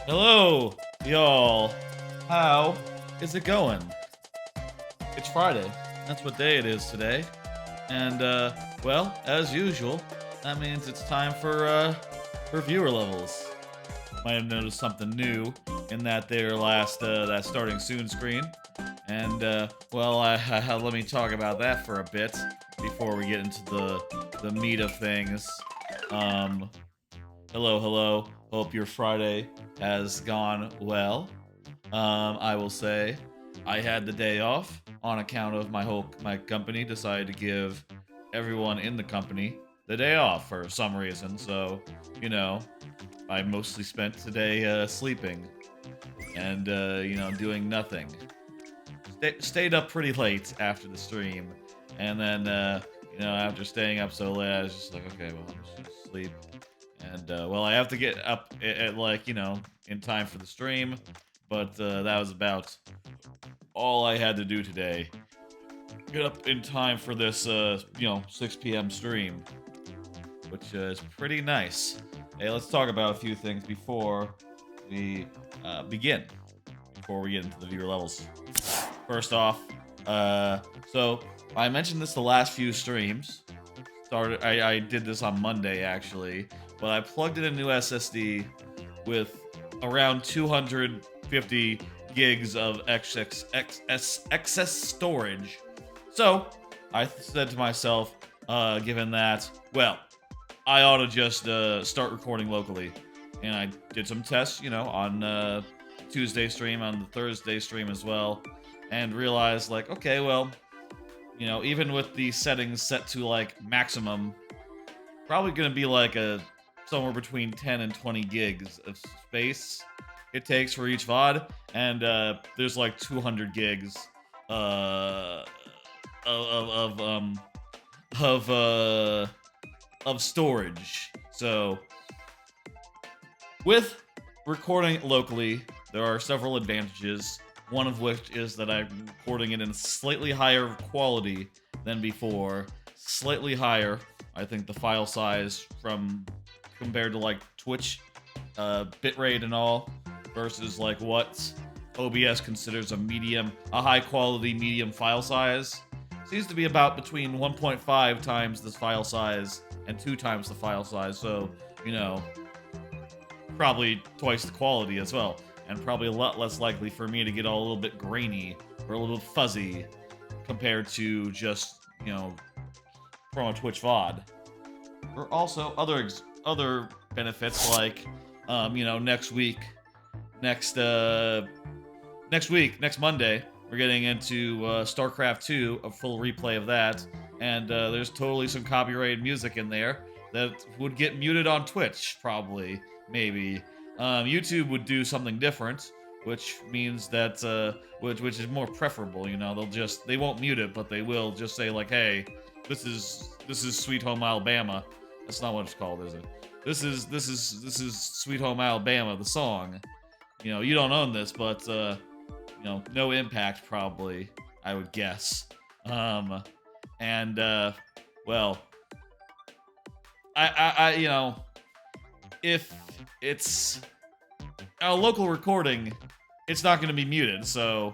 Hello, y'all. How is it going? It's Friday. That's what day it is today. And, well, as usual, that means it's time for viewer levels. Might have noticed something new in that their last, that starting soon screen. And, well, let me talk about that for a bit before we get into the meat of things. Hello. Hope your Friday has gone well. I will say I had the day off on account of my company decided to give everyone in the company the day off for some reason. So, I mostly spent today sleeping and doing nothing. Stayed up pretty late after the stream, and then after staying up so late, I was just like, okay, well, I'm just gonna sleep. And, well, I have to get up in time for the stream, but that was about all I had to do today. Get up in time for this, 6 p.m. stream, which is pretty nice. Hey, let's talk about a few things before we begin, before we get into the viewer levels. First off, so I mentioned this the last few streams. I did this on Monday, actually, but I plugged in a new SSD with around 250 gigs of excess storage. So I said to myself, given that, well, I ought to just start recording locally. And I did some tests, on Tuesday stream, on the Thursday stream as well, and realized, like, okay, well, even with the settings set to, like, maximum, probably gonna be, like, somewhere between 10 and 20 gigs of space it takes for each VOD, and, there's, like, 200 gigs, of storage. So, with recording locally, there are several advantages. One of which is that I'm recording it in slightly higher quality than before. Slightly higher. I think the file size compared to like Twitch bitrate and all versus like what OBS considers a high quality medium file size seems to be about between 1.5 times this file size and 2 times the file size. So, probably twice the quality as well. And probably a lot less likely for me to get all a little bit grainy or a little fuzzy compared to just, from a Twitch VOD. There are also other benefits like, next Monday, we're getting into StarCraft 2, a full replay of that, and there's totally some copyrighted music in there that would get muted on Twitch, probably, maybe. YouTube would do something different, which means that, which is more preferable, they won't mute it, but they will just say, like, hey, this is Sweet Home Alabama. That's not what it's called, is it? This is Sweet Home Alabama, the song. You don't own this, but, no impact, probably, I would guess. Well, if it's a local recording, it's not going to be muted, so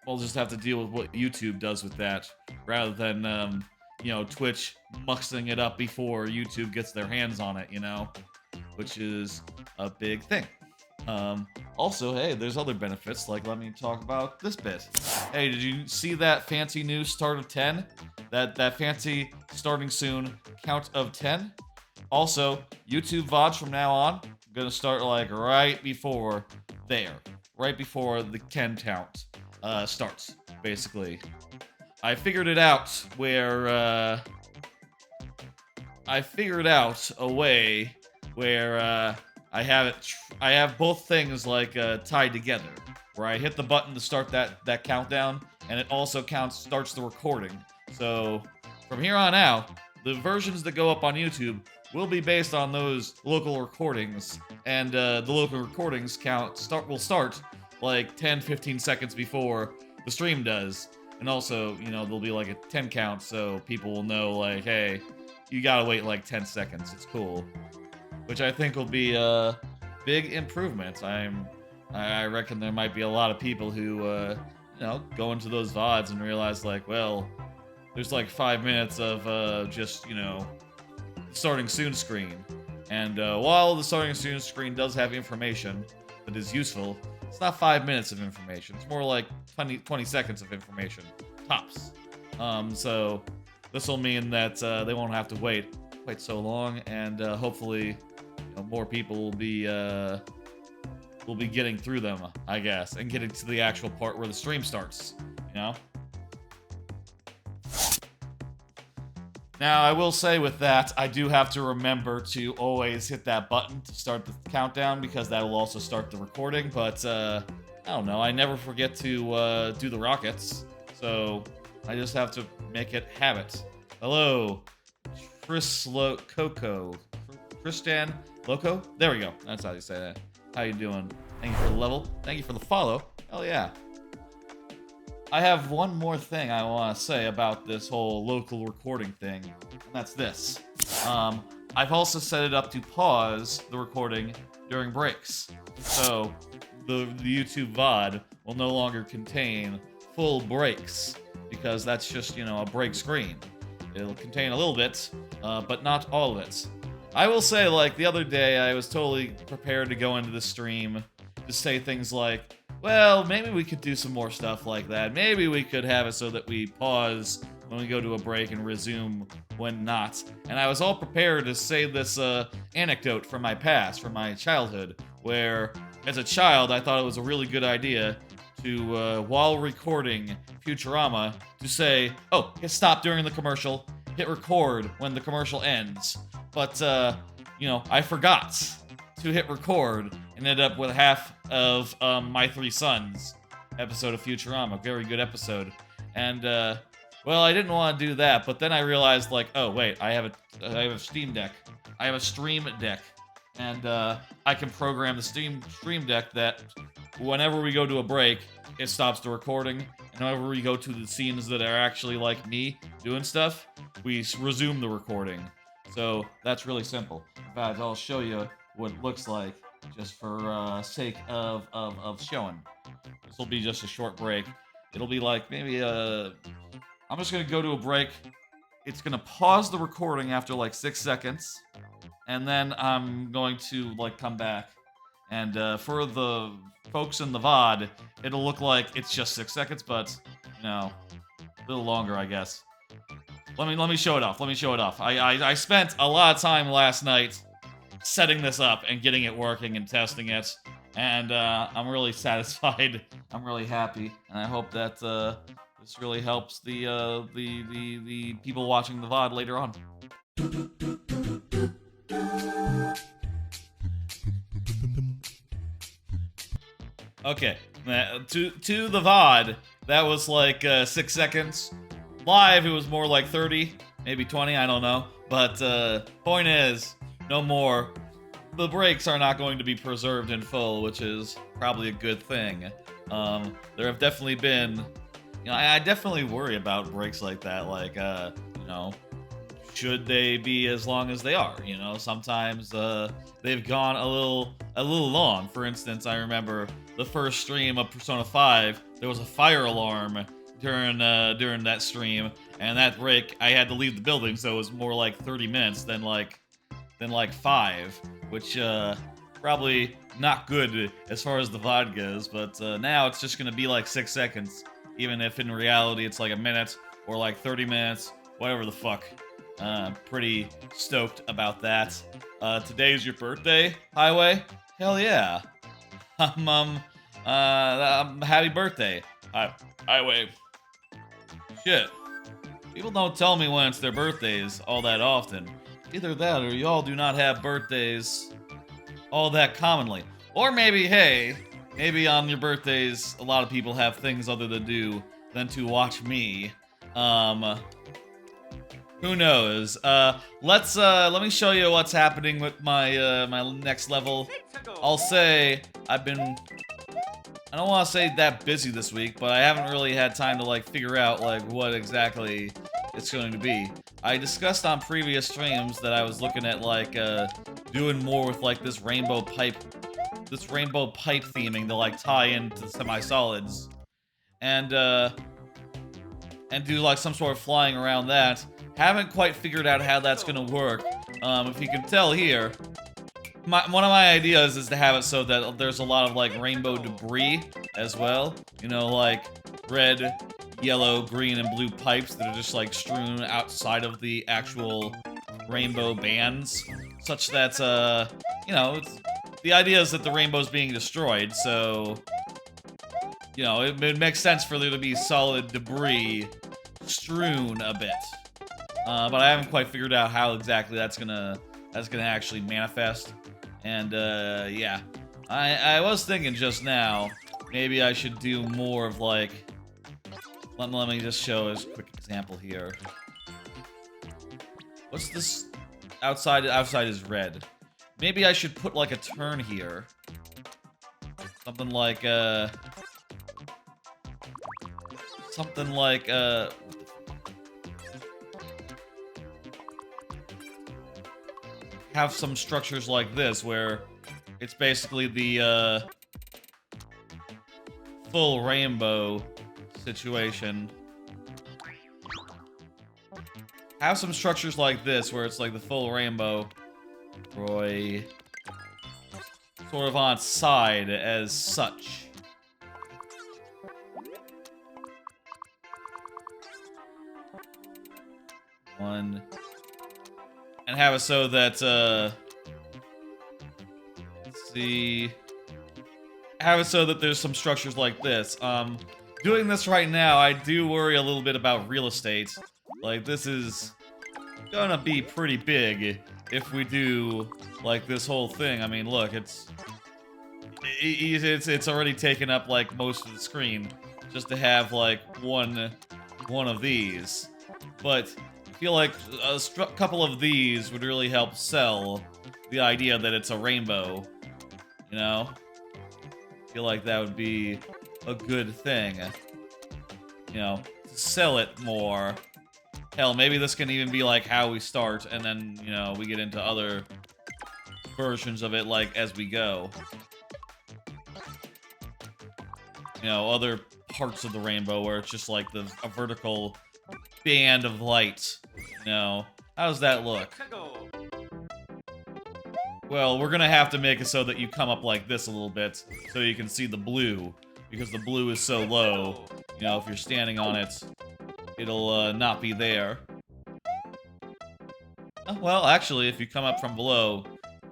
we'll just have to deal with what YouTube does with that, rather than, Twitch muxing it up before YouTube gets their hands on it, which is a big thing. Also, hey, there's other benefits, like, let me talk about this bit. Hey, did you see that fancy new start of 10? That fancy starting soon count of 10? Also, YouTube VODs from now on, gonna start, like, right before the 10 count starts, basically. I figured it out where, I figured out a way where, I have both things, like, tied together, where I hit the button to start that countdown, and it also starts the recording. So, from here on out, the versions that go up on YouTube will be based on those local recordings, and the local recordings will start like 10-15 seconds before the stream does, and also, there'll be like a 10 count, so people will know, like, hey, you gotta wait like 10 seconds, it's cool. Which I think will be big improvement. I reckon there might be a lot of people who, go into those VODs and realize, like, well, there's like 5 minutes of just, starting soon screen. And while the starting soon screen does have information that is useful, it's not 5 minutes of information. It's more like 20 seconds of information, tops. So this will mean that they won't have to wait quite so long, and hopefully, more people will be getting through them, I guess, and getting to the actual part where the stream starts. Now, I will say with that, I do have to remember to always hit that button to start the countdown, because that will also start the recording, but, I don't know, I never forget to, do the rockets, so I just have to make it habit. Hello, Tristan Loco? There we go, that's how you say that. How you doing? Thank you for the level, thank you for the follow, hell yeah. I have one more thing I want to say about this whole local recording thing, and that's this. I've also set it up to pause the recording during breaks. So, the YouTube VOD will no longer contain full breaks, because that's just, a break screen. It'll contain a little bit, but not all of it. I will say, like, the other day, I was totally prepared to go into the stream to say things like, well, maybe we could do some more stuff like that. Maybe we could have it so that we pause when we go to a break and resume when not. And I was all prepared to say this anecdote from my past, from my childhood, where as a child I thought it was a really good idea to, while recording Futurama, to say, oh, hit stop during the commercial, hit record when the commercial ends. But, I forgot to hit record and ended up with half of My Three Sons episode of Futurama. Very good episode. And, well, I didn't want to do that, but then I realized, like, oh, wait, I have a Steam Deck. I have a Stream Deck. And, I can program the Stream Deck that whenever we go to a break, it stops the recording. And whenever we go to the scenes that are actually, like, me doing stuff, we resume the recording. So, that's really simple. In fact, I'll show you what it looks like, just for sake of showing. This will be just a short break. It'll be like maybe I'm just gonna go to a break. It's gonna pause the recording after like 6 seconds, and then I'm going to like come back. And for the folks in the VOD, it'll look like it's just 6 seconds, but a little longer, I guess. Let me show it off. I spent a lot of time last night setting this up and getting it working and testing it, and I'm really satisfied. I'm really happy, and I hope that this really helps the people watching the VOD later on. Okay, to the VOD, that was like 6 seconds. Live, it was more like 30, maybe 20, I don't know. But point is, no more. The breaks are not going to be preserved in full, which is probably a good thing. There have definitely been, I definitely worry about breaks like that. Like, should they be as long as they are? Sometimes they've gone a little long. For instance, I remember the first stream of Persona 5. There was a fire alarm during that stream, and that break I had to leave the building, so it was more like 30 minutes than like 5, which probably not good as far as the VOD goes. But now it's just gonna be like 6 seconds, even if in reality it's like a minute or like 30 minutes, whatever the fuck. Pretty stoked about that. Today's your birthday, Highway? Hell yeah. Happy birthday, Highway. Shit. People don't tell me when it's their birthdays all that often. Either that or y'all do not have birthdays all that commonly. Or maybe, hey, maybe on your birthdays, a lot of people have things other to do than to watch me. Who knows? Let me show you what's happening with my my next level. I'll say I don't want to say that busy this week, but I haven't really had time to like figure out like what exactly it's going to be. I discussed on previous streams that I was looking at like doing more with like this rainbow pipe this rainbow pipe theming to like tie into the semi-solids, and do like some sort of flying around that. Haven't quite figured out how that's gonna work. If you can tell here, one of my ideas is to have it so that there's a lot of like rainbow debris as well. You know, like red, yellow, green, and blue pipes that are just like strewn outside of the actual rainbow bands, such that you know, the idea is that the rainbow's being destroyed, so you know, it makes sense for there to be solid debris strewn a bit. But I haven't quite figured out how exactly that's gonna actually manifest. And yeah, I was thinking just now, maybe I should do more of like, let me just show a quick example here. What's this? Outside is red. Maybe I should put like a turn here. Something like have some structures like this where it's basically the full rainbow situation. Have some structures like this where it's like the full rainbow, Roy, sort of on its side as such. One. And have it so that, let's see. Have it so that there's some structures like this. Doing this right now, I do worry a little bit about real estate. Like, this is gonna be pretty big if we do, like, this whole thing. I mean, look, it's already taken up, like, most of the screen just to have, like, one of these. But I feel like a couple of these would really help sell the idea that it's a rainbow, you know? I feel like that would be a good thing, you know, to sell it more. Hell, maybe this can even be like how we start, and then, you know, we get into other versions of it, like, as we go. You know, other parts of the rainbow where it's just like a vertical band of light. You know, how does that look? Well, we're gonna have to make it so that you come up like this a little bit, so you can see the blue, because the blue is so low. You know, if you're standing on it, it'll not be there. Well, actually, if you come up from below,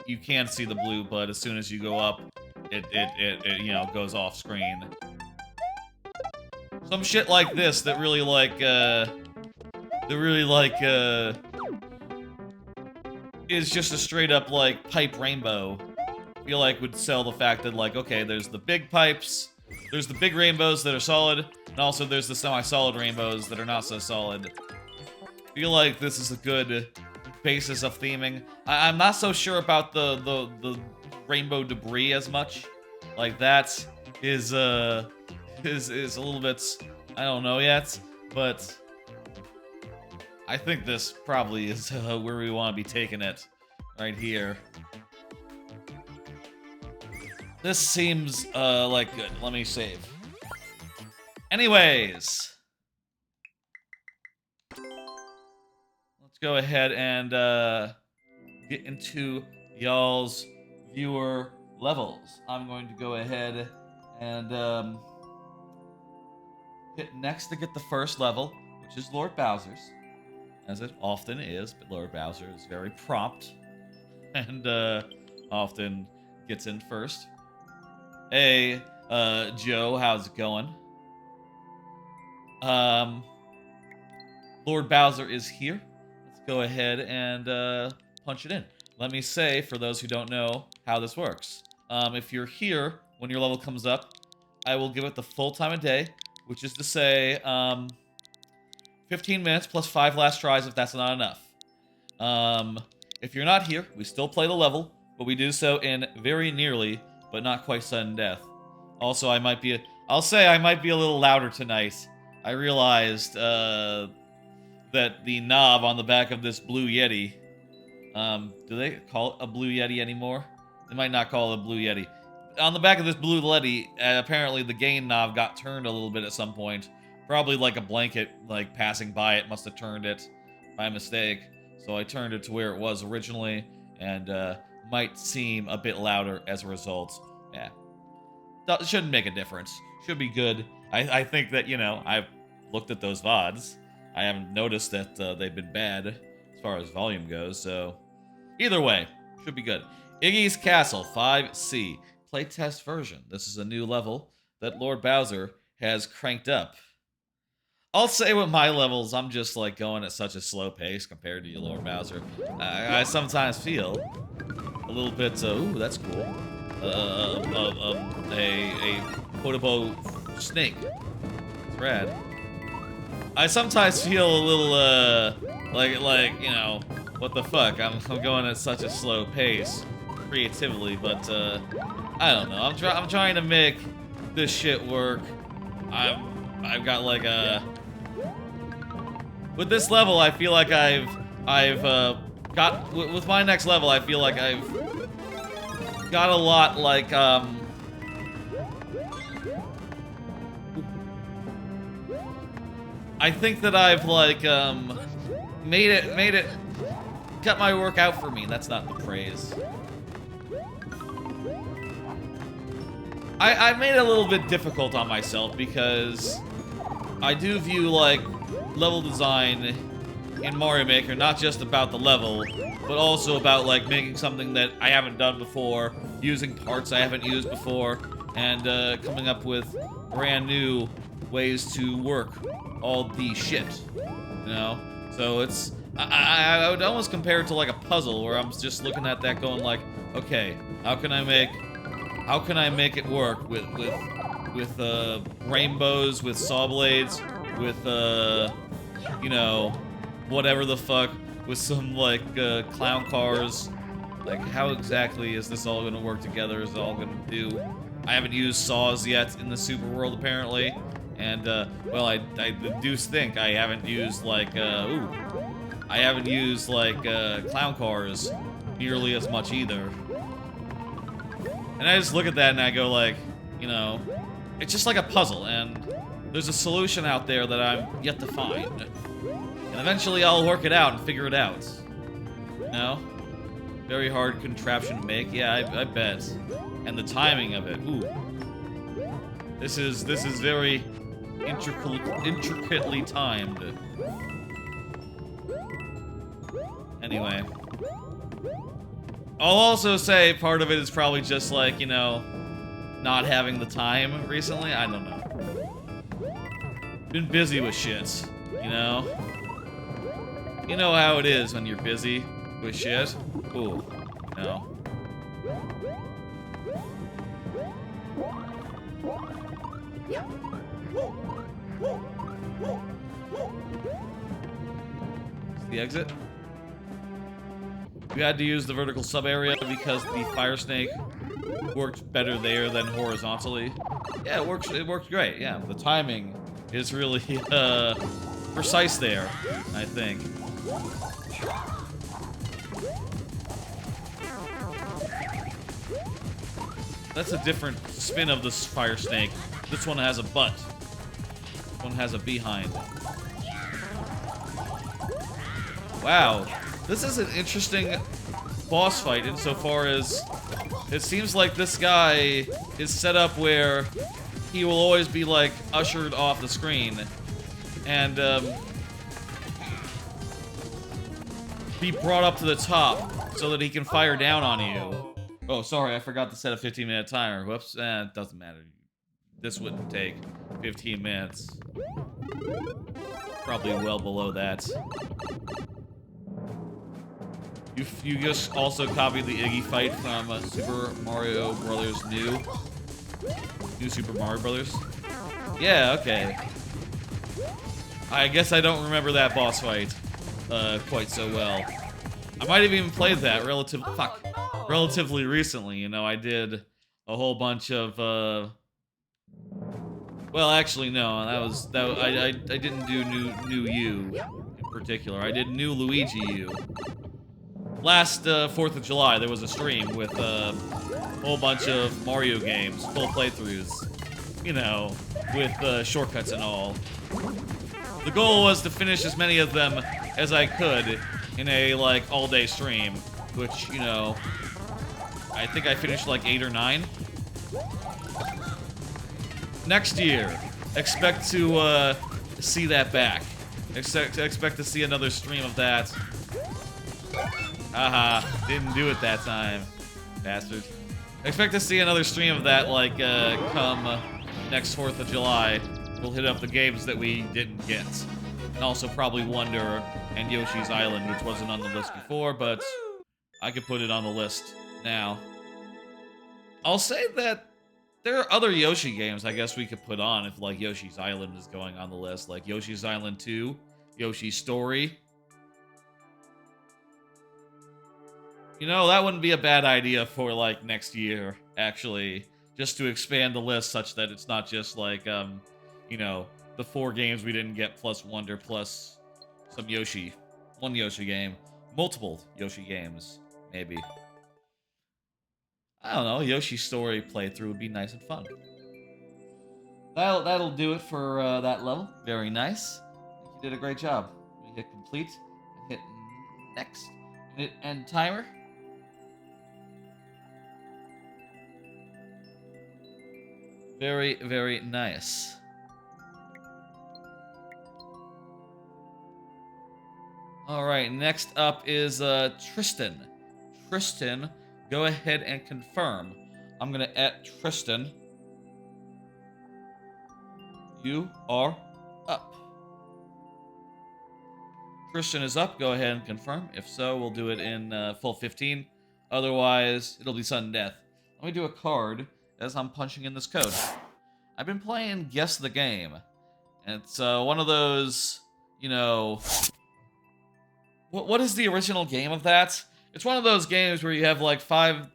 you can see the blue, but as soon as you go up, it you know, goes off screen. Some shit like this that really is just a straight up like pipe rainbow. I feel like would sell the fact that, like, okay, there's the big pipes, there's the big rainbows that are solid, and also there's the semi-solid rainbows that are not so solid. I feel like this is a good basis of theming. I'm not so sure about the rainbow debris as much. Like, that is a little bit, I don't know yet, but I think this probably is where we want to be taking it, right here. This seems like good. Let me save. Anyways, let's go ahead and get into y'all's viewer levels. I'm going to go ahead and hit next to get the first level, which is Lord Bowser's, as it often is, but Lord Bowser is very prompt and often gets in first. Hey, Joe, how's it going? Lord Bowser is here. Let's go ahead and punch it in. Let me say, for those who don't know how this works, if you're here when your level comes up, I will give it the full time of day, which is to say, 15 minutes plus 5 last tries if that's not enough. If you're not here, we still play the level, but we do so in very nearly, but not quite sudden death. Also, I'll say I might be a little louder tonight. I realized, that the knob on the back of this Blue Yeti, do they call it a Blue Yeti anymore? They might not call it a Blue Yeti. on the back of this blue LED, apparently the gain knob got turned a little bit at some point. Probably like a blanket, like passing by it, must have turned it by mistake. So I turned it to where it was originally, and might seem a bit louder as a result. Yeah, that shouldn't make a difference. Should be good. I think that, you know, I've looked at those VODs. I haven't noticed that they've been bad as far as volume goes, so either way, should be good. Iggy's Castle 5C playtest version. This is a new level that Lord Bowser has cranked up. I'll say with my levels, I'm just like going at such a slow pace compared to you, Lord Bowser. I sometimes feel a little bit, ooh, that's cool. A potable snake. It's rad. I sometimes feel a little, like, you know, what the fuck? I'm going at such a slow pace, creatively, but, I don't know. I'm trying to make this shit work. I've got like a... With this level, I feel like I've got... With my next level, I feel like I've got a lot, like, I think that I've, like, made it, got my work out for me. That's not the phrase. I made it a little bit difficult on myself because I do view, like, level design in Mario Maker not just about the level, but also about, like, making something that I haven't done before, using parts I haven't used before, and coming up with brand new ways to work all the shit, you know? So it's, I would almost compare it to like a puzzle where I'm just looking at that going like, okay, how can I make it work with rainbows, with saw blades, with, you know, whatever the fuck, with some, like, clown cars. Like, how exactly is this all gonna work together? Is it all gonna do? I haven't used saws yet in the Super World, apparently. And, well, I do think I haven't used, like, I haven't used, like, clown cars nearly as much either. And I just look at that and I go, like, you know, it's just like a puzzle, and there's a solution out there that I'm yet to find. And eventually I'll work it out and figure it out. You know? Very hard contraption to make. Yeah, I bet. And the timing of it. Ooh. This is very intricately timed. Anyway. I'll also say part of it is probably just like, you know, not having the time recently. I don't know. Been busy with shit, you know? You know how it is when you're busy with shit. Ooh, no. Is the exit? We had to use the vertical sub area because the fire snake worked better there than horizontally. Yeah, it works great. Yeah, the timing is really precise there, I think. That's a different spin of this fire snake. This one has a butt. This one has a behind. Wow. This is an interesting boss fight insofar as it seems like this guy is set up where he will always be, like, ushered off the screen and be brought up to the top so that he can fire down on you. Oh, sorry, I forgot to set a 15-minute timer. Whoops, it doesn't matter. This wouldn't take 15 minutes. Probably well below that. You just also copied the Iggy fight from Super Mario Brothers New Super Mario Brothers? Yeah, okay. I guess I don't remember that boss fight quite so well. I might have even played that relatively recently. You know, I did a whole bunch of well, actually no, I didn't do new U in particular. I did new Luigi U. Last 4th of July, there was a stream with whole bunch of Mario games, full playthroughs, you know, with shortcuts and all. The goal was to finish as many of them as I could in a, like, all-day stream, which, you know, I think I finished like 8 or 9. Next year, expect to see that back. Expect to see another stream of that. Haha, didn't do it that time, bastard. Expect to see another stream of that, like, come next 4th of July. We'll hit up the games that we didn't get. And also probably Wonder and Yoshi's Island, which wasn't on the list before, but I could put it on the list now. I'll say that there are other Yoshi games I guess we could put on if, like, Yoshi's Island is going on the list. Like Yoshi's Island 2, Yoshi's Story. You know, that wouldn't be a bad idea for, like, next year, actually. Just to expand the list such that it's not just, like, you know, the 4 games we didn't get plus Wonder plus some Yoshi. One Yoshi game. Multiple Yoshi games, maybe. I don't know, Yoshi's Story playthrough would be nice and fun. That'll do it for that level. Very nice. I think you did a great job. We hit complete, and hit next, and hit end timer. Very, very nice. Alright, next up is Tristan. Tristan, go ahead and confirm. I'm gonna at Tristan. You are up. Tristan is up, go ahead and confirm. If so, we'll do it in full 15. Otherwise, it'll be sudden death. Let me do a card as I'm punching in this code. I've been playing Guess the Game. And it's one of those, you know... What is the original game of that? It's one of those games where you have, like, 5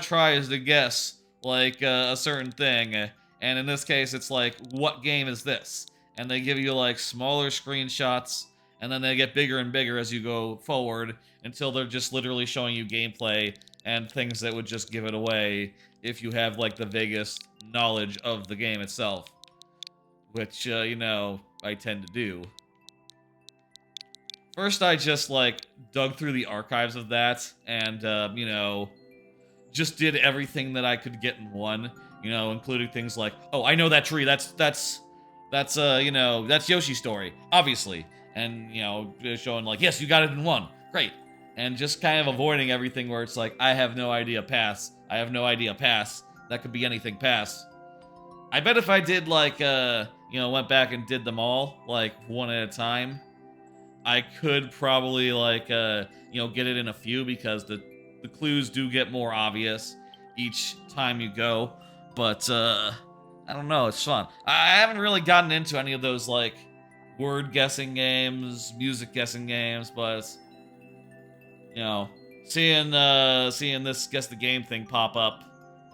tries to guess, like, a certain thing. And in this case, it's like, what game is this? And they give you, like, smaller screenshots, and then they get bigger and bigger as you go forward, until they're just literally showing you gameplay and things that would just give it away if you have, like, the vaguest knowledge of the game itself. Which, you know, I tend to do. First, I just, like, dug through the archives of that, and, you know, just did everything that I could get in one, you know, including things like, oh, I know that tree, that's, you know, that's Yoshi's Story, obviously, and, you know, showing, like, yes, you got it in one, great, and just kind of avoiding everything where it's like, I have no idea, pass, I have no idea, pass, that could be anything, pass. I bet if I did, like, you know, went back and did them all, like, one at a time, I could probably, like, you know, get it in a few, because the clues do get more obvious each time you go, but, I don't know, it's fun. I haven't really gotten into any of those, like, word guessing games, music guessing games, but, you know, seeing this Guess the Game thing pop up,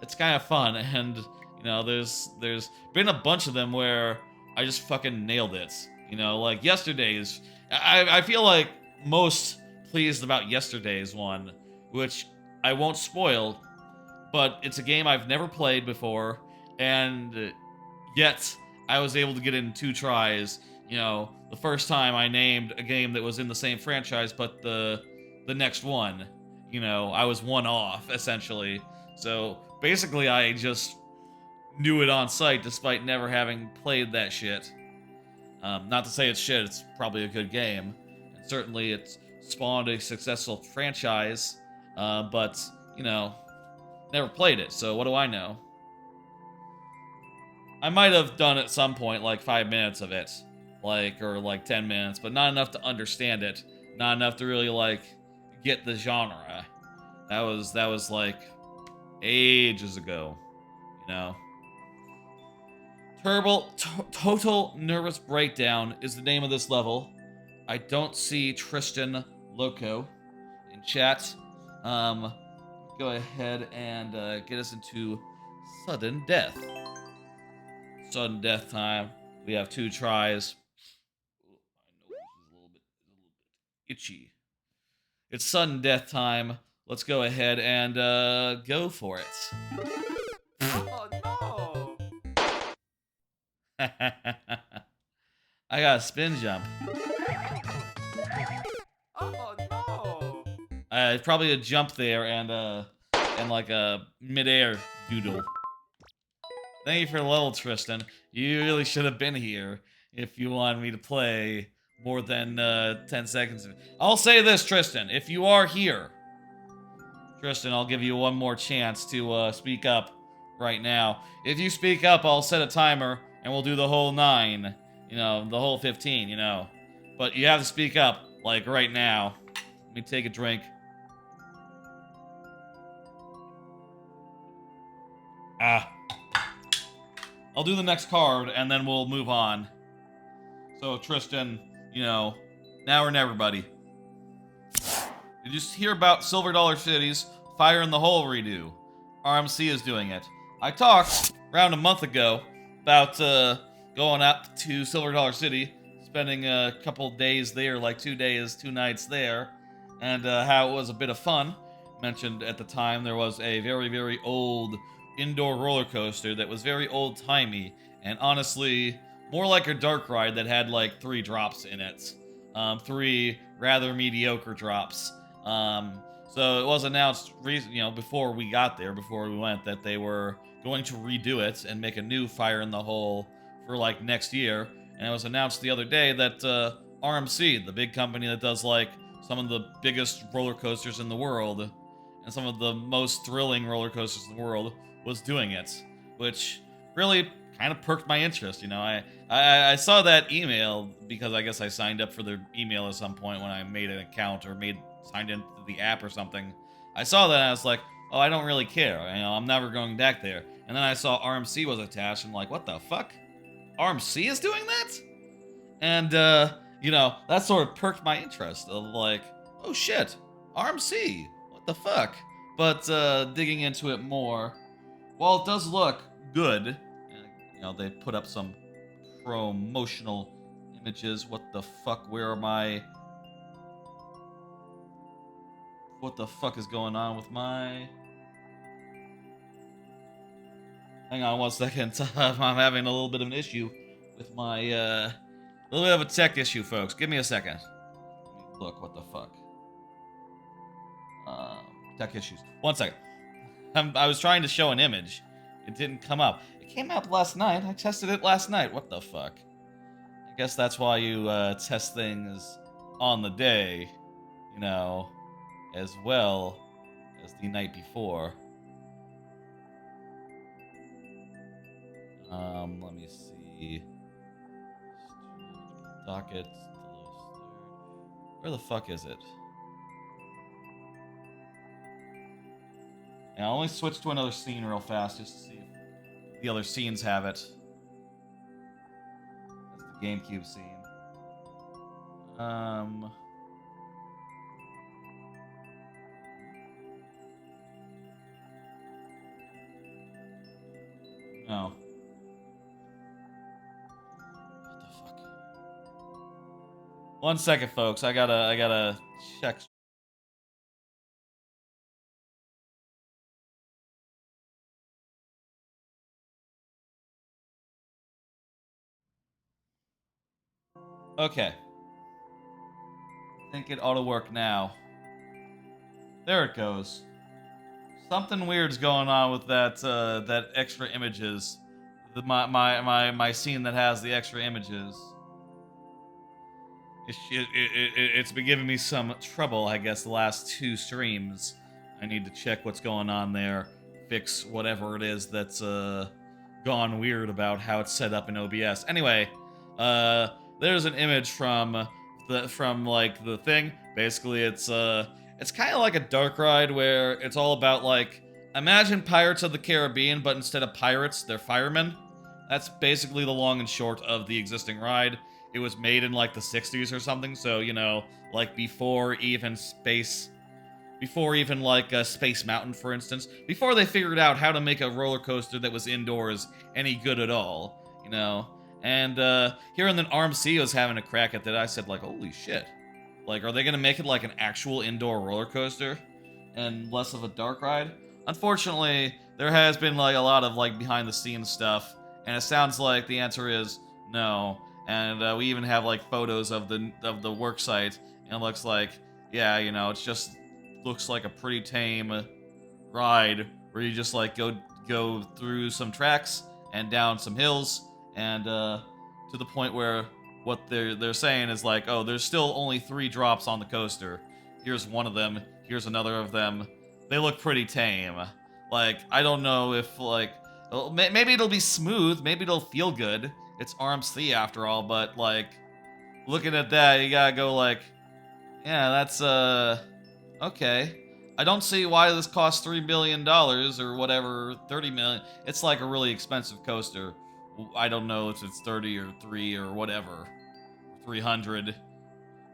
it's kind of fun, and, you know, there's been a bunch of them where I just fucking nailed it, you know, like yesterday's. I feel like most pleased about yesterday's one, which I won't spoil, but it's a game I've never played before, and yet I was able to get it in 2 tries. You know, the first time I named a game that was in the same franchise, but the next one, you know, I was 1 off, essentially. So basically I just knew it on sight despite never having played that shit. Not to say it's shit, it's probably a good game. And certainly it's spawned a successful franchise, but, you know, never played it, so what do I know? I might have done at some point, like, 5 minutes of it. Like, or like 10 minutes, but not enough to understand it. Not enough to really, like, get the genre. That was like, ages ago, you know? Total Nervous Breakdown is the name of this level. I don't see Tristan Loco in chat. Go ahead and get us into sudden death. Sudden death time. We have 2 tries. My nose is a little bit itchy. It's sudden death time. let's go ahead and go for it. Oh no! I got a spin jump. Oh no! It's probably a jump there and like a midair doodle. Thank you for the level, Tristan. You really should have been here if you wanted me to play more than 10 seconds. I'll say this, Tristan. If you are here, Tristan, I'll give you one more chance to speak up right now. If you speak up, I'll set a timer and we'll do the whole 9. You know, the whole 15, you know. But you have to speak up, like right now. Let me take a drink. Ah. I'll do the next card and then we'll move on. So, Tristan, you know, now or never, buddy. Did you hear about Silver Dollar City's Fire in the Hole redo? RMC is doing it. I talked around a month ago about going out to Silver Dollar City, spending a couple days there, like 2 days, 2 nights there, and how it was a bit of fun. Mentioned at the time there was a very, very old indoor roller coaster that was very old-timey, and honestly, more like a dark ride that had like 3 drops in it. 3 rather mediocre drops. So it was announced, before we got there, before we went, that they were going to redo it and make a new Fire in the Hole for like next year. And it was announced the other day that RMC, the big company that does like some of the biggest roller coasters in the world and some of the most thrilling roller coasters in the world, was doing it, which really kind of perked my interest. You know, I saw that email because I guess I signed up for their email at some point when I made an account or signed into the app or something. I saw that and I was like, oh, I don't really care. You know, I'm never going back there. And then I saw RMC was attached and I'm like, what the fuck? RMC is doing that? And you know, that sort of perked my interest of like, oh shit, RMC, what the fuck? But digging into it more, while it does look good, you know, they put up some promotional images. What the fuck? Where are my... What the fuck is going on with my... Hang on 1 second. I'm having a little bit of an issue with my, a little bit of a tech issue, folks. Give me a second. Look, what the fuck? Tech issues. 1 second. I was trying to show an image. It didn't come up. It came up last night. I tested it last night. What the fuck? I guess that's why you test things on the day, you know, as well as the night before. Let me see. Docket. Where the fuck is it? Yeah, I'll only switch to another scene real fast just to see if the other scenes have it. That's the GameCube scene. No. What the fuck? 1 second, folks. I gotta check. Okay. I think it ought to work now. There it goes. Something weird's going on with that extra images. My scene that has the extra images. It's been giving me some trouble, I guess, the last 2 streams. I need to check what's going on there, fix whatever it is that's gone weird about how it's set up in OBS. Anyway, there's an image from the thing. Basically, it's kind of like a dark ride where it's all about like, imagine Pirates of the Caribbean, but instead of pirates, they're firemen. That's basically the long and short of the existing ride. It was made in like the 60s or something, so, you know, like before even like Space Mountain, for instance, before they figured out how to make a roller coaster that was indoors any good at all, you know. And here and then RMC was having a crack at that. I said like, holy shit, like, are they gonna make it like an actual indoor roller coaster? and less of a dark ride. Unfortunately, there has been like a lot of like behind the scenes stuff, and it sounds like the answer is no. And we even have like photos of the work site, and it looks like, yeah, you know, it's just looks like a pretty tame ride where you just like go through some tracks and down some hills, and to the point where what they're saying is like, oh, there's still only 3 drops on the coaster. Here's one of them. Here's another of them. They look pretty tame. Like, I don't know if like maybe it'll be smooth. Maybe it'll feel good. It's RMC after all, but like looking at that, you gotta go like, yeah, that's okay. I don't see why this costs $3 billion or whatever, 30 million. It's like a really expensive coaster. I don't know if it's 30 or 3 or whatever, 300.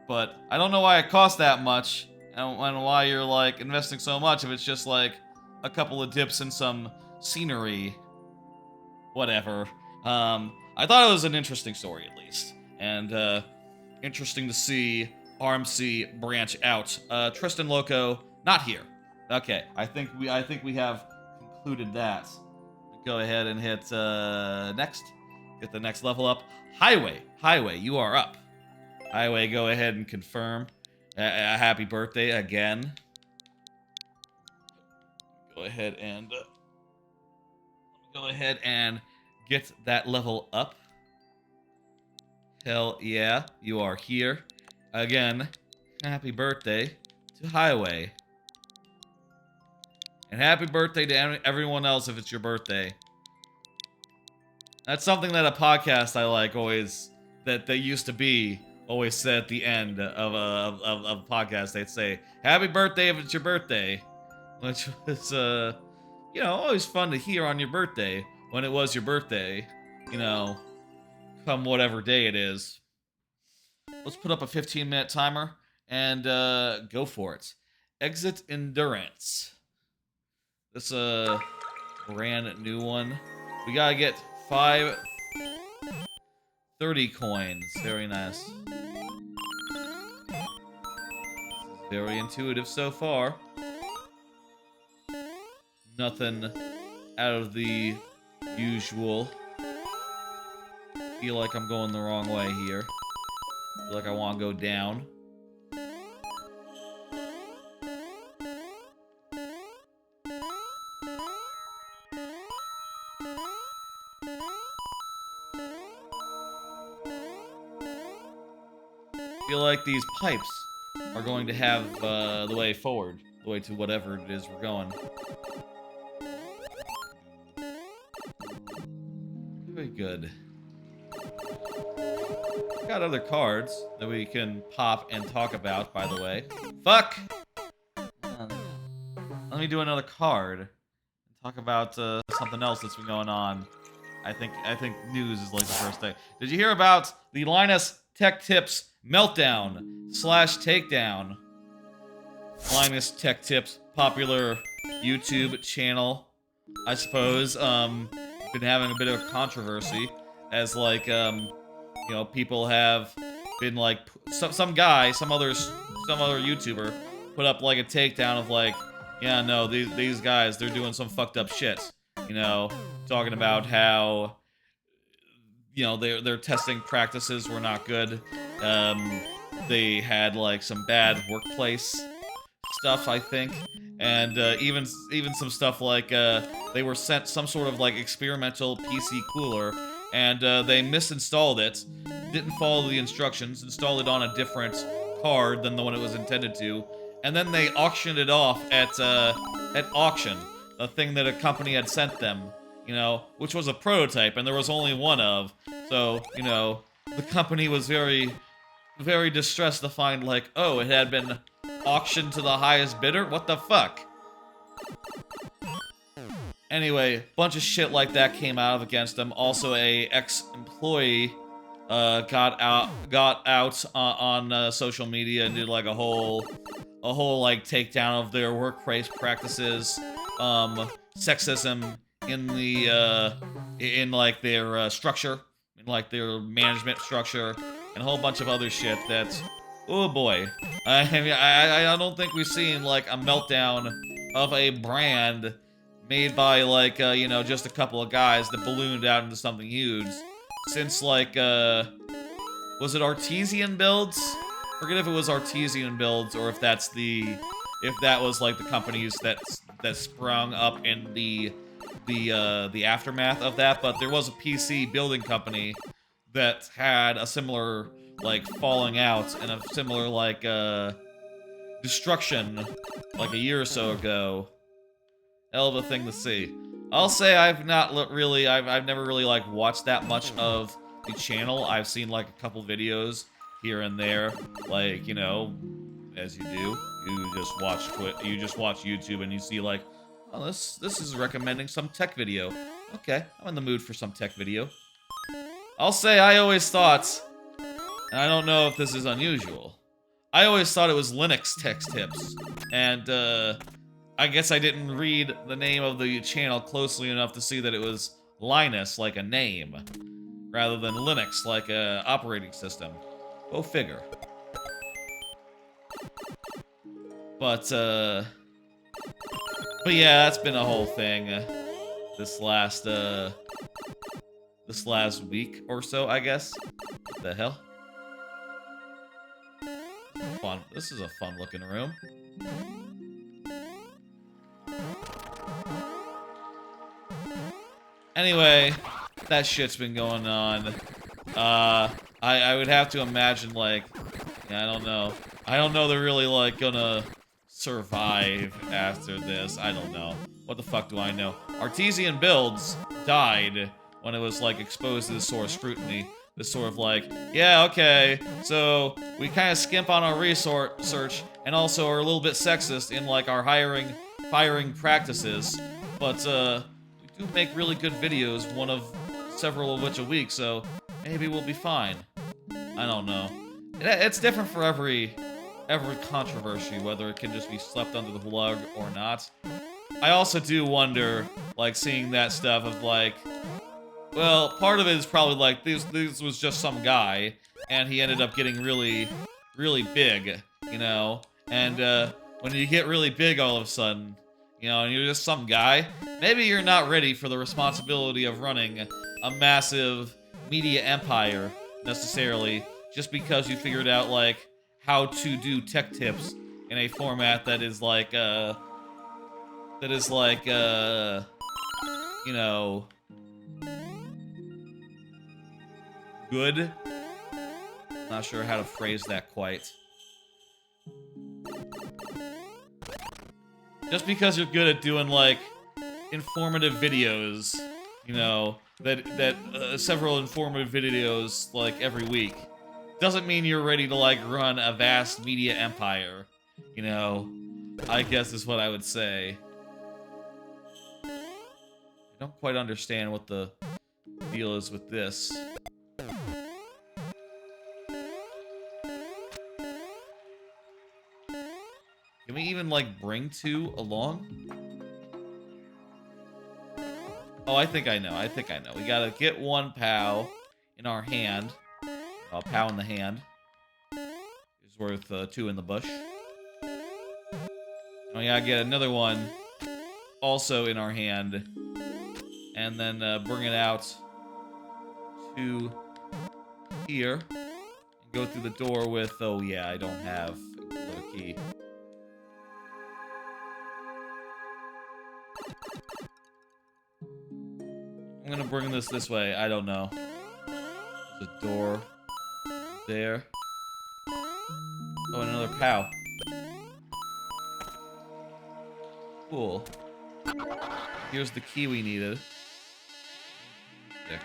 But I don't know why it costs that much and why you're like investing so much if it's just like a couple of dips and some scenery. Whatever. I thought it was an interesting story at least. And interesting to see RMC branch out. Tristan Loco, not here. Okay, I think we have concluded that. Go ahead and hit next. Get the next level up. Highway, you are up. Highway, go ahead and confirm. A happy birthday again. Go ahead and get that level up. Hell yeah, you are here. Again, happy birthday to Highway. And happy birthday to everyone else if it's your birthday. That's something that a podcast I like always, that they used to be, always said at the end of a podcast. They'd say, happy birthday if it's your birthday. Which was, you know, always fun to hear on your birthday, when it was your birthday. You know, come whatever day it is. Let's put up a 15-minute timer and go for it. Exit Endurance. This brand new one. We gotta get 530 coins. Very nice. Very intuitive so far. Nothing out of the usual. Feel like I'm going the wrong way here. Feel like I want to go down. Feel like these pipes are going to have the way forward, the way to whatever it is we're going. Very good. Got other cards that we can pop and talk about, by the way. Fuck! Let me do another card and talk about something else that's been going on. I think news is like the first thing. Did you hear about the Linus Tech Tips meltdown / takedown? Linus Tech Tips, popular YouTube channel, I suppose. Been having a bit of a controversy as like you know, people have been like some other YouTuber put up like a takedown of like, yeah, no, these guys, they're doing some fucked up shit. You know, talking about how, you know, their testing practices were not good. They had like some bad workplace stuff, I think, and even some stuff like they were sent some sort of like experimental PC cooler, and they misinstalled it, didn't follow the instructions, installed it on a different card than the one it was intended to, and then they auctioned it off at auction, a thing that a company had sent them, you know, which was a prototype, and there was only one of. So, you know, the company was very, very distressed to find, like, oh, it had been auctioned to the highest bidder? What the fuck? Anyway, bunch of shit like that came out against them. Also, a ex-employee got out on social media and did like a whole like takedown of their workplace practices, sexism in the in like their structure, in like their management structure, and a whole bunch of other shit that Oh boy. I mean, I don't think we've seen like a meltdown of a brand made by like you know, just a couple of guys that ballooned out into something huge since like was it Artesian Builds? Forget if it was Artesian Builds or if that's if that was like the companies that sprung up in the aftermath of that, but there was a PC building company that had a similar like falling out and a similar like destruction like a year or so ago. Hell of a thing to see. I'll say I've not really I've never really like watched that much of the channel. I've seen like a couple videos here and there, like, you know, as you do. You just watch YouTube and you see like, oh, this is recommending some tech video. Okay, I'm in the mood for some tech video. I'll say I always thought, and I don't know if this is unusual, I always thought it was Linux Tech Tips, and I guess I didn't read the name of the channel closely enough to see that it was Linus, like a name, rather than Linux, like a operating system. Go figure. But yeah, that's been a whole thing this last week or so, I guess. What the hell? Fun. This is a fun looking room. Anyway, that shit's been going on. I would have to imagine, like, yeah, I don't know. I don't know they're really, like, gonna survive after this. I don't know. What the fuck do I know? Artesian Builds died when it was, like, exposed to this sort of scrutiny. This sort of, like, yeah, okay, so we kind of skimp on our research and also are a little bit sexist in, like, our firing practices. But, we do make really good videos, one of several of which a week, so maybe we'll be fine. I don't know. It's different for every controversy, whether it can just be swept under the rug or not. I also do wonder, like, seeing that stuff of, like, well, part of it is probably, like, this was just some guy, and he ended up getting really, really big, you know? And, when you get really big all of a sudden, you know, and you're just some guy, maybe you're not ready for the responsibility of running a massive media empire, necessarily, just because you figured out, like, how to do tech tips in a format that is like, you know, good. Not sure how to phrase that quite. Just because you're good at doing, like, informative videos, you know, several informative videos, like, every week, doesn't mean you're ready to, like, run a vast media empire, you know, I guess is what I would say. I don't quite understand what the deal is with this. Can we even, like, bring two along? Oh, I think I know. We gotta get one POW in our hand. A POW in the hand is worth two in the bush. And we gotta get another one also in our hand. And then bring it out to here. And go through the door with... Oh, yeah, I don't have the key. I'm gonna bring this way. I don't know. There's a door there. Oh, and another POW. Cool. Here's the key we needed. There.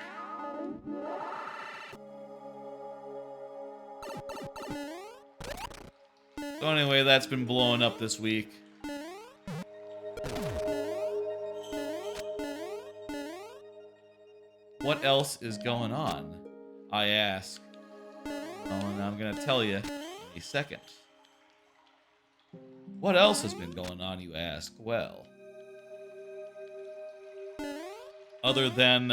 So anyway, that's been blowing up this week. What else is going on? I ask. Oh, and I'm gonna tell you in a second. What else has been going on, you ask? Well, other than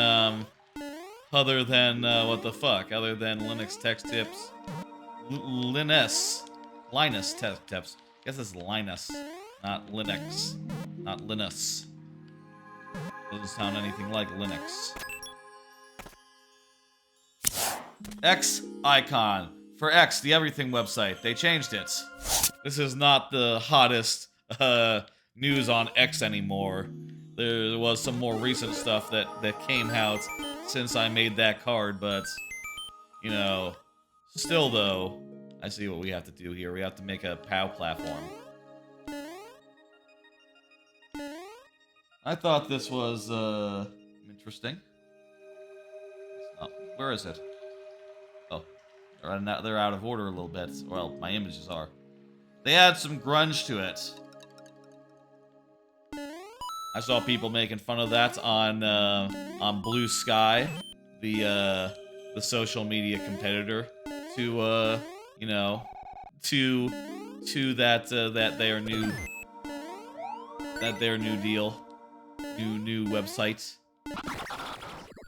what the fuck? Other than Linux Tech Tips, Linus Tech tips. Guess it's Linus, not Linux, not Linus. Doesn't sound anything like Linux. X icon for X, the everything website. They changed it. This is not the hottest news on X anymore. There was some more recent stuff that came out since I made that card, but you know, still though, I see what we have to do here. We have to make a POW platform. I thought this was interesting. Oh, where is it? Oh, they're out of order a little bit. Well, my images are. They add some grunge to it. I saw people making fun of that on Blue Sky, the social media competitor to you know, to that their new deal, new website.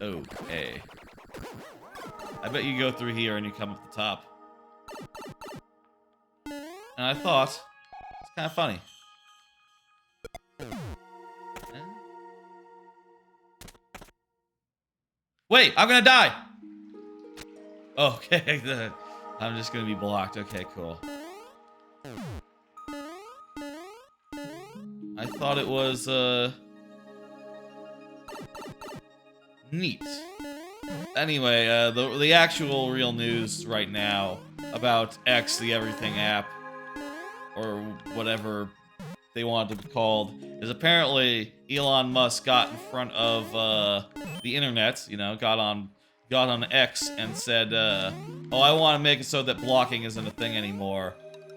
Okay. I bet you go through here and you come up the top. And I thought it's kind of funny. Wait, I'm gonna die! Okay, I'm just gonna be blocked. Okay, cool. I thought it was, neat. Anyway, the actual real news right now about X, the everything app, or whatever they want it to be called, is apparently Elon Musk got in front of the internet, you know, got on X and said, oh, I want to make it so that blocking isn't a thing anymore,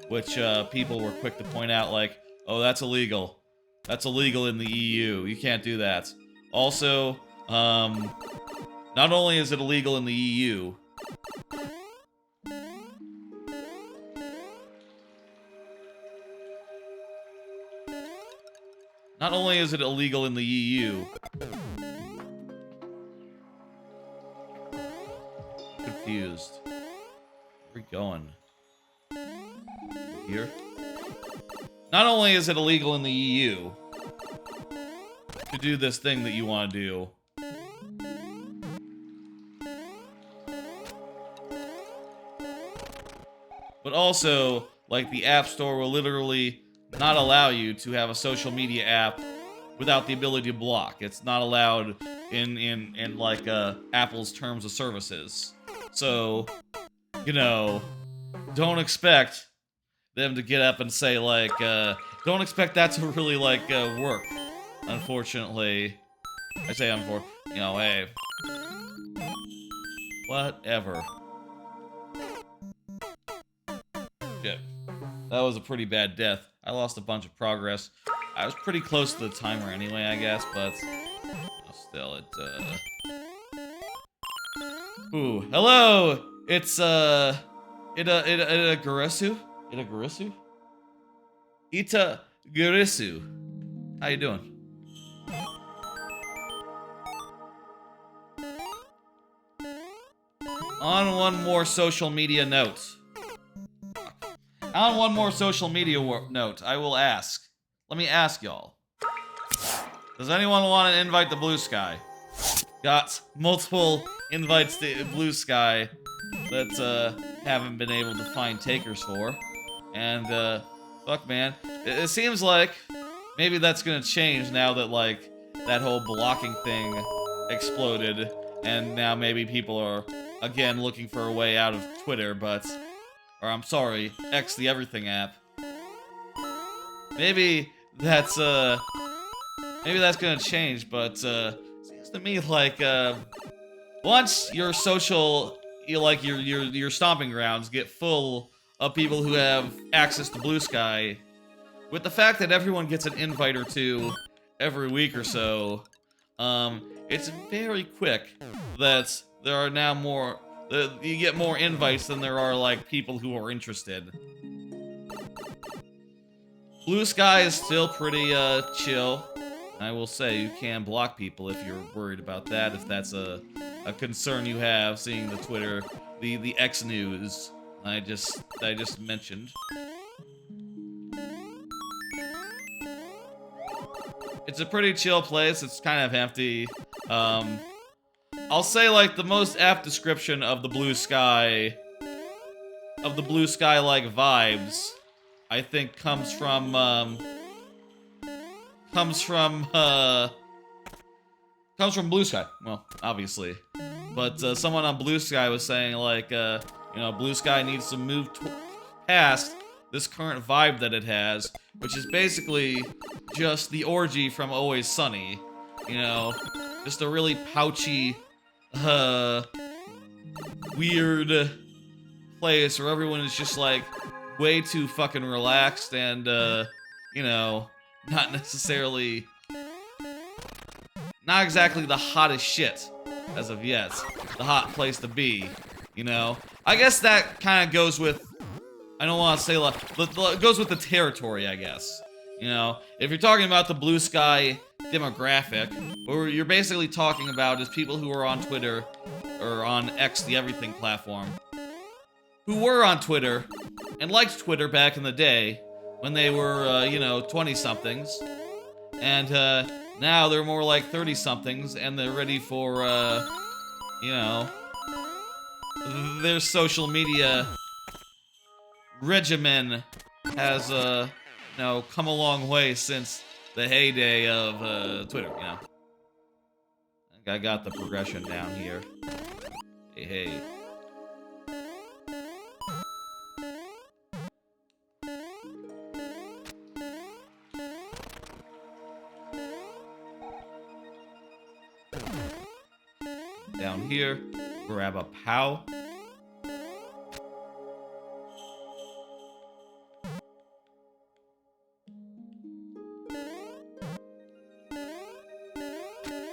which people were quick to point out, like, oh, that's illegal. That's illegal in the EU. You can't do that. Also, not only is it illegal in the EU, not only is it illegal in the EU, confused. Where are we going? Here? Not only is it illegal in the EU to do this thing that you want to do, but also, like, the App Store will literally not allow you to have a social media app without the ability to block. It's not allowed in like, Apple's terms of services. So, you know, don't expect them to get up and say, like, don't expect that to really, like, work. Unfortunately. I say unfortunately, you know, hey. Whatever. Shit. That was a pretty bad death. I lost a bunch of progress. I was pretty close to the timer anyway, I guess, but still, it, Ooh, hello! It's, Ita Gurisu? Ita Gurisu? Ita Gurisu. How you doing? On one more social media note. On one more social media note, I will ask. Let me ask y'all. Does anyone want to invite the Blue Sky? Got multiple invites to Blue Sky that haven't been able to find takers for. And fuck man. It seems like maybe that's gonna change now that like that whole blocking thing exploded and now maybe people are again looking for a way out of Twitter, but or I'm sorry, X the everything app. Maybe that's gonna change, but seems to me like once your social your stomping grounds get full of people who have access to Blue Sky, with the fact that everyone gets an invite or two every week or so, it's very quick that there are now more you get more invites than there are, like, people who are interested. Blue Sky is still pretty, chill. I will say, you can block people if you're worried about that, if that's a concern you have, seeing the Twitter, the X news. I just mentioned. It's a pretty chill place. It's kind of empty. I'll say like the most apt description of the blue sky, like vibes, I think comes from Blue Sky. Well, obviously, but someone on Blue Sky was saying like, Blue Sky needs to move past this current vibe that it has, which is basically just the orgy from Always Sunny. You know, just a really pouchy, weird place where everyone is just like way too fucking relaxed and, not necessarily. Not exactly the hottest shit, as of yet. The hot place to be, you know? I guess that kind of goes with, I don't want to say, it goes with the territory, I guess. You know? If you're talking about the Blue Sky demographic, what you're basically talking about is people who are on Twitter, or on X, the everything platform, who were on Twitter, and liked Twitter back in the day, when they were, 20-somethings, and, now they're more like 30-somethings, and they're ready for, their social media regimen has, come a long way since the heyday of, Twitter, you know. I think I got the progression down here. Hey. Down here, grab a POW.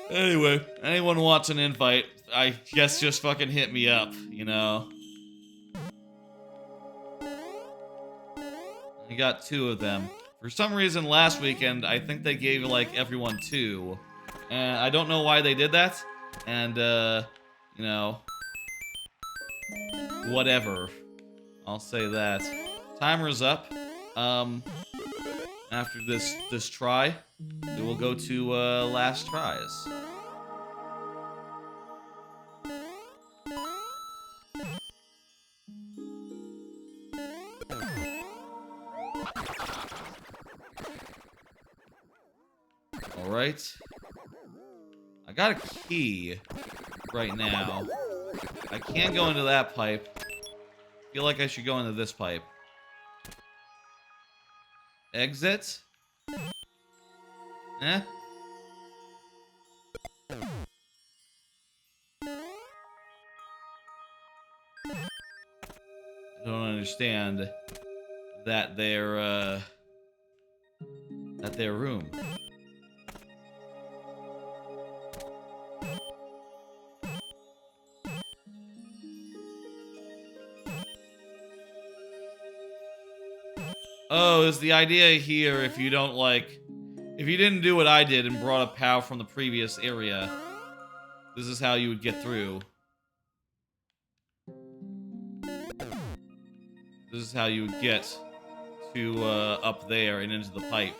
Anyway, anyone wants an invite, I guess just fucking hit me up, you know? I got 2 of them. For some reason, last weekend, I think they gave, like, everyone 2. And I don't know why they did that. And, whatever. I'll say that. Timer's up. After this try, we will go to, last tries. Alright. I got a key right now. I can't go into that pipe. I feel like I should go into this pipe. Exit? Eh? I don't understand that their room. Oh, is the idea here if you don't if you didn't do what I did and brought a POW from the previous area, this is how you would get through. This is how you would get to, up there and into the pipe.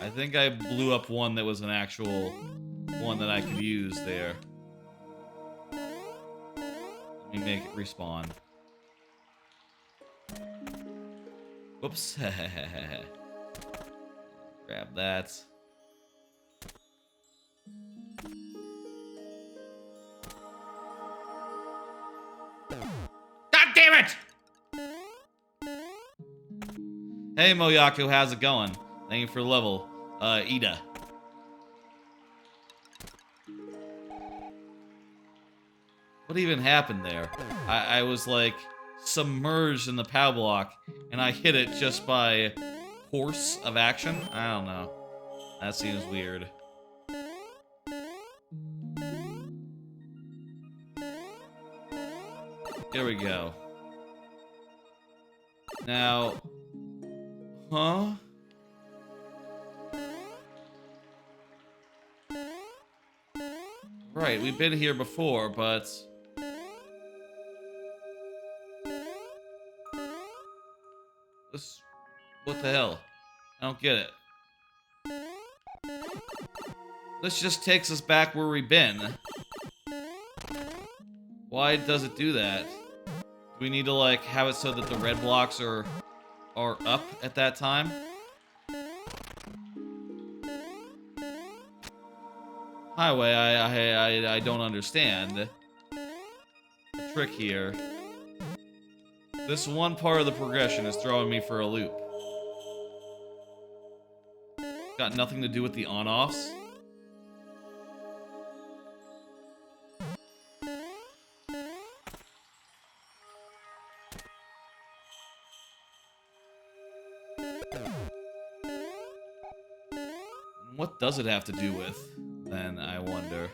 I think I blew up one that was an actual one that I could use there. Let me make it respawn. Whoops. Grab that. God damn it! Hey Moyaku, how's it going? Thank you for the level. Ida. What even happened there? I was like submerged in the POW block and I hit it just by course of action? I don't know. That seems weird. Here we go. Now... Huh? Right, we've been here before, but... What the hell? I don't get it. This just takes us back where we've been. Why does it do that? Do we need to, like, have it so that the red blocks are up at that time? Highway, I don't understand the trick here. This one part of the progression is throwing me for a loop. Got nothing to do with the on-offs. What does it have to do with, then, I wonder?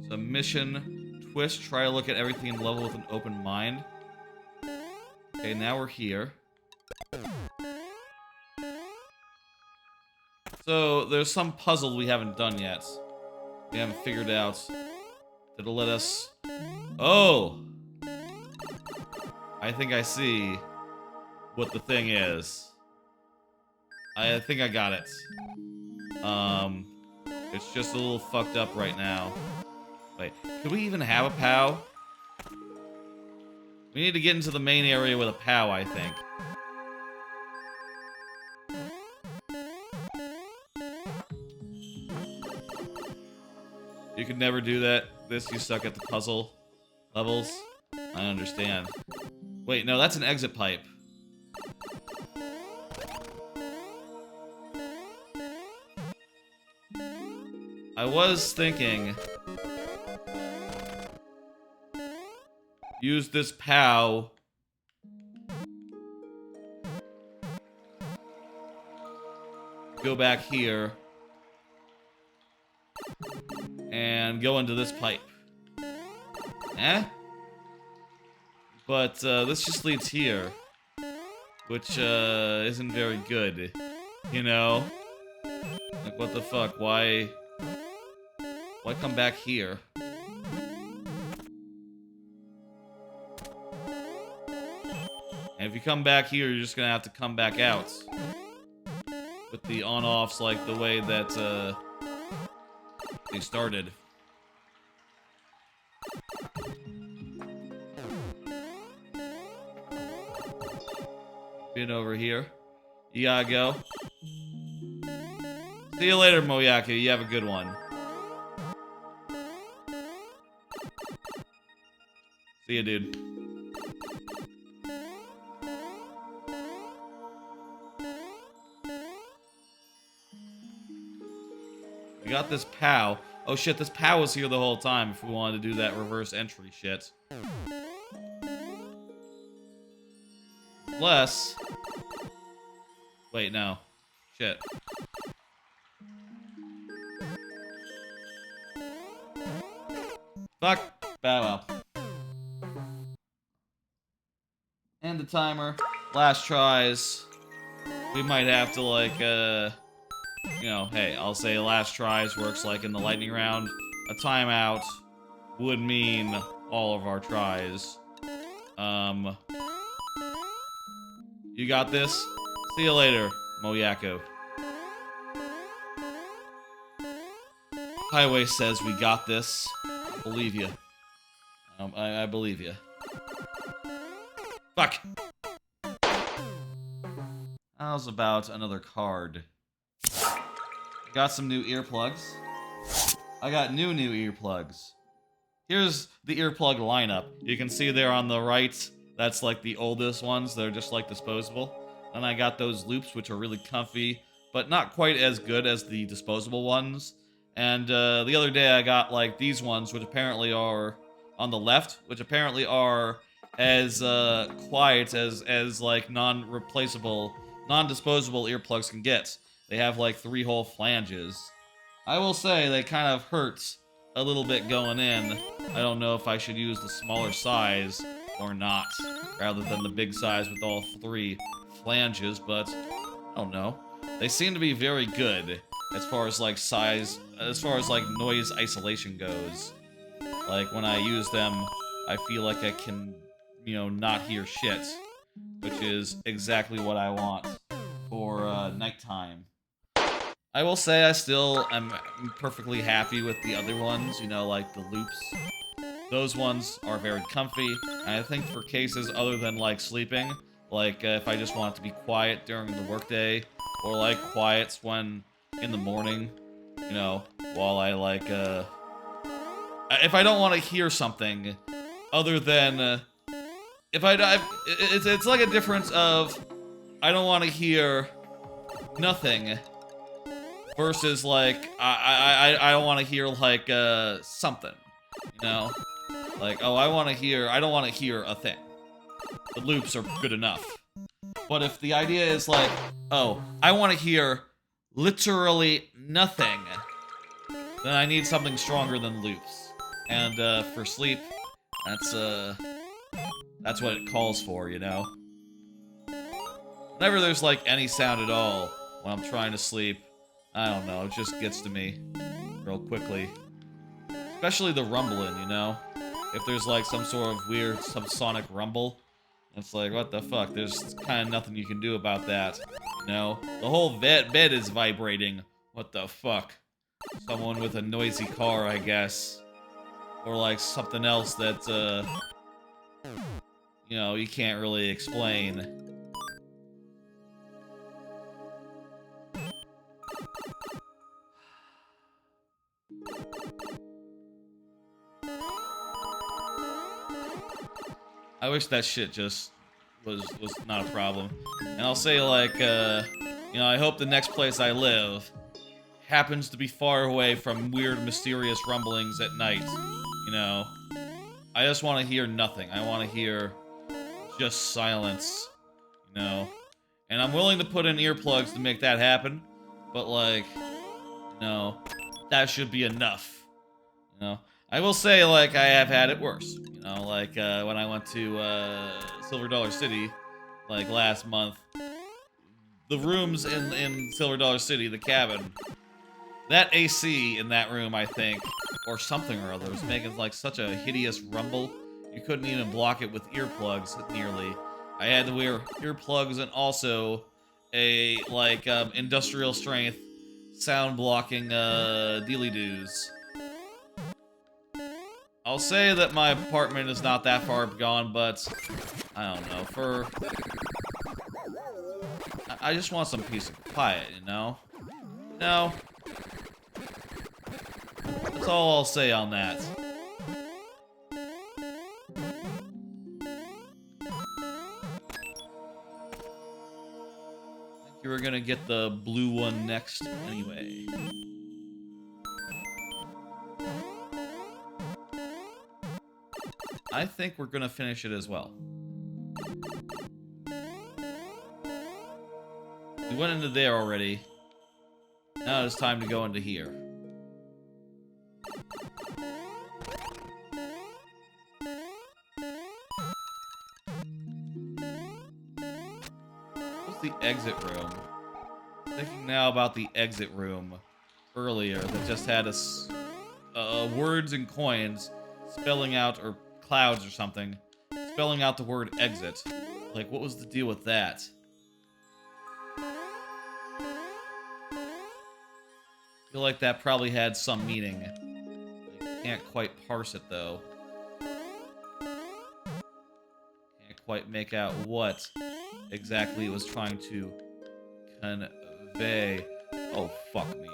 Submission, twist, try to look at everything in level with an open mind. Okay, now we're here. So, there's some puzzle we haven't done yet. We haven't figured out that'll let us... Oh! I think I see what the thing is. I think I got it. It's just a little fucked up right now. Wait, could we even have a POW? We need to get into the main area with a POW, I think. You could never do that. You suck at the puzzle levels. I understand. Wait, no, that's an exit pipe. I was thinking... use this POW... go back here... and go into this pipe. Eh? But, this just leads here. Which, isn't very good. You know? Like, what the fuck? Why come back here? And if you come back here, you're just gonna have to come back out. With the on-offs like the way that, they started. Been over here. You gotta go. See you later, Moyaku. You have a good one. See you, dude. We got this POW. Oh shit, this POW was here the whole time if we wanted to do that reverse entry shit. Unless... wait, no. Shit. Fuck. Bow wow. End the timer. Last tries. We might have to, like, you know, hey, I'll say last tries works like in the lightning round. A timeout would mean all of our tries. You got this? See you later, Moyaku. Highway says we got this. Believe you. I believe you. Fuck! How's about another card? Got some new earplugs. I got new earplugs. Here's the earplug lineup. You can see there on the right, that's like the oldest ones. They're just like disposable. And I got those loops, which are really comfy, but not quite as good as the disposable ones. And the other day I got like these ones, which apparently are on the left, which apparently are as quiet as like non-replaceable, non-disposable earplugs can get. They have like 3-hole flanges. I will say they kind of hurt a little bit going in. I don't know if I should use the smaller size or not, rather than the big size with all 3 flanges, but I don't know. They seem to be very good as far as like size, as far as like noise isolation goes. Like when I use them, I feel like I can, you know, not hear shit, which is exactly what I want for nighttime. I will say I still am perfectly happy with the other ones, you know, like the loops. Those ones are very comfy, and I think for cases other than like sleeping, like if I just want it to be quiet during the workday, or like quiet when in the morning, you know, while I like if I don't want to hear something other than if it's like a difference of I don't want to hear nothing versus like I don't want to hear like something, you know, like oh I don't want to hear a thing. The loops are good enough. But if the idea is like oh I want to hear literally nothing, then I need something stronger than loops. And for sleep, that's what it calls for, you know. Whenever there's like any sound at all when I'm trying to sleep, I don't know, it just gets to me real quickly. Especially the rumbling, you know? If there's like some sort of weird subsonic rumble, it's like, what the fuck? There's kind of nothing you can do about that, you know? The whole bed is vibrating. What the fuck? Someone with a noisy car, I guess. Or like something else that, you know, you can't really explain. I wish that shit just was not a problem. And I'll say like, you know, I hope the next place I live happens to be far away from weird, mysterious rumblings at night. You know, I just want to hear nothing. I want to hear just silence. You know, and I'm willing to put in earplugs to make that happen. But like, no, that should be enough. You know, I will say like I have had it worse. You know, like when I went to Silver Dollar City, like last month, the rooms in Silver Dollar City, the cabin, that AC in that room, I think, or something or other, was making like such a hideous rumble. You couldn't even block it with earplugs nearly. I had to wear earplugs and also a like industrial strength sound blocking dealy-doos. I'll say that my apartment is not that far gone, but I don't know, I just want some peace and quiet, you know? No. That's all I'll say on that. I think you were gonna get the blue one next anyway. I think we're gonna finish it as well. We went into there already. Now it's time to go into here. What's the exit room? Thinking now about the exit room earlier that just had us words and coins spelling out, or clouds or something, spelling out the word exit. Like, what was the deal with that? I feel like that probably had some meaning. I can't quite parse it, though. Can't quite make out what exactly it was trying to convey. Oh, fuck me.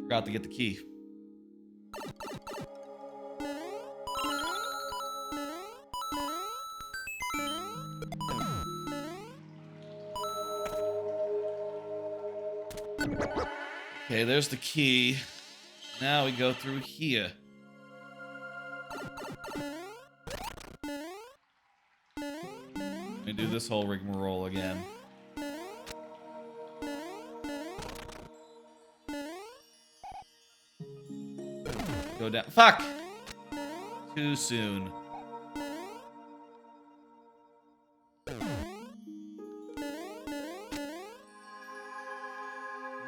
Forgot to get the key. Okay, there's the key. Now we go through here. Let me do this whole rigmarole again. Go down. Fuck! Too soon.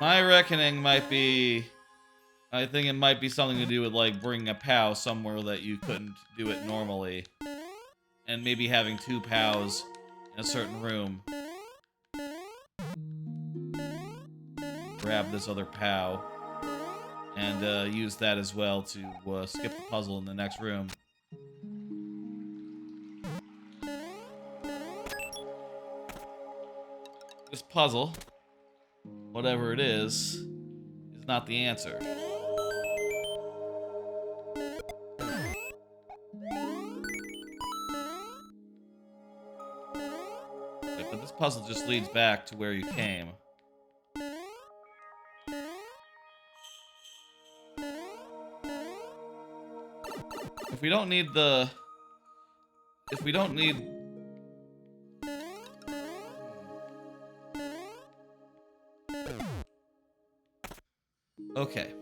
My reckoning might be... I think it might be something to do with, like, bringing a POW somewhere that you couldn't do it normally. And maybe having 2 POWs in a certain room. Grab this other POW. And use that as well to skip the puzzle in the next room. This puzzle, whatever it is not the answer. Okay, but this puzzle just leads back to where you came. If we don't need the... If we don't need... Okay.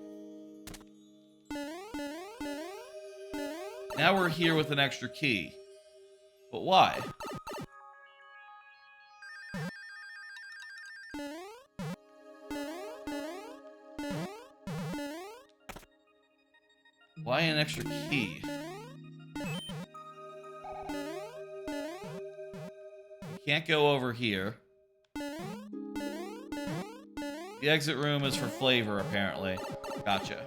Now we're here with an extra key. But why? Why an extra key? You can't go over here. The exit room is for flavor, apparently. Gotcha.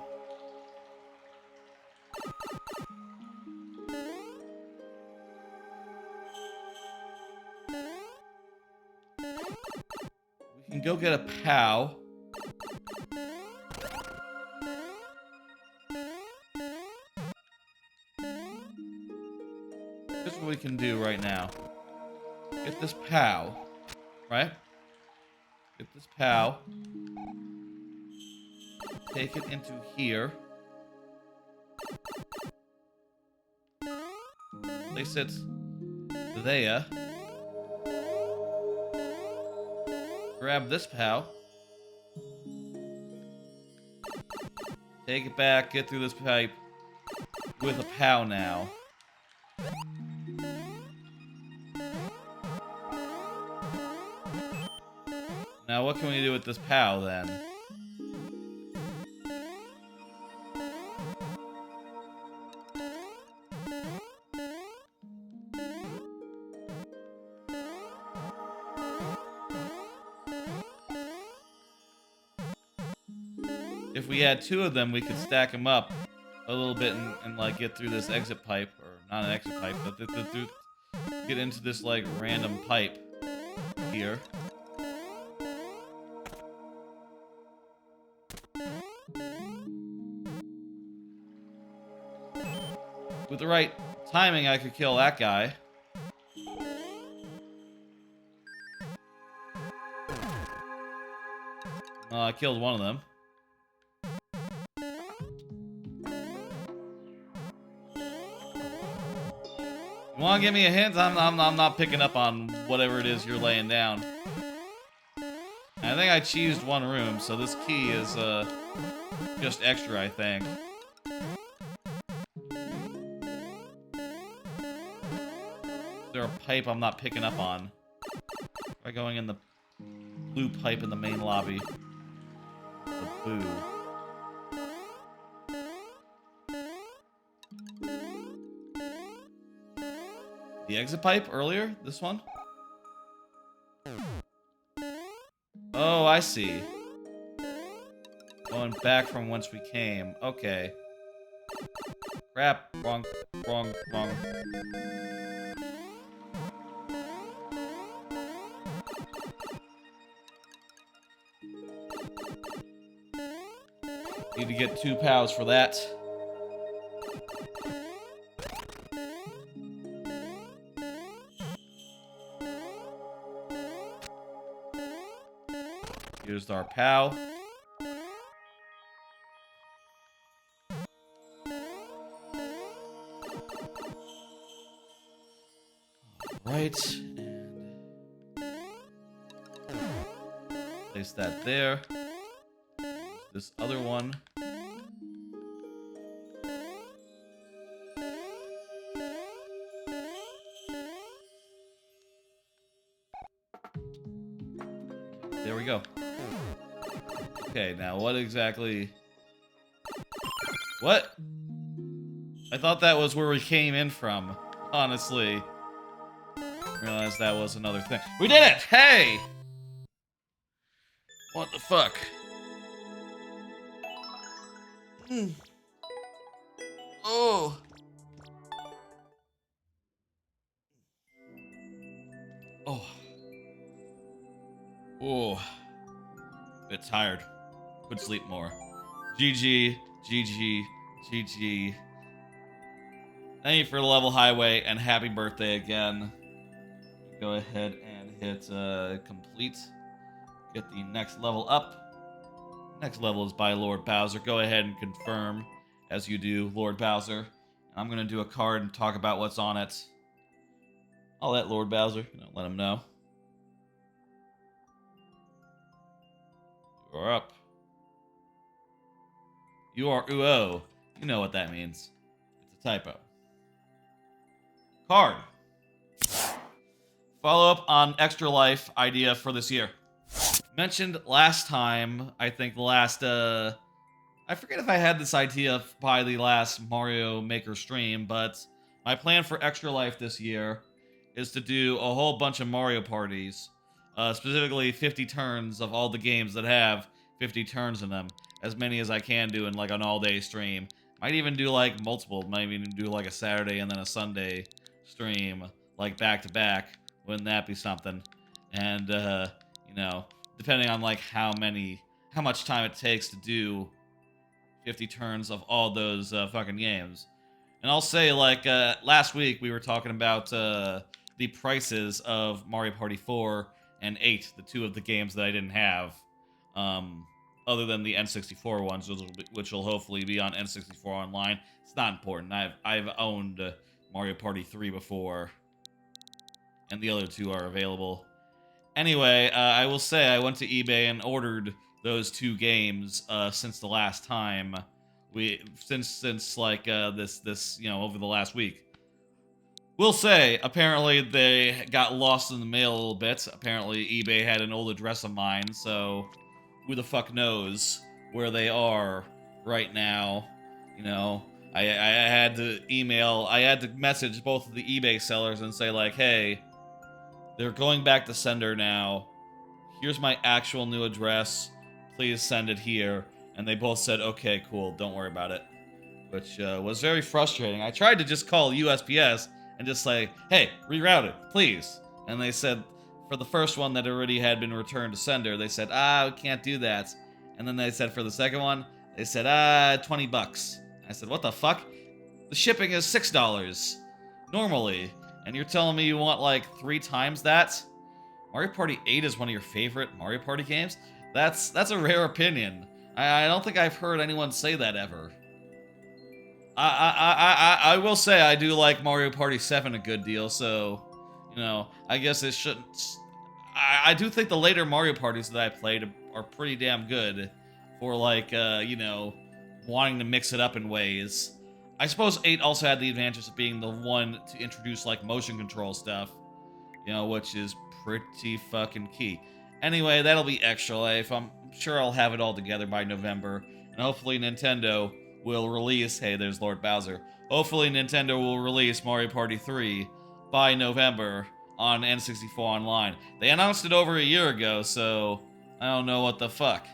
We can go get a POW. Here's what we can do right now. Get this POW, right? Get this POW. Take it into here. Place it there. Grab this POW. Take it back, get through this pipe with a POW now. Now what can we do with this POW then? If we had 2 of them, we could stack them up a little bit and like get through this exit pipe, or not an exit pipe, but get into this like random pipe here. With the right timing, I could kill that guy. I killed one of them. You wanna give me a hint? I'm not picking up on whatever it is you're laying down. I think I cheesed one room, so this key is just extra, I think. Is there a pipe I'm not picking up on? By going in the blue pipe in the main lobby. The boo. The exit pipe earlier? This one? Oh, I see. Going back from whence we came. Okay. Crap. Wrong. Need to get 2 POWs for that. Here's our POW. Right, and place that there. This other one. There we go. Okay, now what exactly... What? I thought that was where we came in from, honestly. Realized that was another thing. We did it! Hey! What the fuck? Oh. Oh. Oh. Bit tired. Could sleep more. GG, GG, GG. Thank you for the level highway and happy birthday again. Go ahead and hit complete. Get the next level up. Next level is by Lord Bowser. Go ahead and confirm as you do, Lord Bowser. I'm going to do a card and talk about what's on it. I'll let Lord Bowser, let him know. You are up. You are UO. You know what that means. It's a typo. Card. Follow up on Extra Life idea for this year. Mentioned last time, I think the last, I forget if I had this idea by the last Mario Maker stream, but my plan for Extra Life this year is to do a whole bunch of Mario parties. Specifically 50 turns of all the games that have 50 turns in them. As many as I can do in like an all-day stream. Might even do like multiple. Might even do like a Saturday and then a Sunday stream. Like back-to-back. Wouldn't that be something? And, depending on like how much time it takes to do 50 turns of all those fucking games. And I'll say, like, last week we were talking about the prices of Mario Party 4 and 8, the two of the games that I didn't have, other than the N64 ones, which will hopefully be on N64 Online. It's not important. I've owned Mario Party 3 before, and the other two are available. Anyway, I will say I went to eBay and ordered those two games since the last time since like this over the last week. We'll say apparently they got lost in the mail a little bit. Apparently eBay had an old address of mine, so who the fuck knows where they are right now? I had to message both of the eBay sellers and say like, hey, they're going back to sender now. Here's my actual new address. Please send it here. And they both said, okay, cool, don't worry about it. Which was very frustrating. I tried to just call USPS and just say, hey, reroute it, please. And they said, for the first one that already had been returned to sender, they said, we can't do that. And then they said for the second one, they said, $20. I said, what the fuck? The shipping is $6 normally. And you're telling me you want like 3 times that? Mario Party 8 is one of your favorite Mario Party games? That's a rare opinion. I don't think I've heard anyone say that ever. I will say I do like Mario Party 7 a good deal, so, I guess it shouldn't... I do think the later Mario Parties that I played are pretty damn good for, like, wanting to mix it up in ways. I suppose 8 also had the advantage of being the one to introduce, like, motion control stuff, which is pretty fucking key. Anyway, that'll be Extra Life. I'm sure I'll have it all together by November, and hopefully Nintendo will release... Hey, there's Lord Bowser. Hopefully Nintendo will release Mario Party 3 by November on N64 Online. They announced it over a year ago, so I don't know what the fuck.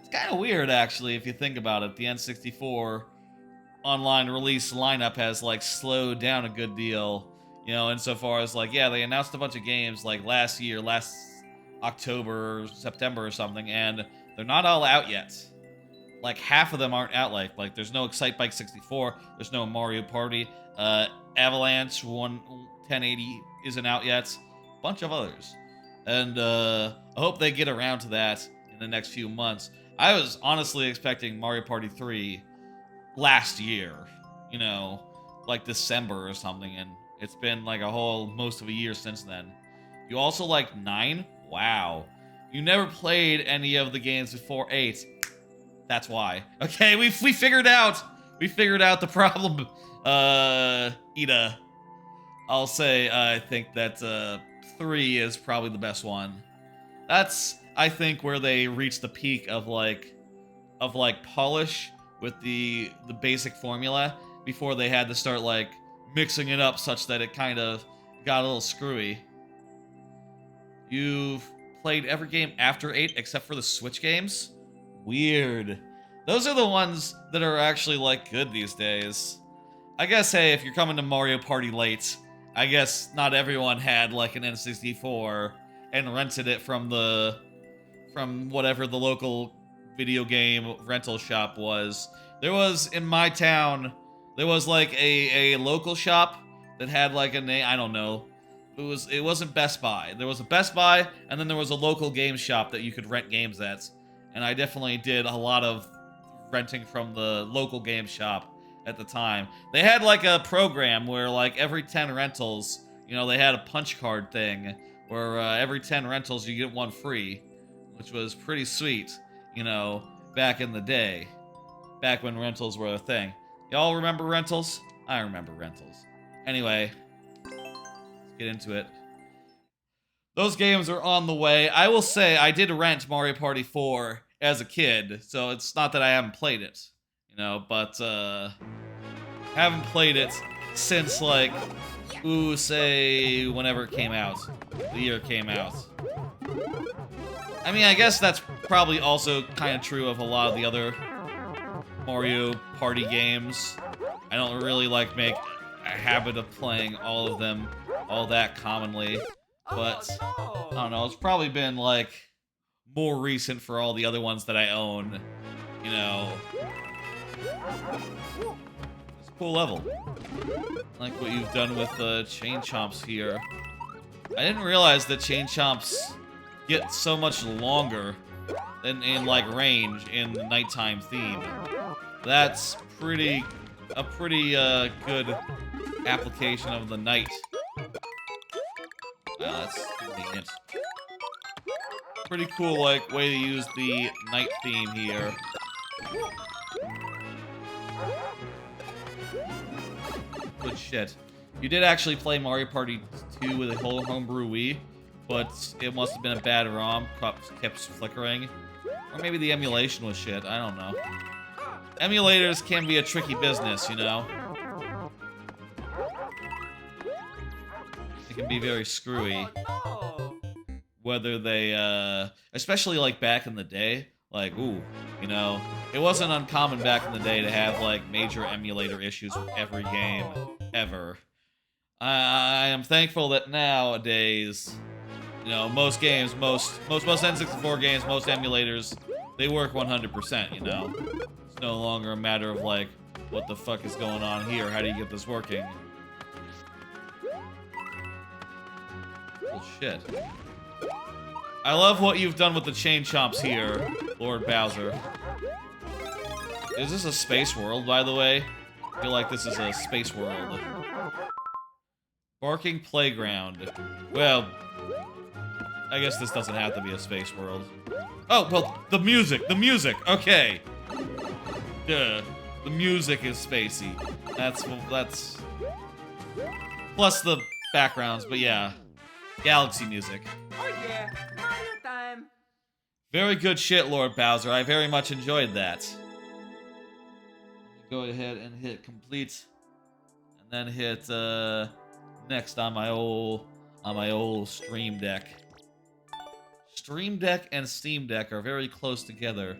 It's kind of weird, actually, if you think about it. The N64 Online release lineup has, like, slowed down a good deal, insofar as, like, yeah, they announced a bunch of games, like, last October, September or something, and they're not all out yet. Like, half of them aren't out, like there's no Excitebike 64, there's no Mario Party, Avalanche 1080 isn't out yet, a bunch of others. And, I hope they get around to that in the next few months. I was honestly expecting Mario Party 3 last year, like December or something, and it's been like most of a year since then. You also like 9? Wow. You never played any of the games before 8. That's why. Okay, we figured out the problem. Ida. I'll say I think that 3 is probably the best one. I think, where they reached the peak of like polish with the basic formula before they had to start like mixing it up such that it kind of got a little screwy. You've played every game after 8 except for the Switch games? Weird. Those are the ones that are actually like good these days. I guess, hey, if you're coming to Mario Party late, I guess not everyone had like an N64 and rented it from whatever the local video game rental shop was. There was, in my town, there was like a local shop that had like a name, I don't know. It wasn't Best Buy. There was a Best Buy, and then there was a local game shop that you could rent games at. And I definitely did a lot of renting from the local game shop at the time. They had like a program where like every 10 rentals, you know, they had a punch card thing where every 10 rentals you get one free, which was pretty sweet, you know, back in the day. Back when rentals were a thing. Y'all remember rentals? I remember rentals. Anyway, let's get into it. Those games are on the way. I will say I did rent Mario Party 4 as a kid, so it's not that I haven't played it, you know, but haven't played it since like, say whenever it came out, the year it came out. I mean, I guess that's probably also kind of true of a lot of the other Mario Party games. I don't really like make a habit of playing all of them all that commonly, but I don't know, it's probably been like more recent for all the other ones that I own, you know. It's a cool level. I like what you've done with the chain chomps here. I didn't realize that chain chomps get so much longer than in like range in the nighttime theme. That's a pretty good application of the night. Wow, that's convenient. Pretty cool like way to use the night theme here. Good shit. You did actually play Mario Party 2 with a whole homebrew Wii, but it must have been a bad ROM, kept flickering. Or maybe the emulation was shit, I don't know. Emulators can be a tricky business, you know? It can be very screwy. Whether they, especially like back in the day, like, ooh, you know, it wasn't uncommon back in the day to have like major emulator issues with every game, ever. I am thankful that nowadays, you know, most games, most N64 games, most emulators, they work 100%, you know? It's no longer a matter of like, what the fuck is going on here? How do you get this working? Well, shit. I love what you've done with the chain chomps here, Lord Bowser. Is this a space world, by the way? I feel like this is a space world. Barking Playground. Well, I guess this doesn't have to be a space world. Oh, well, the music, okay. Duh, the music is spacey. That's... Plus the backgrounds, but yeah. Galaxy music. Oh yeah, Mario time. Very good shit, Lord Bowser. I very much enjoyed that. Go ahead and hit complete, and then hit next on my old Stream Deck. Stream Deck and Steam Deck are very close together.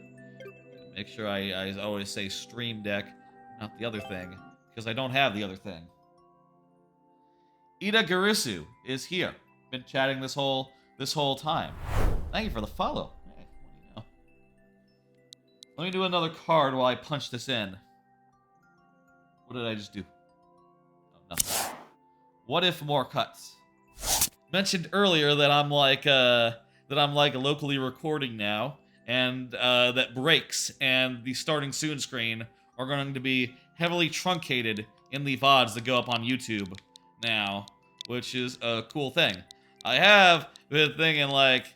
Make sure I always say Stream Deck, not the other thing, because I don't have the other thing. Ida Garisu is here. Been chatting this whole time. Thank you for the follow. Hey, what do you know? Let me do another card while I punch this in. What did I just do? Oh, nothing. What if more cuts? Mentioned earlier that I'm like locally recording now, and that breaks and the starting soon screen are going to be heavily truncated in the VODs that go up on YouTube now, which is a cool thing. I have been thinking, like,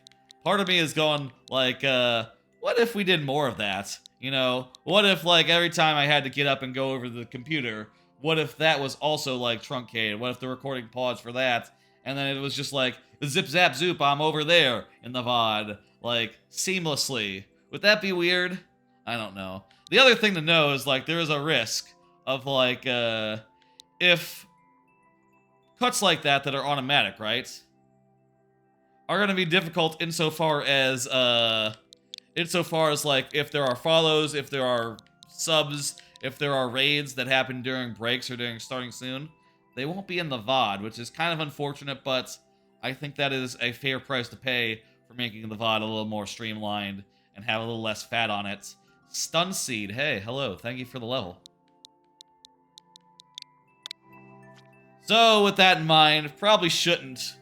part of me is going, like, what if we did more of that? You know, what if, like, every time I had to get up and go over to the computer, what if that was also, like, truncated? What if the recording paused for that? And then it was just like, zip, zap, zoop, I'm over there in the VOD. like, seamlessly. Would that be weird? I don't know. The other thing to know is, like, there is a risk of, like, if cuts like that are automatic, right, are going to be difficult insofar as, like, if there are follows, if there are subs, if there are raids that happen during breaks or during starting soon, they won't be in the VOD, which is kind of unfortunate, but I think that is a fair price to pay for making the VOD a little more streamlined and have a little less fat on it. Stun Seed, hey, hello, thank you for the level. So, with that in mind, probably shouldn't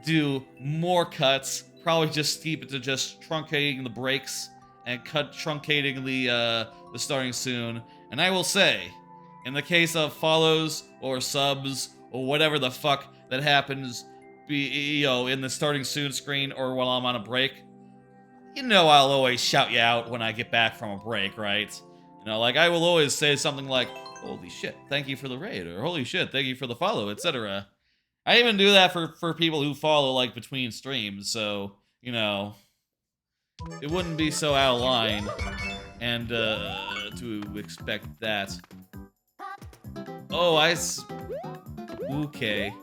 do more cuts. Probably just keep it to just truncating the breaks and truncating the starting soon. And I will say, in the case of follows or subs or whatever the fuck that happens, in the starting soon screen or while I'm on a break, I'll always shout you out when I get back from a break, right? Like, I will always say something like, holy shit, thank you for the raid, or holy shit, thank you for the follow, etc. I even do that for people who follow, like, between streams, so, it wouldn't be so out of line, and, to expect that. Oh, okay.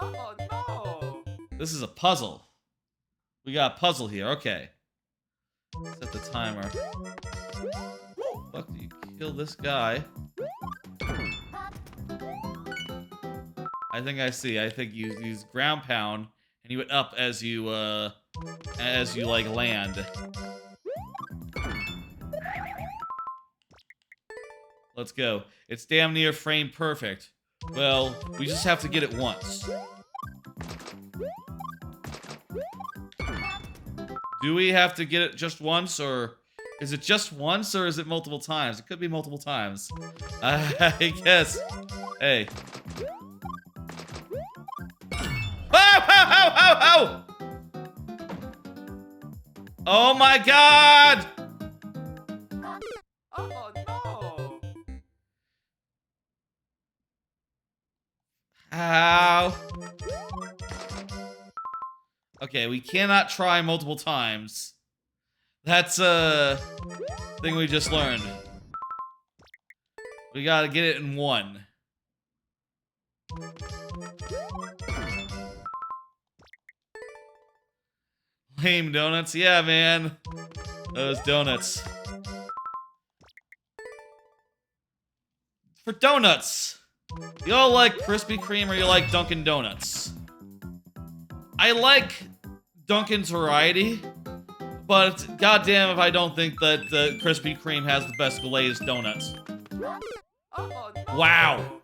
Oh no! This is a puzzle. We got a puzzle here, okay. Set the timer. Fuck, do you kill this guy? I think I see. I think you use ground pound, and you hit up as you like land. Let's go. It's damn near frame perfect. Well, we just have to get it once. Do we have to get it just once, or is it just once, or is it multiple times? It could be multiple times. I guess. Hey. Oh! Oh my god! Oh no! Ow. Okay, we cannot try multiple times. That's a thing we just learned. We gotta get it in one. Lame donuts? Yeah, man. Those donuts. For donuts! You all like Krispy Kreme or you like Dunkin' Donuts? I like Dunkin's variety, but goddamn if I don't think that the Krispy Kreme has the best glazed donuts. Oh no! Wow.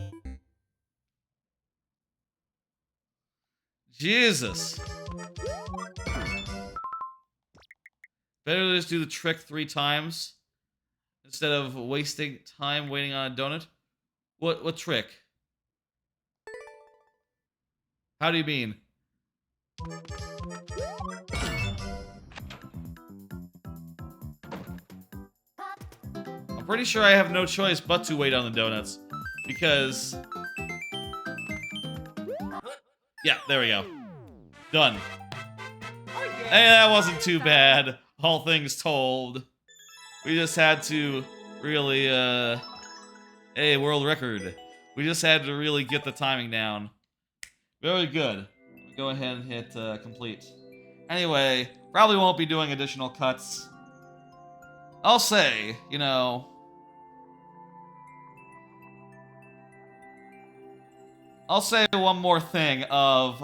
Jesus. Better to just do the trick 3 times instead of wasting time waiting on a donut. What trick? How do you mean? I'm pretty sure I have no choice but to wait on the donuts because yeah, there we go. Done. Oh yeah! Hey, that wasn't too bad. All things told. We just had to really, hey, world record. We just had to really get the timing down. Very good. Go ahead and hit, complete. Anyway, probably won't be doing additional cuts. I'll say, I'll say one more thing of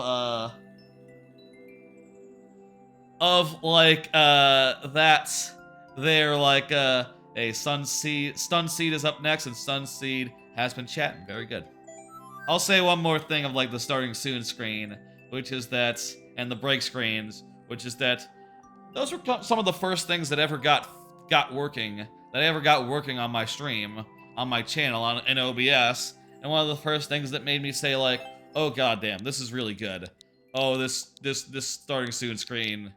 like, that's there, like, hey, Stun Seed is up next, and Stun Seed has been chatting. Very good. I'll say one more thing of, like, the starting soon screen, which is that, and the break screens, which is that those were some of the first things that ever got working, on my stream, on my channel, in OBS, and one of the first things that made me say, like, oh goddamn, this is really good. Oh, this starting soon screen,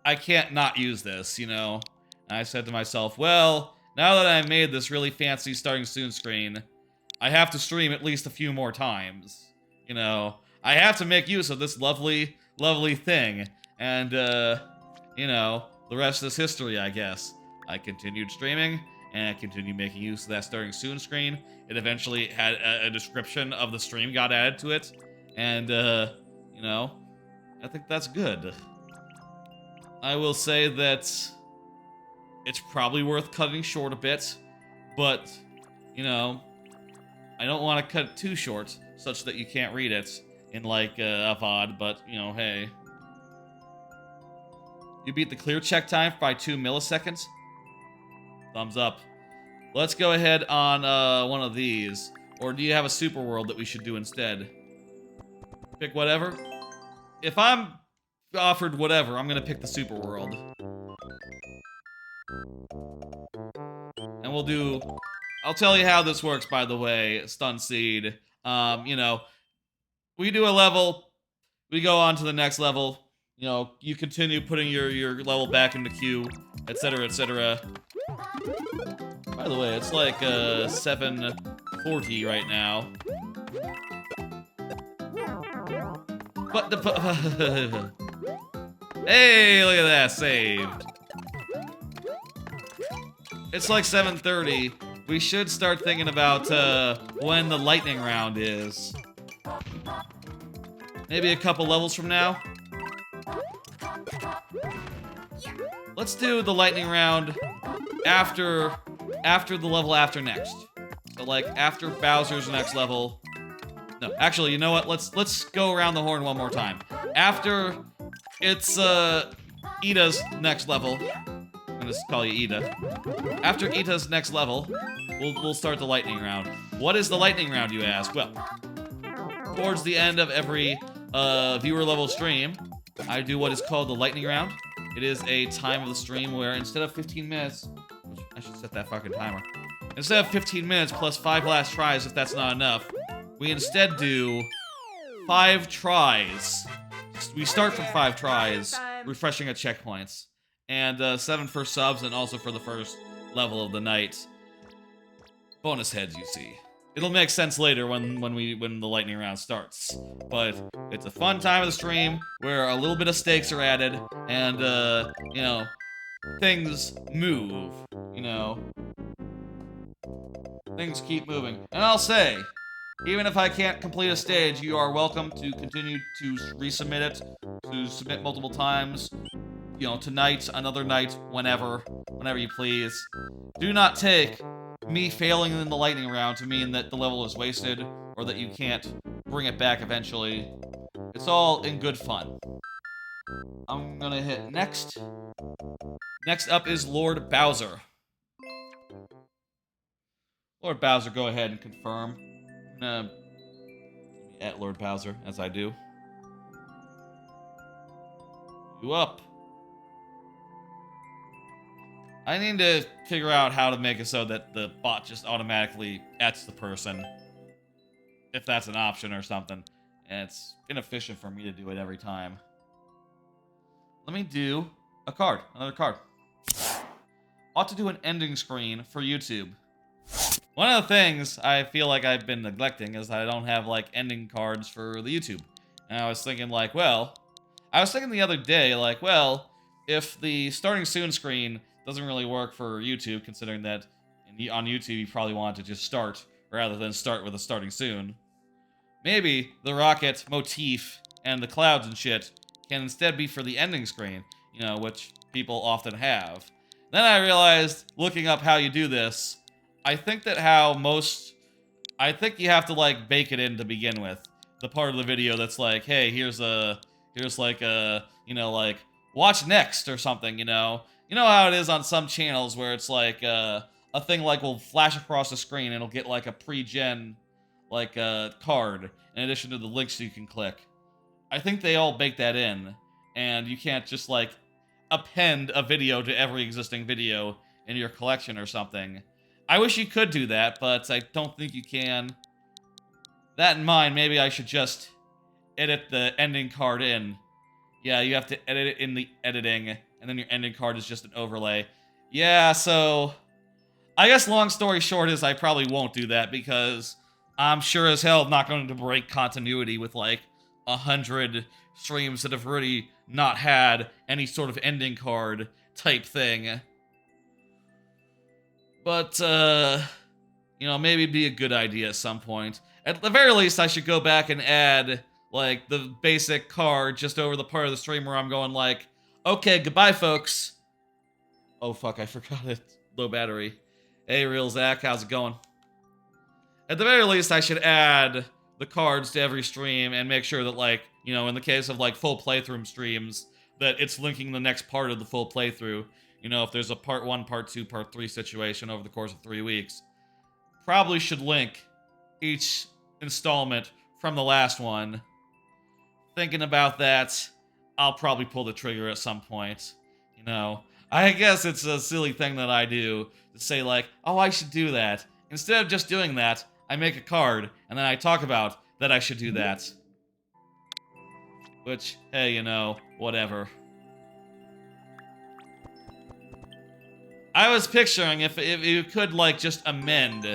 I can't not use this, And I said to myself, well, now that I made this really fancy starting soon screen, I have to stream at least a few more times. I have to make use of this lovely, lovely thing. And, you know, the rest is history, I guess. I continued streaming, and I continued making use of that starting soon screen. It eventually had a description of the stream got added to it. And, you know, I think that's good. I will say that it's probably worth cutting short a bit, but, you know, I don't want to cut it too short, such that you can't read it in, like, a VOD, but, you know, hey. You beat the clear check time by 2 milliseconds? Thumbs up. Let's go ahead on one of these. Or do you have a super world that we should do instead? Pick whatever. If I'm offered whatever, I'm gonna pick the super world. And we'll do... I'll tell you how this works, by the way, Stun Seed. You know, we do a level, we go on to the next level. You know, you continue putting your level back into queue, etc., etc. By the way, it's like 7:40 right now. But the hey, look at that, saved. It's like 7:30. We should start thinking about when the lightning round is. Maybe a couple levels from now. Let's do the lightning round after the level after next. So like after Bowser's next level. No, actually, you know what? Let's go around the horn one more time. After it's Ida's next level. I'm gonna call you Ida. After Ida's next level, we'll start the lightning round. What is the lightning round, you ask? Well, towards the end of every viewer level stream, I do what is called the lightning round. It is a time of the stream where instead of 15 minutes, which I should set that fucking timer. Instead of 15 minutes plus 5 last tries, if that's not enough, we instead do 5 tries. We start from 5 tries, refreshing at checkpoints. And 7 for subs, and also for the first level of the night. Bonus heads, you see. It'll make sense later when the lightning round starts. But it's a fun time of the stream where a little bit of stakes are added, and you know, things move. You know, things keep moving. And I'll say, even if I can't complete a stage, you are welcome to continue to resubmit it, to submit multiple times. You know, tonight, another night, whenever you please. Do not take me failing in the lightning round to mean that the level is wasted, or that you can't bring it back eventually. It's all in good fun. I'm gonna hit next. Next up is Lord Bowser. Lord Bowser, go ahead and confirm. I'm gonna at Lord Bowser, as I do. You up. I need to figure out how to make it so that the bot just automatically ets the person. If that's an option or something. And it's inefficient for me to do it every time. Let me do a card. Another card. Ought to do an ending screen for YouTube. One of the things I feel like I've been neglecting is that I don't have, like, ending cards for the YouTube. And I was thinking, like, well... I was thinking the other day, like, well, if the starting soon screen doesn't really work for YouTube, considering that on YouTube you probably want to just start, rather than start with a starting soon. Maybe the rocket motif and the clouds and shit can instead be for the ending screen, you know, which people often have. Then I realized, looking up how you do this, I think that I think you have to, like, bake it in to begin with. The part of the video that's like, hey, here's like a, you know, like, watch next or something, you know? You know how it is on some channels where it's like, a thing like will flash across the screen and it'll get like a pre-gen, like, card in addition to the links you can click. I think they all bake that in, and you can't just, like, append a video to every existing video in your collection or something. I wish you could do that, but I don't think you can. That in mind, maybe I should just edit the ending card in. Yeah, you have to edit it in the editing, and then your ending card is just an overlay. Yeah, so... I guess long story short is I probably won't do that, because I'm sure as hell not going to break continuity with, like, 100 streams that have really not had any sort of ending card type thing. But, you know, maybe it'd be a good idea at some point. At the very least, I should go back and add, like, the basic card just over the part of the stream where I'm going like, okay, goodbye, folks. Oh, fuck, I forgot it. Low battery. Hey, Real Zach, how's it going? At the very least, I should add the cards to every stream and make sure that, like, you know, in the case of, like, full playthrough streams, that it's linking the next part of the full playthrough. You know, if there's a part 1, part 2, part 3 situation over the course of 3 weeks. Probably should link each installment from the last one. Thinking about that, I'll probably pull the trigger at some point. You know, I guess it's a silly thing that I do to say like, oh, I should do that. Instead of just doing that, I make a card, and then I talk about that I should do that. Which, hey, you know, whatever. I was picturing if you could, like, just amend.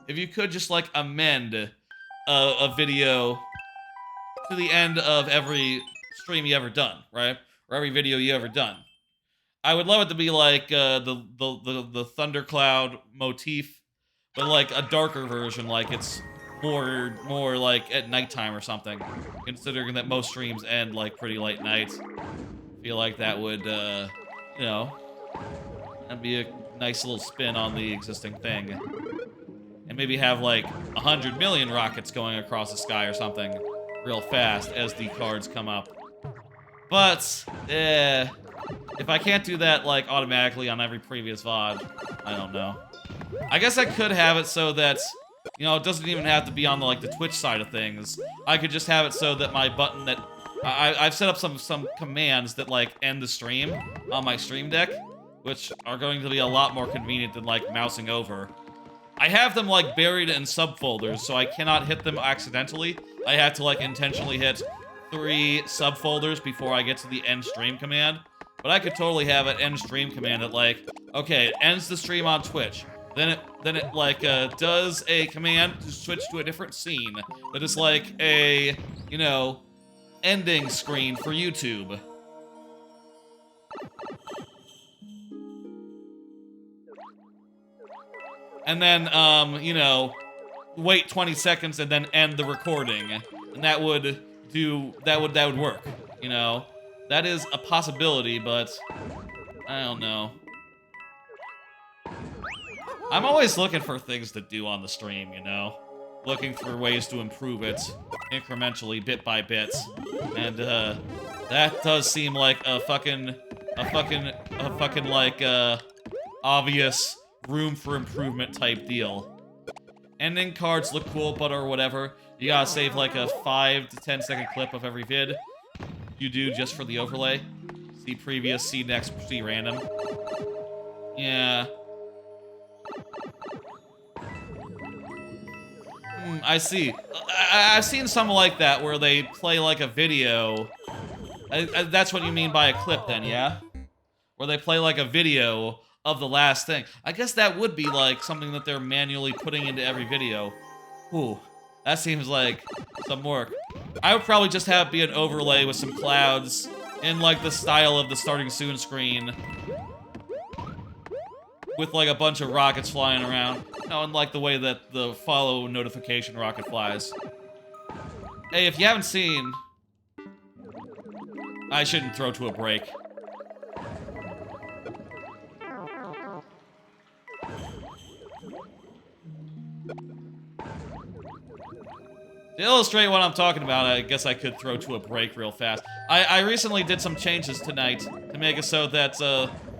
If you could just, like, amend a video to the end of every stream you ever done, right? Or every video you ever done. I would love it to be like the thundercloud motif, but like a darker version, like it's more like at nighttime or something. Considering that most streams end like pretty late night, I feel like that would, you know, that'd be a nice little spin on the existing thing. And maybe have like 100 million rockets going across the sky or something real fast as the cards come up. But, if I can't do that, like, automatically on every previous VOD, I don't know. I guess I could have it so that, you know, it doesn't even have to be on the, like, the Twitch side of things. I could just have it so that my button that... I've set up some commands that, like, end the stream on my stream deck, which are going to be a lot more convenient than, like, mousing over. I have them, like, buried in subfolders, so I cannot hit them accidentally. I have to, like, intentionally hit 3 subfolders before I get to the end stream command. But I could totally have an end stream command that, like, okay, it ends the stream on Twitch. Then it like, does a command to switch to a different scene that is like a, you know, ending screen for YouTube. And then, you know, wait 20 seconds and then end the recording. And that would work, you know? That is a possibility, but I don't know. I'm always looking for things to do on the stream, you know? Looking for ways to improve it incrementally, bit by bit. And, that does seem like a fucking, like, obvious room for improvement type deal. Ending cards look cool, but or whatever. You gotta save like a 5 to 10 second clip of every vid you do just for the overlay. See previous, see next, see random. Yeah. I see. I've seen some like that where they play like a video. That's what you mean by a clip then, yeah? Where they play like a video of the last thing. I guess that would be like something that they're manually putting into every video. Ooh, that seems like some work. I would probably just have it be an overlay with some clouds in like the style of the starting soon screen. With like a bunch of rockets flying around. No, and like the way that the follow notification rocket flies. Hey, if you haven't seen... I shouldn't throw to a break. To illustrate what I'm talking about, I guess I could throw to a break real fast. I recently did some changes tonight to make it so that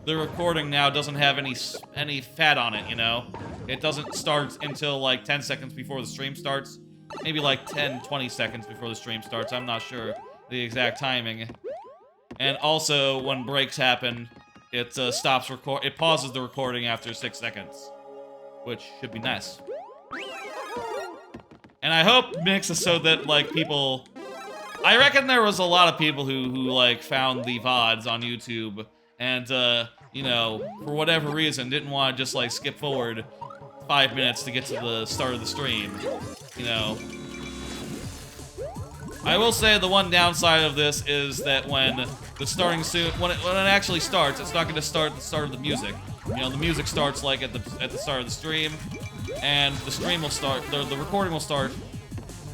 the recording now doesn't have any fat on it, you know? It doesn't start until like 10 seconds before the stream starts. Maybe like 10, 20 seconds before the stream starts. I'm not sure the exact timing. And also, when breaks happen, it it pauses the recording after 6 seconds. Which should be nice. And I hope makes it so that, like, people... I reckon there was a lot of people who like, found the VODs on YouTube and, you know, for whatever reason, didn't want to just, like, skip forward 5 minutes to get to the start of the stream. You know? I will say the one downside of this is that when the starting soon, when it actually starts, it's not going to start at the start of the music. You know, the music starts like at the start of the stream, and the stream will start, the recording will start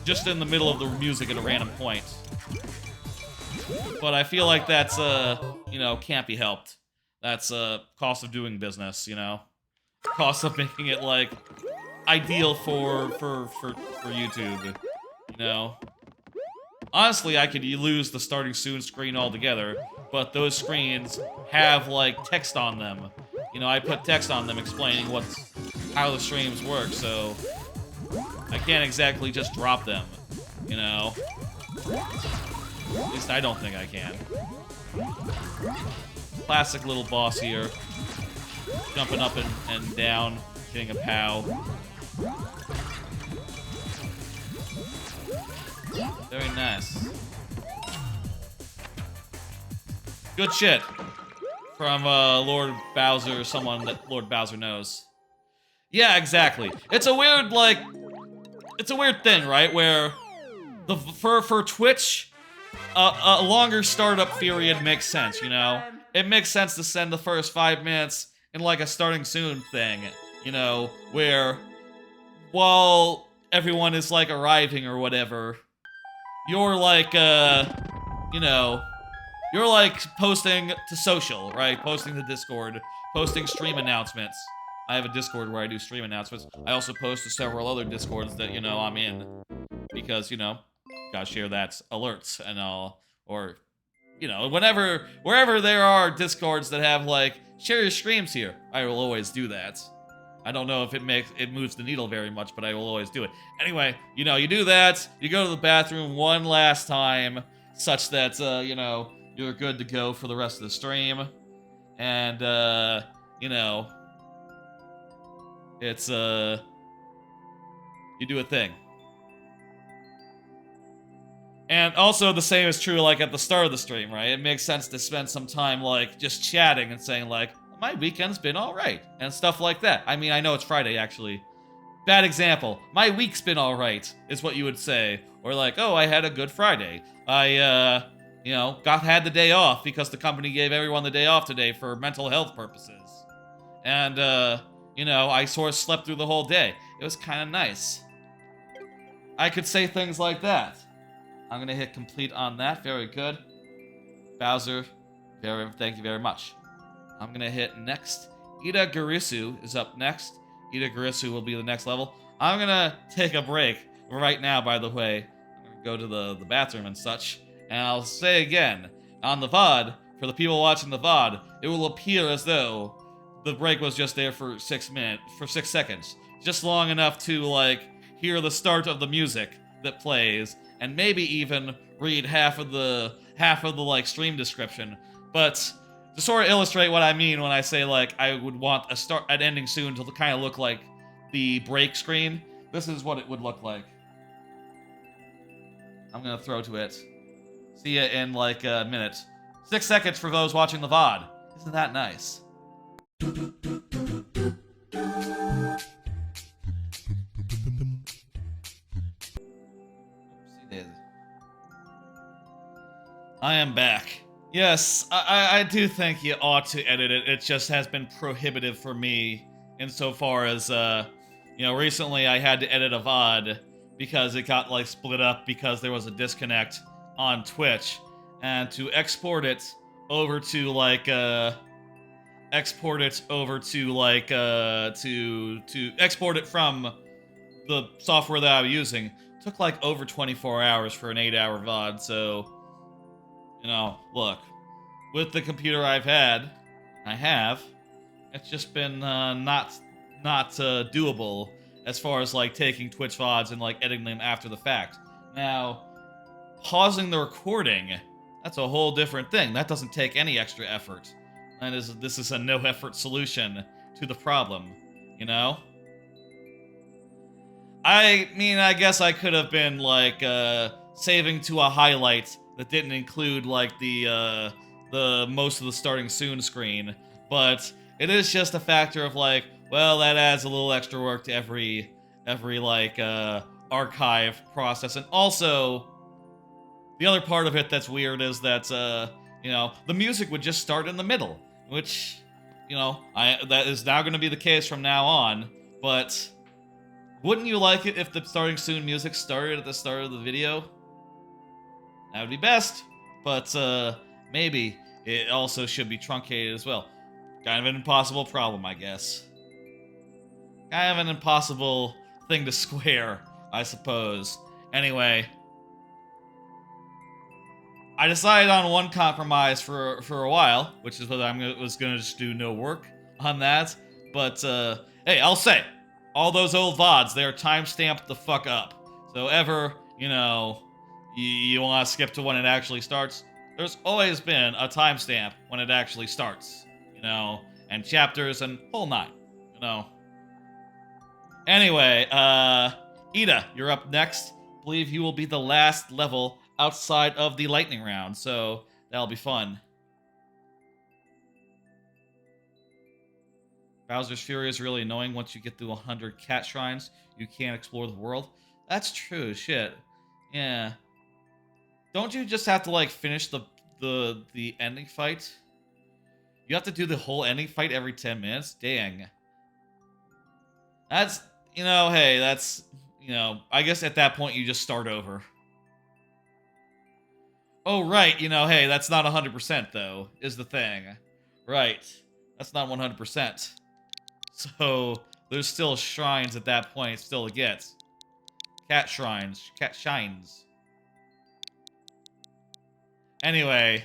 just in the middle of the music at a random point. But I feel like that's, you know, can't be helped. That's cost of doing business, you know? Cost of making it, like, ideal for YouTube, you know? Honestly, I could lose the starting soon screen altogether, but those screens have, like, text on them. You know, I put text on them explaining how the streams work, so I can't exactly just drop them, you know? At least I don't think I can. Classic little boss here. Jumping up and down, getting a POW. Very nice. Good shit. From Lord Bowser, someone that Lord Bowser knows. Yeah, exactly. It's a weird, like... It's a weird thing, right? Where... For Twitch... a longer startup period makes sense, you know? It makes sense to send the first 5 minutes in like a starting soon thing, you know, where while everyone is like arriving or whatever, you're like, you know, you're like posting to social, right? Posting to Discord, posting stream announcements. I have a Discord where I do stream announcements. I also post to several other Discords that, you know, I'm in. Because, you know, gotta share that alerts and all, or, you know, wherever there are Discords that have, like, share your streams here, I will always do that. I don't know if it moves the needle very much, but I will always do it. Anyway, you know, you do that, you go to the bathroom one last time, such that, you know, you're good to go for the rest of the stream. And, you know, it's, you do a thing. And also the same is true, like, at the start of the stream, right? It makes sense to spend some time, like, just chatting and saying, like, my weekend's been alright, and stuff like that. I mean, I know it's Friday, actually. Bad example. My week's been alright, is what you would say. Or like, oh, I had a good Friday. I, you know, had the day off because the company gave everyone the day off today for mental health purposes. And, you know, I sort of slept through the whole day. It was kind of nice. I could say things like that. I'm gonna hit complete on that. Very good. Bowser, thank you very much. I'm gonna hit next. Ida Garisu is up next. Ida Garisu will be the next level. I'm gonna take a break right now, by the way. I'm gonna go to the bathroom and such. And I'll say again, on the VOD, for the people watching the VOD, it will appear as though the break was just there for 6 seconds. Just long enough to, like, hear the start of the music that plays, and maybe even read half of the like stream description. But to sort of illustrate what I mean when I say, like, I would want an ending soon to kind of look like the break screen, this is what it would look like. I'm gonna throw to it. See ya in like a minute. 6 seconds for those watching the VOD. Isn't that nice? I am back. Yes, I do think you ought to edit it. It just has been prohibitive for me insofar as, you know, recently I had to edit a VOD because it got, like, split up because there was a disconnect on Twitch. And to export it over to, like, export it from the software that I was using took, like, over 24 hours for an 8-hour VOD, so... You know, look, with the computer I have, it's just been not doable as far as like taking Twitch VODs and like editing them after the fact. Now, pausing the recording, that's a whole different thing. That doesn't take any extra effort. And this is a no-effort solution to the problem, you know? I mean, I guess I could have been like saving to a highlight that didn't include, like, the most of the starting soon screen. But it is just a factor of, like, well, that adds a little extra work to every like, archive process. And also, The other part of it that's weird is that, the music would just start in the middle, which, that is now going to be the case from now on, but wouldn't you like it if the starting soon music started at the start of the video? That would be best, but, maybe it also should be truncated as well. Kind of an impossible problem, I guess. Kind of an impossible thing to square, I suppose. Anyway, I decided on one compromise for a while, which is what was gonna just do no work on that. But hey, I'll say, all those old VODs, they're time-stamped the fuck up. So you want to skip to when it actually starts, there's always been a timestamp when it actually starts, and chapters and whole nine, Anyway, Ida, you're up next. I believe you will be the last level outside of the lightning round, so that'll be fun. Bowser's Fury is really annoying. Once you get through 100 cat shrines, you can't explore the world. That's true, shit. Yeah. Don't you just have to, like, finish the ending fight? You have to do the whole ending fight every 10 minutes? Dang. That's, hey, that's, I guess at that point you just start over. Oh, right, hey, that's not 100% though, is the thing. Right. That's not 100%. So, there's still shrines at that point still to get. Cat shrines. Cat shines. Anyway.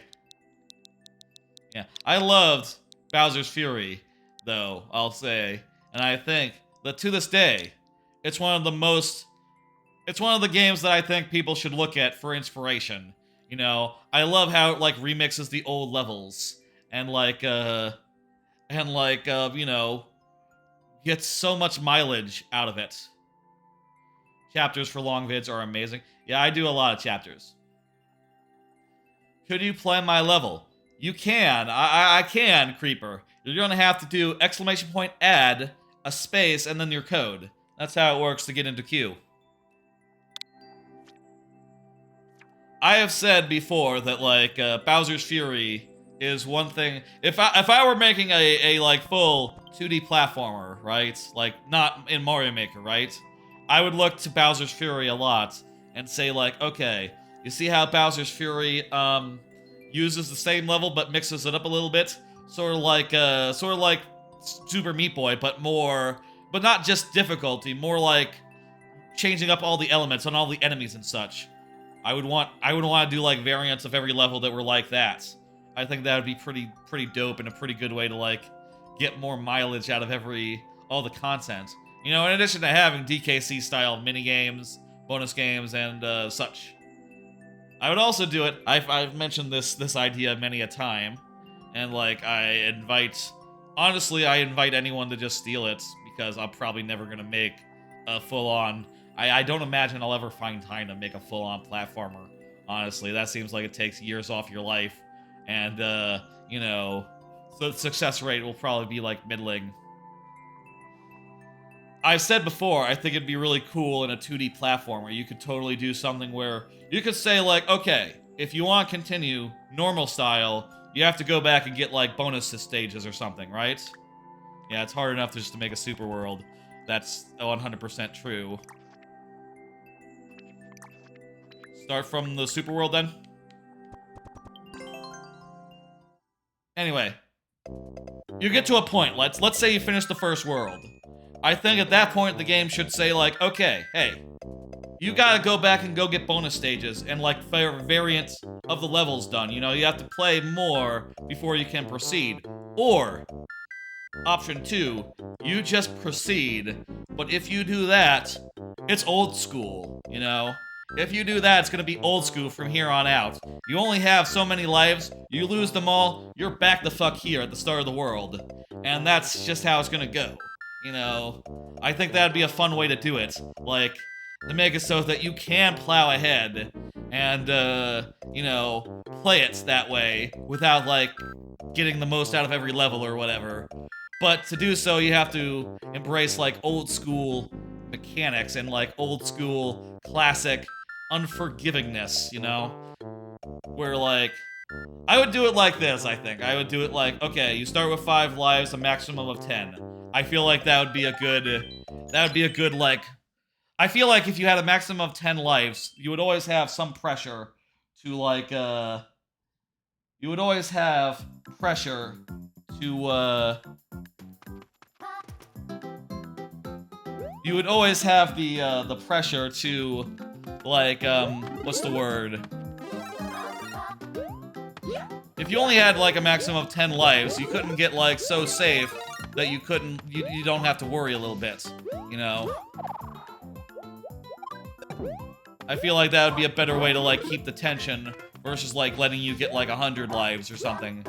Yeah, I loved Bowser's Fury, though, I'll say. And I think that to this day, it's one of the games that I think people should look at for inspiration. I love how it, like, remixes the old levels. And, gets so much mileage out of it. Chapters for long vids are amazing. Yeah, I do a lot of chapters. Could you play my level? You can. I can, Creeper. You're gonna have to do !add, a space, and then your code. That's how it works to get into queue. I have said before that, like, Bowser's Fury is one thing. If I were making a like full 2D platformer, right? Like, not in Mario Maker, right? I would look to Bowser's Fury a lot and say, like, okay, you see how Bowser's Fury uses the same level but mixes it up a little bit, sort of like Super Meat Boy, but not just difficulty, more like changing up all the elements on all the enemies and such. I would want to do like variants of every level that were like that. I think that would be pretty dope and a pretty good way to, like, get more mileage out of all the content. In addition to having DKC style minigames, bonus games, and such. I would also do it. I've mentioned this idea many a time, and, like, I invite anyone to just steal it, because I'm probably never gonna make a full-on. I don't imagine I'll ever find time to make a full-on platformer. Honestly, that seems like it takes years off your life, and so the success rate will probably be, like, middling. I've said before, I think it'd be really cool in a 2D platformer. You could totally do something where you could say, like, okay, if you want to continue normal style, you have to go back and get, like, bonus stages or something, right? Yeah, it's hard enough just to make a super world. That's 100% true. Start from the super world, then? Anyway. You get to a point. Let's say you finish the first world. I think at that point the game should say, like, okay, hey, you gotta go back and go get bonus stages and, like, variants of the levels done. You have to play more before you can proceed. Or, option 2, you just proceed, but if you do that, it's old school, If you do that, it's gonna be old school from here on out. You only have so many lives, you lose them all, you're back the fuck here at the start of the world. And that's just how it's gonna go. I think that'd be a fun way to do it. Like, to make it so that you can plow ahead and, play it that way without, like, getting the most out of every level or whatever. But to do so, you have to embrace, like, old school mechanics and, like, old school classic unforgivingness, where, like, I would do it like this, I think. I would do it like, okay, you start with 5 lives, a maximum of 10. I feel like that would be a good, like, I feel like if you had a maximum of 10 lives, you would always have some pressure to, like, you would always have pressure to, you would always have the pressure to, like, what's the word? If you only had, like, a maximum of 10 lives, you couldn't get, like, so safe that you don't have to worry a little bit, you know? I feel like that would be a better way to, like, keep the tension versus, like, letting you get, like, 100 lives or something.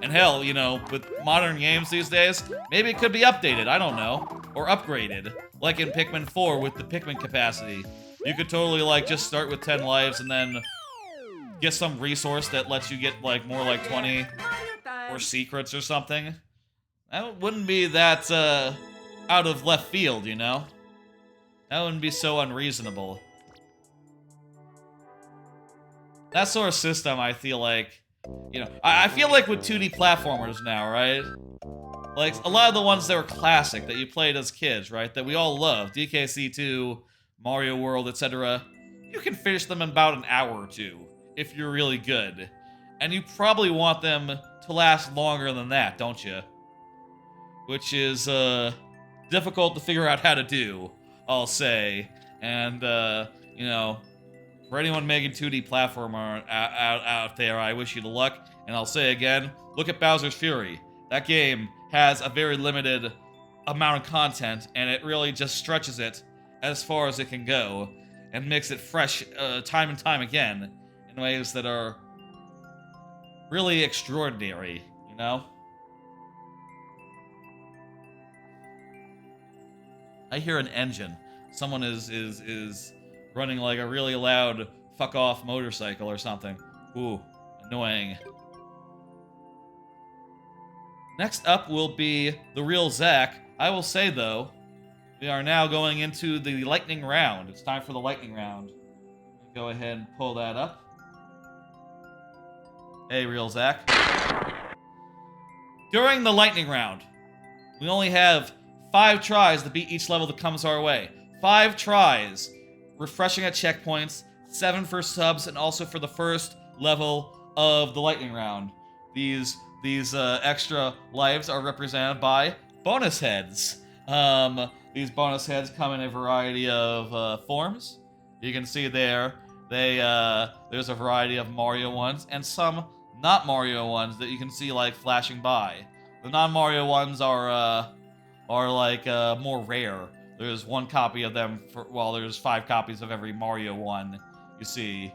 And hell, you know, with modern games these days, maybe it could be updated, I don't know. Or upgraded. Like in Pikmin 4 with the Pikmin capacity. You could totally, like, just start with 10 lives and then get some resource that lets you get, like, more like 20 or secrets or something. That wouldn't be that, out of left field, you know? That wouldn't be so unreasonable. That sort of system, I feel like, you know, I feel like with 2D platformers now, right? Like, a lot of the ones that were classic, that you played as kids, right? That we all loved, DKC2, Mario World, etc. You can finish them in about an hour or two, if you're really good. And you probably want them to last longer than that, don't you? Which is, difficult to figure out how to do, I'll say. And, you know, for anyone making 2D platformer out there, I wish you the luck. And I'll say again, look at Bowser's Fury. That game has a very limited amount of content, and it really just stretches it as far as it can go, and makes it fresh time and time again in ways that are really extraordinary, you know? I hear an engine. Someone is running like a really loud fuck off motorcycle or something. Ooh, annoying. Next up will be the real Zach. I will say, though, we are now going into the lightning round. It's time for the lightning round. Go ahead and pull that up. Hey, real Zach. During the lightning round, we only have 5 tries to beat each level that comes our way. 5 tries. Refreshing at checkpoints, 7 for subs, and also for the first level of the lightning round. These extra lives are represented by bonus heads. These bonus heads come in a variety of forms. You can see there, there's a variety of Mario ones and some not Mario ones that you can see like flashing by. The non-Mario ones are like more rare. There's 1 copy of them there's 5 copies of every Mario one you see.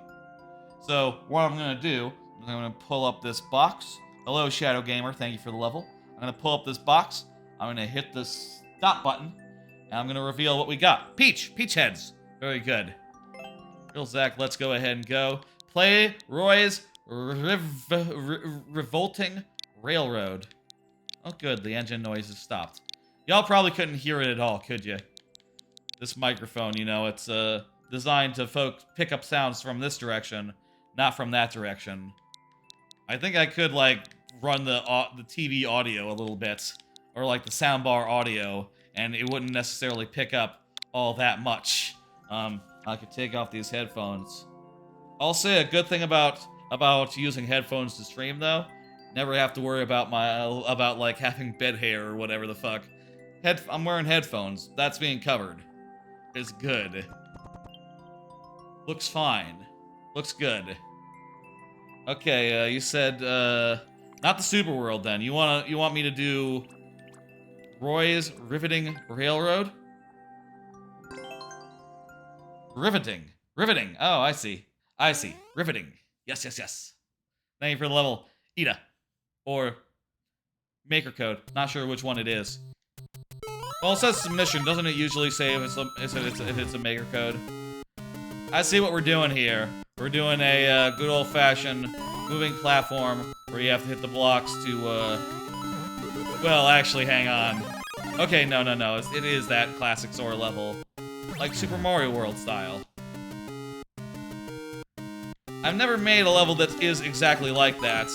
So what I'm gonna do is I'm gonna pull up this box. Hello, Shadow Gamer. Thank you for the level. I'm gonna pull up this box. I'm gonna hit the stop button, and I'm gonna reveal what we got. Peach heads. Very good. Real Zach, let's go ahead and go. Play Roy's Revolting Railroad. Oh, good. The engine noise has stopped. Y'all probably couldn't hear it at all, could you? This microphone, you know, it's designed to pick up sounds from this direction, not from that direction. I think I could, like, run the TV audio a little bit, or, like, the soundbar audio, and it wouldn't necessarily pick up all that much. I could take off these headphones. I'll say a good thing about using headphones to stream, though. Never have to worry about like, having bed hair or whatever the fuck. I'm wearing headphones. That's being covered. It's good. Looks fine. Looks good. Okay, you said, not the Super World, then. You want me to do Roy's Riveting Railroad? Riveting. Oh, I see. Riveting. Yes. Thank you for the level, Ida. Or Maker Code. Not sure which one it is. Well, it says submission. Doesn't it usually say if it's a Maker Code? I see what we're doing here. We're doing a good old-fashioned moving platform where you have to hit the blocks to, well, actually, hang on. Okay, no. It is that classic sort of level. Like Super Mario World style. I've never made a level that is exactly like that.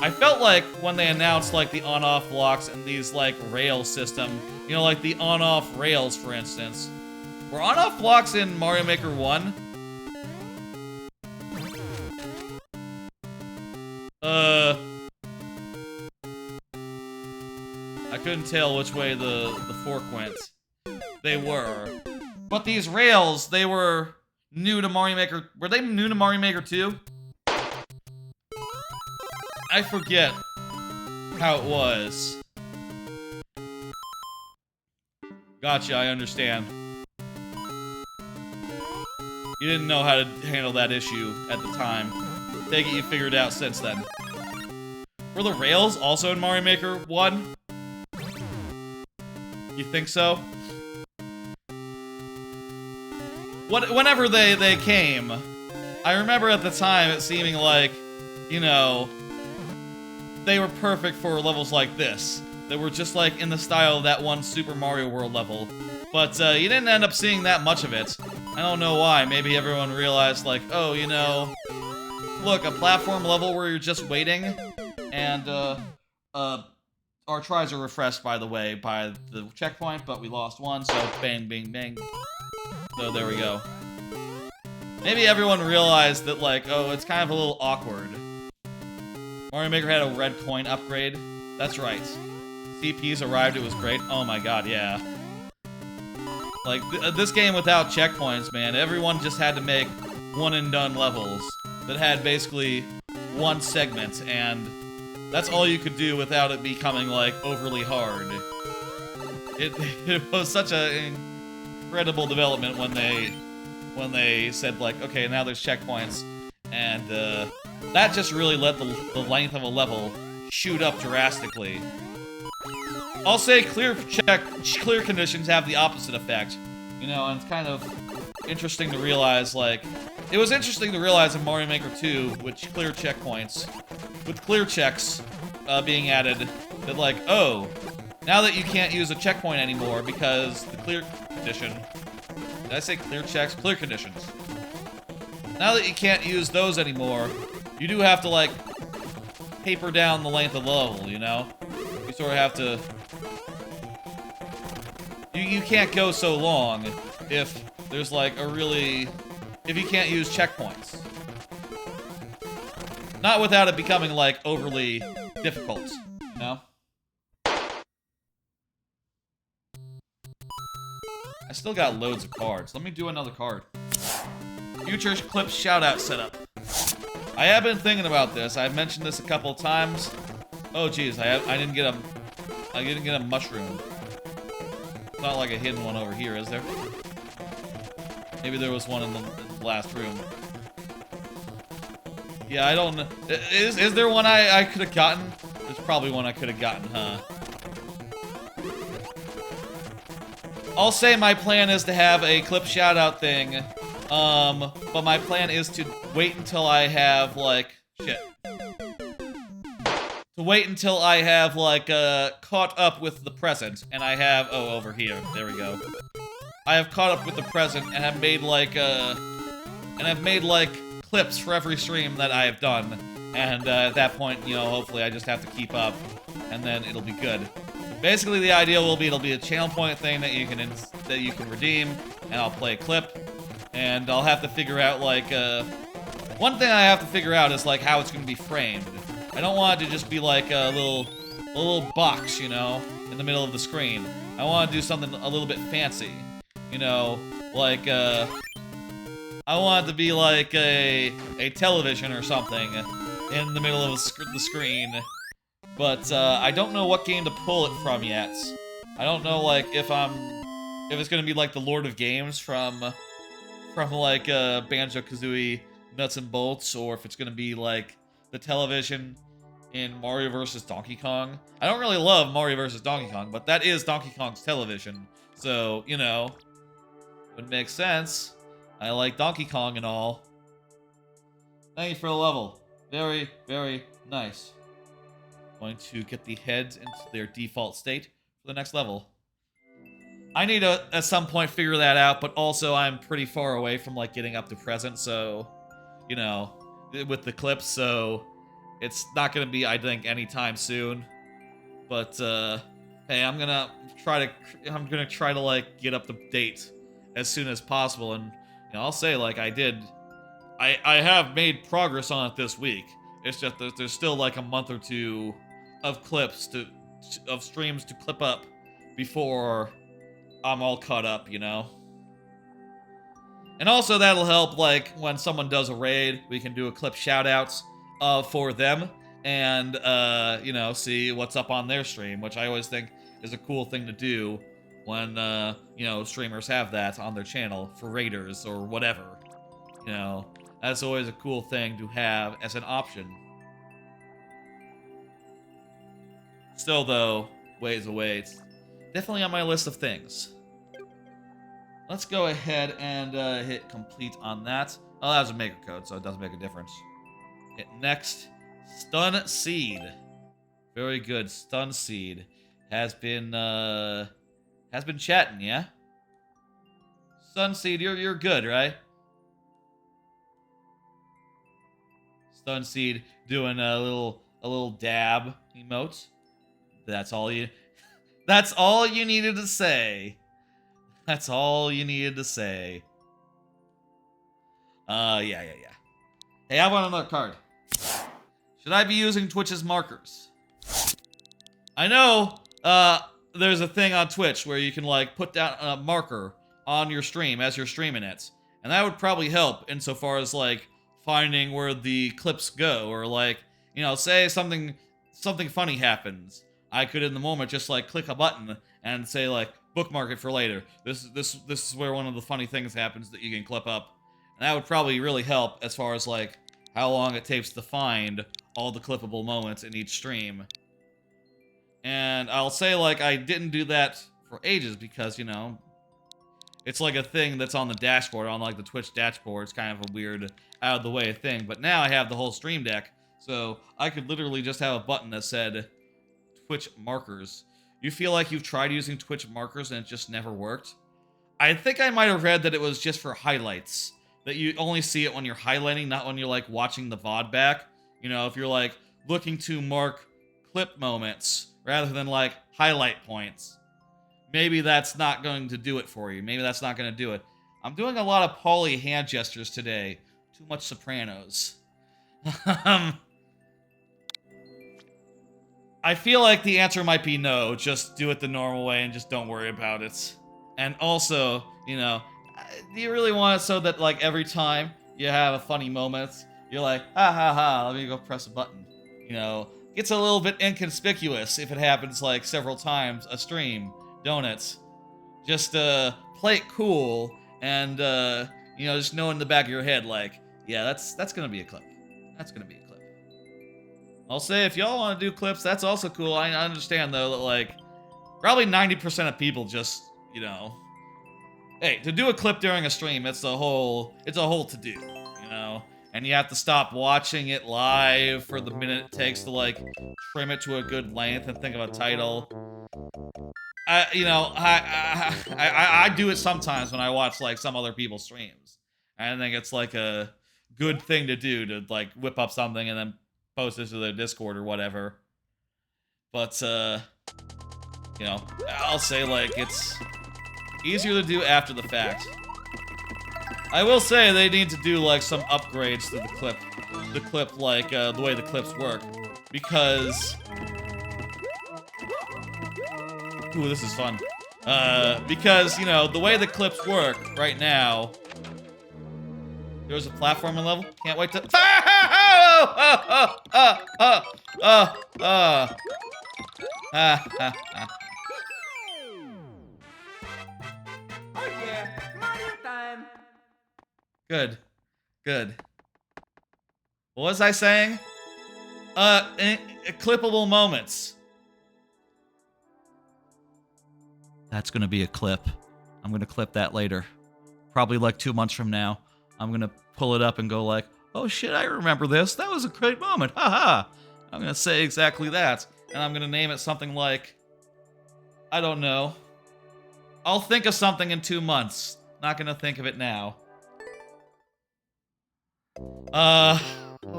I felt like when they announced like the on-off blocks and these like rail system, you know, like the on-off rails, for instance. Were on-off blocks in Mario Maker 1? I couldn't tell which way the fork went. They were. But these rails, they were new to Mario Maker. Were they new to Mario Maker 2? I forget how it was. Gotcha, I understand. You didn't know how to handle that issue at the time. Take it you figured it out since then. Were the rails also in Mario Maker 1? You think so? Whenever they came, I remember at the time it seeming like, you know, they were perfect for levels like this. They were just like in the style of that one Super Mario World level. But you didn't end up seeing that much of it. I don't know why. Maybe everyone realized like, oh, you know, look, a platform level where you're just waiting, and our tries are refreshed, by the way, by the checkpoint, but we lost one, so bang, bang, bang. So there we go. Maybe everyone realized that, like, oh, it's kind of a little awkward. Mario Maker had a red coin upgrade. That's right. CPs arrived, it was great. Oh my god, yeah. Like, this game without checkpoints, man, everyone just had to make one-and-done levels that had basically one segment, and that's all you could do without it becoming, like, overly hard. It was such an incredible development when they said, like, okay, now there's checkpoints, and that just really let the length of a level shoot up drastically. I'll say clear conditions have the opposite effect, you know, and it's kind of interesting to realize, like, it was interesting to realize in Mario Maker 2, with clear checkpoints, with clear checks being added, that, like, oh, now that you can't use a checkpoint anymore because the clear condition, did I say clear checks? Clear conditions. Now that you can't use those anymore, you do have to, like, taper down the length of the level, you know? You sort of have to... You can't go so long if there's, like, a really... if you can't use checkpoints. Not without it becoming, like, overly difficult, you know? I still got loads of cards. Let me do another card. Future Clip Shoutout Setup. I have been thinking about this. I've mentioned this a couple times. Oh, geez, I didn't get a mushroom. It's not like a hidden one over here, is there? Maybe there was one in the last room. Yeah, I don't know. Is there one I could have gotten? There's probably one I could have gotten, huh? I'll say my plan is to have a clip shoutout thing, but my plan is to wait until I have, like, shit. To wait until I have, like, caught up with the present, and I have, oh, over here, there we go. I have caught up with the present, and have made, like, clips for every stream that I have done, and, at that point, you know, hopefully I just have to keep up, and then it'll be good. Basically, the idea will be it'll be a channel point thing that you can redeem, and I'll play a clip, and I'll have to figure out, like, one thing I have to figure out is, like, how it's gonna be framed. I don't want it to just be like a little box, you know, in the middle of the screen. I want to do something a little bit fancy, you know, like, I want it to be like a television or something in the middle of the screen. But, I don't know what game to pull it from yet. I don't know, like, if it's gonna be like the Lord of Games from like, Banjo-Kazooie Nuts and Bolts, or if it's gonna be like the television in Mario vs. Donkey Kong. I don't really love Mario vs. Donkey Kong, but that is Donkey Kong's television. So, you know, it makes sense. I like Donkey Kong and all. Thank you for the level. Very, very nice. Going to get the heads into their default state for the next level. I need to, at some point, figure that out, but also I'm pretty far away from, like, getting up to present, so, you know, with the clips, so it's not gonna be, I think, anytime soon. But hey, I'm gonna try to like get up to date as soon as possible, and I'll say like I have made progress on it this week. It's just that there's still like a month or two of of streams to clip up before I'm all caught up, And also that'll help, like, when someone does a raid, we can do a clip shoutouts for them and, see what's up on their stream, which I always think is a cool thing to do when, streamers have that on their channel for raiders or whatever. That's always a cool thing to have as an option. Still, though, ways away. It's definitely on my list of things. Let's go ahead and hit complete on that. Oh, that was a maker code, so it doesn't make a difference. Hit next. Stun Seed. Very good. Stun Seed has been chatting, yeah? Stun Seed, you're good, right? Stun Seed doing a little dab emote. That's all you needed to say. That's all you needed to say. Yeah. Hey, how about another card? Should I be using Twitch's markers? I know, there's a thing on Twitch where you can, like, put down a marker on your stream as you're streaming it. And that would probably help insofar as, like, finding where the clips go. Or, like, say something funny happens. I could, in the moment, just, like, click a button and say, like, bookmark it for later. This is where one of the funny things happens that you can clip up. And that would probably really help as far as, like, how long it takes to find all the clippable moments in each stream. And I'll say, like, I didn't do that for ages because, it's like a thing that's on the dashboard, on, like, the Twitch dashboard. It's kind of a weird, out-of-the-way thing. But now I have the whole stream deck, so I could literally just have a button that said Twitch markers. You feel like you've tried using Twitch markers and it just never worked? I think I might have read that it was just for highlights. That you only see it when you're highlighting, not when you're, like, watching the VOD back. If you're, like, looking to mark clip moments rather than, like, highlight points. Maybe that's not going to do it for you. Maybe that's not going to do it. I'm doing a lot of Paulie hand gestures today. Too much Sopranos. I feel like the answer might be no. Just do it the normal way and just don't worry about it. And also, do you really want it so that, like, every time you have a funny moment, you're like, ha ha ha, let me go press a button. Gets a little bit inconspicuous if it happens, like, several times a stream, don't it? Just, play it cool and, just know in the back of your head, like, yeah, that's gonna be a clip. That's gonna be a clip. I'll say, if y'all want to do clips, that's also cool. I understand, though, that, like, probably 90% of people just, hey, to do a clip during a stream, it's a whole to-do, And you have to stop watching it live for the minute it takes to, like, trim it to a good length and think of a title. I do it sometimes when I watch, like, some other people's streams. I think it's, like, a good thing to do, to, like, whip up something and then post it to their Discord or whatever. But, I'll say, like, it's easier to do after the fact. I will say they need to do, like, some upgrades to the clip, like, the way the clips work, because... Ooh, this is fun. Because, the way the clips work right now... There's a platforming level? Can't wait to... Oh yeah, Mario time. Good. What was I saying? Clippable moments. That's gonna be a clip. I'm gonna clip that later. Probably like 2 months from now. I'm gonna pull it up and go like, oh shit, I remember this. That was a great moment. Haha. I'm gonna say exactly that. And I'm gonna name it something like, I don't know. I'll think of something in 2 months. Not gonna think of it now.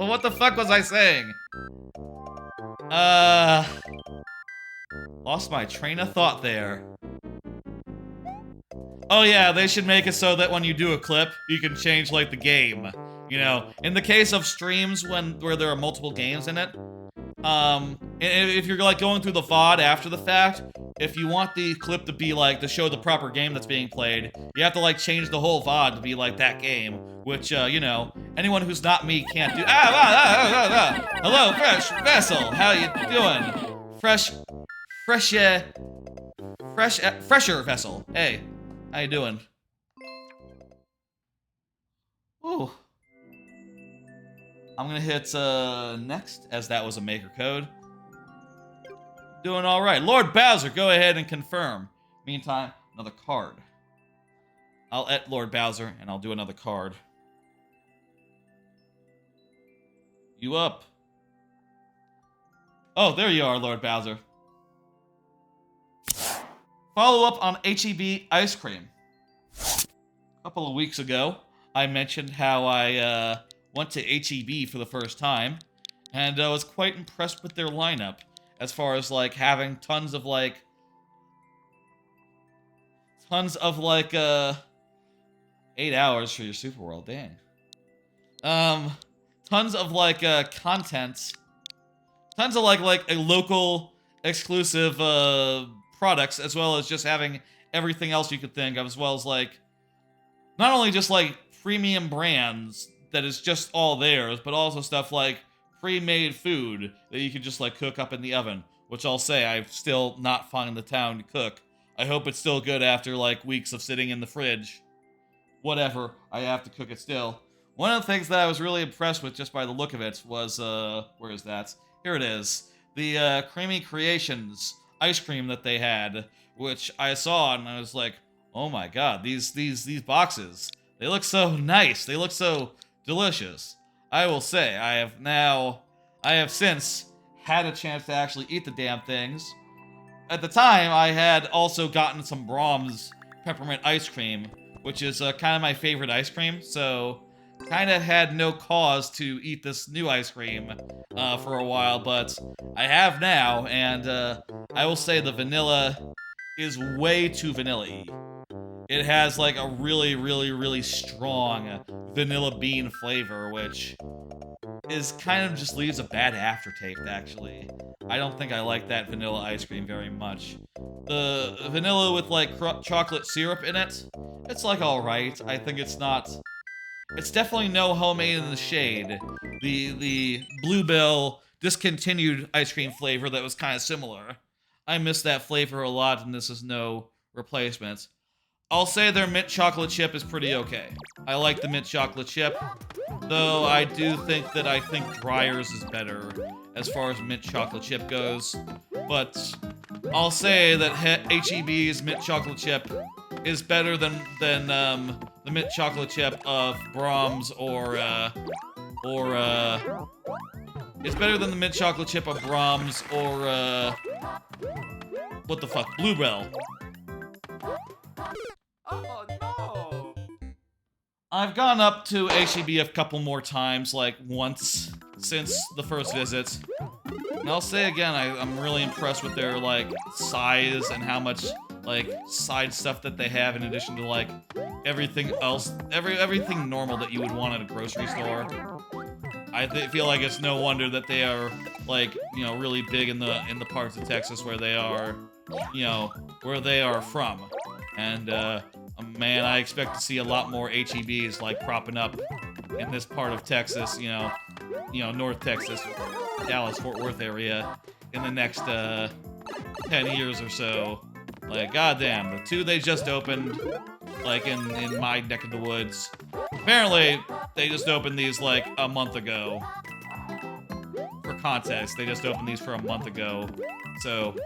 What the fuck was I saying? Lost my train of thought there. Oh yeah, they should make it so that when you do a clip, you can change, like, the game. You know, in the case of streams where there are multiple games in it, if you're, like, going through the VOD after the fact, if you want the clip to be, like, to show the proper game that's being played, you have to, like, change the whole VOD to be, like, that game, which, you know, anyone who's not me can't do. Hello, Fresh Vessel, how you doing? Fresher Vessel, hey, how you doing? Ooh. I'm gonna hit next, as that was a maker code. Doing all right. Lord Bowser, go ahead and confirm. Meantime, another card. I'll et Lord Bowser, and I'll do another card. You up? Oh, there you are, Lord Bowser. Follow up on H.E.B ice cream. A couple of weeks ago, I mentioned how I went to H.E.B for the first time, and I was quite impressed with their lineup, as far as, like, having tons of, like, 8 hours for your Super World, dang. Tons of, like, content, tons of, like a local exclusive, products, as well as just having everything else you could think of, as well as, like, not only just, like, premium brands that is just all theirs, but also stuff like pre-made food that you can just, like, cook up in the oven, which I'll say I've still not found the time to cook. I hope it's still good after, like, weeks of sitting in the fridge. Whatever, I have to cook it still. One of the things that I was really impressed with just by the look of it was, where is that? Here it is. The, Creamy Creations ice cream that they had, which I saw and I was like, oh my god, these boxes, they look so nice, they look so delicious. I will say, I have since had a chance to actually eat the damn things. At the time, I had also gotten some Brahms peppermint ice cream, which is kind of my favorite ice cream, so kind of had no cause to eat this new ice cream for a while, but I have now, and I will say the vanilla is way too vanilla-y. It has, like, a really, really, really strong vanilla bean flavor, which is kind of just leaves a bad aftertaste, actually. I don't think I like that vanilla ice cream very much. The vanilla with, like, chocolate syrup in it, it's, like, alright. I think it's not... It's definitely no Homemade in the Shade. The Bluebell discontinued ice cream flavor that was kind of similar. I miss that flavor a lot, and this is no replacement. I'll say their mint chocolate chip is pretty okay. I like the mint chocolate chip, though I do think Dreyer's is better as far as mint chocolate chip goes. But I'll say that H.E.B's mint chocolate chip is better than the mint chocolate chip of Brahms it's better than the mint chocolate chip of Brahms or what the fuck, Bluebell. Oh no! I've gone up to H.E.B a couple more times, like once since the first visit. And I'll say again, I'm really impressed with their, like, size and how much, like, side stuff that they have in addition to, like, everything else, everything normal that you would want at a grocery store. I feel like it's no wonder that they are, like, you know, really big in the parts of Texas where they are, you know, where they are from. And, man, I expect to see a lot more H.E.Bs, like, propping up in this part of Texas, you know, North Texas, Dallas, Fort Worth area in the next, 10 years or so. Like, goddamn, the two they just opened, like, in my neck of the woods. Apparently, they just opened these, like, a month ago. For context, they just opened these for a month ago. So,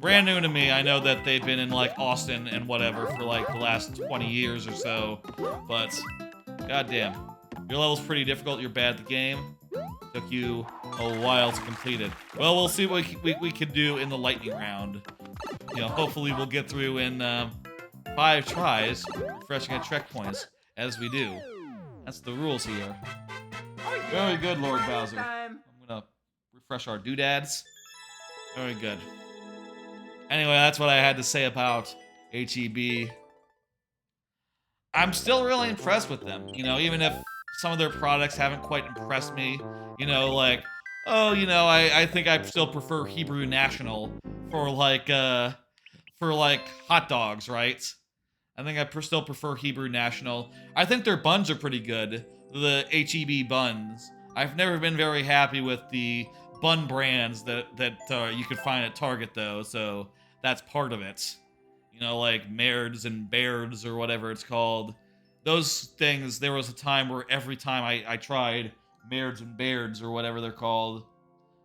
brand new to me. I know that they've been in, like, Austin and whatever for, like, the last 20 years or so. But, goddamn. Your level's pretty difficult. You're bad at the game. Took you a while to complete it. Well, we'll see what we can do in the lightning round. You know, hopefully we'll get through in 5 tries, refreshing at checkpoints, as we do. That's the rules here. Oh Very good, Lord Bowser. Time. I'm gonna refresh our doodads. Very good. Anyway, that's what I had to say about H.E.B. I'm still really impressed with them, you know, even if some of their products haven't quite impressed me, you know, like, oh, you know, I think I still prefer Hebrew National for like hot dogs, right? I think I still prefer Hebrew National. I think their buns are pretty good, the H.E.B. buns. I've never been very happy with the bun brands that you could find at Target, though, so that's part of it. You know, like Mairds and Bairds or whatever it's called. Those things, there was a time where every time I tried Mairds and Bairds or whatever they're called,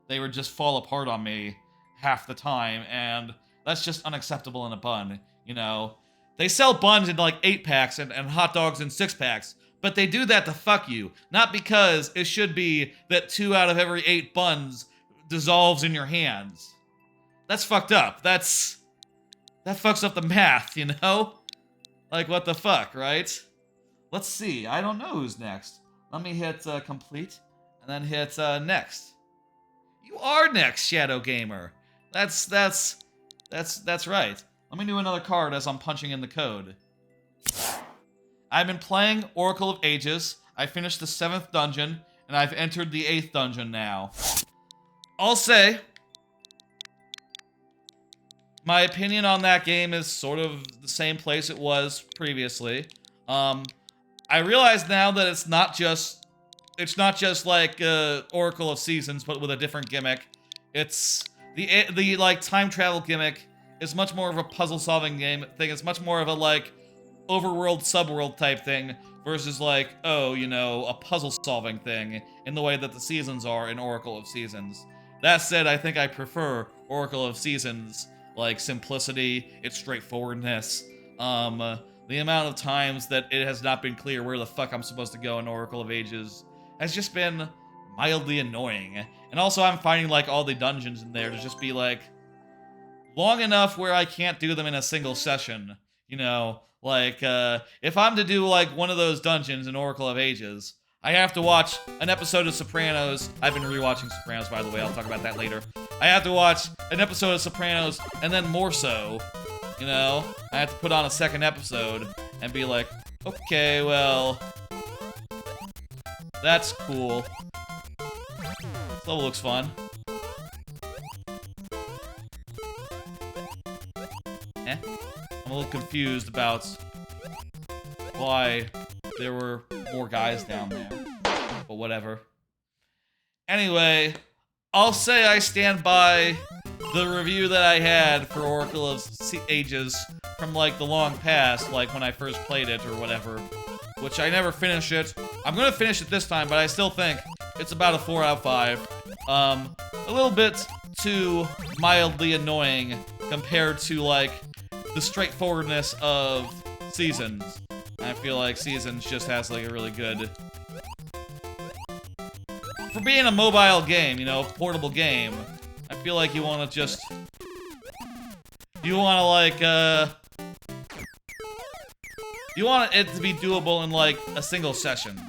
they would just fall apart on me half the time, and that's just unacceptable in a bun, you know? They sell buns in like 8-packs and hot dogs in 6-packs, but they do that to fuck you. Not because it should be that 2 out of every 8 buns dissolves in your hands. That's fucked up. That fucks up the math, you know? Like, what the fuck, right? Let's see. I don't know who's next. Let me hit complete, and then hit next. You are next, Shadow Gamer. That's right. Let me do another card as I'm punching in the code. I've been playing Oracle of Ages. I finished the 7th dungeon, and I've entered the 8th dungeon now. I'll say, my opinion on that game is sort of the same place it was previously. I realize now that it's not just like Oracle of Seasons, but with a different gimmick. It's the like time travel gimmick is much more of a puzzle solving game thing. It's much more of a like overworld subworld type thing versus like, oh, you know, a puzzle solving thing in the way that the seasons are in Oracle of Seasons. That said, I think I prefer Oracle of Seasons, like simplicity, its straightforwardness, the amount of times that it has not been clear where the fuck I'm supposed to go in Oracle of Ages has just been mildly annoying. And also I'm finding like all the dungeons in there to just be like long enough where I can't do them in a single session. You know, like if I'm to do like one of those dungeons in Oracle of Ages, I have to watch an episode of Sopranos. I've been rewatching Sopranos, by the way. I'll talk about that later. I have to watch an episode of Sopranos and then more so. You know, I have to put on a second episode and be like, okay, well, that's cool. This level looks fun. I'm a little confused about why there were more guys down there, but whatever. Anyway, I'll say I stand by the review that I had for Oracle of Ages from like the long past, like when I first played it or whatever, which I never finished it. I'm gonna finish it this time, but I still think it's about a 4 out of 5. A little bit too mildly annoying compared to like the straightforwardness of Seasons. I feel like Seasons just has like a really good, for being a mobile game, you know, portable game, I feel like you want to just, you want to like, you want it to be doable in like a single session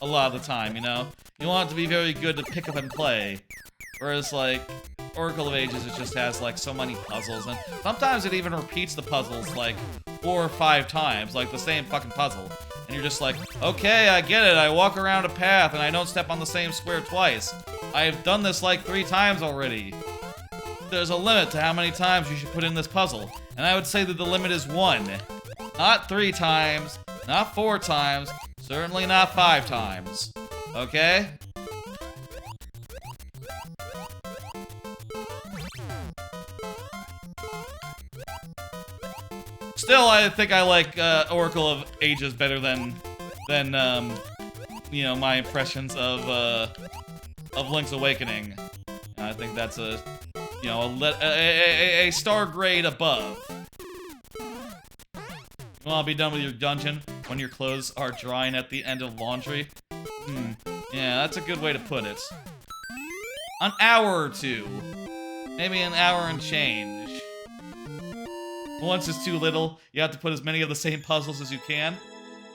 a lot of the time, you know? You want it to be very good to pick up and play. Whereas like, Oracle of Ages, it just has like so many puzzles, and sometimes it even repeats the puzzles like 4 or 5 times, like the same fucking puzzle. And you're just like, okay, I get it, I walk around a path and I don't step on the same square twice. I've done this like 3 times already. There's a limit to how many times you should put in this puzzle, and I would say that the limit is 1. Not 3 times, not 4 times, certainly not 5 times. Okay? Still, I think I like Oracle of Ages better than you know, my impressions of Link's Awakening. I think that's a, you know, a star grade above. You want to be done with your dungeon when your clothes are drying at the end of laundry? Yeah, that's a good way to put it. An hour or 2. Maybe an hour and change. Once is too little. You have to put as many of the same puzzles as you can.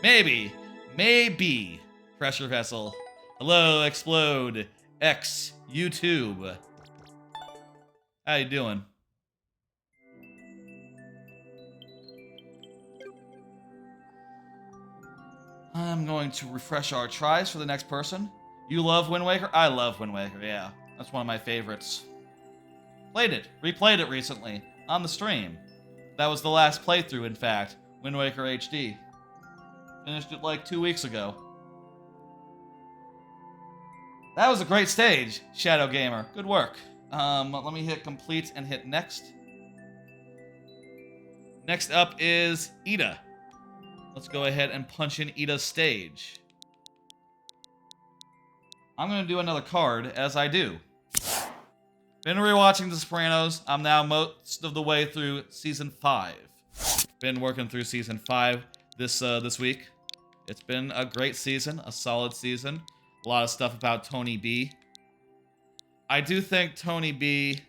Maybe. Maybe. Pressure vessel. Hello, Explode X YouTube. How you doing? I'm going to refresh our tries for the next person. You love Wind Waker? I love Wind Waker, yeah. That's one of my favorites. Played it, replayed it recently, on the stream. That was the last playthrough, in fact. Wind Waker HD. Finished it like 2 weeks ago. That was a great stage, Shadow Gamer. Good work. Let me hit complete and hit next. Next up is Ida. Let's go ahead and punch in Ida's stage. I'm going to do another card, as I do. Been rewatching The Sopranos. I'm now most of the way through Season 5. Been working through Season 5 this week. It's been a great season, a solid season. A lot of stuff about Tony B. I do think Tony B,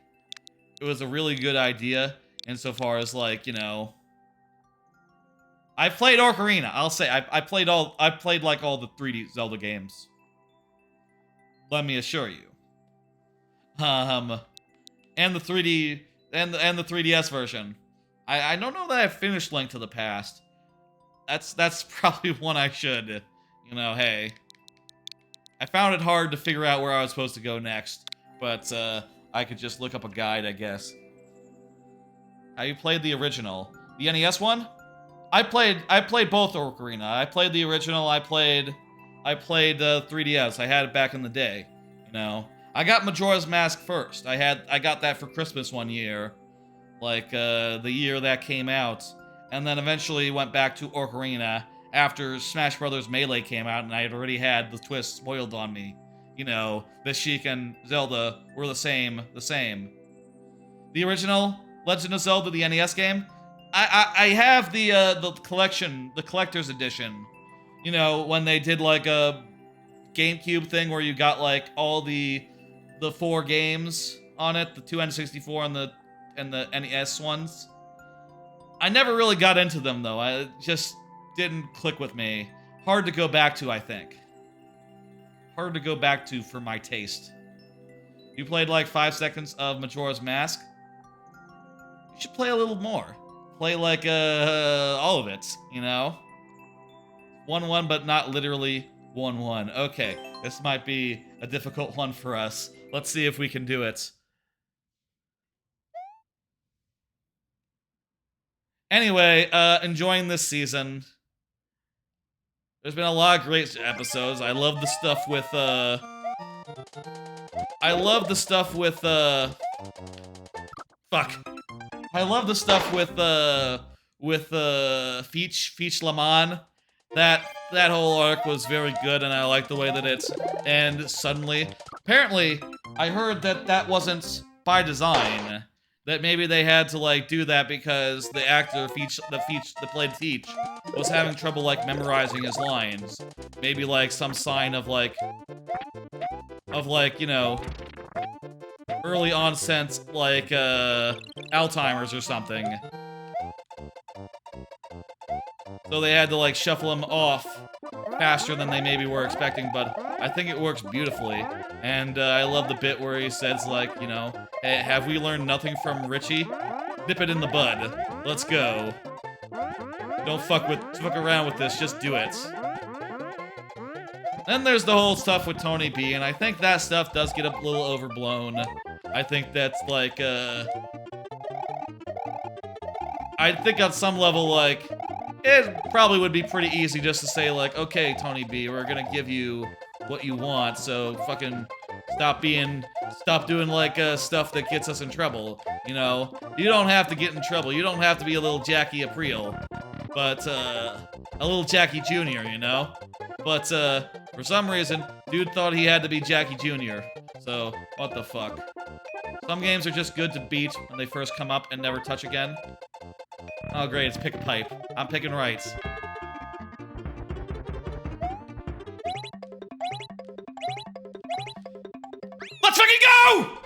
it was a really good idea insofar as, like, you know... I played Ocarina. I'll say I played like all the 3D Zelda games. Let me assure you. And the 3D and the 3DS version. I don't know that I've finished Link to the Past. That's probably one I should. You know, hey. I found it hard to figure out where I was supposed to go next, but I could just look up a guide, I guess. How you played the original? The NES one? I played both Ocarina. I played the original. I played 3DS. I had it back in the day. You know, I got Majora's Mask first. I got that for Christmas one year, like the year that came out, and then eventually went back to Ocarina after Smash Brothers Melee came out, and I had already had the twist spoiled on me. You know, that Sheik and Zelda were the same. The original Legend of Zelda, the NES game. I have the collection, the collector's edition. You know, when they did like a GameCube thing where you got like all the 4 games on it, the 2 N64 and the NES ones. I never really got into them though. I just didn't click with me. Hard to go back to, I think. Hard to go back to for my taste. You played like 5 seconds of Majora's Mask. You should play a little more. Play like all of it, you know? 1-1, but not literally 1-1. Okay, this might be a difficult one for us. Let's see if we can do it. Anyway, enjoying this season. There's been a lot of great episodes. I love the stuff with, I love the stuff with, fuck. I love the stuff with Feach Lamon. That whole arc was very good, and I like the way that it ended suddenly. Apparently, I heard that wasn't by design. That maybe they had to like do that because the actor that played Feach was having trouble like memorizing his lines. Maybe like some sign of like you know, early onset like Alzheimer's or something. So they had to like shuffle him off faster than they maybe were expecting, but I think it works beautifully. And I love the bit where he says like, you know, hey, have we learned nothing from Richie? Nip it in the bud. Let's go. Don't fuck around with this, just do it. Then there's the whole stuff with Tony B, and I think that stuff does get a little overblown. I think that's like, I think on some level, like, it probably would be pretty easy just to say, like, okay, Tony B, we're gonna give you what you want, so fucking stop doing, like, stuff that gets us in trouble, you know? You don't have to get in trouble. You don't have to be a little Jackie Aprile, but, a little Jackie Jr., you know? But, for some reason, dude thought he had to be Jackie Jr., so, what the fuck? Some games are just good to beat when they first come up and never touch again. Oh great, it's pick a pipe. I'm picking right. Let's fucking go!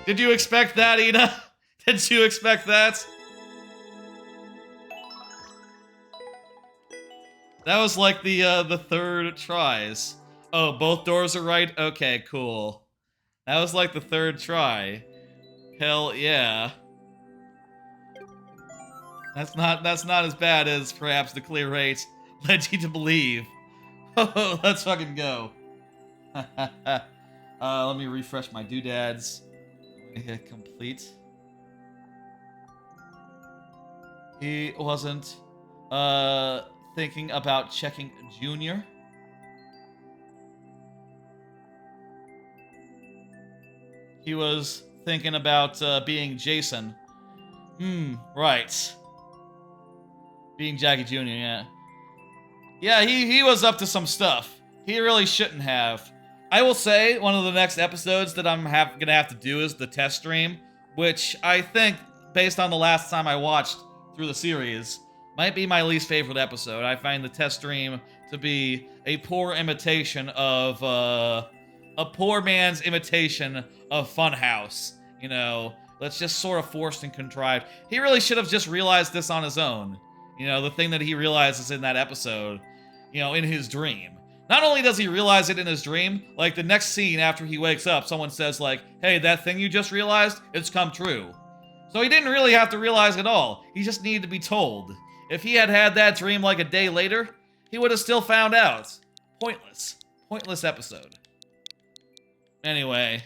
Did you expect that, Ida? Did you expect that? That was like the third tries. Oh, both doors are right? Okay, cool. That was like the third try. Hell yeah. That's not as bad as perhaps the clear rate led you to believe. Oh, let's fucking go. Let me refresh my doodads. Let me hit complete. He wasn't thinking about checking Junior. He was thinking about being Jason. Right. Being Jackie Jr., yeah. Yeah, he was up to some stuff. He really shouldn't have. I will say, one of the next episodes that I'm gonna have to do is the test stream, which I think, based on the last time I watched through the series, might be my least favorite episode. I find the test stream to be a poor imitation of, a poor man's imitation of Funhouse. You know, that's just sort of forced and contrived. He really should have just realized this on his own. You know, the thing that he realizes in that episode, you know, in his dream. Not only does he realize it in his dream, like the next scene after he wakes up, someone says like, hey, that thing you just realized, it's come true. So he didn't really have to realize it all. He just needed to be told. If he had had that dream like a day later, he would have still found out. Pointless. Pointless episode. Anyway.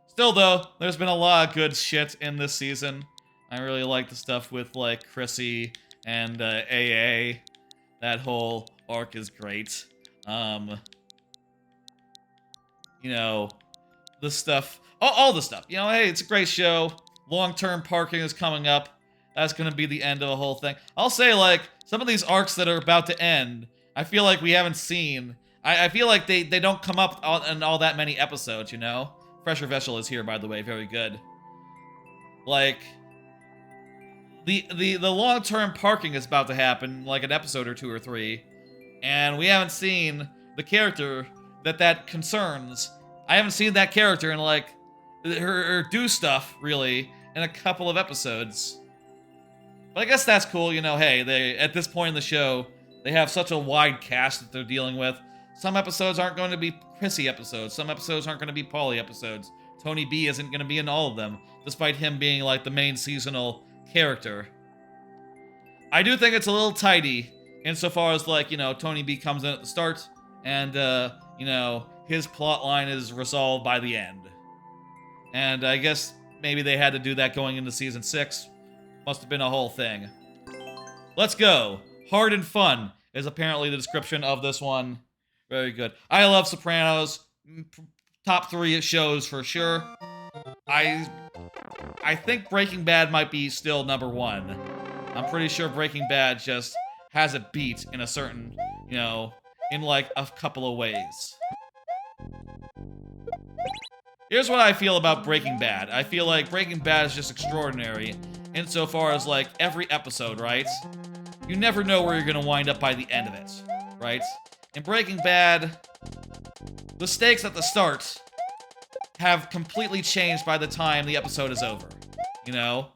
Still though, there's been a lot of good shit in this season. I really like the stuff with like Chrissy and AA. That whole arc is great. You know, the stuff, all the stuff. You know, hey, it's a great show. Long-term parking is coming up. That's gonna be the end of the whole thing. I'll say, like, some of these arcs that are about to end, I feel like we haven't seen. I feel like they don't come up in all that many episodes, you know? Pressure Vessel is here, by the way. Very good. Like, the long-term parking is about to happen, like an episode or 2 or 3, and we haven't seen the character that concerns. I haven't seen that character in, like, her do stuff, really, in a couple of episodes. But I guess that's cool, you know, hey, they, at this point in the show, they have such a wide cast that they're dealing with. Some episodes aren't going to be Chrissy episodes, some episodes aren't going to be Paulie episodes. Tony B isn't going to be in all of them, despite him being, like, the main seasonal character. I do think it's a little tidy, insofar as, like, you know, Tony B comes in at the start, and, you know, his plot line is resolved by the end. And I guess maybe they had to do that going into Season 6. Must have been a whole thing. Let's go. Hard and fun is apparently the description of this one. Very good. I love Sopranos. Top 3 shows for sure. I think Breaking Bad might be still number 1. I'm pretty sure Breaking Bad just has a beat in a certain, you know, in like a couple of ways. Here's what I feel about Breaking Bad. I feel like Breaking Bad is just extraordinary insofar as, like, every episode, right? You never know where you're gonna wind up by the end of it, right? In Breaking Bad, the stakes at the start have completely changed by the time the episode is over, you know?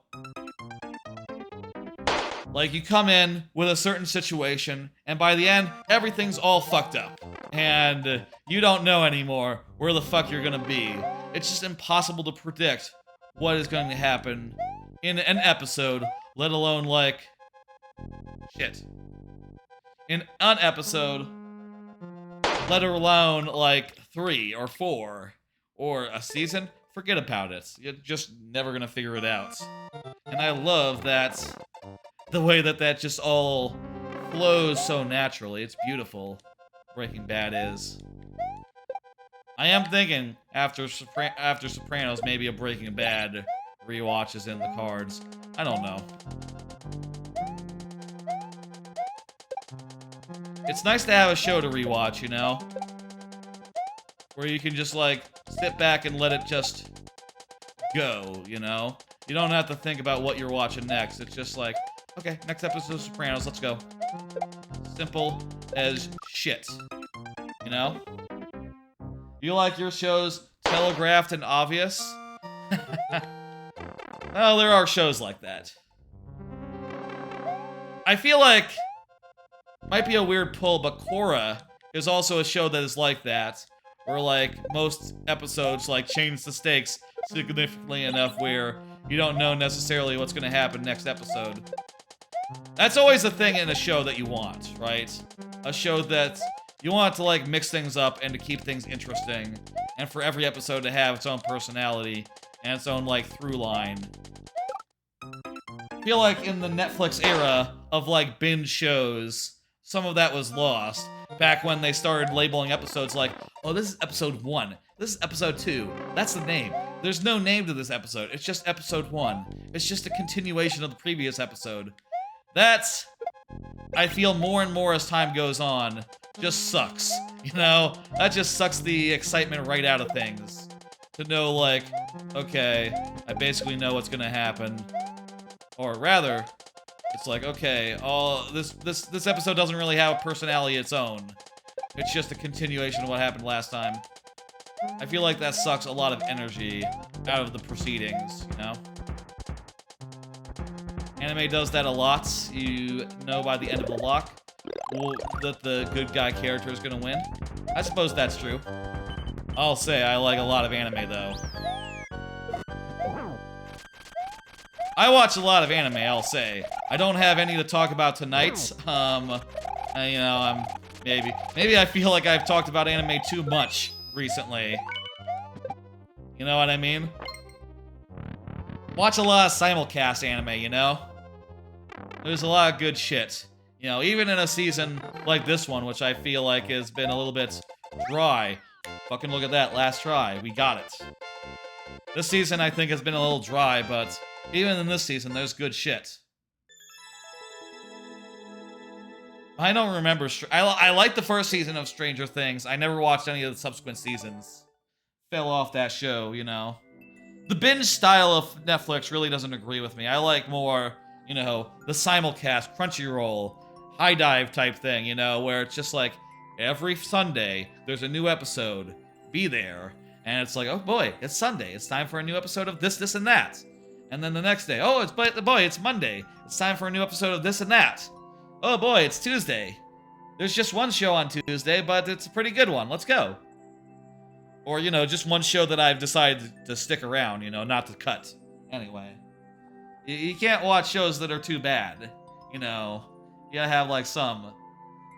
Like, you come in with a certain situation, and by the end, everything's all fucked up. And you don't know anymore where the fuck you're gonna be. It's just impossible to predict what is going to happen in an episode, let alone, like, shit. In an episode, let alone, like, 3 or 4, or a season, forget about it. You're just never gonna figure it out. And I love that, the way that just all flows so naturally. It's beautiful. Breaking Bad is. I am thinking, after Sopranos, maybe a Breaking Bad rewatch is in the cards. I don't know. It's nice to have a show to rewatch, you know? Where you can just, like, sit back and let it just go, you know? You don't have to think about what you're watching next. It's just like, okay, next episode of Sopranos, let's go. Simple as shit. You know? You like your shows telegraphed and obvious? Well, there are shows like that. I feel like might be a weird pull, but Korra is also a show that is like that, where like most episodes like change the stakes significantly enough where you don't know necessarily what's gonna happen next episode. That's always a thing in a show that you want, right? A show that you want to like mix things up and to keep things interesting, and for every episode to have its own personality and its own like through line. I feel like in the Netflix era of like binge shows, some of that was lost. Back when they started labeling episodes like, oh, this is episode 1, this is episode 2, that's the name. There's no name to this episode, it's just episode 1. It's just a continuation of the previous episode. That's, I feel more and more as time goes on, just sucks. You know, that just sucks the excitement right out of things. To know like, okay, I basically know what's gonna happen. Or rather, it's like, okay, this episode doesn't really have a personality of its own. It's just a continuation of what happened last time. I feel like that sucks a lot of energy out of the proceedings, you know? Anime does that a lot. You know by the end of the lock that the good guy character is gonna win. I suppose that's true. I'll say I like a lot of anime, though. I watch a lot of anime, I'll say. I don't have any to talk about tonight. You know, maybe I feel like I've talked about anime too much recently. You know what I mean? Watch a lot of simulcast anime, you know? There's a lot of good shit. You know, even in a season like this one, which I feel like has been a little bit dry. Fucking look at that, last try, we got it. This season I think has been a little dry, but even in this season, there's good shit. I don't remember. I like the first season of Stranger Things. I never watched any of the subsequent seasons. Fell off that show, you know. The binge style of Netflix really doesn't agree with me. I like more, you know, the simulcast, Crunchyroll, High Dive type thing, you know, where it's just like every Sunday there's a new episode. Be there. And it's like, oh boy, it's Sunday. It's time for a new episode of this, this, and that. And then the next day, oh, it's Monday. It's time for a new episode of this and that. Oh boy, it's Tuesday. There's just one show on Tuesday, but it's a pretty good one. Let's go. Or, you know, just one show that I've decided to stick around, you know, not to cut. Anyway. You can't watch shows that are too bad. You know, you gotta have, like, some.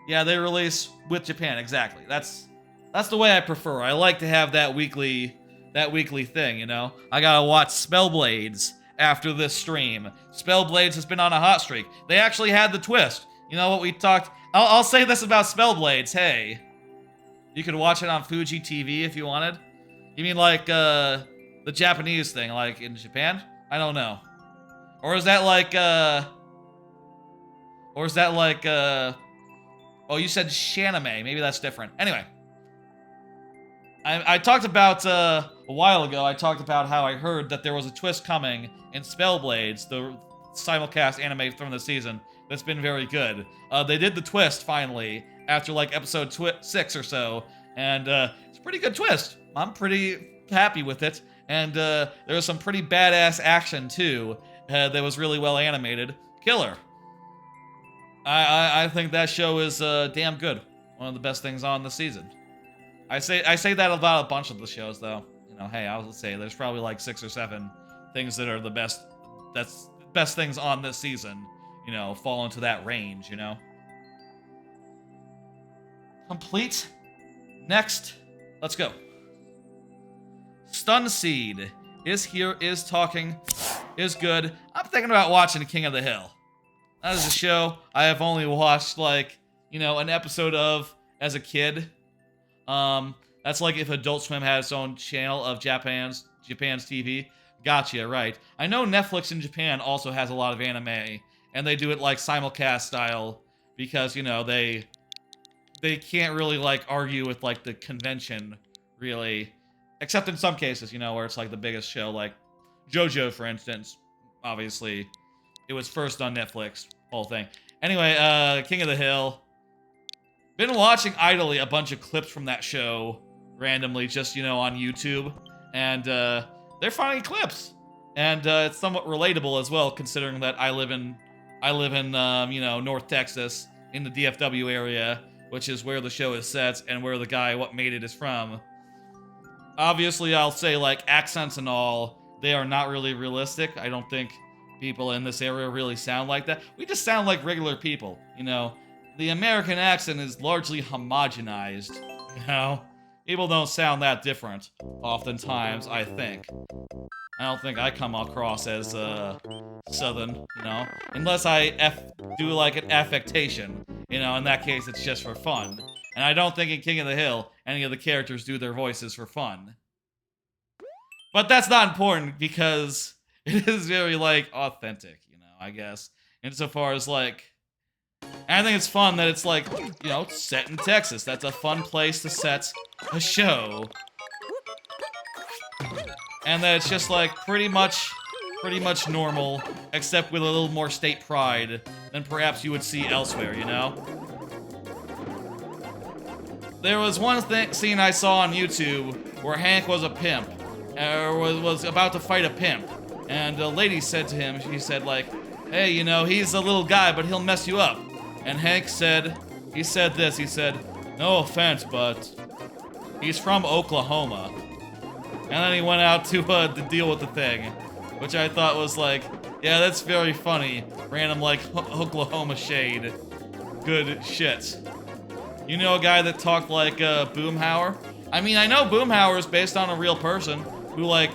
Yeah, they release with Japan, exactly. That's the way I prefer. I like to have that weekly thing, you know? I gotta watch Spellblades after this stream. Spellblades has been on a hot streak. They actually had the twist. You know what we talked... I'll say this about Spellblades, hey. You could watch it on Fuji TV if you wanted. You mean like, the Japanese thing, like in Japan? I don't know. Or is that like, oh, you said Shanime. Maybe that's different. Anyway. I talked about, a while ago, I talked about how I heard that there was a twist coming in Spellblades, the simulcast anime from the season, that's been very good. They did the twist, finally, after, like, episode 6 or so, and, it's a pretty good twist. I'm pretty happy with it, and, there was some pretty badass action, too, that was really well animated. Killer. I think that show is, damn good. One of the best things on the season. I say that about a bunch of the shows, though. You know, hey, I would say there's probably like 6 or 7 things that are the best. That's best things on this season. You know, fall into that range. You know. Complete. Next, let's go. Stun Seed is here, is talking, is good. I'm thinking about watching King of the Hill. That is a show I have only watched like, you know, an episode of as a kid. That's like if Adult Swim had its own channel of Japan's TV. Gotcha, right. I know Netflix in Japan also has a lot of anime, and they do it like simulcast style because, you know, they can't really like argue with like the convention, really. Except in some cases, you know, where it's like the biggest show, like JoJo, for instance. Obviously, it was first on Netflix, whole thing. Anyway, King of the Hill. Been watching idly a bunch of clips from that show randomly, just, you know, on YouTube. And they're funny clips. And it's somewhat relatable as well, considering that I live in I live in, North Texas, in the DFW area, which is where the show is set and where the guy what made it is from. Obviously, I'll say, like, accents and all, they are not really realistic. I don't think people in this area really sound like that. We just sound like regular people, you know? The American accent is largely homogenized, you know? People don't sound that different, oftentimes, I think. I don't think I come across as, southern, you know? Unless I do, like, an affectation, you know? In that case, it's just for fun. And I don't think in King of the Hill, any of the characters do their voices for fun. But that's not important, because it is very, like, authentic, you know, I guess. Insofar as, like... And I think it's fun that it's, like, you know, set in Texas. That's a fun place to set a show. And that it's just, like, pretty much normal, except with a little more state pride than perhaps you would see elsewhere, you know? There was one scene I saw on YouTube where Hank was a pimp, or was about to fight a pimp, and a lady said to him, she said, like, hey, you know, he's a little guy, but he'll mess you up. And Hank said, he said, no offense, but he's from Oklahoma. And then he went out to deal with the thing, which I thought was like, yeah, that's very funny. Random, like, Oklahoma shade. Good shit. You know a guy that talked like Boomhauer? I mean, I know Boomhauer is based on a real person who, like,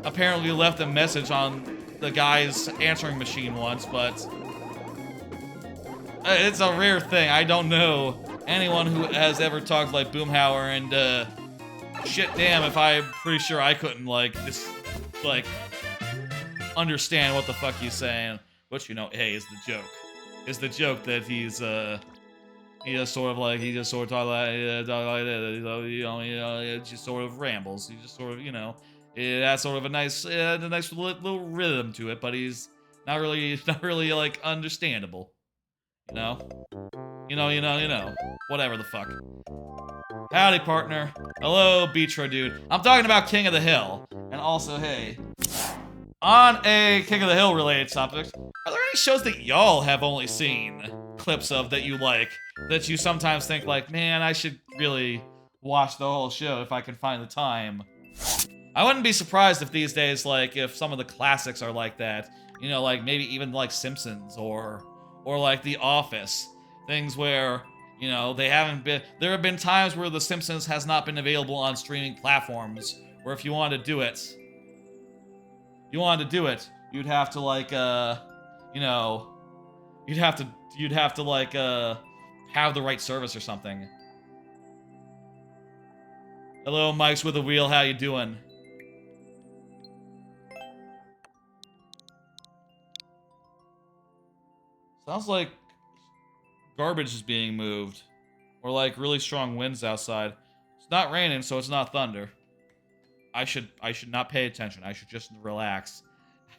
apparently left a message on the guy's answering machine once, but it's a rare thing. I don't know anyone who has ever talked like Boomhauer, and shit damn if I'm pretty sure I couldn't, like, just, like, understand what the fuck he's saying. Which, you know, hey, is the joke. Is the joke that he's, he just sort of talk like, it just sort of rambles. He just sort of, you know, it has sort of a nice little rhythm to it, but he's not really like understandable. You know, whatever the fuck. Howdy, partner. Hello, Beachro dude. I'm talking about King of the Hill, and also, hey, on a King of the Hill related subject, are there any shows that y'all have only seen clips of that you like? That you sometimes think like, man, I should really watch the whole show if I can find the time. I wouldn't be surprised if these days, like, if some of the classics are like that. You know, like, maybe even like Simpsons or like The Office. Things where, you know, there have been times where The Simpsons has not been available on streaming platforms, where if you wanted to do it, you'd have to, like, you know, you'd have to, like, have the right service or something. Hello, Mike's with a wheel, how you doing? Sounds like garbage is being moved. Or like really strong winds outside. It's not raining, so it's not thunder. I should not pay attention. I should just relax.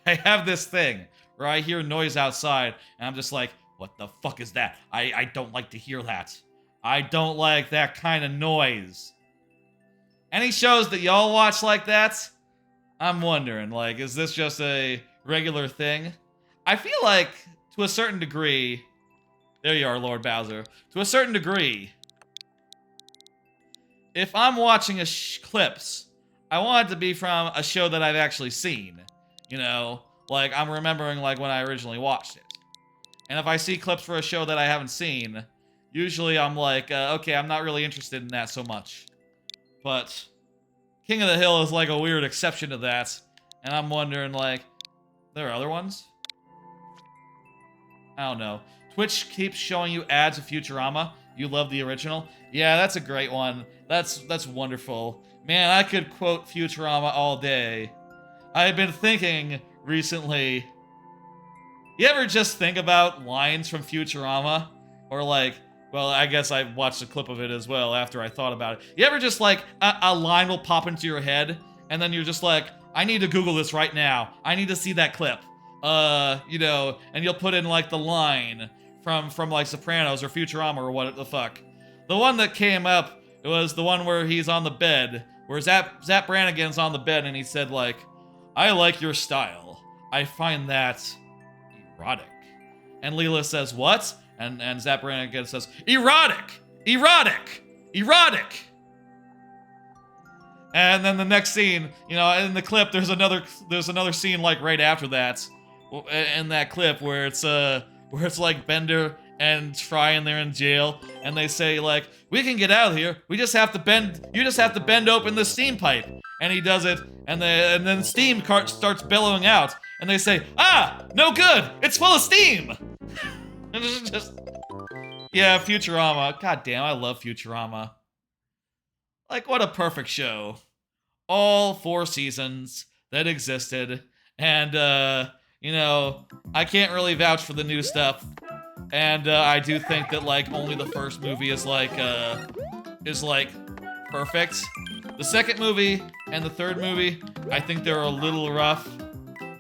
I have this thing where I hear noise outside, and I'm just like, what the fuck is that? I don't like to hear that. I don't like that kind of noise. Any shows that y'all watch like that? I'm wondering, like, is this just a regular thing? I feel like, to a certain degree... There you are, Lord Bowser. To a certain degree, if I'm watching clips, I want it to be from a show that I've actually seen. You know? Like, I'm remembering, like, when I originally watched it. And if I see clips for a show that I haven't seen, usually I'm like, okay, I'm not really interested in that so much. But King of the Hill is like a weird exception to that. And I'm wondering, like, there are other ones? I don't know. Twitch keeps showing you ads of Futurama. You love the original? Yeah, that's a great one. That's wonderful. Man, I could quote Futurama all day. I've been thinking recently... You ever just think about lines from Futurama? Or like, well, I guess I watched a clip of it as well after I thought about it. You ever just like, a line will pop into your head, and then you're just like, I need to Google this right now. I need to see that clip. You know, and you'll put in like the line from like Sopranos or Futurama or what the fuck. The one that came up, it was the one where he's on the bed, where Zap Brannigan's on the bed, and he said like, I like your style. I find that erotic. And Leela says, what? And Zap Brannigan says, erotic! Erotic! Erotic! And then the next scene, you know, in the clip, there's another scene like right after that, in that clip where it's like Bender and Fry and they're in jail, and they say like, we can get out of here. You just have to bend open the steam pipe, and he does it, and then steam starts billowing out, and they say, ah, no good, it's full of steam. And it's just, yeah, Futurama. God damn, I love Futurama. Like, what a perfect show. All 4 seasons that existed. And, you know, I can't really vouch for the new stuff. And, I do think that, like, only the first movie is, like, perfect. The second movie and the third movie, I think they're a little rough.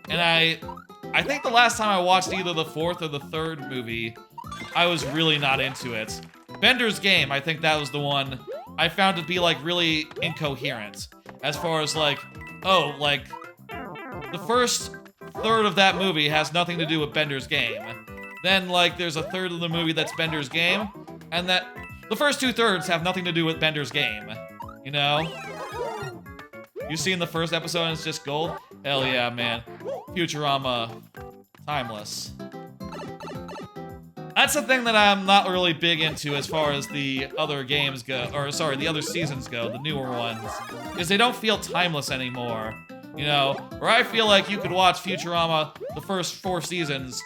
And I think the last time I watched either the fourth or the third movie, I was really not into it. Bender's Game, I think that was the one I found to be, like, really incoherent. As far as, like, oh, like, the first third of that movie has nothing to do with Bender's Game. Then, like, there's a third of the movie that's Bender's Game, and that the first 2/3 have nothing to do with Bender's Game. You know? You seen the first episode and it's just gold? Hell yeah, man. Futurama, timeless. That's the thing that I'm not really big into as far as the other games go, or sorry, the other seasons go, the newer ones, is they don't feel timeless anymore. You know, where I feel like you could watch Futurama the first 4 seasons,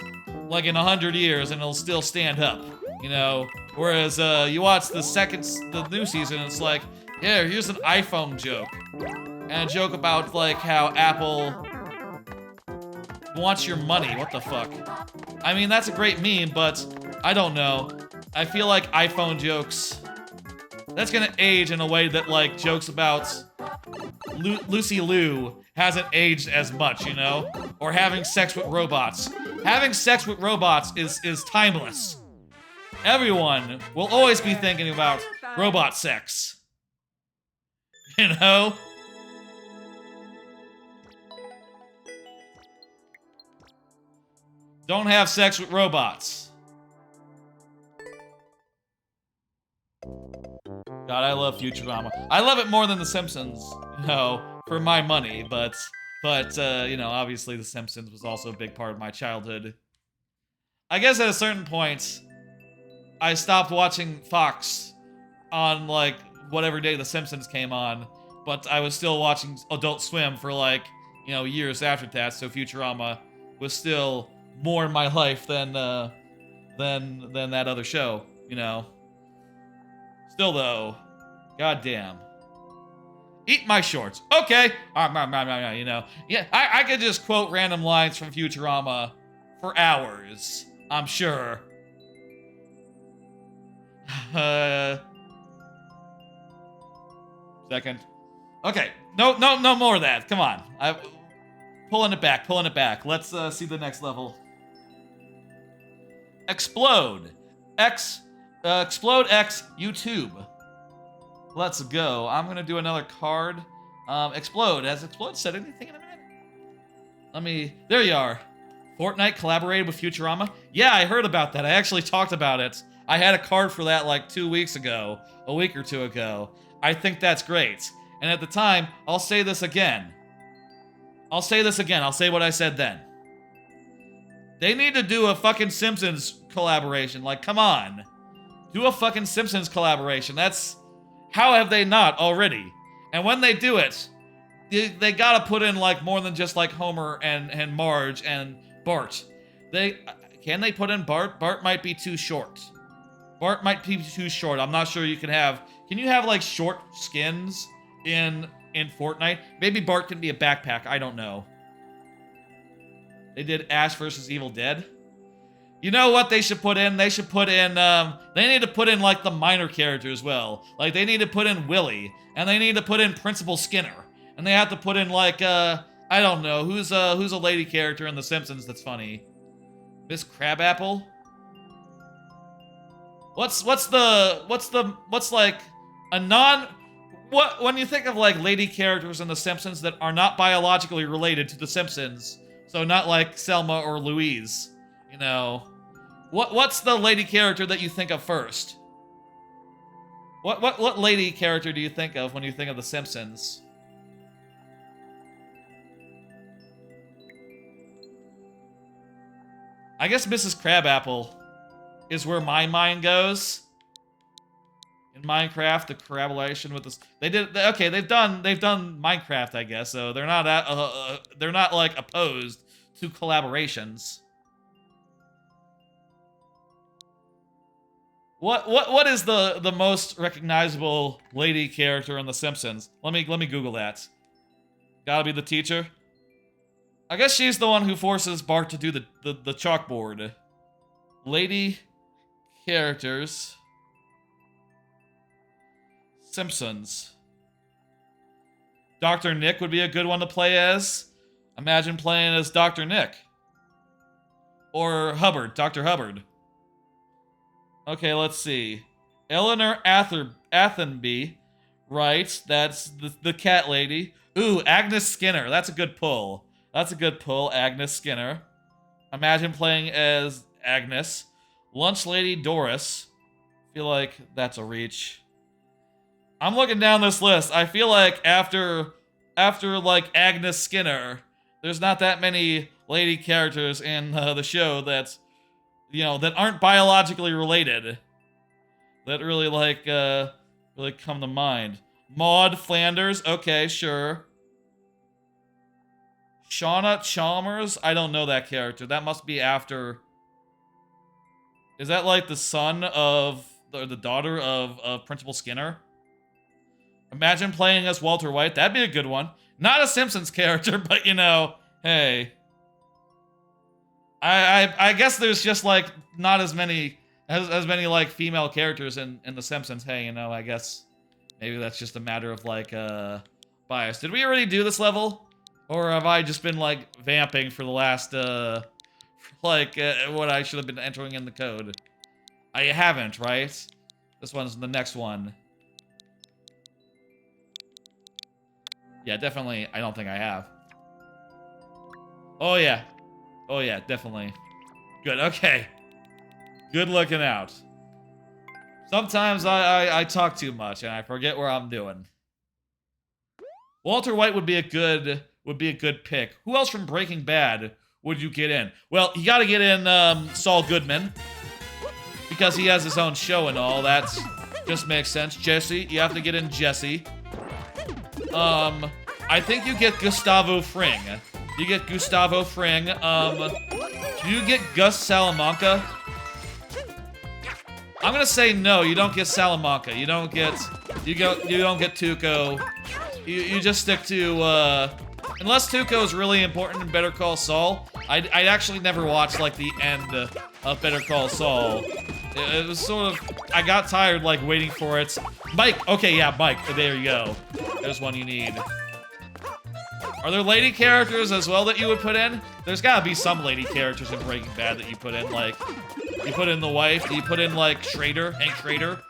like in 100 years, and it'll still stand up. You know, whereas you watch the new season, and it's like, yeah, here's an iPhone joke, and a joke about like how Apple wants your money. What the fuck? I mean, that's a great meme, but I don't know. I feel like iPhone jokes, that's gonna age in a way that, like, jokes about Lucy Liu hasn't aged as much, you know? Or having sex with robots. Having sex with robots is timeless. Everyone will always be thinking about robot sex. You know? Don't have sex with robots. God, I love Futurama. I love it more than The Simpsons, you know, for my money, but you know, obviously The Simpsons was also a big part of my childhood. I guess at a certain point, I stopped watching Fox on, like, whatever day The Simpsons came on, but I was still watching Adult Swim for, like, you know, years after that, so Futurama was still more in my life than that other show, you know. Still though, goddamn. Eat my shorts. Okay. You know. Yeah, I could just quote random lines from Futurama for hours, I'm sure. Second. Okay. No more of that. Come on. Pulling it back. Let's see the next level. Explode. Explode X YouTube. Let's go. I'm gonna do another card. Explode. Has Explode said anything in a minute? There you are. Fortnite collaborated with Futurama? Yeah, I heard about that. I actually talked about it. I had a card for that like 2 weeks ago. A week or 2 ago. I think that's great. And at the time, I'll say this again. I'll say what I said then. They need to do a fucking Simpsons collaboration. Like, come on. Do a fucking Simpsons collaboration. That's... How have they not already? And when they do it, they gotta put in, like, more than just, like, Homer and Marge and Bart. Can they put in Bart? Bart might be too short. I'm not sure you can have... Can you have, like, short skins in Fortnite? Maybe Bart can be a backpack. I don't know. They did Ash versus Evil Dead. You know what they should put in? They should put in, they need to put in, like, the minor character as well. Like, they need to put in Willie. And they need to put in Principal Skinner. And they have to put in, like, I don't know. Who's a lady character in The Simpsons that's funny? Miss Crabapple? What's like, a non... When you think of, like, lady characters in The Simpsons that are not biologically related to The Simpsons... So not like Selma or Louise, you know. What's the lady character that you think of first? What lady character do you think of when you think of The Simpsons? I guess Mrs. Crabapple is where my mind goes. In Minecraft, the collaboration with this, they've done Minecraft, I guess, so they're not like opposed to collaborations. What is the most recognizable lady character in The Simpsons? Let me Google that. Gotta be the teacher. I guess she's the one who forces Bart to do the chalkboard. Lady characters. Simpsons. Dr. Nick would be a good one to play as. Imagine playing as Dr. Nick. Or Hubbard, Dr. Hubbard. Okay, let's see. Eleanor Athenby, right? That's the cat lady. Ooh, Agnes Skinner. That's a good pull. That's a good pull, Agnes Skinner. Imagine playing as Agnes. Lunch Lady Doris. Feel like that's a reach. I'm looking down this list. I feel like after like Agnes Skinner, there's not that many lady characters in the show that's, that aren't biologically related. That really really come to mind. Maud Flanders, okay, sure. Shauna Chalmers, I don't know that character. That must be after. Is that like the son of, or the daughter of Principal Skinner? Imagine playing as Walter White. That'd be a good one. Not a Simpsons character, but hey. I guess there's just like not as many like female characters in The Simpsons. Hey, I guess maybe that's just a matter of like bias. Did we already do this level? Or have I just been like vamping for the last what I should have been entering in the code? I haven't, right? This one's the next one. Yeah, definitely. I don't think I have. Oh, yeah. Oh, yeah, definitely. Good, okay. Good looking out. Sometimes I talk too much and I forget where I'm doing. Walter White would be a good pick. Who else from Breaking Bad would you get in? Well, you gotta get in Saul Goodman. Because he has his own show and all. That just makes sense. Jesse, you have to get in Jesse. I think you get Gustavo Fring. You get Gustavo Fring. Do you get Gus Salamanca? I'm gonna say no. You don't get Salamanca. You don't get Tuco. You just stick to unless Tuco is really important in Better Call Saul. I actually never watched like the end of Better Call Saul. It was sort of, I got tired like waiting for it. Mike. Okay, yeah, Mike. There you go. There's one you need. Are there lady characters as well that you would put in? There's gotta be some lady characters in Breaking Bad that you put in, like, you put in the wife, do you put in, like, Schrader, Hank Schrader?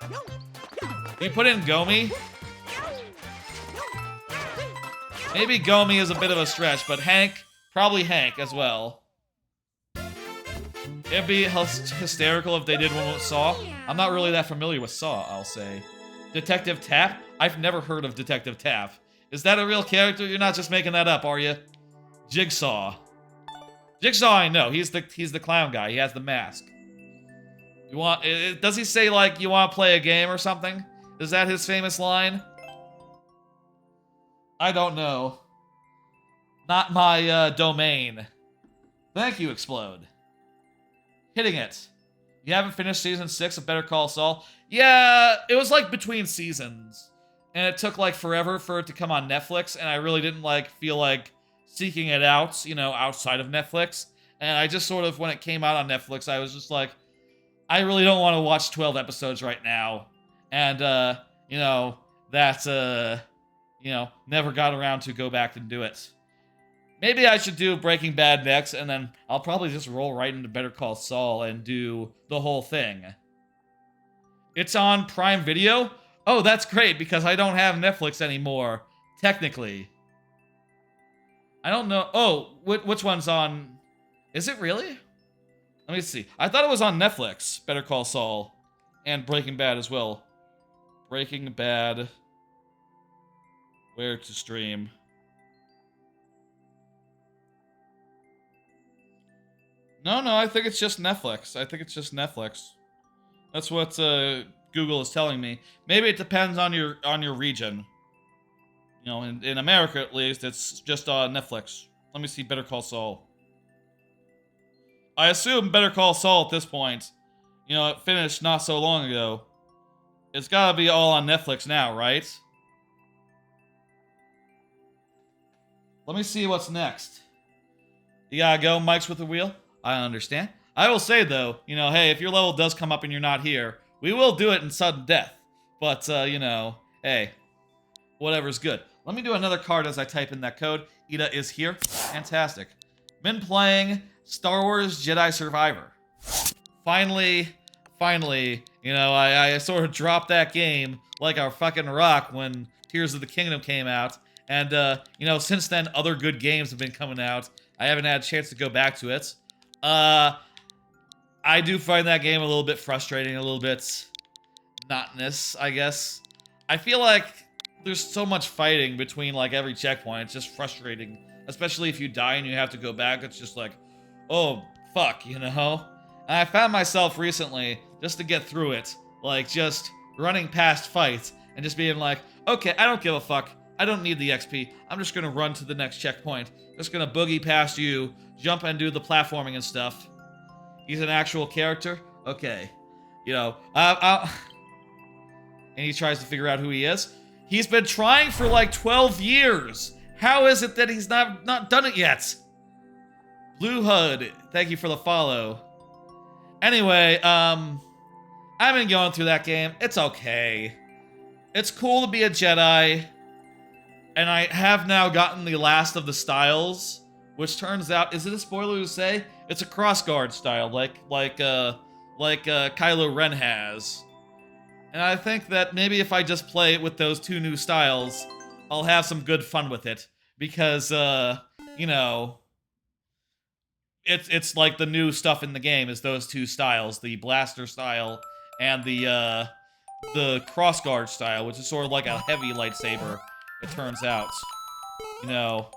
Do you put in Gomi? Maybe Gomi is a bit of a stretch, but Hank, probably Hank as well. It'd be hysterical if they did one with Saw. I'm not really that familiar with Saw, I'll say. Detective Tapp? I've never heard of Detective Tapp. Is that a real character? You're not just making that up, are you? Jigsaw. Jigsaw, I know. He's the clown guy. He has the mask. You want? Does he say like you want to play a game or something? Is that his famous line? I don't know. Not my domain. Thank you, Explode. Hitting it. You haven't finished season 6 of Better Call Saul? Yeah, it was like between seasons. And it took like forever for it to come on Netflix, and I really didn't like feel like seeking it out, outside of Netflix. And I just sort of, when it came out on Netflix, I was just like, I really don't want to watch 12 episodes right now. And never got around to go back and do it. Maybe I should do Breaking Bad next, and then I'll probably just roll right into Better Call Saul and do the whole thing. It's on Prime Video? Oh, that's great, because I don't have Netflix anymore, technically. I don't know. Oh, which one's on? Is it really? Let me see. I thought it was on Netflix, Better Call Saul, and Breaking Bad as well. Breaking Bad. Where to stream? No, I think it's just Netflix. I think it's just Netflix. That's what Google is telling me. Maybe it depends on your region. You know, in America at least, it's just on Netflix. Let me see Better Call Saul. I assume Better Call Saul at this point, you know, it finished not so long ago. It's gotta be all on Netflix now, right? Let me see what's next. You gotta go, Mike's with the wheel? I understand. I will say, though, you know, hey, if your level does come up and you're not here, we will do it in sudden death. But, you know, hey, whatever's good. Let me do another card as I type in that code. Ida is here. Fantastic. Been playing Star Wars Jedi Survivor. Finally, you know, I sort of dropped that game like a fucking rock when Tears of the Kingdom came out. And, you know, since then, other good games have been coming out. I haven't had a chance to go back to it. I do find that game a little bit frustrating, a little bit monotonous, I guess. I feel like there's so much fighting between, like, every checkpoint. It's just frustrating. Especially if you die and you have to go back. It's just like, oh, fuck, you know? And I found myself recently, just to get through it, like, just running past fights and just being like, okay, I don't give a fuck. I don't need the XP. I'm just gonna run to the next checkpoint. Just gonna boogie past you, jump and do the platforming and stuff. He's an actual character? Okay. You know, and he tries to figure out who he is. He's been trying for like 12 years. How is it that he's not done it yet? Blue Hood, thank you for the follow. Anyway, I've been going through that game. It's okay. It's cool to be a Jedi. And I have now gotten the last of the styles, which turns out, is it a spoiler to say? It's a crossguard style, like Kylo Ren has. And I think that maybe if I just play it with those two new styles, I'll have some good fun with it. Because, you know, it's like the new stuff in the game is those two styles, the blaster style and the crossguard style, which is sort of like a heavy lightsaber, it turns out. You know.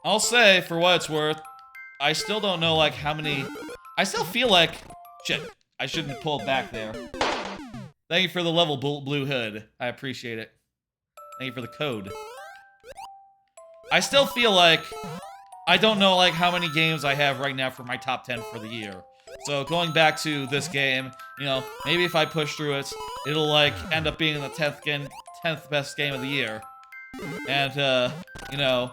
I'll say, for what it's worth, I still don't know, like, how many... I still feel like... Shit, I shouldn't have pulled back there. Thank you for the level, Blue Hood. I appreciate it. Thank you for the code. I still feel like... I don't know, like, how many games I have right now for my top 10 for the year. So, going back to this game, you know, maybe if I push through it, it'll, like, end up being the 10th best game of the year. And, you know...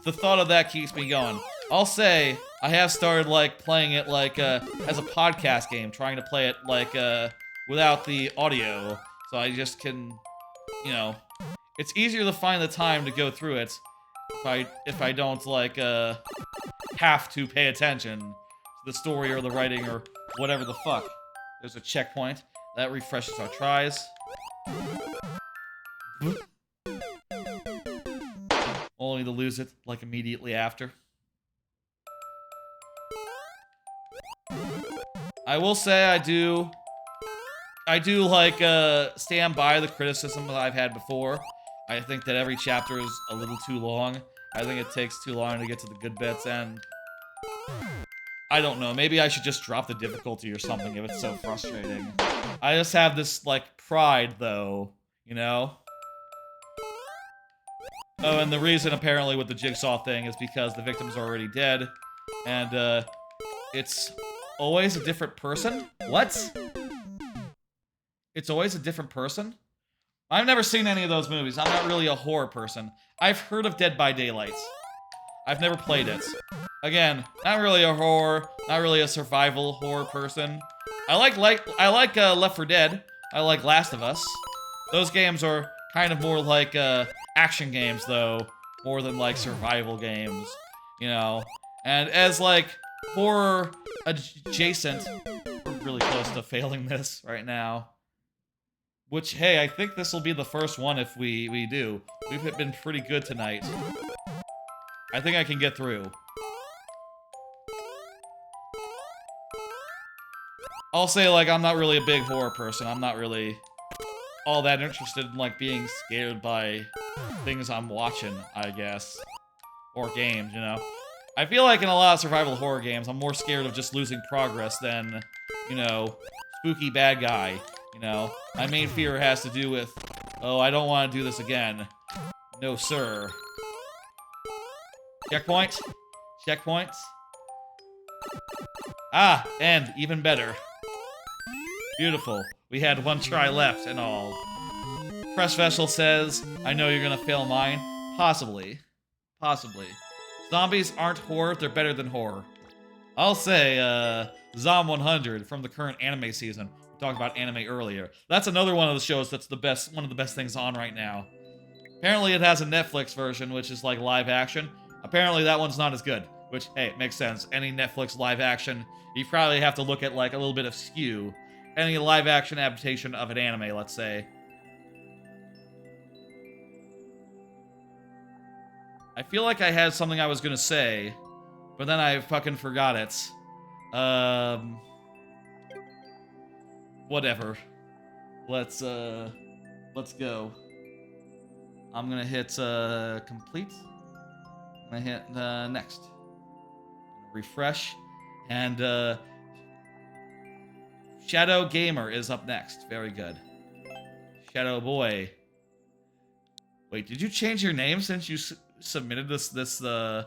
the thought of that keeps me going. I'll say, I have started, like, playing it, like, as a podcast game, trying to play it, like, without the audio, so I just can, you know, it's easier to find the time to go through it if I don't, like, have to pay attention to the story or the writing or whatever the fuck. There's a checkpoint. That refreshes our tries. Only to lose it, like, immediately after. I will say I do, like, stand by the criticism that I've had before. I think that every chapter is a little too long. I think it takes too long to get to the good bits, and... I don't know, maybe I should just drop the difficulty or something if it's so frustrating. I just have this, like, pride, though, you know? Oh, and the reason, apparently, with the Jigsaw thing is because the victim's already dead, and, it's always a different person? What? It's always a different person? I've never seen any of those movies. I'm not really a horror person. I've heard of Dead by Daylight. I've never played it. Again, not really a horror, not really a survival horror person. I like Left 4 Dead. I like Last of Us. Those games are kind of more like, action games, though, more than, like, survival games, you know? And as, like, horror adjacent, we're really close to failing this right now. Which, hey, I think this will be the first one if we do. We've been pretty good tonight. I think I can get through. I'll say, like, I'm not really a big horror person. I'm not really all that interested in, like, being scared by things I'm watching, I guess. Or games, you know? I feel like in a lot of survival horror games, I'm more scared of just losing progress than, you know, spooky bad guy, you know? My main fear has to do with, oh, I don't want to do this again. No, sir. Checkpoint? Checkpoints? Ah, and even better. Beautiful. We had one try left and all. Press Vessel says, I know you're gonna fail mine. Possibly. Possibly. Zombies aren't horror, they're better than horror. I'll say, Zom 100 from the current anime season. We talked about anime earlier. That's another one of the shows that's one of the best things on right now. Apparently it has a Netflix version, which is like live action. Apparently that one's not as good, which, hey, makes sense. Any Netflix live action, you probably have to look at like a little bit of skew. Any live action adaptation of an anime, let's say. I feel like I had something I was gonna say, but then I fucking forgot it. Whatever. Let's go. I'm gonna hit, complete. I'm gonna hit, next. Refresh. And, Shadow Gamer is up next. Very good. Shadow Boy. Wait, did you change your name since you submitted this level?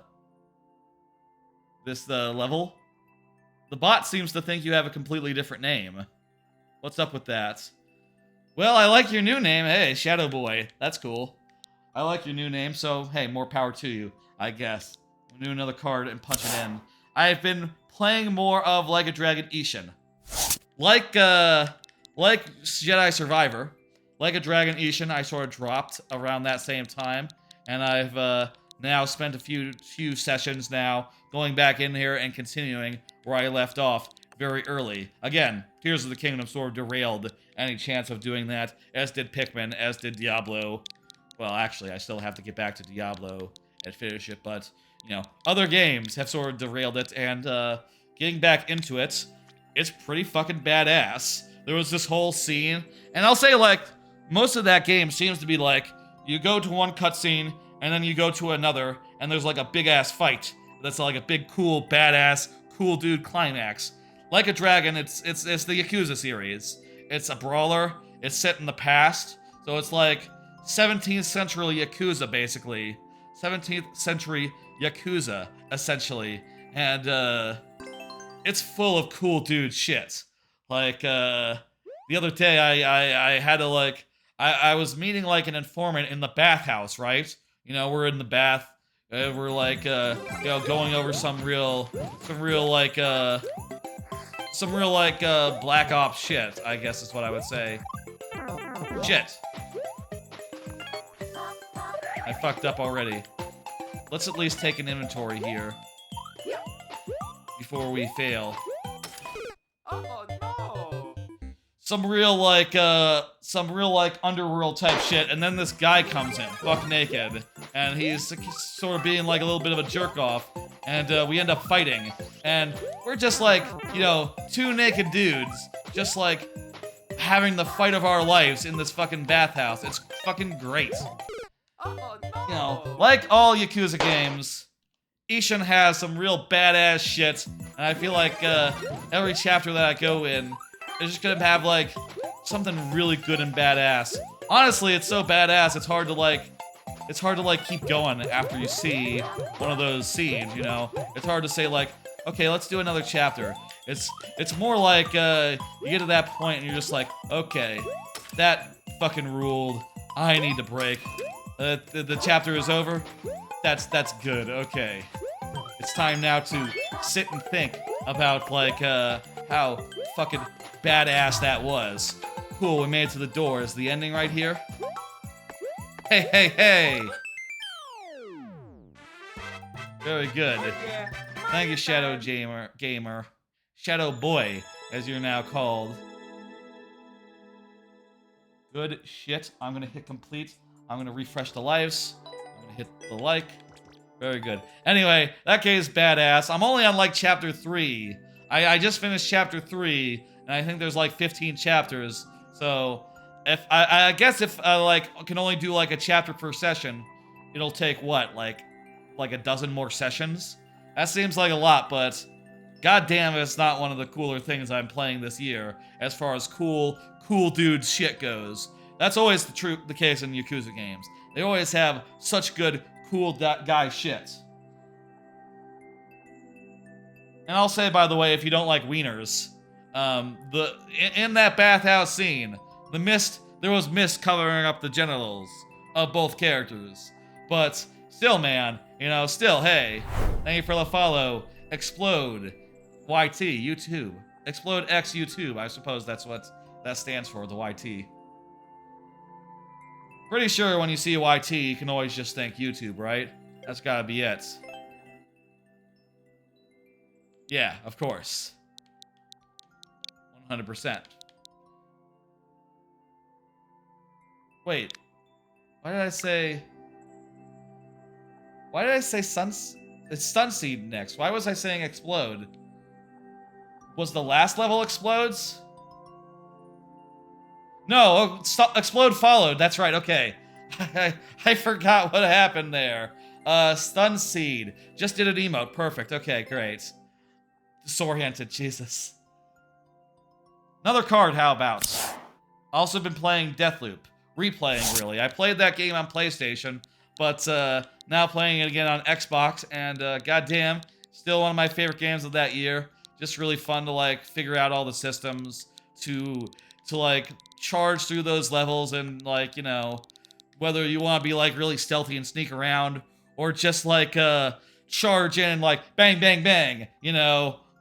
The bot seems to think you have a completely different name. What's up with that? Well, I like your new name. Hey, Shadow Boy. That's cool. I like your new name, so hey, more power to you, I guess. We'll do another card and punch it in. I've been playing more of Like a Dragon Ishin. Like Jedi Survivor, Like a Dragon Ishin, I sort of dropped around that same time, and I've now spent a few sessions now going back in here and continuing where I left off very early. Again, Tears of the Kingdom sort of derailed any chance of doing that, as did Pikmin, as did Diablo. Well, actually, I still have to get back to Diablo and finish it, but, you know, other games have sort of derailed it, and getting back into it, it's pretty fucking badass. There was this whole scene, and I'll say, like, most of that game seems to be like, you go to one cutscene, and then you go to another, and there's like a big-ass fight. That's like a big, cool, badass, cool dude climax. Like a Dragon, it's the Yakuza series. It's a brawler, it's set in the past, so it's like 17th century Yakuza, basically. 17th century Yakuza, essentially. And, it's full of cool dude shit. Like, the other day, I had to, like, I was meeting, like, an informant in the bathhouse, right? You know, we're in the bath, we're, like, you know, going over some real, like, Black Ops shit, I guess is what I would say. Shit. I fucked up already. Let's at least take an inventory here before we fail. Oh no! Some real like underworld type shit, and then this guy comes in, buck naked, and he's sort of being like a little bit of a jerk off, and we end up fighting, and we're just like, you know, two naked dudes, just like having the fight of our lives in this fucking bathhouse. It's fucking great. Oh no! You know, like all Yakuza games, Ishin has some real badass shit, and I feel like every chapter that I go in is just gonna have like something really good and badass. Honestly, it's so badass, it's hard to like keep going after you see one of those scenes, you know? It's hard to say like, okay, let's do another chapter. It's more like you get to that point and you're just like, okay, that fucking ruled. I need to break. The chapter is over. That's good. Okay. It's time now to sit and think about like how fucking badass that was. Cool, we made it to the door. Is the ending right here? Hey, hey, hey! Very good. Yeah. Thank you, Shadow Gamer. Shadow Boy, as you're now called. Good shit. I'm gonna hit complete. I'm gonna refresh the lives. I'm gonna hit the like. Very good. Anyway, that game's badass. I'm only on like chapter 3. I just finished chapter 3, and I think there's like 15 chapters. So if I guess if I like can only do like a chapter per session, it'll take what, like a dozen more sessions? That seems like a lot, but goddamn, it's not one of the cooler things I'm playing this year as far as cool dude shit goes. That's always the case in Yakuza games. They always have such good cool guy shit. And I'll say, by the way, if you don't like wieners, in that bathhouse scene, there was mist covering up the genitals of both characters. But still, man, still, hey, thank you for the follow. Explode, YT, YouTube. Explode X YouTube. I suppose that's what that stands for, the YT. Pretty sure when you see YT, you can always just think YouTube, right? That's gotta be it. Yeah, of course. 100%. Wait. Why did I say it's Sunseed next? Why was I saying explode? Was the last level explodes? No, explode followed. That's right, okay. I forgot what happened there. Stun Seed. Just did an emote. Perfect. Okay, great. Disoriented, Jesus. Another card, how about? Also been playing Deathloop. Replaying, really. I played that game on PlayStation, but now playing it again on Xbox, and goddamn, still one of my favorite games of that year. Just really fun to, like, figure out all the systems, to like, charge through those levels, and, like, whether you want to be, like, really stealthy and sneak around, or just, like, charge in, like, bang, bang, bang,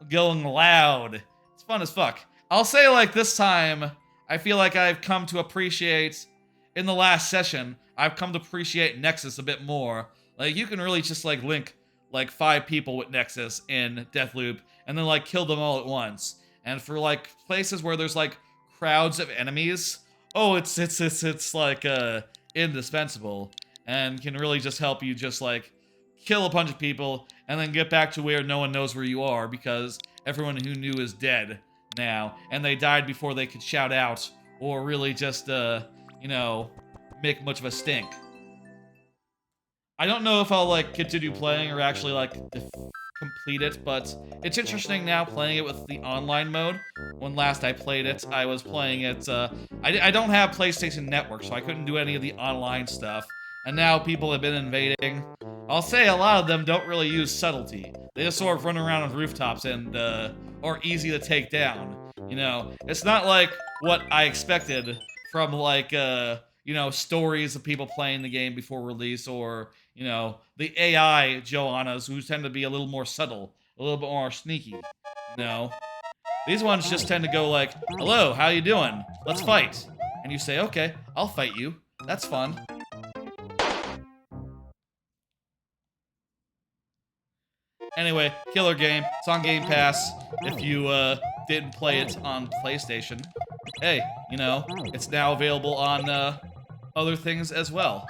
going loud. It's fun as fuck. I'll say, like, this time, I feel like I've come to appreciate, in the last session, I've come to appreciate Nexus a bit more. Like, you can really just, like, link, like, 5 people with Nexus in Deathloop, and then, like, kill them all at once. And for, like, places where there's, like, crowds of enemies, oh, it's like, indispensable, and can really just help you just, like, kill a bunch of people, and then get back to where no one knows where you are, because everyone who knew is dead now, and they died before they could shout out, or really just, make much of a stink. I don't know if I'll, like, continue playing or actually, like, complete it, but it's interesting now playing it with the online mode. When last I played it, I was playing it, I don't have PlayStation Network, so I couldn't do any of the online stuff, and now people have been invading. I'll say a lot of them don't really use subtlety. They just sort of run around on rooftops and, are easy to take down. It's not like what I expected from, like, stories of people playing the game before release, or, the AI Joannas who tend to be a little more subtle, a little bit more sneaky, These ones just tend to go like, hello, how you doing? Let's fight. And you say, okay, I'll fight you. That's fun. Anyway, killer game. It's on Game Pass if you didn't play it on PlayStation. Hey, it's now available on other things as well.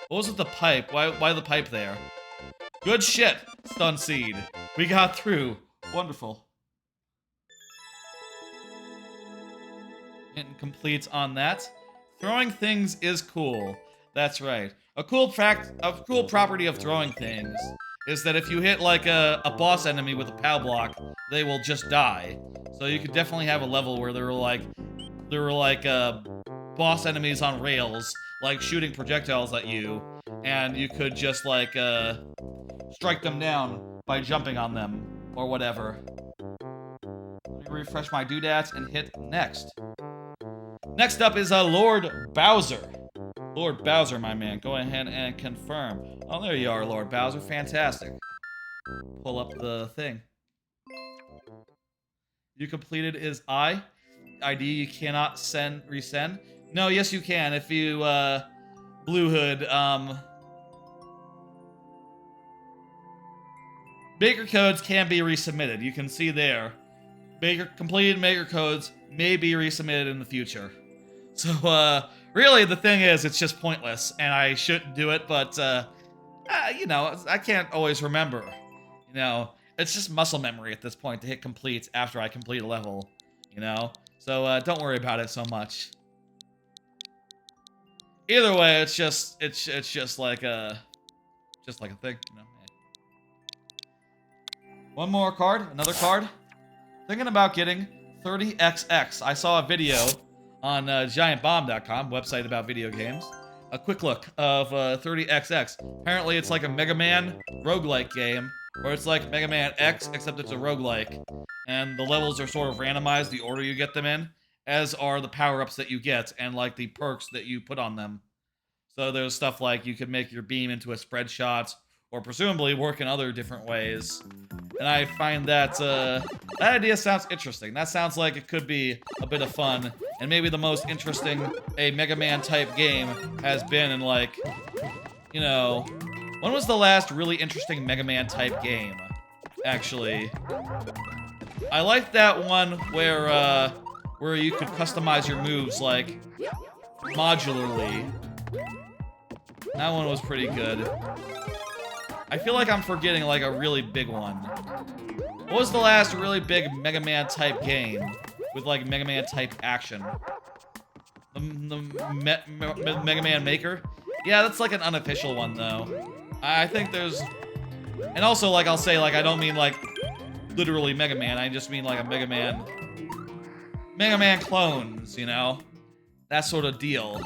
What was with the pipe? Why the pipe there? Good shit, Stun Seed. We got through. Wonderful. Getting complete on that. Throwing things is cool. That's right. A cool property of throwing things is that if you hit, like, a boss enemy with a POW block, they will just die. So you could definitely have a level where there were like boss enemies on rails, like, shooting projectiles at you, and you could just, like, strike them down by jumping on them, or whatever. Let me refresh my doodads and hit next. Next up is Lord Bowser. Lord Bowser, my man, go ahead and confirm. Oh, there you are, Lord Bowser. Fantastic. Pull up the thing. You completed his ID. You cannot resend. No, yes, you can. If you, Blue Hood, maker codes can be resubmitted. You can see there. Completed maker codes may be resubmitted in the future. So, really, the thing is, it's just pointless, and I shouldn't do it, but, You know, I can't always remember. You know, it's just muscle memory at this point to hit complete after I complete a level. You know, so don't worry about it so much. Either way, it's just like a thing. You know. One more card, another card. Thinking about getting 30XX. I saw a video on giantbomb.com, website about video games. A quick look of 30XX. Apparently it's like a Mega Man roguelike game, where it's like Mega Man X, except it's a roguelike. And the levels are sort of randomized, the order you get them in, as are the power-ups that you get, and like the perks that you put on them. So there's stuff like you could make your beam into a spread shot, or presumably work in other different ways. And I find that, that idea sounds interesting. That sounds like it could be a bit of fun, and maybe the most interesting a Mega Man type game has been in, like, you know, when was the last really interesting Mega Man type game, actually? I liked that one where you could customize your moves, like, modularly. That one was pretty good. I feel like I'm forgetting, like, a really big one. What was the last really big Mega Man type game with, like, Mega Man type action? The Mega Man Maker? Yeah, that's like an unofficial one, though. I think there's... And also, like, I'll say, like, I don't mean, like, literally Mega Man. I just mean, like, a Mega Man clones, you know? That sort of deal.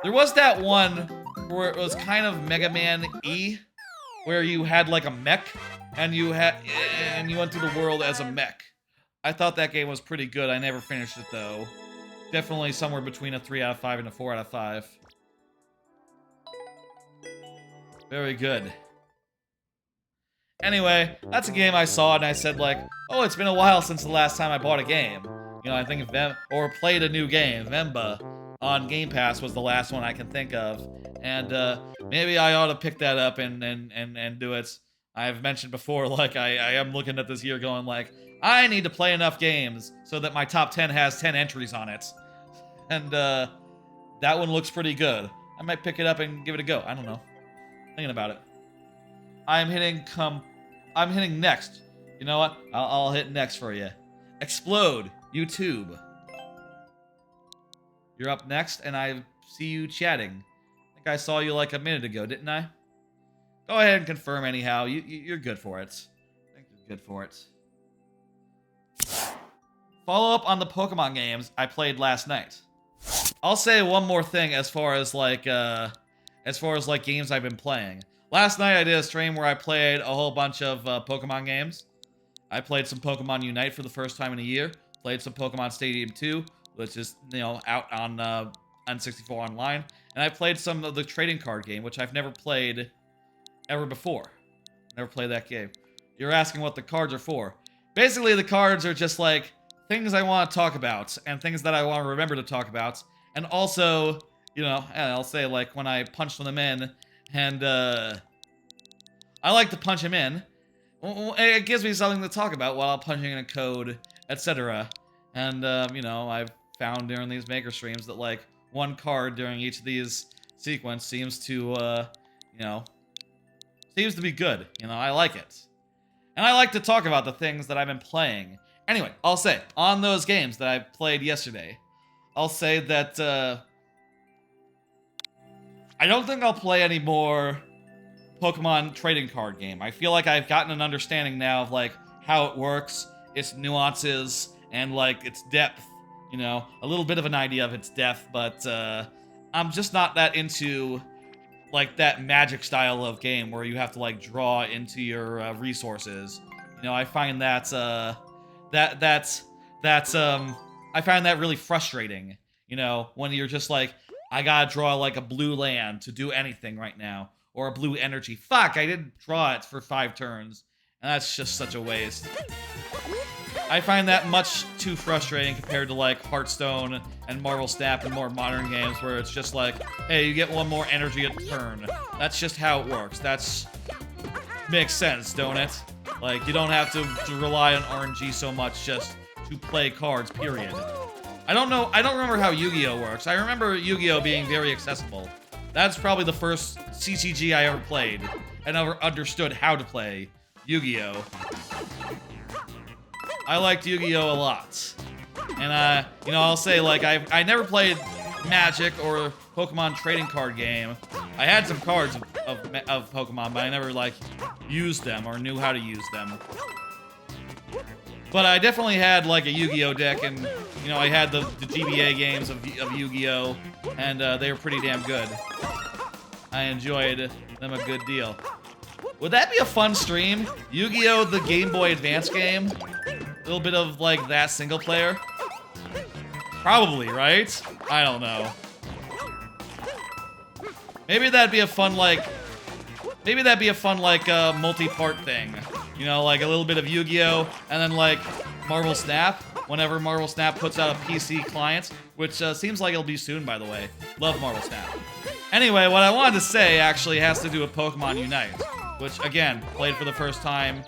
There was that one where it was kind of Mega Man E, where you had like a mech, and you went through the world as a mech. I thought that game was pretty good. I never finished it though. Definitely somewhere between a 3 out of 5 and a 4 out of 5. Very good. Anyway, that's a game I saw and I said like, oh, it's been a while since the last time I bought a game. You know, I think or played a new game. Vemba on Game Pass was the last one I can think of. And maybe I ought to pick that up and do it. I've mentioned before, like, I am looking at this year going, like, I need to play enough games so that my top 10 has 10 entries on it. And that one looks pretty good. I might pick it up and give it a go. I don't know. Thinking about it. I'm hitting next. You know what? I'll hit next for you. Explode, YouTube. You're up next, and I see you chatting. I think I saw you like a minute ago, didn't I? Go ahead and confirm anyhow. You're good for it. I think you're good for it. Follow up on the Pokemon games I played last night. I'll say one more thing as far as like games I've been playing. Last night I did a stream where I played a whole bunch of Pokemon games. I played some Pokemon Unite for the first time in a year. Played some Pokemon Stadium 2, which is, you know, out on N64 Online. And I played some of the trading card game, which I've never played ever before. Never played that game. You're asking what the cards are for. Basically, the cards are just like things I want to talk about and things that I want to remember to talk about. And also, you know, I'll say like when I punch them in, and I like to punch them in. It gives me something to talk about while I'm punching in a code, etc. And, you know, I've found during these maker streams that, like, one card during each of these sequence seems to, you know, seems to be good. You know, I like it. And I like to talk about the things that I've been playing. Anyway, I'll say, on those games that I played yesterday, I'll say that, I don't think I'll play any more Pokemon trading card game. I feel like I've gotten an understanding now of, like, how it works, its nuances, and, like, its depth, you know, a little bit of an idea of its depth, but, I'm just not that into, like, that Magic style of game where you have to, like, draw into your, resources. You know, I find that, I find that really frustrating, you know, when you're just like, I gotta draw, like, a blue land to do anything right now, or a blue energy. Fuck, I didn't draw it for 5 turns, and that's just such a waste. I find that much too frustrating compared to, like, Hearthstone and Marvel Snap and more modern games where it's just like, hey, you get 1 more energy a turn. That's just how it works. Makes sense, don't it? Like, you don't have to rely on RNG so much just to play cards, period. I don't remember how Yu-Gi-Oh works. I remember Yu-Gi-Oh being very accessible. That's probably the first CCG I ever played and ever understood how to play Yu-Gi-Oh! I liked Yu-Gi-Oh! A lot. And, you know, I'll say, like, I never played Magic or Pokemon trading card game. I had some cards of Pokemon, but I never, like, used them or knew how to use them. But I definitely had, like, a Yu-Gi-Oh! Deck, and, you know, I had the GBA games of Yu-Gi-Oh! And they were pretty damn good. I enjoyed them a good deal. Would that be a fun stream? Yu-Gi-Oh! The Game Boy Advance game? A little bit of, like, that single player? Probably, right? I don't know. Maybe that'd be a fun, like... Maybe that'd be a fun, like, multi-part thing. You know, like a little bit of Yu-Gi-Oh! And then, like, Marvel Snap. Whenever Marvel Snap puts out a PC client. Which seems like it'll be soon, by the way. Love Marvel Snap. Anyway, what I wanted to say actually has to do with Pokemon Unite. Which, again, played for the first time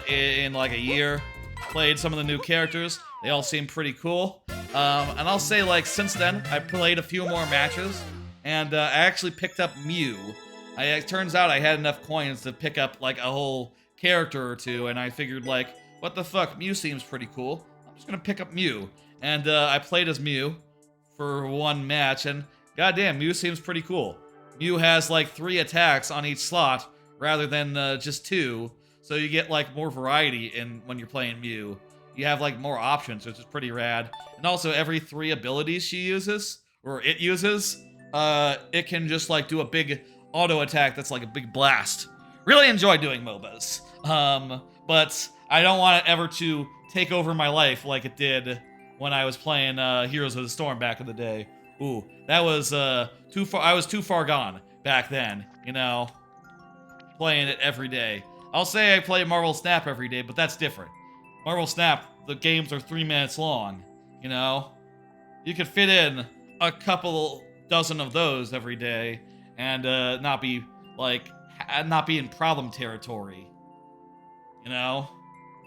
in like a year. Played some of the new characters. They all seem pretty cool. And I'll say, like, since then, I played a few more matches. And I actually picked up Mew. It turns out I had enough coins to pick up, like, a whole character or two. And I figured, like, what the fuck? Mew seems pretty cool. I'm just gonna pick up Mew. And I played as Mew for one match. And goddamn, Mew seems pretty cool. Mew has, like, 3 attacks on each slot rather than just 2. So you get, like, more variety in when you're playing Mew. You have, like, more options, which is pretty rad. And also, every 3 abilities she uses, or it uses, it can just, like, do a big auto attack that's like a big blast. Really enjoy doing MOBAs. But I don't want it ever to take over my life like it did when I was playing Heroes of the Storm back in the day. Ooh, that was too far. I was too far gone back then, you know, playing it every day. I'll say I play Marvel Snap every day, but that's different. Marvel Snap, the games are 3 minutes long, you know? You could fit in a couple dozen of those every day and not be, like, not be in problem territory, you know?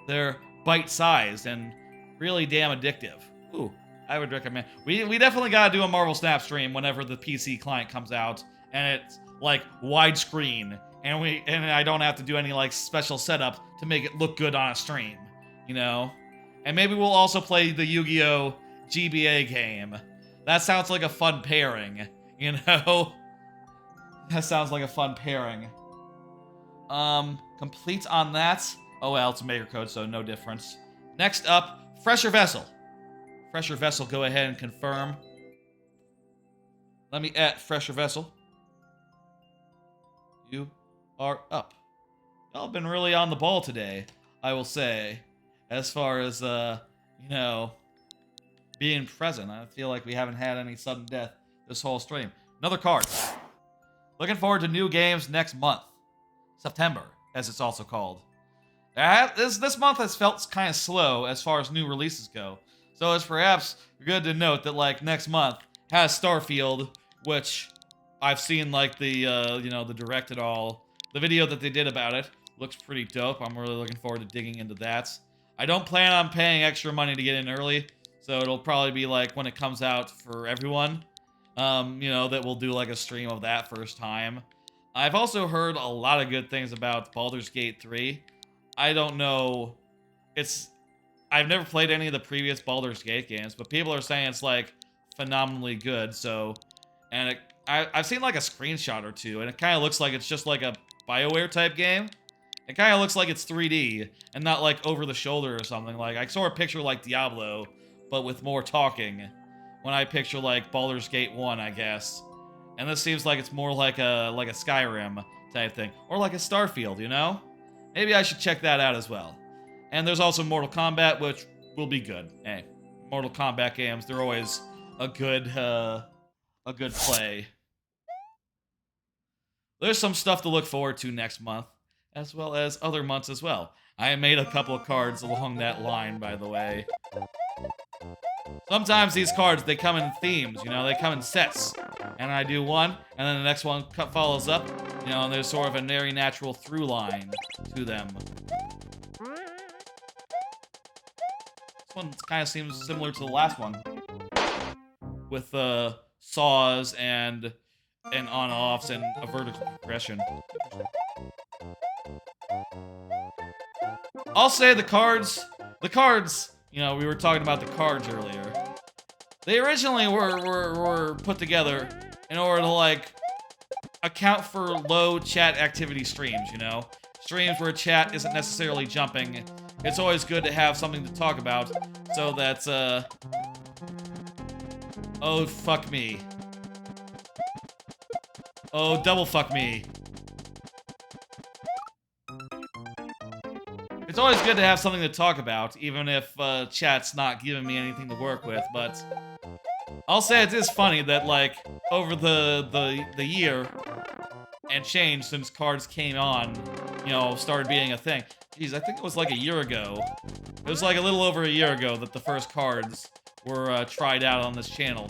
They're bite-sized and really damn addictive. Ooh, I would recommend. We definitely gotta do a Marvel Snap stream whenever the PC client comes out and it's, like, widescreen. And I don't have to do any, like, special setup to make it look good on a stream, you know? And maybe we'll also play the Yu-Gi-Oh! GBA game. That sounds like a fun pairing, you know? That sounds like a fun pairing. Complete on that. Oh well, it's a maker code, so no difference. Next up, Fresher Vessel. Fresher Vessel, go ahead and confirm. Let me at Fresher Vessel. You are up. Y'all been really on the ball today, I will say. As far as, you know, being present. I feel like we haven't had any sudden death this whole stream. Another card. Looking forward to new games next month. September, as it's also called. This month has felt kind of slow as far as new releases go. So it's perhaps good to note that, like, next month has Starfield, which I've seen, like, the, you know, the direct and all. The video that they did about it looks pretty dope. I'm really looking forward to digging into that. I don't plan on paying extra money to get in early, so it'll probably be, like, when it comes out for everyone. You know, that we'll do, like, a stream of that first time. I've also heard a lot of good things about Baldur's Gate 3. I don't know. I've never played any of the previous Baldur's Gate games, but people are saying it's, like, phenomenally good, so... And I've seen, like, a screenshot or two, and it kind of looks like it's just, like, a BioWare-type game. It kind of looks like it's 3D, and not, like, over-the-shoulder or something. Like, I sort of picture, like, Diablo, but with more talking. When I picture, like, Baldur's Gate 1, I guess. And this seems like it's more like a Skyrim type thing. Or like a Starfield, you know? Maybe I should check that out as well. And there's also Mortal Kombat, which will be good. Hey, Mortal Kombat games, they're always a good play. There's some stuff to look forward to next month, as well as other months as well. I made a couple of cards along that line, by the way. Sometimes these cards, they come in themes, you know, they come in sets. And I do one, and then the next one follows up, you know, and there's sort of a very natural through line to them. This one kind of seems similar to the last one. With saws and and on-offs and a vertical progression. I'll say the cards, you know, we were talking about the cards earlier. They originally were put together in order to, like, account for low chat activity streams, you know? Streams where chat isn't necessarily jumping. It's always good to have something to talk about so that, oh, fuck me. Oh, double fuck me. It's always good to have something to talk about, even if chat's not giving me anything to work with, but I'll say it is funny that, like, over the year and change since cards came on, you know, started being a thing. Jeez, I think it was like a year ago. It was like a little over a year ago that the first cards were tried out on this channel.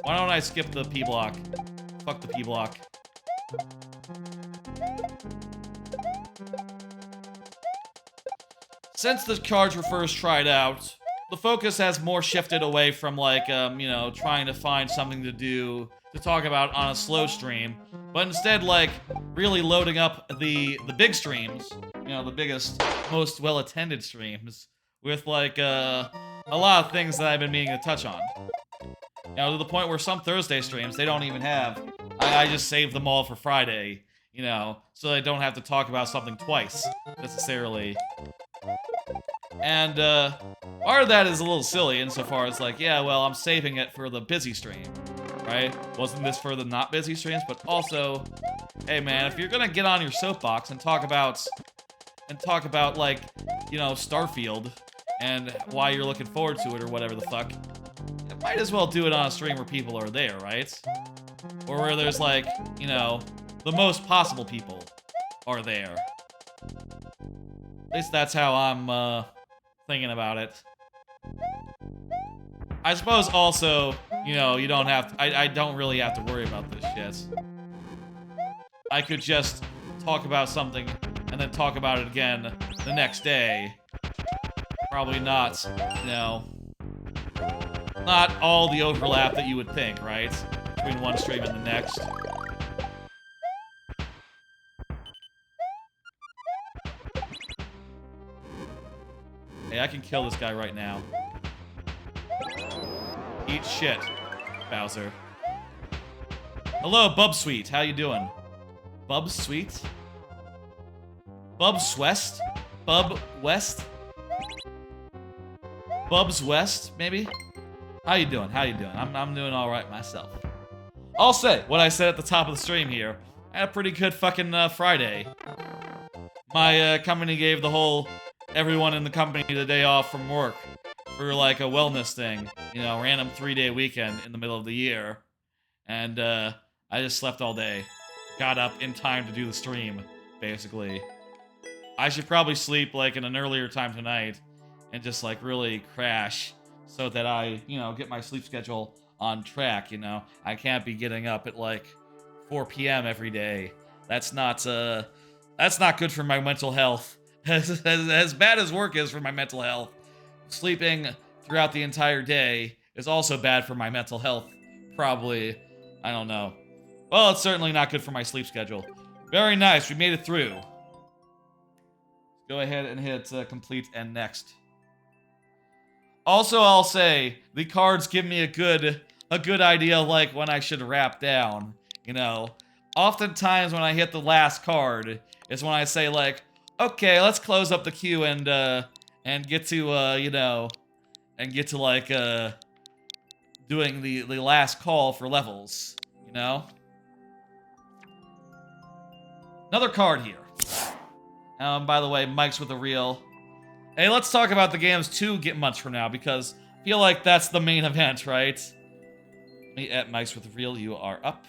Why don't I skip the P block? Fuck the P block. Since the cards were first tried out, the focus has more shifted away from, like, you know, trying to find something to talk about on a slow stream, but instead, like, really loading up the big streams, you know, the biggest, most well-attended streams, with, like, a lot of things that I've been meaning to touch on. You know, to the point where some Thursday streams, they don't even have, I just save them all for Friday, you know, so I don't have to talk about something twice, necessarily. And, part of that is a little silly insofar as, like, yeah, well, I'm saving it for the busy stream, right? Wasn't this for the not busy streams? But also, hey, man, if you're gonna get on your soapbox and talk about, like, you know, Starfield and why you're looking forward to it or whatever the fuck, you might as well do it on a stream where people are there, right? Or where there's, like, you know, the most possible people are there. At least that's how I'm, thinking about it. I suppose also, you know, you don't have to, I don't really have to worry about this shit. I could just talk about something and then talk about it again the next day. Probably not, you know, not all the overlap that you would think, right? Between one stream and the next. Hey, I can kill this guy right now. Eat shit, Bowser. Hello, Bub Sweet. How you doing? Bub Sweet? Bubs West? Bub West? Bubs West, maybe? How you doing? How you doing? I'm doing all right myself. I'll say what I said at the top of the stream here. I had a pretty good fucking Friday. My company gave the whole everyone in the company the day off from work for, like, a wellness thing. You know, random 3-day weekend in the middle of the year. And I just slept all day. Got up in time to do the stream, basically. I should probably sleep, like, in an earlier time tonight and just, like, really crash so that I, you know, get my sleep schedule on track, you know? I can't be getting up at, like, 4 p.m. every day. That's not good for my mental health. As bad as work is for my mental health, sleeping throughout the entire day is also bad for my mental health. Probably. I don't know. Well, it's certainly not good for my sleep schedule. Very nice. We made it through. Go ahead and hit complete and next. Also, I'll say the cards give me a good idea of, like, when I should wrap down. You know, oftentimes when I hit the last card is when I say, like, okay, let's close up the queue and get to, you know, and get to, like, doing the last call for levels, you know? Another card here. By the way, Mike's with a reel. Hey, let's talk about the games 2 months from now, because I feel like that's the main event, right? Me at Mike's with a reel, you are up.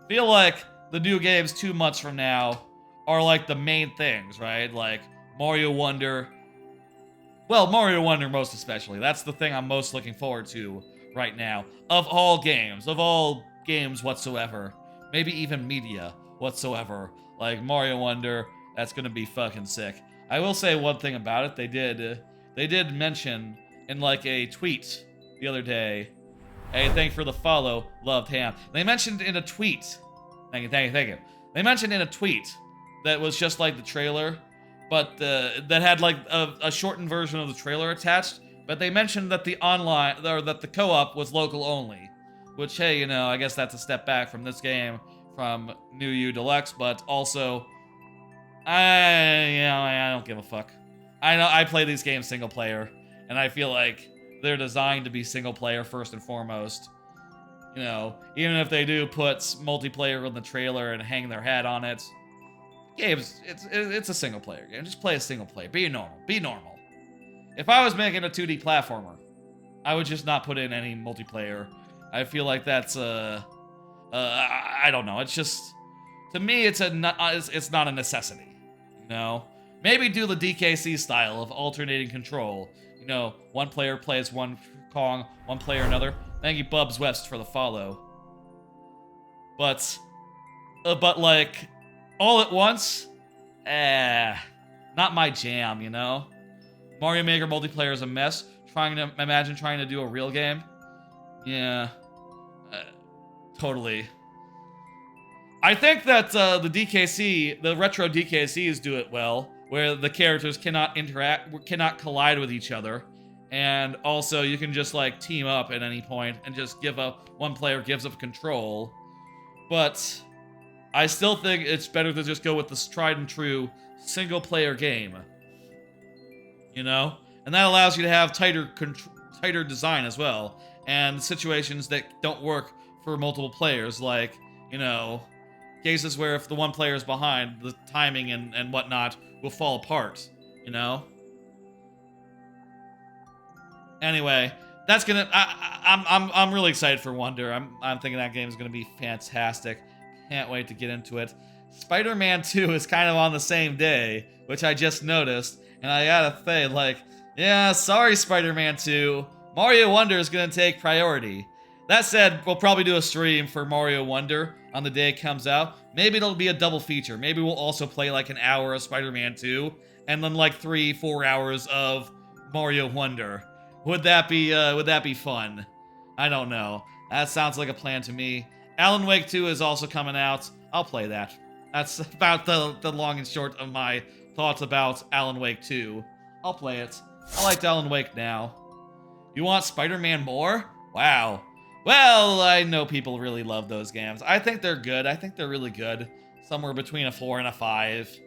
Feel like the new games 2 months from now are, like, the main things, right? Like, Mario Wonder. Well, Mario Wonder most especially. That's the thing I'm most looking forward to right now. Of all games whatsoever. Maybe even media whatsoever. Like, Mario Wonder, that's gonna be fucking sick. I will say one thing about it. They did mention in, like, a tweet the other day Hey, thank you for the follow, loved ham. They mentioned in a tweet. Thank you, thank you, thank you. They mentioned in a tweet that was just like the trailer, but that had like a shortened version of the trailer attached. But they mentioned that the online or that the co-op was local only, which hey, you know, I guess that's a step back from this game from New U Deluxe, but also I don't give a fuck. I know I play these games single player, and I feel like they're designed to be single player first and foremost. You know, even if they do put multiplayer in the trailer and hang their hat on it, games, it's a single player game. Just play a single player. Be normal. Be normal. If I was making a 2D platformer, I would just not put in any multiplayer. I feel like that's I don't know. It's just, to me, it's not a necessity. You know, maybe do the DKC style of alternating control. You know, one player plays one Kong, one player another. Thank you, Bubs West, for the follow. But like, all at once, not my jam, you know? Mario Maker multiplayer is a mess. Imagine trying to do a real game. Yeah, totally. I think that the DKC, the retro DKCs do it well, where the characters cannot collide with each other. And also, you can just like team up at any point and just one player gives up control. But I still think it's better to just go with this tried and true single player game. You know? And that allows you to have tighter design as well. And situations that don't work for multiple players, like, you know, cases where if the one player is behind, the timing and whatnot will fall apart, you know? Anyway, that's gonna. I'm really excited for Wonder. I'm thinking that game is gonna be fantastic. Can't wait to get into it. Spider-Man 2 is kind of on the same day, which I just noticed, and I gotta say, like, yeah, sorry, Spider-Man 2. Mario Wonder is gonna take priority. That said, we'll probably do a stream for Mario Wonder on the day it comes out. Maybe it'll be a double feature. Maybe we'll also play like an hour of Spider-Man 2, and then like 3-4 hours of Mario Wonder. Would that be fun? I don't know. That sounds like a plan to me. Alan Wake 2 is also coming out. I'll play that. That's about the long and short of my thoughts about Alan Wake 2. I'll play it. I liked Alan Wake now. You want Spider-Man more? Wow. Well, I know people really love those games. I think they're good. I think they're really good. Somewhere between a 4 and a 5.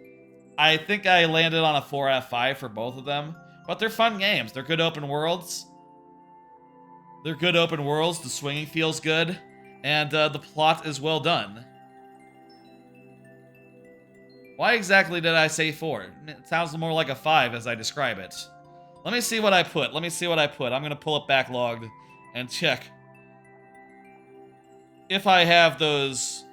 I think I landed on a 4 out of 5 for both of them. But they're fun games. They're good open worlds. The swinging feels good. And the plot is well done. Why exactly did I say 4? It sounds more like a 5 as I describe it. Let me see what I put. I'm going to pull up Backlogged and check if I have those,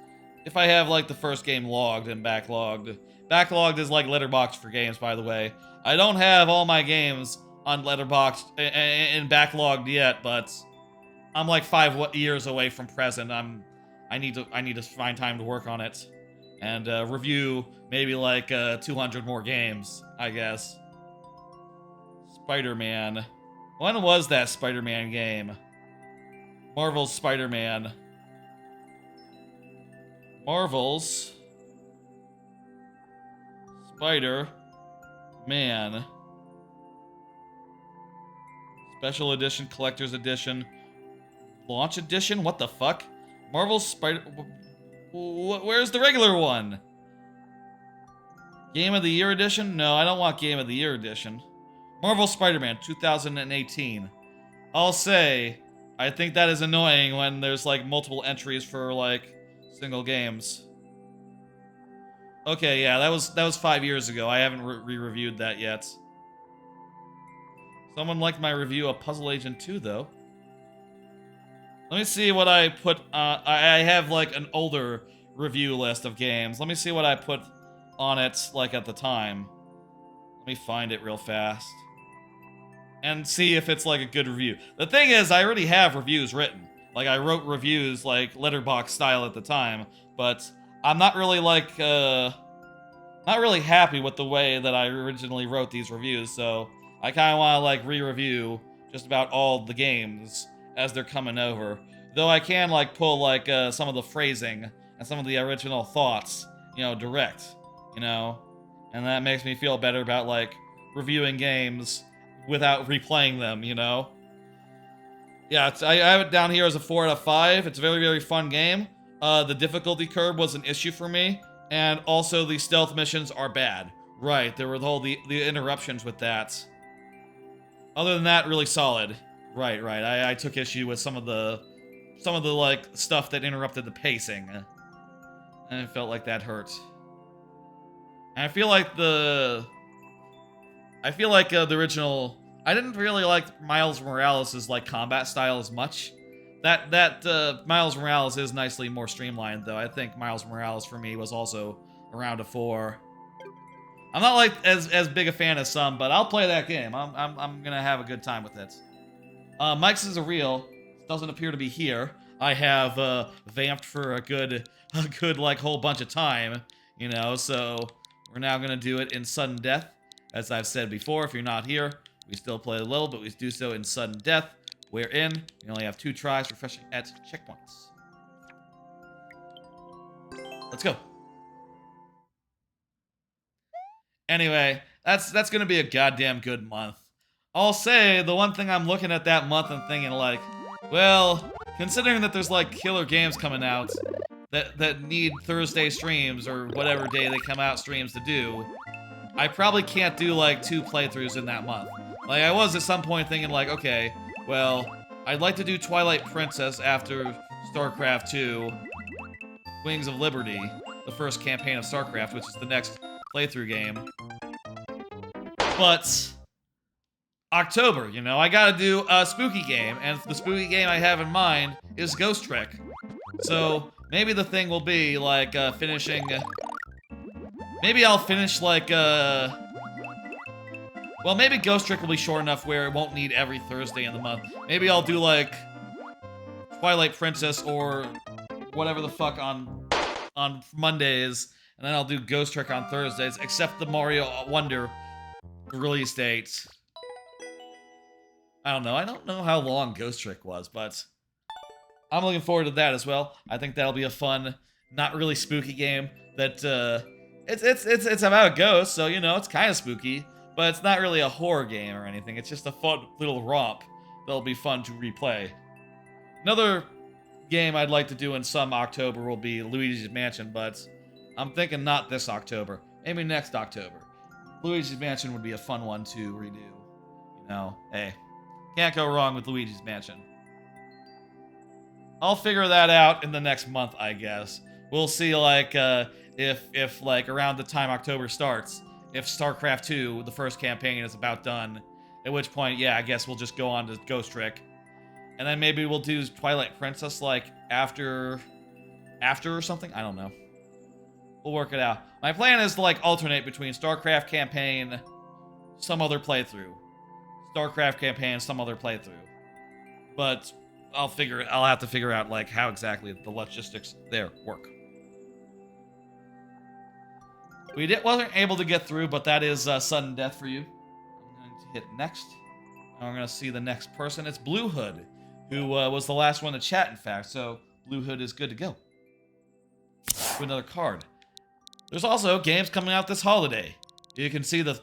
if I have like the first game logged and backlogged. Backlogged is like Letterboxd for games, by the way. I don't have all my games on Letterboxd and backlogged yet, but I'm like 5 years away from present. I need to find time to work on it and review maybe like 200 more games, I guess. Spider-Man. When was that Spider-Man game? Marvel's Spider-Man. Marvel's Spider-Man. Special Edition, Collector's Edition, Launch Edition? What the fuck? Marvel's Spider... Where's the regular one? Game of the Year Edition? No, I don't want Game of the Year Edition. Marvel Spider-Man 2018. I'll say, I think that is annoying when there's like multiple entries for like single games. Okay, yeah, that was 5 years ago. I haven't re-reviewed that yet. Someone liked my review of Puzzle Agent 2, though. Let me see what I put. I have like an older review list of games. Let me see what I put on it like at the time. Let me find it real fast. And see if it's like a good review. The thing is, I already have reviews written. Like, I wrote reviews like Letterboxd style at the time, but I'm not really like, not really happy with the way that I originally wrote these reviews, so I kind of want to like re-review just about all the games as they're coming over. Though I can like pull like some of the phrasing and some of the original thoughts, direct, and that makes me feel better about like reviewing games without replaying them, Yeah, I have it down here as a 4 out of 5. It's a very, very fun game. The difficulty curve was an issue for me, and also the stealth missions are bad. Right, there were the interruptions with that. Other than that, really solid. Right. I took issue with some of the like stuff that interrupted the pacing, and it felt like that hurt. And I feel like the original. I didn't really like Miles Morales' like combat style as much. That Miles Morales is nicely more streamlined, though. I think Miles Morales for me was also around a 4. I'm not like as big a fan as some, but I'll play that game. I'm gonna have a good time with it. Mike's is a real. Doesn't appear to be here. I have vamped for a good like whole bunch of time, So we're now gonna do it in sudden death. As I've said before, if you're not here, we still play a little, but we do so in sudden death. Wherein we only have 2 tries, refreshing at checkpoints. Let's go. Anyway, that's gonna be a goddamn good month. I'll say the one thing I'm looking at that month and thinking like, well, considering that there's like killer games coming out that need Thursday streams or whatever day they come out streams to do, I probably can't do like 2 playthroughs in that month. Like I was at some point thinking like, okay, well, I'd like to do Twilight Princess after StarCraft 2, Wings of Liberty, the first campaign of StarCraft, which is the next playthrough game. But October, I gotta do a spooky game, and the spooky game I have in mind is Ghost Trick. So maybe the thing will be like finishing. Maybe I'll finish like well, maybe Ghost Trick will be short enough where it won't need every Thursday in the month. Maybe I'll do like Twilight Princess or whatever the fuck on Mondays, and then I'll do Ghost Trick on Thursdays, except the Mario Wonder release date. I don't know. I don't know how long Ghost Trick was, but I'm looking forward to that as well. I think that'll be a fun, not really spooky game. That it's about a ghost, so it's kind of spooky, but it's not really a horror game or anything. It's just a fun little romp that'll be fun to replay. Another game I'd like to do in some October will be Luigi's Mansion, but I'm thinking not this October. Maybe next October. Luigi's Mansion would be a fun one to redo. Hey, can't go wrong with Luigi's Mansion. I'll figure that out in the next month, I guess. We'll see, like, if like, around the time October starts, if StarCraft 2, the first campaign, is about done, at which point, yeah, I guess we'll just go on to Ghost Trick. And then maybe we'll do Twilight Princess, like, after or something? I don't know. We'll work it out. My plan is to, like, alternate between StarCraft campaign, some other playthrough. StarCraft campaign, some other playthrough. But I'll have to figure out, like, how exactly the logistics there work. We wasn't able to get through, but that is sudden death for you. I'm going to hit next. And we're going to see the next person. It's Blue Hood, who was the last one to chat, in fact. So Blue Hood is good to go. To another card. There's also games coming out this holiday. You can see the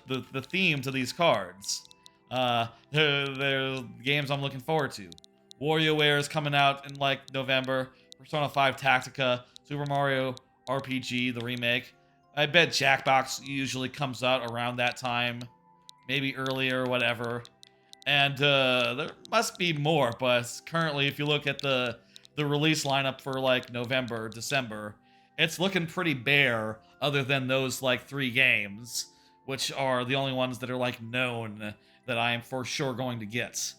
theme to these cards. They're games I'm looking forward to. WarioWare is coming out in, like, November. Persona 5 Tactica. Super Mario RPG, the remake. I bet Jackbox usually comes out around that time. Maybe earlier, whatever. And there must be more, but currently, if you look at the release lineup for, like, November, December, it's looking pretty bare, other than those, like, 3 games, which are the only ones that are, like, known that I am for sure going to get,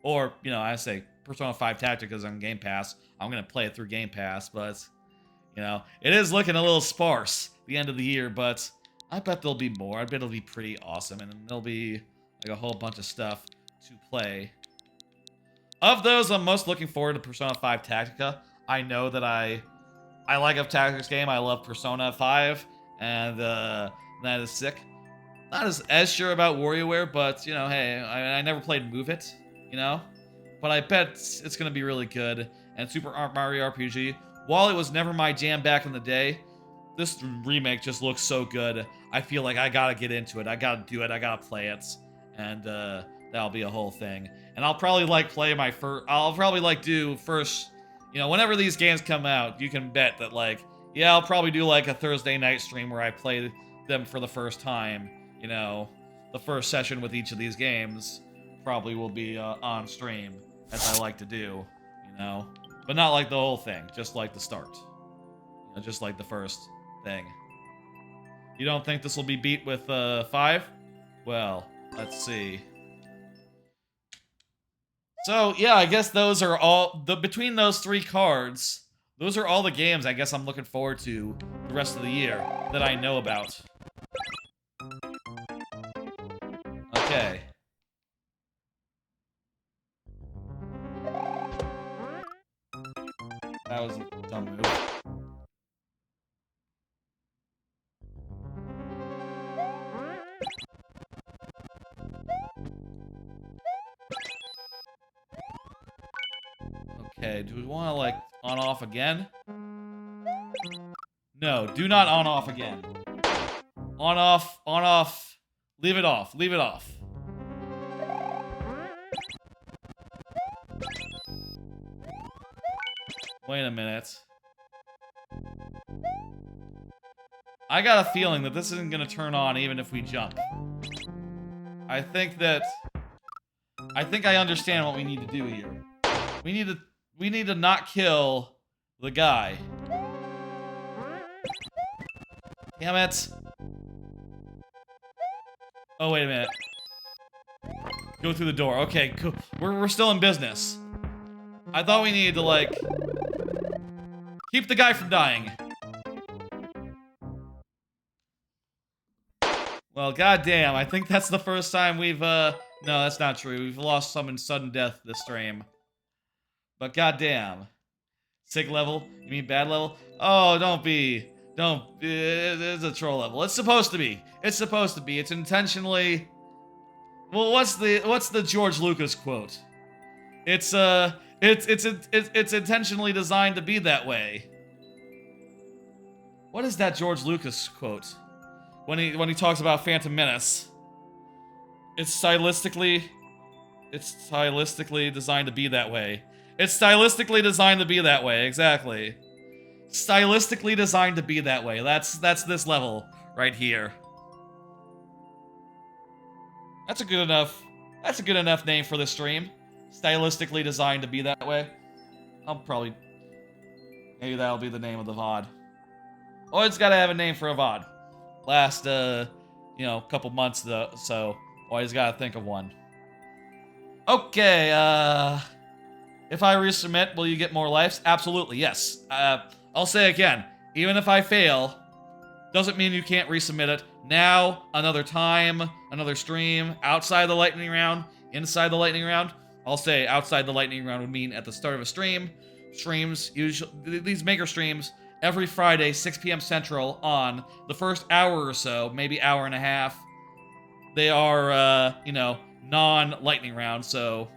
Or, I say Persona 5 Tactica is on Game Pass. I'm going to play it through Game Pass, but, it is looking a little sparse at the end of the year, but I bet there'll be more. I bet it'll be pretty awesome, and there'll be, like, a whole bunch of stuff to play. Of those, I'm most looking forward to Persona 5 Tactica. I know that I like a tactics game. I love Persona 5, and that is sick. Not as sure about WarioWare, but, hey, I never played Move It, but I bet it's gonna be really good. And Super Mario RPG, while it was never my jam back in the day, this remake just looks so good. I feel like I gotta get into it. I gotta do it. I gotta play it, and that'll be a whole thing. And I'll probably like play my first. I'll probably like do first. You know, whenever these games come out, you can bet that like, yeah, I'll probably do like a Thursday night stream where I play them for the first time. You know, the first session with each of these games probably will be on stream, as I like to do. You know, but not like the whole thing, just like the start. You know, just like the first thing. You don't think this will be beat with 5? Well, let's see. So yeah, I guess those are all between those 3 cards. Those are all the games I guess I'm looking forward to the rest of the year that I know about. Okay. That was a dumb move. Okay, do we want to, like, on-off again? No, do not on-off again. On-off, on-off. Leave it off, leave it off. Wait a minute. I got a feeling that this isn't going to turn on even if we jump. I think I understand what we need to do here. We need to not kill the guy. Damn it. Oh, wait a minute. Go through the door. Okay, cool. We're still in business. I thought we needed to, like, keep the guy from dying. Well, goddamn, I think that's the first time we've, no, that's not true. We've lost someone sudden death this stream. But goddamn. Sick level? You mean bad level? Oh, it's a troll level. It's supposed to be. It's supposed to be. It's intentionally... Well, what's the George Lucas quote? It's intentionally designed to be that way. What is that George Lucas quote? When he talks about Phantom Menace. It's stylistically designed to be that way. It's stylistically designed to be that way, exactly. Stylistically designed to be that way. That's this level right here. That's a good enough name for this stream. Stylistically designed to be that way. Maybe that'll be the name of the VOD. Oh, it's gotta have a name for a VOD. Last, couple months though, so always gotta think of one. Okay, if I resubmit, will you get more lives? Absolutely, yes. I'll say again, even if I fail, doesn't mean you can't resubmit it. Now, another time, another stream, outside the lightning round, inside the lightning round. I'll say outside the lightning round would mean at the start of a stream. Streams, usually, these maker streams, every Friday, 6 p.m. Central on the first hour or so, maybe hour and a half. They are, non-lightning round, so,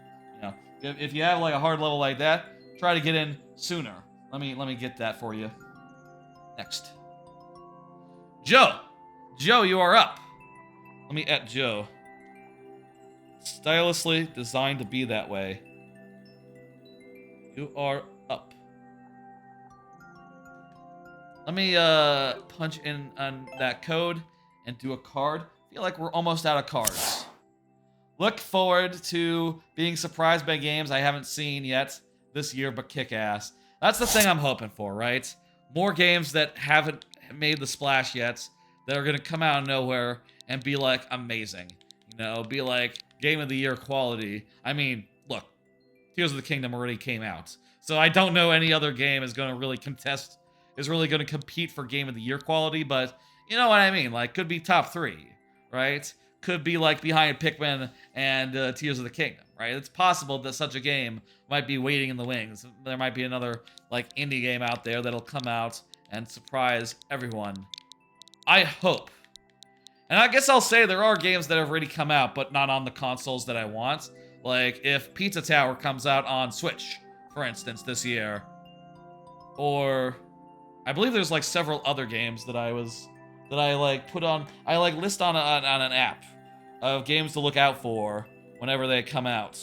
if you have like a hard level like that, try to get in sooner. Let me get that for you. Next. Joe! Joe, you are up. Let me at Joe. Stylistically designed to be that way. You are up. Let me punch in on that code and do a card. I feel like we're almost out of cards. Look forward to being surprised by games I haven't seen yet this year, but kick ass. That's the thing I'm hoping for, right? More games that haven't made the splash yet, that are gonna come out of nowhere and be like amazing. Be like Game of the Year quality. I mean, look, Tears of the Kingdom already came out, so I don't know any other game is gonna really compete for Game of the Year quality, but you know what I mean, like, could be top 3, right? Could be like behind Pikmin and Tears of the Kingdom, right? It's possible that such a game might be waiting in the wings. There might be another, like, indie game out there that'll come out and surprise everyone. I hope. And I guess I'll say there are games that have already come out, but not on the consoles that I want. Like if Pizza Tower comes out on Switch, for instance, this year, or I believe there's like several other games that I like put on, I like list on an app of games to look out for whenever they come out.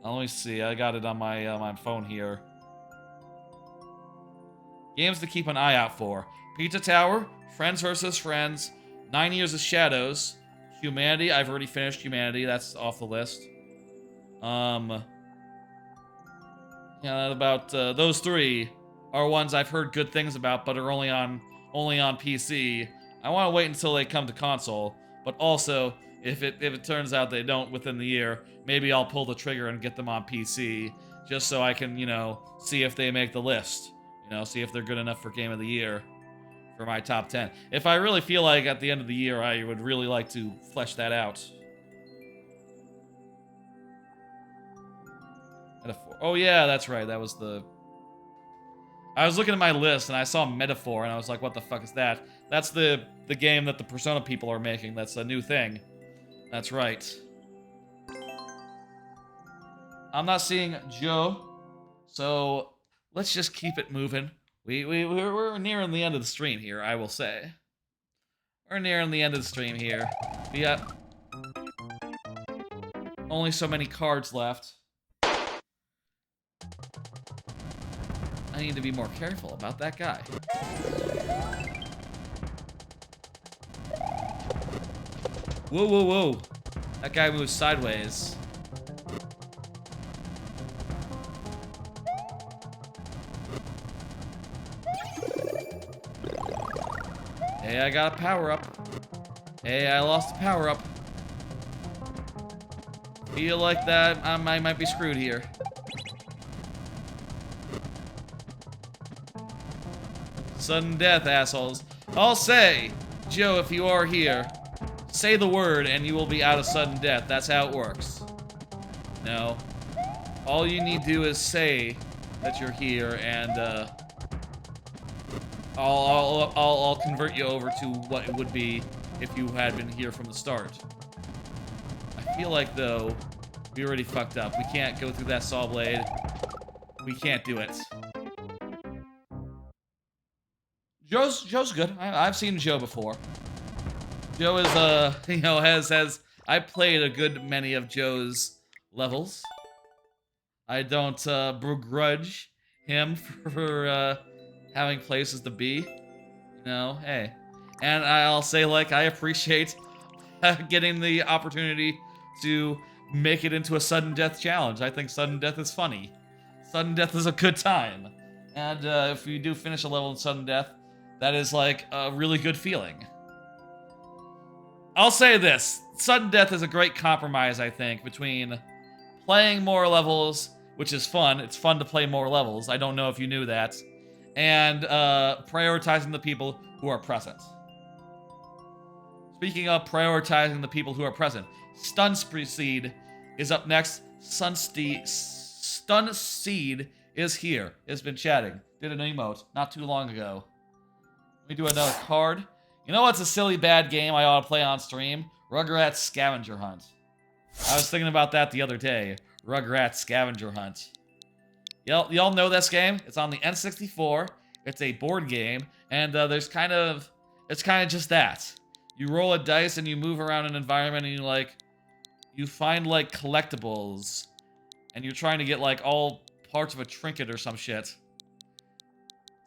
Let me see, I got it on my phone here. Games to keep an eye out for: Pizza Tower, Friends vs. Friends, 9 Years of Shadows, Humanity. I've already finished Humanity. That's off the list. Yeah, about those three are ones I've heard good things about, but are only on PC. I want to wait until they come to console. But also, if it turns out they don't within the year, maybe I'll pull the trigger and get them on PC, just so I can, you know, see if they make the list. You know, see if they're good enough for Game of the Year for my top 10. If I really feel like at the end of the year I would really like to flesh that out. Metaphor. Oh yeah, that's right. That was the... I was looking at my list and I saw Metaphor and I was like, what the fuck is that? That's the game that the Persona people are making. That's a new thing. That's right. I'm not seeing Joe, so let's just keep it moving. We're nearing the end of the stream here, I will say. We're nearing the end of the stream here. We got only so many cards left. I need to be more careful about that guy. Whoa, whoa, whoa. That guy moves sideways. Hey, I got a power-up. Hey, I lost a power-up. Feel like that I might be screwed here. Sudden death, assholes. I'll say, Joe, if you are here, say the word and you will be out of sudden death. That's how it works. No. All you need to do is say that you're here and, I'll convert you over to what it would be if you had been here from the start. I feel like, though, we already fucked up. We can't go through that saw blade. We can't do it. Joe's good. I've seen Joe before. Joe is, you know, has I played a good many of Joe's levels. I don't begrudge him for having places to be. You know, hey. And I'll say, like, I appreciate getting the opportunity to make it into a sudden death challenge. I think sudden death is funny. Sudden death is a good time. And if you do finish a level in sudden death, that is, like, a really good feeling. I'll say this. Sudden death is a great compromise, I think, between playing more levels, which is fun. It's fun to play more levels. I don't know if you knew that. And prioritizing the people who are present. Speaking of prioritizing the people who are present, Stun Seed is up next. Stun Seed is here. Has been chatting. Did an emote not too long ago. Let me do another card. You know what's a silly bad game I ought to play on stream? Rugrats Scavenger Hunt. I was thinking about that the other day. Rugrats Scavenger Hunt. Y'all know this game? It's on the N64. It's a board game, and it's kind of just that. You roll a dice and you move around an environment, and you find like collectibles, and you're trying to get like all parts of a trinket or some shit.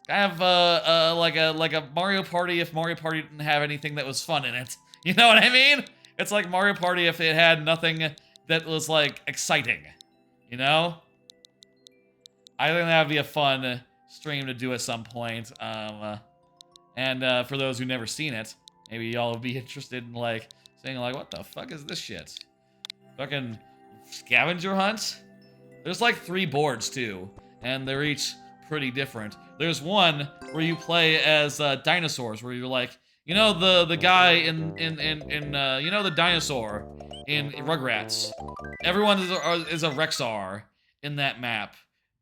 Kind of like a Mario Party if Mario Party didn't have anything that was fun in it. You know what I mean? It's like Mario Party if it had nothing that was like exciting. You know? I think that would be a fun stream to do at some point. And for those who've never seen it, maybe y'all would be interested in like saying like, what the fuck is this shit? Fucking scavenger hunt? There's like 3 boards too, and they're each pretty different. There's one where you play as dinosaurs, where you're like, you know the guy in you know the dinosaur in Rugrats. Everyone is a Rexar in that map.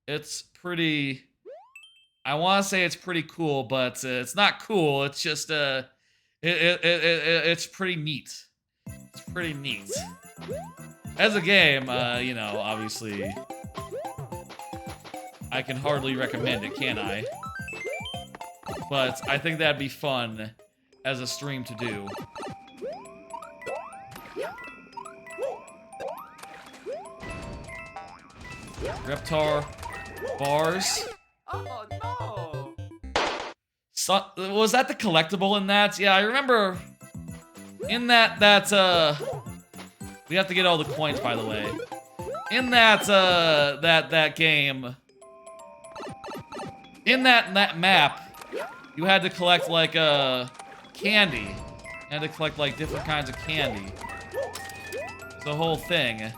It's pretty. I want to say it's pretty cool, but it's not cool. It's just it's pretty neat. It's pretty neat. as a game, you know, obviously, I can hardly recommend it, can I? But I think that'd be fun as a stream to do. Reptar bars. Oh no! So, was that the collectible in that? Yeah, I remember in that we have to get all the coins, by the way. In that that game, in that map, you had to collect like candy. You had to collect like different kinds of candy. The whole thing,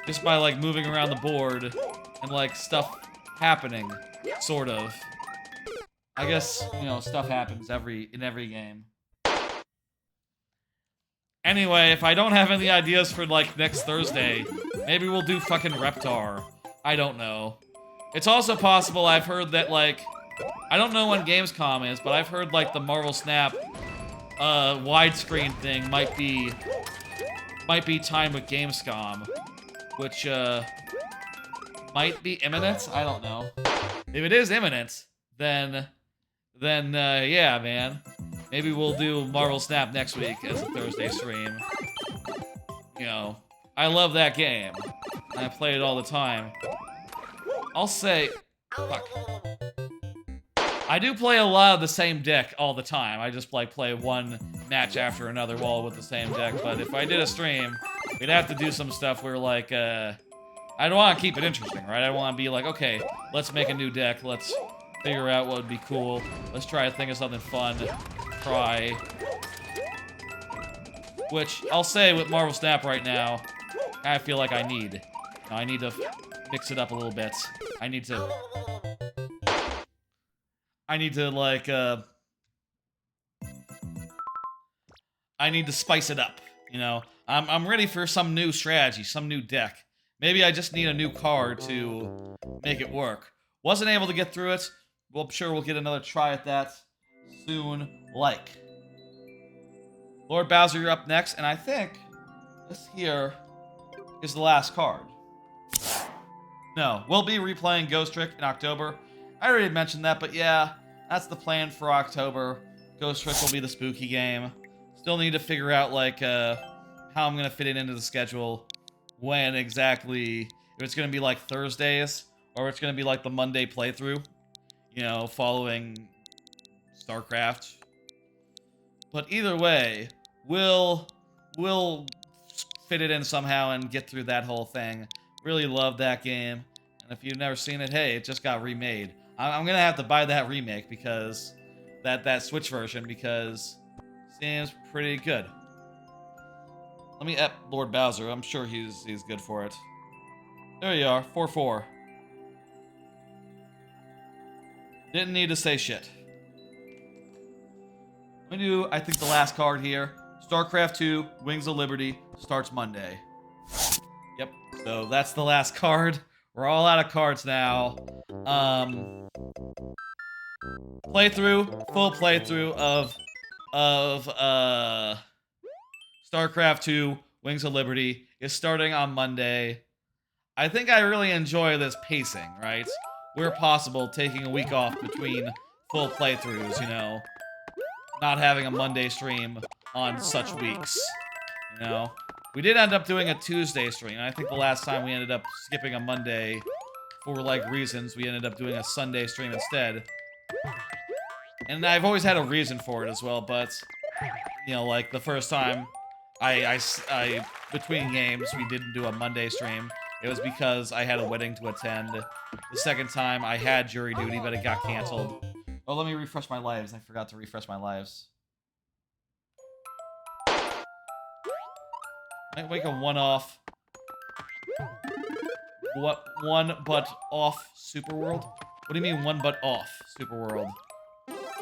just by like moving around the board and like stuff happening, sort of. I guess, you know, stuff happens in every game. Anyway, if I don't have any ideas for like next Thursday, maybe we'll do fucking Reptar. I don't know. It's also possible I've heard that like, I don't know when Gamescom is, but I've heard like the Marvel Snap widescreen thing might be timed with Gamescom, which might be imminent. I don't know. If it is imminent, then yeah, man. Maybe we'll do Marvel Snap next week as a Thursday stream. You know, I love that game. I play it all the time. I'll say, fuck. I do play a lot of the same deck all the time. I just like play one match after another wall with the same deck. But if I did a stream, we'd have to do some stuff where like, I don't want to keep it interesting, right? I want to be like, okay, let's make a new deck. Let's figure out what would be cool. Let's try to think of something fun. Try. Which, I'll say with Marvel Snap right now, I feel like I need. I need to mix it up a little bit. I need to like, I need to spice it up, you know? I'm ready for some new strategy, some new deck. Maybe I just need a new card to make it work. Wasn't able to get through it. Well, I'm sure we'll get another try at that soon. Like. Lord Bowser, you're up next, and I think this here is the last card. No, we'll be replaying Ghost Trick in October. I already mentioned that, but yeah, that's the plan for October. Ghost Trick will be the spooky game. Still need to figure out, like, how I'm going to fit it into the schedule. When exactly, if it's going to be like Thursdays, or it's going to be like the Monday playthrough. You know, following StarCraft. But either way, we'll fit it in somehow and get through that whole thing. Really love that game. And if you've never seen it, hey, it just got remade. I'm gonna have to buy that remake because that Switch version because it seems pretty good. Let me ep Lord Bowser. I'm sure he's good for it. There you are, 4-4. Didn't need to say shit. We do, I think, the last card here. StarCraft 2, Wings of Liberty, starts Monday. Yep, so that's the last card. We're all out of cards now. Playthrough, full playthrough of StarCraft 2, Wings of Liberty is starting on Monday. I think I really enjoy this pacing, right? Where possible, taking a week off between full playthroughs, you know? Not having a Monday stream on such weeks, you know? We did end up doing a Tuesday stream, and I think the last time we ended up skipping a Monday for, like, reasons, we ended up doing a Sunday stream instead. And I've always had a reason for it as well, but, you know, like, the first time I between games, we didn't do a Monday stream. It was because I had a wedding to attend. The second time, I had jury duty, but it got canceled. Oh, let me refresh my lives. I forgot to refresh my lives. Might make a one-off. What? One but off Super World? What do you mean one but off Super World?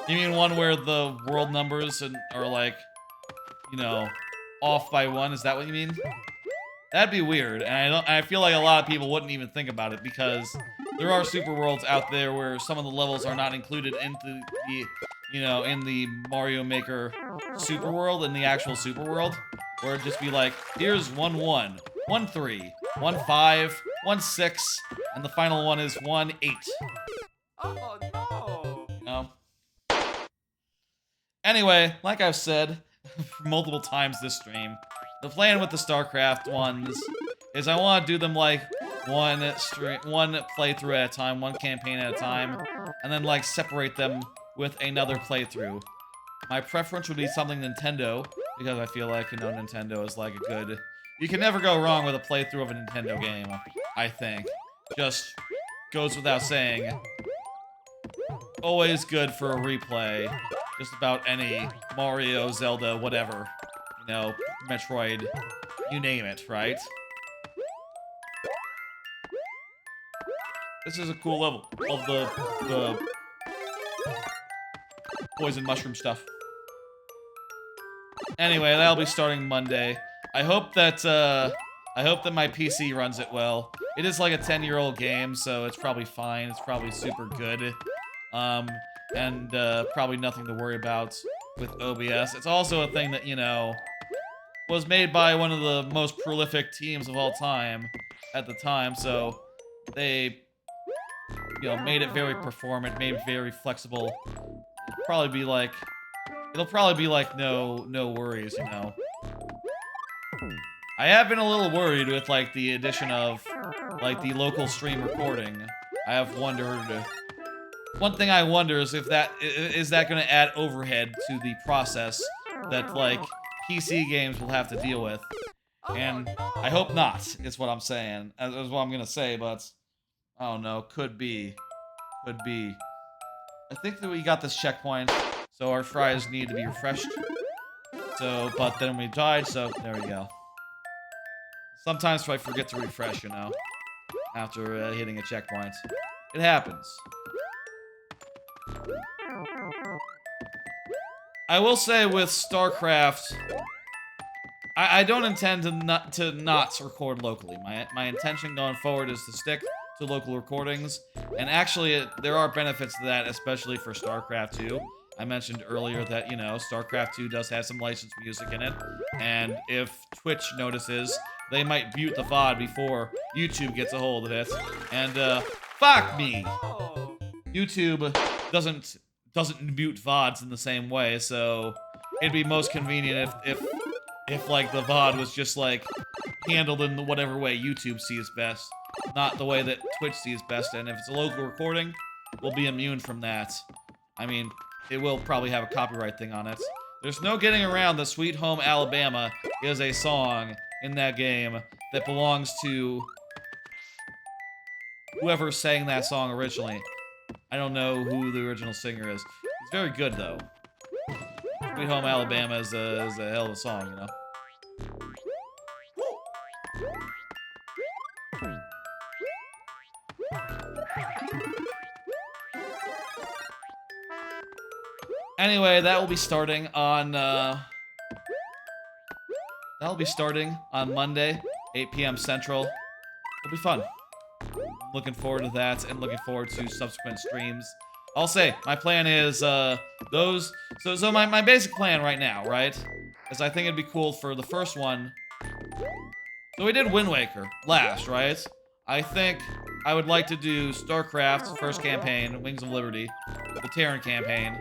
You mean one where the world numbers are like, you know, off by one? Is that what you mean? That'd be weird, and I feel like a lot of people wouldn't even think about it because there are super worlds out there where some of the levels are not included into the, you know, in the Mario Maker super world, in the actual super world, where it'd just be like, here's 1-1, 1-3, 1-5, 1-6, and the final one is 1-8. Oh no! You know? Anyway, like I've said multiple times this stream, the plan with the StarCraft ones is I want to do them like one playthrough at a time, one campaign at a time, and then like separate them with another playthrough. My preference would be something Nintendo, because I feel like, you know, Nintendo is like a good... You can never go wrong with a playthrough of a Nintendo game, I think. Just goes without saying. Always good for a replay. Just about any Mario, Zelda, whatever. You know, Metroid, you name it, right? This is a cool level of the poison mushroom stuff. Anyway, that'll be starting Monday. I hope that my PC runs it well. It is like a 10-year-old game, so it's probably fine. It's probably super good. And probably nothing to worry about with OBS. It's also a thing that, you know, was made by one of the most prolific teams of all time at the time, so they, you know, made it very performant, made it very flexible. It'll probably be like no worries, you know. I have been a little worried with like the addition of like the local stream recording. I have wondered. One thing I wonder is if that is going to add overhead to the process that like PC games will have to deal with, and I hope not. Is what I'm saying. Is what I'm gonna say, but I don't know. Could be. Could be. I think that we got this checkpoint, so our fries need to be refreshed. So, but then we died, so there we go. Sometimes I forget to refresh, you know, after hitting a checkpoint. It happens. I will say with StarCraft, I don't intend to not record locally. My intention going forward is to stick to local recordings, and actually there are benefits to that, especially for StarCraft 2. I mentioned earlier that, you know, StarCraft 2 does have some licensed music in it, and if Twitch notices, they might mute the VOD before YouTube gets a hold of it. And fuck me, YouTube doesn't mute VODs in the same way, so it'd be most convenient if like the VOD was just like handled in whatever way YouTube sees best, not the way that Twitch sees best. And if it's a local recording, we'll be immune from that. I mean, it will probably have a copyright thing on it. There's no getting around that Sweet Home Alabama is a song in that game that belongs to whoever sang that song originally. I don't know who the original singer is. It's very good, though. Sweet Home Alabama is a hell of a song, you know? Anyway, that will be starting on, Monday, 8 p.m. Central. It'll be fun. Looking forward to that, and looking forward to subsequent streams. I'll say, my plan is, so my basic plan right now, right, is I think it'd be cool for the first one. So we did Wind Waker last, right? I think I would like to do StarCraft's first campaign, Wings of Liberty, the Terran campaign.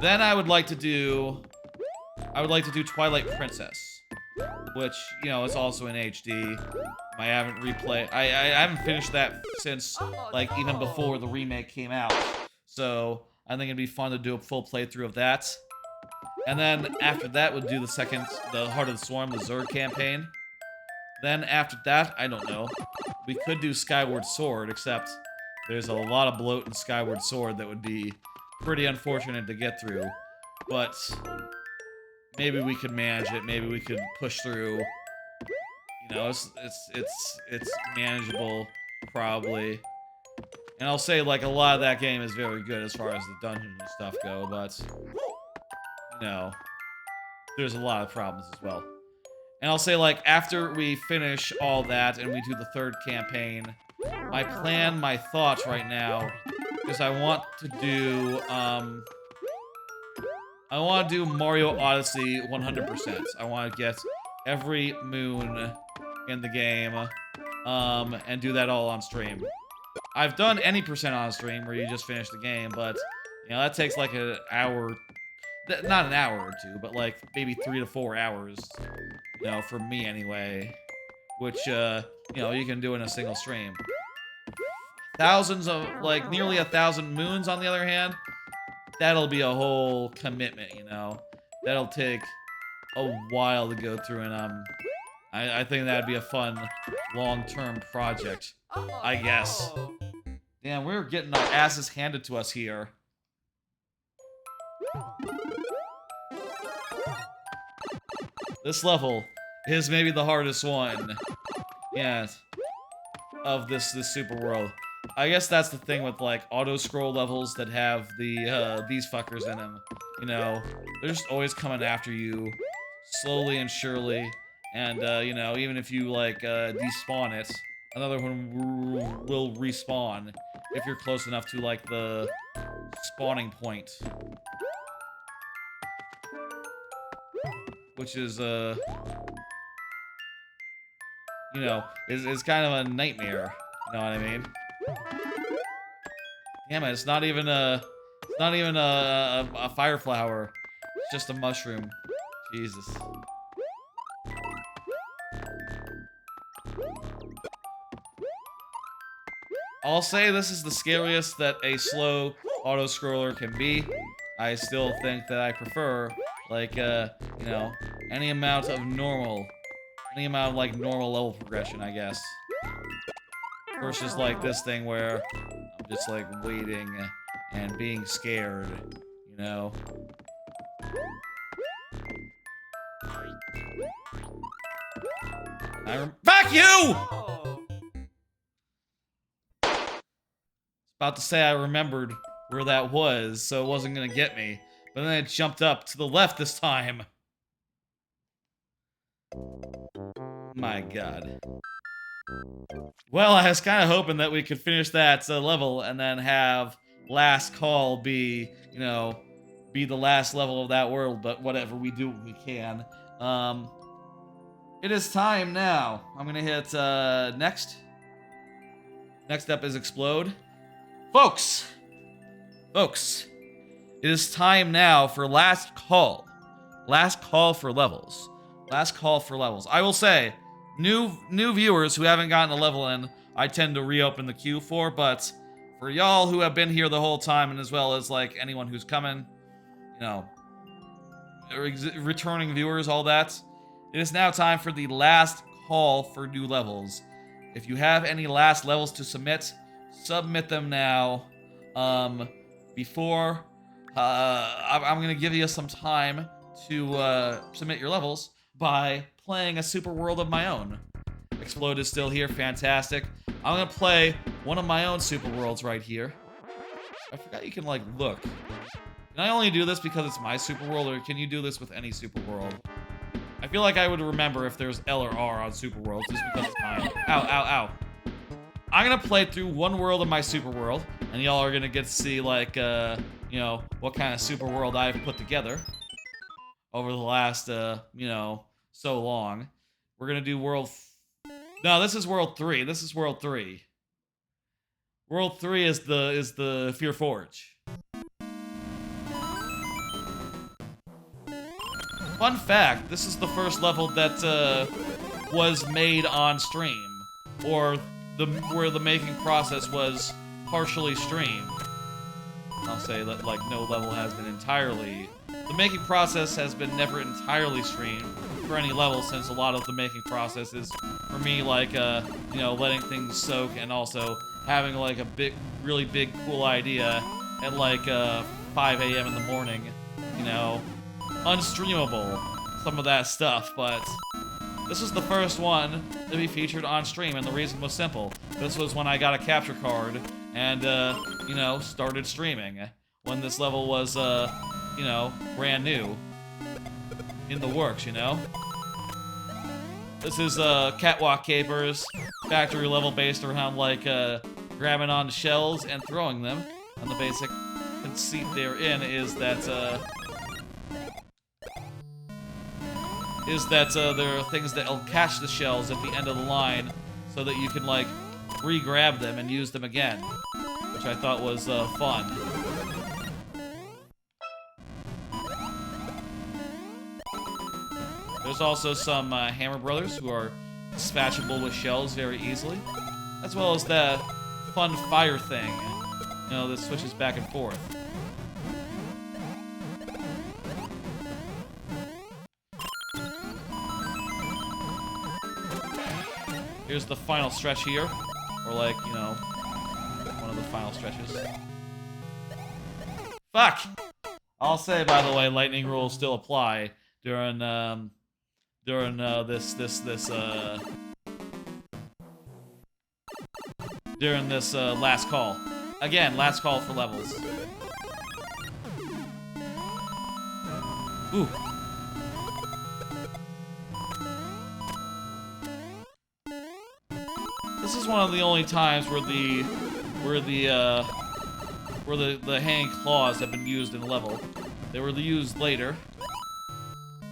Then I would like to do Twilight Princess, which, you know, is also in HD. I haven't replayed. I haven't finished that since, like, even before the remake came out. So I think it'd be fun to do a full playthrough of that. And then after that, we'll do the Heart of the Swarm, the Zerg campaign. Then after that, I don't know. We could do Skyward Sword, except there's a lot of bloat in Skyward Sword that would be pretty unfortunate to get through. But maybe we could manage it. Maybe we could push through. You know, it's manageable, probably. And I'll say, like, a lot of that game is very good as far as the dungeons and stuff go, but, you know, there's a lot of problems as well. And I'll say, like, after we finish all that and we do the third campaign, my plan, my thoughts right now is I want to do Mario Odyssey 100%. I want to get every moon in the game, and do that all on stream. I've done any percent on stream where you just finish the game, but, you know, that takes like an hour, not an hour or two, but like maybe 3 to 4 hours, you know, for me anyway, which, you know, you can do in a single stream. Thousands of, like, nearly 1,000 moons, on the other hand, that'll be a whole commitment, you know? That'll take a while to go through, and, I think that'd be a fun, long-term project, I guess. No. Damn, we're getting our asses handed to us here. This level is maybe the hardest one, yeah, of this super world. I guess that's the thing with, like, auto-scroll levels that have the, these fuckers in them. You know, they're just always coming after you, slowly and surely, and, you know, even if you, like, despawn it, another one will respawn if you're close enough to, like, the spawning point. Which is, you know, is kind of a nightmare. You know what I mean? Damn it, it's not even a fire flower. It's just a mushroom. Jesus. I'll say this is the scariest that a slow auto-scroller can be. I still think that I prefer, like, you know, any amount of normal level progression, I guess. Versus, like, this thing where I'm just, like, waiting and being scared, you know? Back you! No. About to say I remembered where that was, so it wasn't gonna get me. But then it jumped up to the left this time. My god. Well, I was kind of hoping that we could finish that level and then have Last Call be, you know, be the last level of that world, but whatever, we do what we can. It is time now. I'm gonna hit, next. Next up is Explode. Folks, it is time now for Last Call. Last Call for levels. Last Call for levels. I will say, new viewers who haven't gotten a level in, I tend to reopen the queue for, but for y'all who have been here the whole time, and as well as, like, anyone who's coming, you know, returning viewers, all that, it is now time for the last call for new levels. If you have any last levels to submit them now. Before, I'm gonna give you some time to submit your levels by playing a super world of my own. Explode is still here, fantastic. I'm gonna play one of my own super worlds right here. I forgot you can, like, look. Can I only do this because it's my super world, or can you do this with any super world? I feel like I would remember if there's L or R on super worlds, just because it's mine. Ow, ow, ow. I'm gonna play through one world of my super world, and y'all are gonna get to see, like, you know, what kind of super world I've put together over the last, you know, so long. We're gonna do no, this is world 3. This is world 3. World 3 is the Fear Forge. Fun fact, this is the first level that, was made on stream, or where the making process was partially streamed. I'll say that, like, no level has been entirely... The making process has been never entirely streamed for any level, since a lot of the making process is, for me, like, you know, letting things soak, and also having, like, a really big, cool idea at, like, 5 a.m. in the morning, you know? Unstreamable, some of that stuff, but... This was the first one to be featured on stream, and the reason was simple. This was when I got a capture card and, you know, started streaming. When this level was, you know, brand new. In the works, you know? This is, Catwalk Capers, factory level based around, like, grabbing onto shells and throwing them. And the basic conceit therein is that, is that there are things that'll catch the shells at the end of the line so that you can, like, re-grab them and use them again, which I thought was fun. There's also some Hammer Brothers who are dispatchable with shells very easily, as well as that fun fire thing, you know, that switches back and forth. Here's the final stretch here, or like, you know, one of the final stretches. Fuck! I'll say, by the way, lightning rules still apply during this last call. Again, last call for levels. Ooh. This is one of the only times where the hanging claws have been used in the level. They were used later.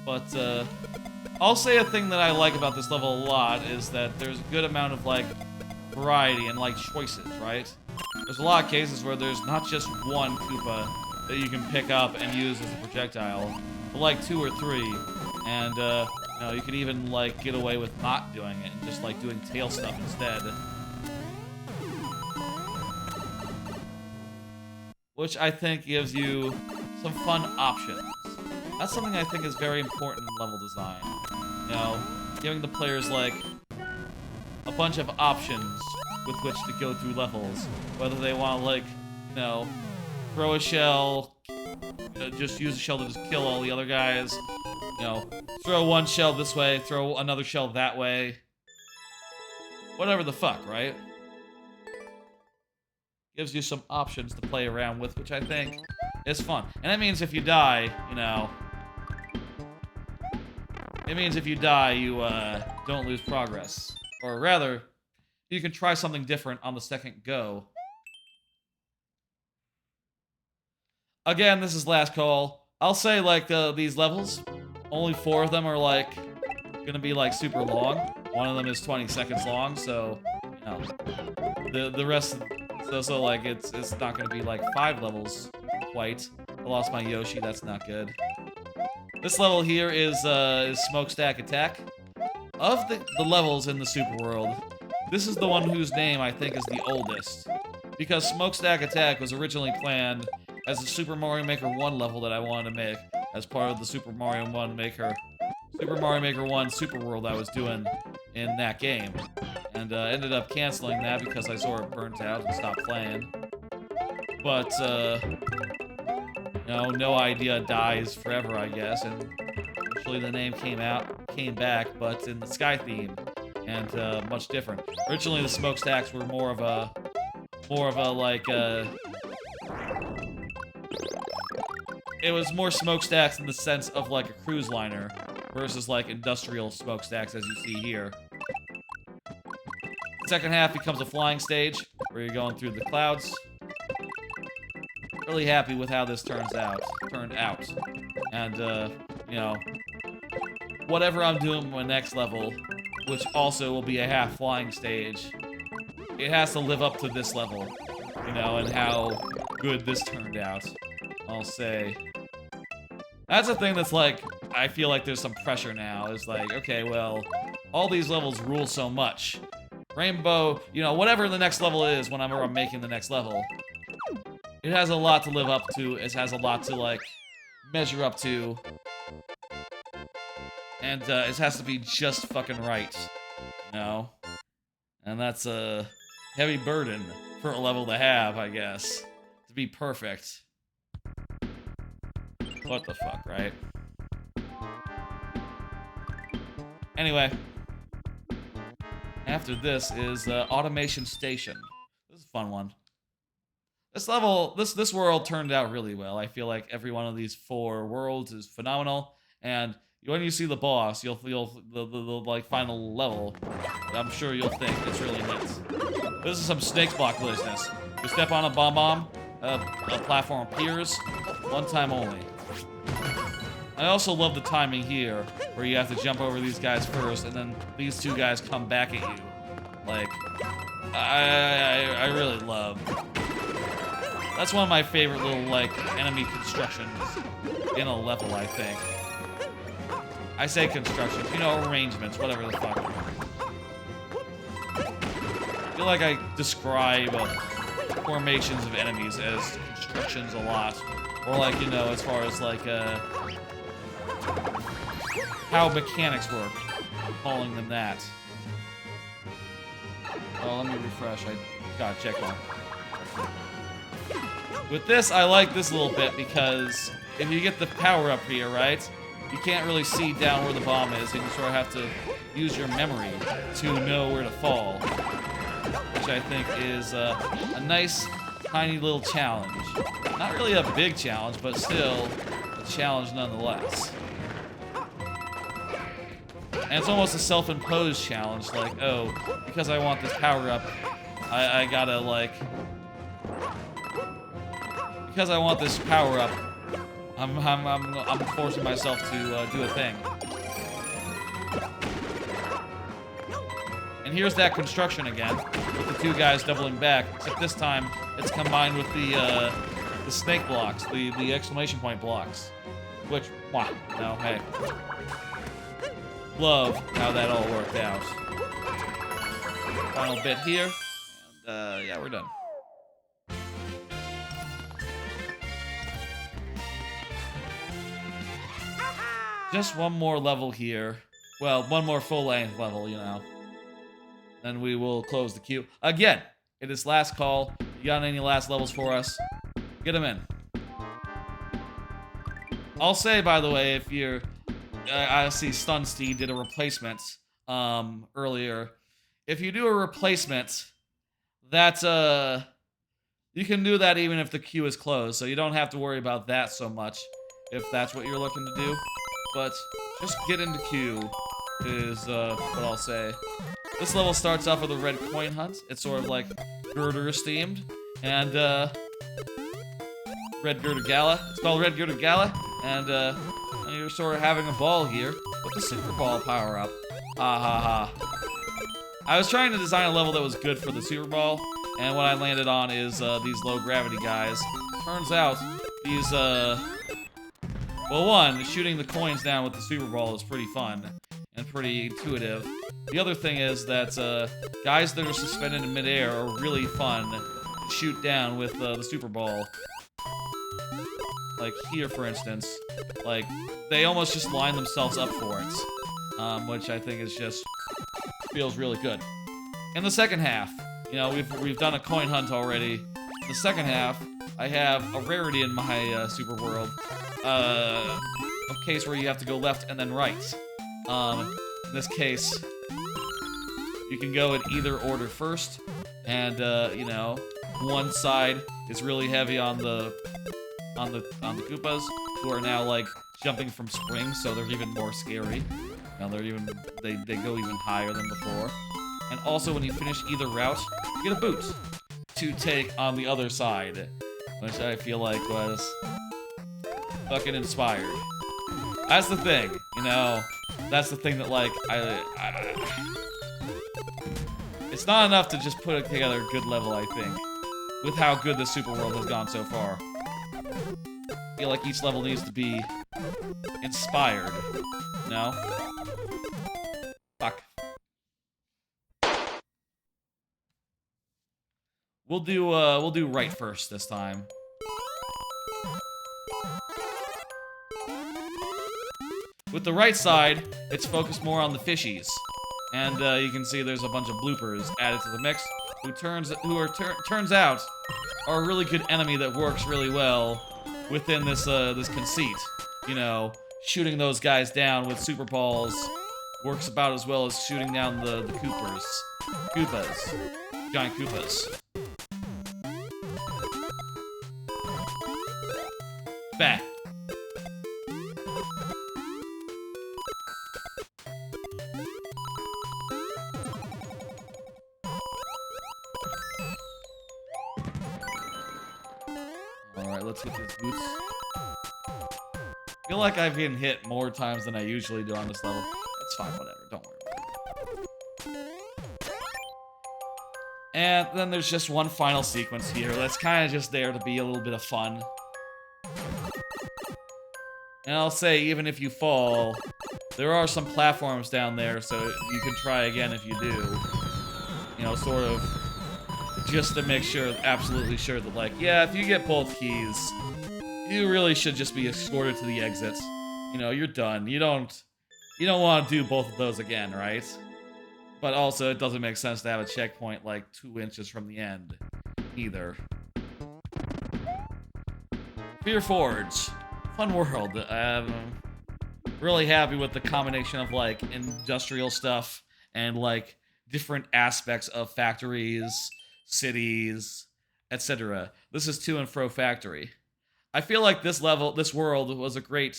But, I'll say a thing that I like about this level a lot is that there's a good amount of, like, variety and, like, choices, right? There's a lot of cases where there's not just one Koopa that you can pick up and use as a projectile, but, like, 2 or 3. And, you know, you can even, like, get away with not doing it and just, like, doing tail stuff instead. Which I think gives you some fun options. That's something I think is very important in level design. You know, giving the players, like, a bunch of options with which to go through levels. Whether they want to, like, you know, throw a shell, just use a shell to just kill all the other guys. You know, throw one shell this way, throw another shell that way. Whatever the fuck, right? Gives you some options to play around with, which I think is fun. And that means if you die, you know... It means if you die, you don't lose progress. Or rather, you can try something different on the second go. Again, this is last call. I'll say, like, these levels, only 4 of them are, like, gonna be, like, super long. One of them is 20 seconds long, so, you know, the rest, so like, it's not gonna be, like, 5 levels quite. I lost my Yoshi, that's not good. This level here is Smokestack Attack. Of the levels in the Super World, this is the one whose name I think is the oldest. Because Smokestack Attack was originally planned as a Super Mario Maker 1 level that I wanted to make as part of the Super Mario Maker 1 Super World I was doing in that game. And ended up canceling that because I saw it burnt out and stopped playing. But, you know, no idea dies forever, I guess, and actually the name came back, but in the sky theme, and much different. Originally, the smokestacks were more of a like it was more smokestacks in the sense of like a cruise liner versus like industrial smokestacks as you see here. The second half becomes a flying stage where you're going through the clouds. Really happy with how this turned out. And, you know, whatever I'm doing my next level, which also will be a half flying stage, it has to live up to this level, you know, and how good this turned out, I'll say. That's a thing that's like, I feel like there's some pressure now, is like, okay, well, all these levels rule so much. Rainbow, you know, whatever the next level is, whenever I'm making the next level, it has a lot to live up to, it has a lot to, like, measure up to, and it has to be just fucking right, you know? And that's a heavy burden for a level to have, I guess, to be perfect. What the fuck, right? Anyway, after this is Automation Station. This is a fun one. This level, this world turned out really well. I feel like every one of these 4 worlds is phenomenal, and when you see the boss, you'll feel the like final level. I'm sure you'll think it's really neat. This is some snake block business. You step on a bomb, a platform appears, one time only. I also love the timing here, where you have to jump over these guys first, and then these two guys come back at you. Like, I really love. That's one of my favorite little, like, enemy constructions in a level, I think. I say constructions, you know, arrangements, whatever the fuck. I feel like I describe formations of enemies as constructions a lot. Or, like, you know, as far as, like, how mechanics work. I'm calling them that. Oh, let me refresh. I got a check mark. With this, I like this a little bit because if you get the power up here, right, you can't really see down where the bomb is, and you sort of have to use your memory to know where to fall, which I think is a nice, tiny little challenge. Not really a big challenge, but still a challenge nonetheless. And it's almost a self-imposed challenge, like, oh, because I want this power-up, I gotta, like... Because I want this power-up, I'm forcing myself to do a thing. And here's that construction again, with the two guys doubling back, except this time it's combined with the snake blocks, the exclamation point blocks. Which, wow, no, hey. Love how that all worked out. Final bit here, and yeah, we're done. Just one more level here. Well, one more full-length level, you know. Then we will close the queue. Again, it is last call. You got any last levels for us? Get them in. I'll say, by the way, if you're... I see Stunsteed did a replacement earlier. If you do a replacement, that's you can do that even if the queue is closed, so you don't have to worry about that so much if that's what you're looking to do. But just get into queue is what I'll say. This level starts off with a red coin hunt. It's sort of like Girders themed, and Red Girder Gala. It's called Red Girder Gala, and you're sort of having a ball here with the Super Ball power-up. Ha ha ha. I was trying to design a level that was good for the Super Ball, and what I landed on is these low-gravity guys. Turns out, these, well, one, shooting the coins down with the Super Ball is pretty fun and pretty intuitive. The other thing is that guys that are suspended in midair are really fun to shoot down with the Super Ball. Like here, for instance, like they almost just line themselves up for it, which I think is just feels really good. In the second half, you know, we've done a coin hunt already. In the second half, I have a rarity in my super world, a case where you have to go left and then right. In this case, you can go in either order first, and you know, one side is really heavy on the Koopas, who are now like jumping from springs, so they're even more scary. Now they go even higher than before. And also, when you finish either route, you get a boot to take on the other side, which I feel like was fucking inspired. That's the thing, you know. That's the thing that like it's not enough to just put together a good level, I think, with how good the Super World has gone so far. I feel like each level needs to be inspired, you know? Fuck. We'll do right first this time. With the right side, it's focused more on the fishies. And you can see there's a bunch of bloopers added to the mix, who turns out are a really good enemy that works really well within this this conceit. You know, shooting those guys down with super balls works about as well as shooting down the Koopas. Giant Koopas. Bah. Alright, let's get these boots. I feel like I've been hit more times than I usually do on this level. It's fine, whatever. Don't worry about it. And then there's just one final sequence here that's kind of just there to be a little bit of fun. And I'll say, even if you fall, there are some platforms down there, so you can try again if you do. You know, sort of, just to make sure, absolutely sure that, like, yeah, if you get both keys, you really should just be escorted to the exits. You know, you're done. You don't want to do both of those again, right? But also, it doesn't make sense to have a checkpoint like 2 inches from the end, either. Fear Forge. Fun world. Really happy with the combination of, like, industrial stuff and, like, different aspects of factories, cities, etc. This is To and Fro Factory. I feel like this world was a great,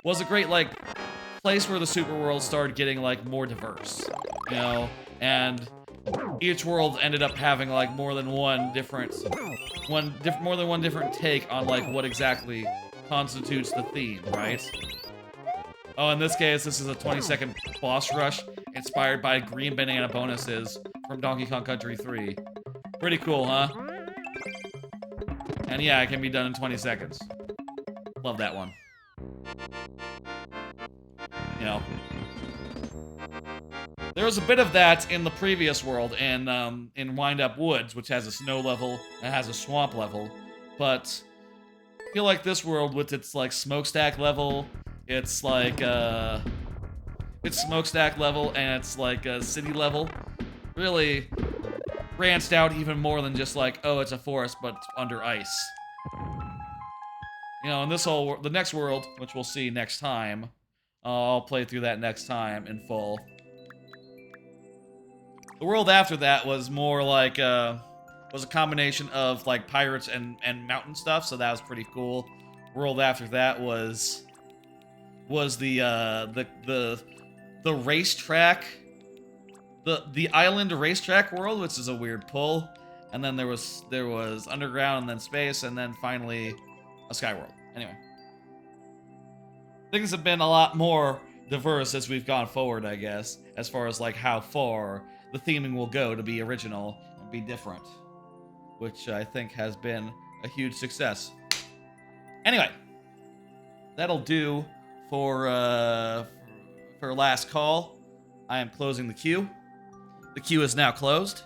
like, place where the super world started getting, like, more diverse, you know, and each world ended up having, like, more than one different take on, like, what exactly constitutes the theme, right? Oh, in this case, this is a 20-second boss rush inspired by green banana bonuses from Donkey Kong Country 3. Pretty cool, huh? And yeah, it can be done in 20 seconds. Love that one. You know. There was a bit of that in the previous world in Wind Up Woods, which has a snow level and has a swamp level, but I feel like this world with its, like, smokestack level, it's like smokestack level and it's like a city level, really branched out even more than just like, oh, it's a forest but under ice. You know, in the next world, which we'll see next time, I'll play through that next time in full. The world after that was more like was a combination of, like, pirates and mountain stuff, so that was pretty cool. World after that was the racetrack, the island racetrack world, which is a weird pull. And then there was underground and then space and then finally a sky world. Anyway, things have been a lot more diverse as we've gone forward, I guess, as far as, like, how far the theming will go to be original and be different, which I think has been a huge success. Anyway, that'll do for last call. I am closing the queue. The queue is now closed.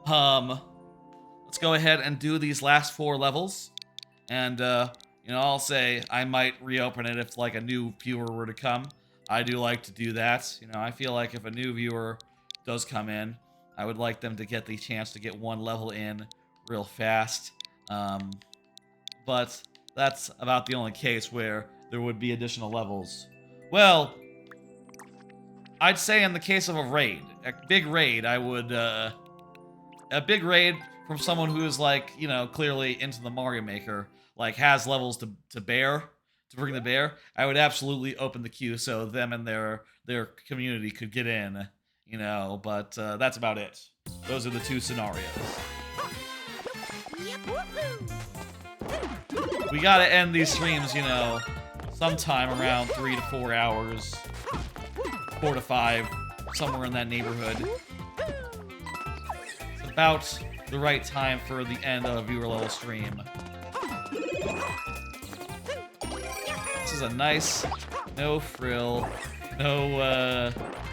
Let's go ahead and do these last 4 levels, and you know, I'll say I might reopen it if, like, a new viewer were to come. I do like to do that. You know, I feel like if a new viewer does come in, I would like them to get the chance to get 1 level in real fast. But that's about the only case where there would be additional levels. Well, I'd say in the case of a big raid, I would, a big raid from someone who is, like, you know, clearly into the Mario Maker, like, has levels to bring to bear, I would absolutely open the queue so them and their community could get in, you know, but that's about it. Those are the 2 scenarios. We gotta end these streams, you know, sometime around 3 to 4 hours, 4 to 5, somewhere in that neighborhood. It's about the right time for the end of a viewer level stream. This is a nice, no frill, no,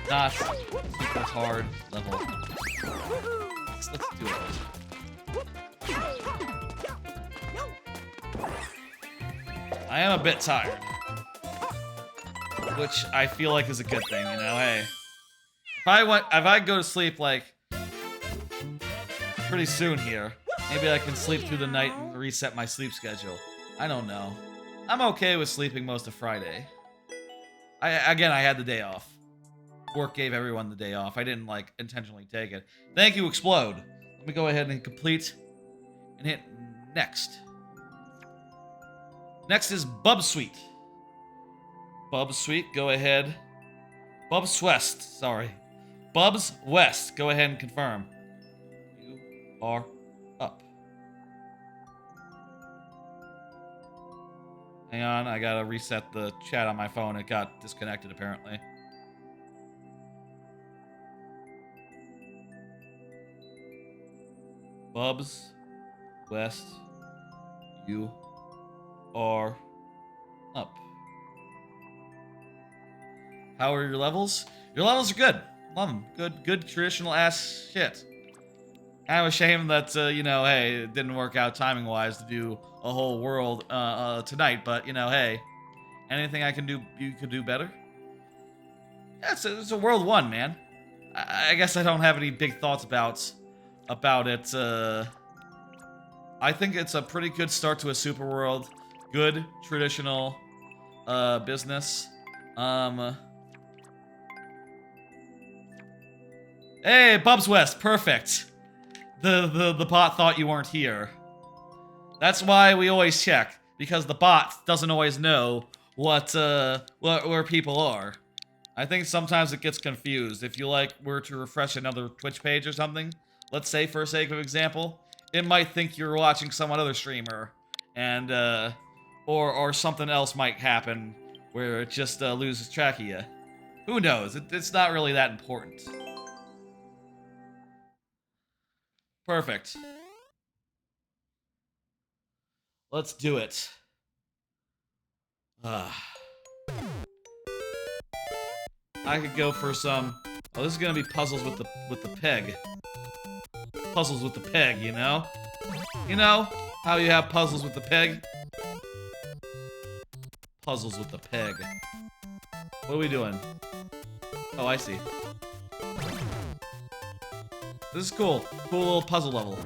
not super hard level. Let's do it. I am a bit tired, which I feel like is a good thing, you know. Hey, if I go to sleep, like, pretty soon here, maybe I can sleep through the night and reset my sleep schedule. I don't know. I'm okay with sleeping most of Friday. I had the day off. Work gave everyone the day off. I didn't, like, intentionally take it. Thank you, Explode. Let me go ahead and complete and hit next. Next is Bub's Suite. Bub's Suite, go ahead. Bub's West, sorry. Bub's West, go ahead and confirm. You are up. Hang on, I gotta reset the chat on my phone. It got disconnected, apparently. Bubs, West, you are up. How are your levels? Your levels are good. Love them. Good traditional ass shit. I'm ashamed that, you know, hey, it didn't work out timing-wise to do a whole world tonight, but, you know, hey, anything I can do, you could do better? Yeah, it's a world one, man. I guess I don't have any big thoughts about it. I think it's a pretty good start to a super world. Good traditional business. Hey, Bubs West, perfect. The bot thought you weren't here. That's why we always check, because the bot doesn't always know where people are. I think sometimes it gets confused. If you were to refresh another Twitch page or something, let's say for sake of example, it might think you're watching some other streamer, and or something else might happen where it just loses track of you. Who knows? It's not really that important. Perfect. Let's do it. I could go for some. Oh, this is gonna be puzzles with the peg. Puzzles with the peg, you know? You know how you have puzzles with the peg? Puzzles with the peg. What are we doing? Oh, I see. This is cool. Cool little puzzle level.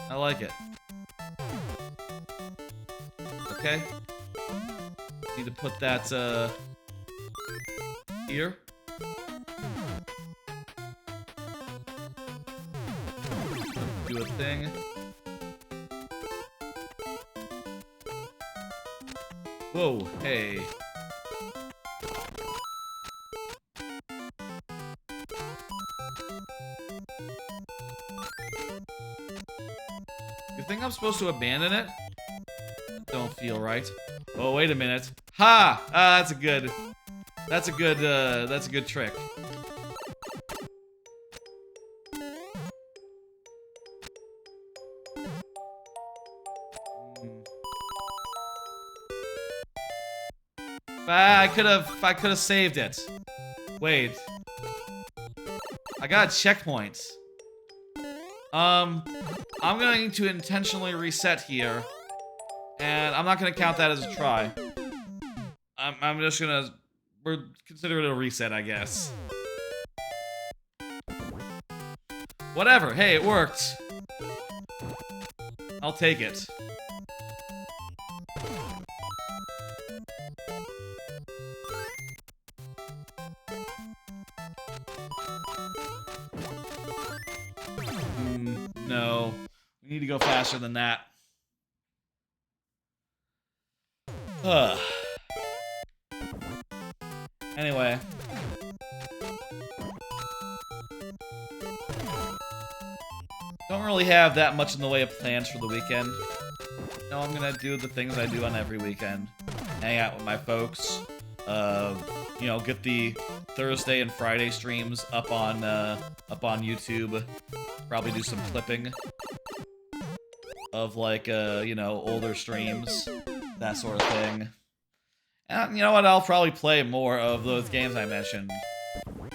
I like it. Okay. Need to put that, here. Do a thing. Whoa, hey. You think I'm supposed to abandon it? Don't feel right. Oh, wait a minute. Ha! Ah, that's a good trick. I could have saved it. Wait. I got checkpoints. I'm going to intentionally reset here. And I'm not gonna count that as a try. I'm just gonna consider it a reset, I guess. Whatever, hey, it worked. I'll take it. No. We need to go faster than that. Anyway. Don't really have that much in the way of plans for the weekend. No, I'm gonna do the things I do on every weekend. Hang out with my folks. You know, get the Thursday and Friday streams up on YouTube. Probably do some clipping of you know, older streams. That sort of thing. And you know what? I'll probably play more of those games I mentioned,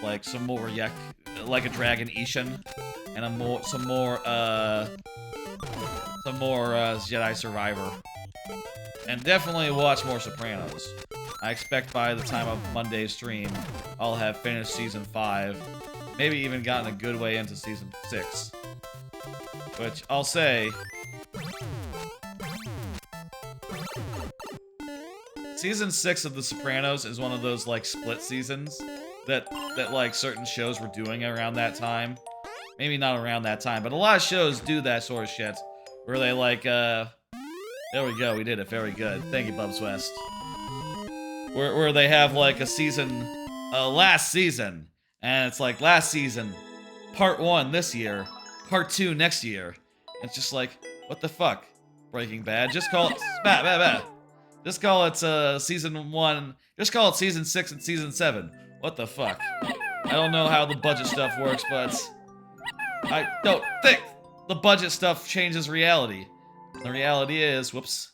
like some more like a Dragon Ishin, and some more Jedi Survivor, and definitely watch more Sopranos. I expect by the time of Monday's stream, I'll have finished season 5, maybe even gotten a good way into season 6, which I'll say. Season 6 of The Sopranos is one of those, split seasons that certain shows were doing around that time. Maybe not around that time, but a lot of shows do that sort of shit. Where they, there we go, we did it, very good. Thank you, Bubs West. Where they have, a season, last season. And it's last season, part 1 this year, part 2 next year. And it's just what the fuck? Breaking Bad, just call it, Just call it season 1. Just call it season 6 and season 7. What the fuck? I don't know how the budget stuff works, but I don't think the budget stuff changes reality. The reality is, whoops.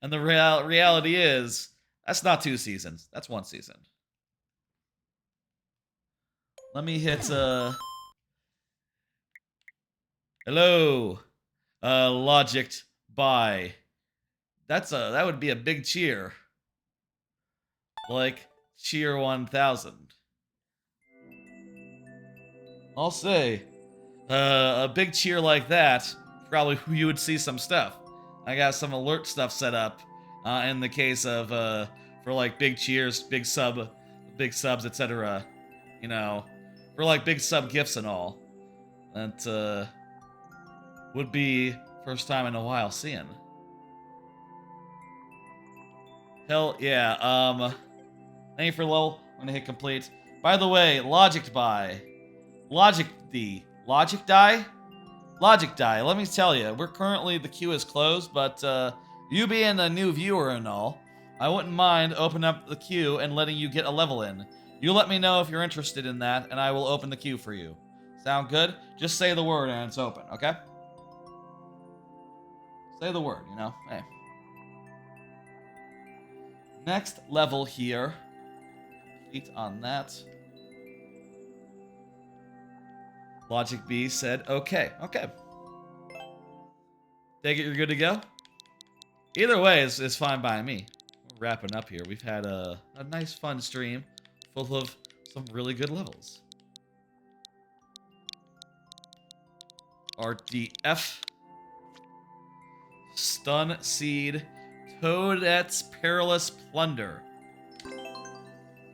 And the reality is, that's not 2 seasons. That's 1 season. Let me hit, hello. Logicked by. That would be a big cheer. Like, cheer 1000. I'll say, a big cheer like that, probably you would see some stuff. I got some alert stuff set up, in the case of, for like big cheers, big subs, etc. You know, for like big sub gifts and all. That, would be first time in a while seeing. Hell yeah, thank you for lol. I'm gonna hit complete. By the way, Logicked by. Logic die? Let me tell you, the queue is closed, but you being a new viewer and all, I wouldn't mind opening up the queue and letting you get a level in. You let me know if you're interested in that, and I will open the queue for you. Sound good? Just say the word and it's open, okay? Say the word, you know? Hey. Next level here. Complete on that. Logic B said, okay. Take it you're good to go? Either way is fine by me. We're wrapping up here. We've had a nice fun stream full of some really good levels. RDF. Stun Seed. Toadette's Perilous Plunder.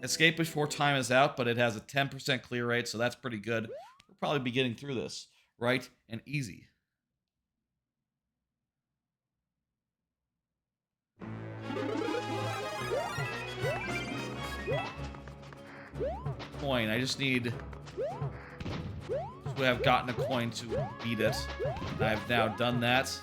Escape before time is out, but it has a 10% clear rate, so that's pretty good. We'll probably be getting through this right and easy. Coin. I just need to have gotten a coin to beat it. I've now done that.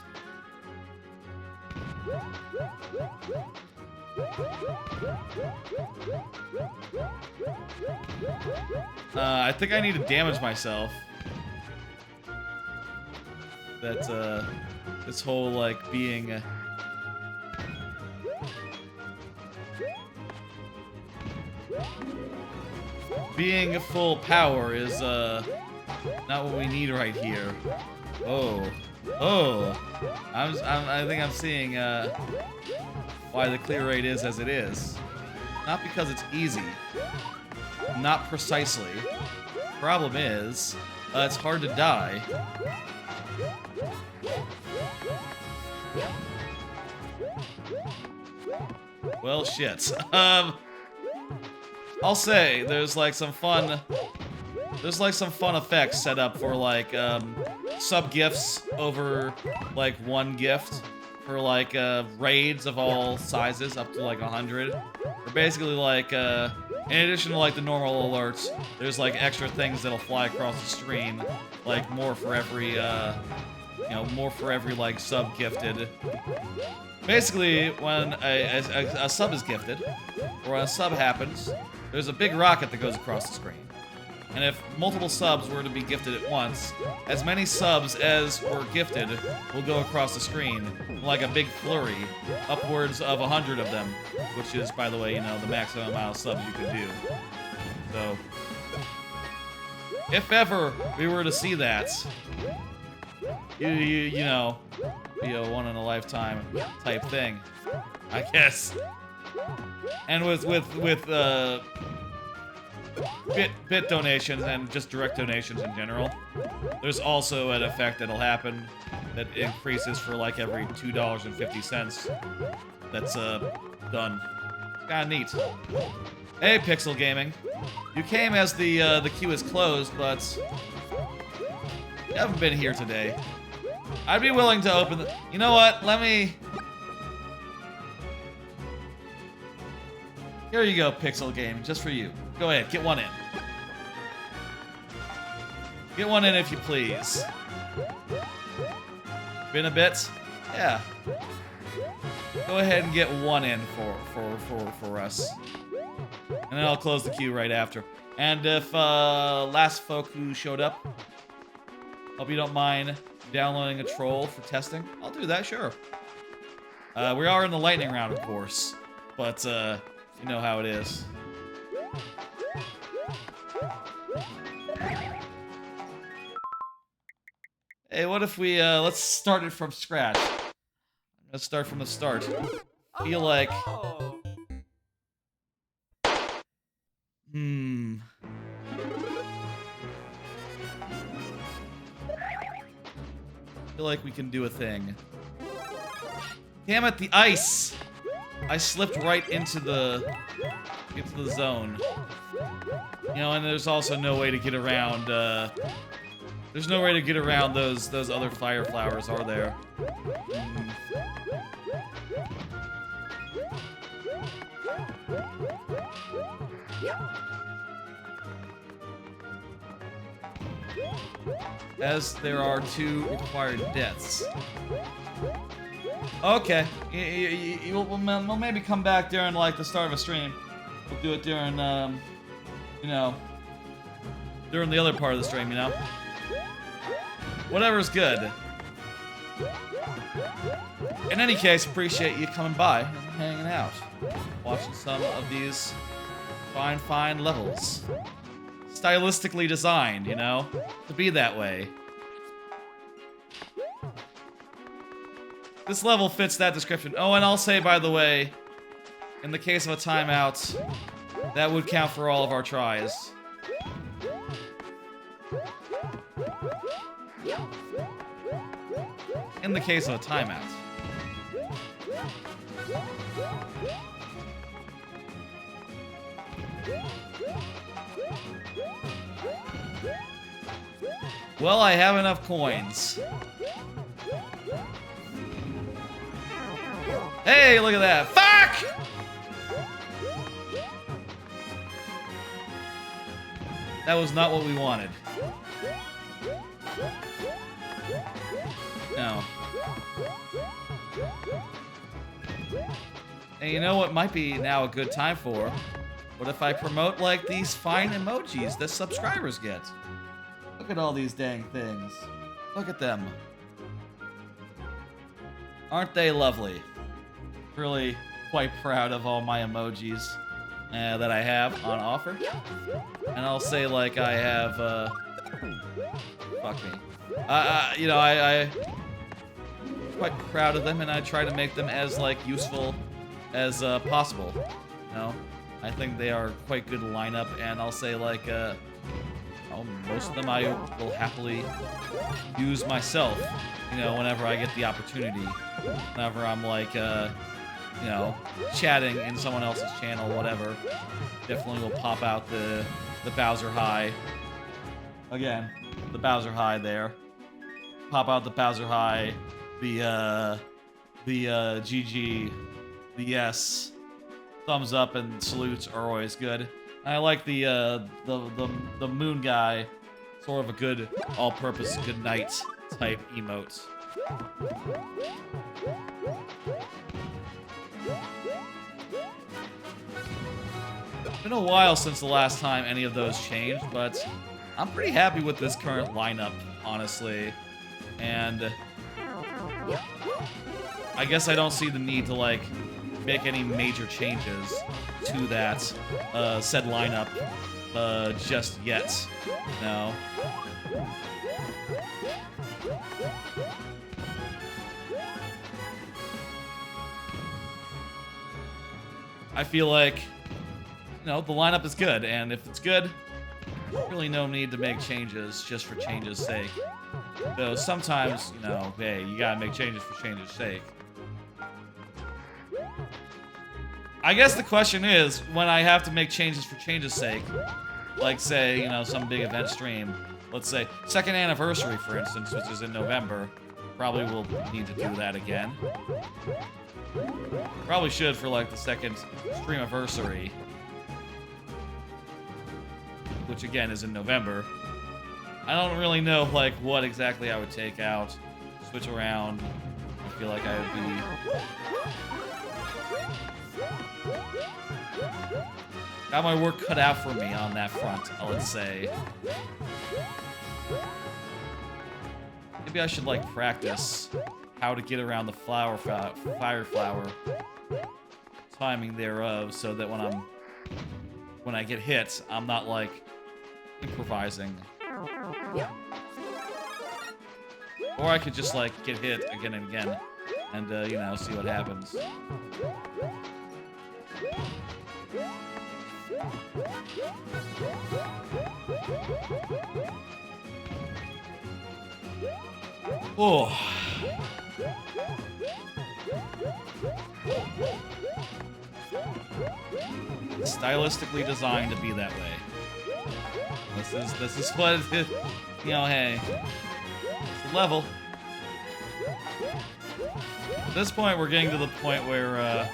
I think I need to damage myself. That, this whole, like, being... being full power is, not what we need right here. Oh. I think I'm seeing, why the clear rate is as it is. Not because it's easy. Not precisely. Problem is, it's hard to die. Well, shit. I'll say there's like some fun effects set up for like sub gifts over like one gift for like raids of all sizes up to like 100. Or basically like in addition to like the normal alerts, there's like extra things that'll fly across the screen, like more for every more for every like sub gifted. Basically, when a sub is gifted, or when a sub happens, there's a big rocket that goes across the screen. And if multiple subs were to be gifted at once, as many subs as were gifted will go across the screen, like a big flurry, upwards of 100 of them, which is, by the way, the maximum amount of subs you could do. So, if ever we were to see that, you know, be a one-in-a-lifetime type thing, I guess. And with bit donations and just direct donations in general, there's also an effect that'll happen that increases for like every $2.50 that's done. It's kind of neat. Hey, Pixel Gaming. You came as the queue is closed, but you haven't been here today. I'd be willing to open the... You know what? Let me... Here you go, Pixel Gaming, just for you. Go ahead, get one in. Get one in if you please. Been a bit? Yeah. Go ahead and get one in for us. And then I'll close the queue right after. And if last folk who showed up, hope you don't mind downloading a troll for testing. I'll do that, sure. We are in the lightning round, of course. But you know how it is. Hey, what if we, let's start it from scratch. Let's start from the start. Feel like... Oh, Feel like we can do a thing. Damn it, the ice! I slipped right into the zone. You know, and there's also no way to get around, there's no way to get around those other fire flowers, are there? As there are 2 required deaths. Okay, we'll maybe come back during like the start of a stream. We'll do it during, you know, during the other part of the stream, you know. Whatever's good. In any case, appreciate you coming by and hanging out, watching some of these fine levels. Stylistically designed, you know, to be that way. This level fits that description. Oh, and I'll say, by the way, in the case of a timeout, that would count for all of our tries. In the case of a timeout. Well, I have enough coins. Hey, look at that. Fuck! That was not what we wanted. No. And you know what might be now a good time for? What if I promote, like, these fine emojis that subscribers get? Look at all these dang things. Look at them. Aren't they lovely? Really quite proud of all my emojis that I have on offer. And I'll say, like, I have, fuck me. You know, I'm quite proud of them, and I try to make them as, like, useful as possible. You know? I think they are quite good lineup, and I'll say, like, most of them I will happily use myself, you know, whenever I get the opportunity. Whenever I'm, like, you know, chatting in someone else's channel, whatever. Definitely will pop out the Bowser High. Again, the Bowser High there. Pop out the Bowser High, the GG, the yes. Thumbs up and salutes are always good. I like the moon guy, sort of a good all-purpose good night type emote. It's been a while since the last time any of those changed, but I'm pretty happy with this current lineup, honestly. And I guess I don't see the need to, like, make any major changes to that said lineup just yet. No. I feel like, you know, the lineup is good, and if it's good, really no need to make changes just for change's sake. Though sometimes, you know, hey, you gotta make changes for change's sake. I guess the question is, when I have to make changes for change's sake, like, say, you know, some big event stream, let's say, 2nd anniversary, for instance, which is in November, probably will need to do that again. Probably should for, like, the 2nd streamiversary, which, again, is in November. I don't really know, like, what exactly I would take out, switch around. I feel like I would be... got my work cut out for me on that front, let's say. Maybe I should, like, practice how to get around the fire flower timing thereof, so that when I get hit, I'm not, like, improvising. Or I could just, like, get hit again and again, and, you know, see what happens. Oh. Stylistically designed to be that way. This is what it is. You know, hey, it's a level. At this point, we're getting to the point where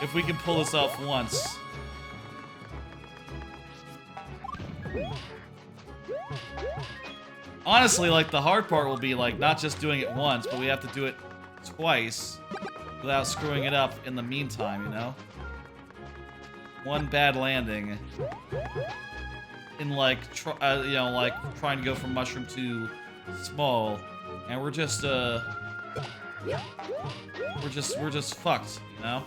if we can pull this off once. Honestly, like, the hard part will be, like, not just doing it once, but we have to do it twice without screwing it up in the meantime, you know? One bad landing in, like, you know, like, trying to go from mushroom to small, and we're just fucked, you know?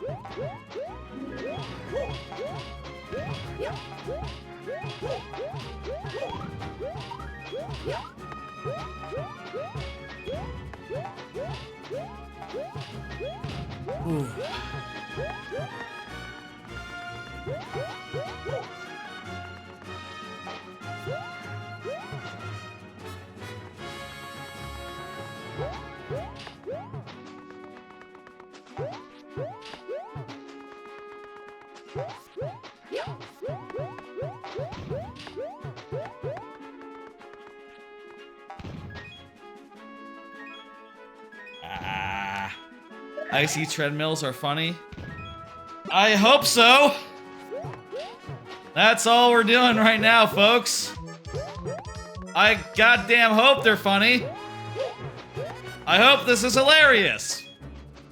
Ooh. Icy treadmills are funny. I hope so. That's all we're doing right now, folks. I goddamn hope they're funny. I hope this is hilarious.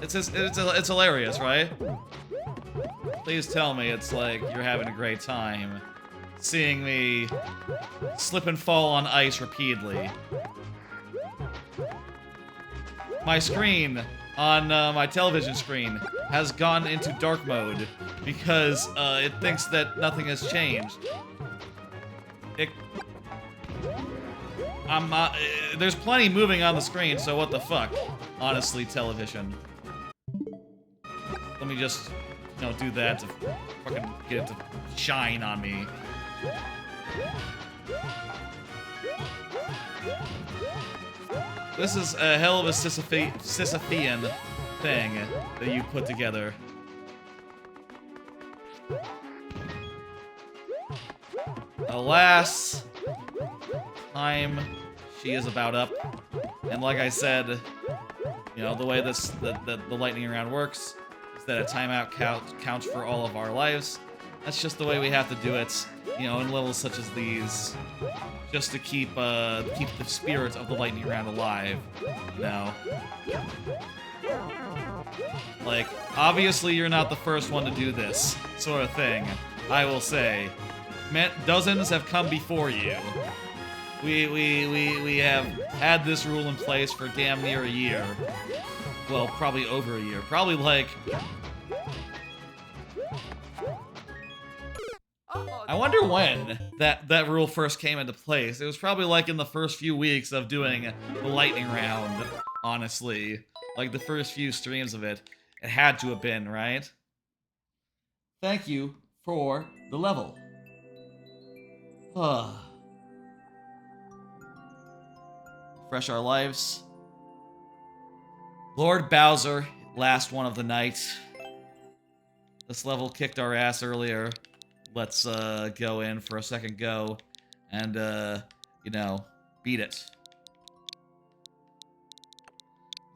It's hilarious, right? Please tell me it's like you're having a great time seeing me slip and fall on ice repeatedly. My screen on my television screen has gone into dark mode because it thinks that nothing has changed. There's plenty moving on the screen, so what the fuck? Honestly, television. Let me just, you know, do that to fucking get it to shine on me. This is a hell of a Sisyphean thing that you put together. Alas, time she is about up, and like I said, you know, the way the lightning round works is that a timeout counts for all of our lives. That's just the way we have to do it, you know, in levels such as these, just to keep the spirit of the lightning round alive, you know. Like, obviously you're not the first one to do this sort of thing, I will say. Dozens have come before you. We have had this rule in place for damn near a year. Well, probably over a year. Probably like... I wonder when that rule first came into place. It was probably like in the first few weeks of doing the lightning round, honestly. Like the first few streams of it. It had to have been, right? Thank you for the level. Fresh our lives. Lord Bowser, last one of the night. This level kicked our ass earlier. Let's go in for a second go and, you know, beat it.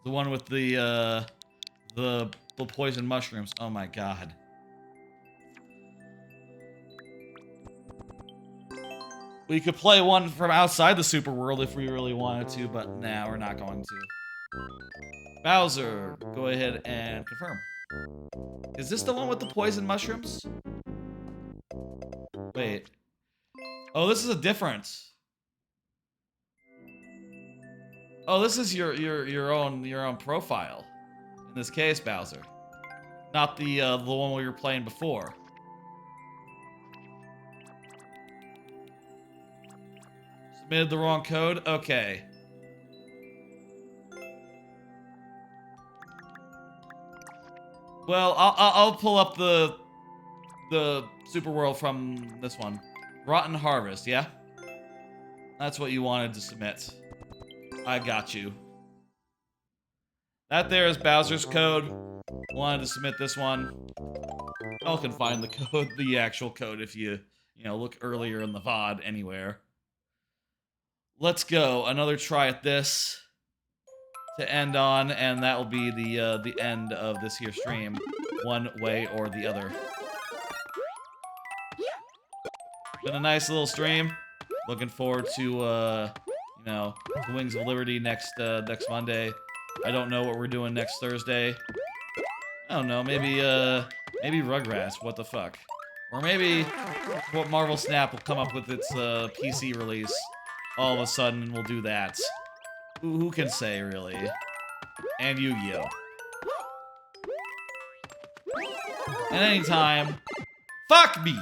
The one with the poison mushrooms. Oh my god. We could play one from outside the super world if we really wanted to, but nah, we're not going to. Bowser, go ahead and confirm. Is this the one with the poison mushrooms? Wait. Oh, this is a difference. Oh, this is your own profile. In this case, Bowser. Not the one we were playing before. Submitted the wrong code? Okay. Well, I'll pull up the super world from this one. Rotten Harvest, yeah? That's what you wanted to submit. I got you. That there is Bowser's code. Wanted to submit this one. Y'all can find the code, the actual code, if you look earlier in the VOD anywhere. Let's go. Another try at this to end on, and that will be the end of this here stream, one way or the other. Been a nice little stream. Looking forward to Wings of Liberty next Monday. I don't know what we're doing next Thursday. I don't know, maybe Rugrats, what the fuck. Or maybe what Marvel Snap will come up with its PC release all of a sudden and we'll do that. Who can say, really? And Yu-Gi-Oh! And anytime, fuck me!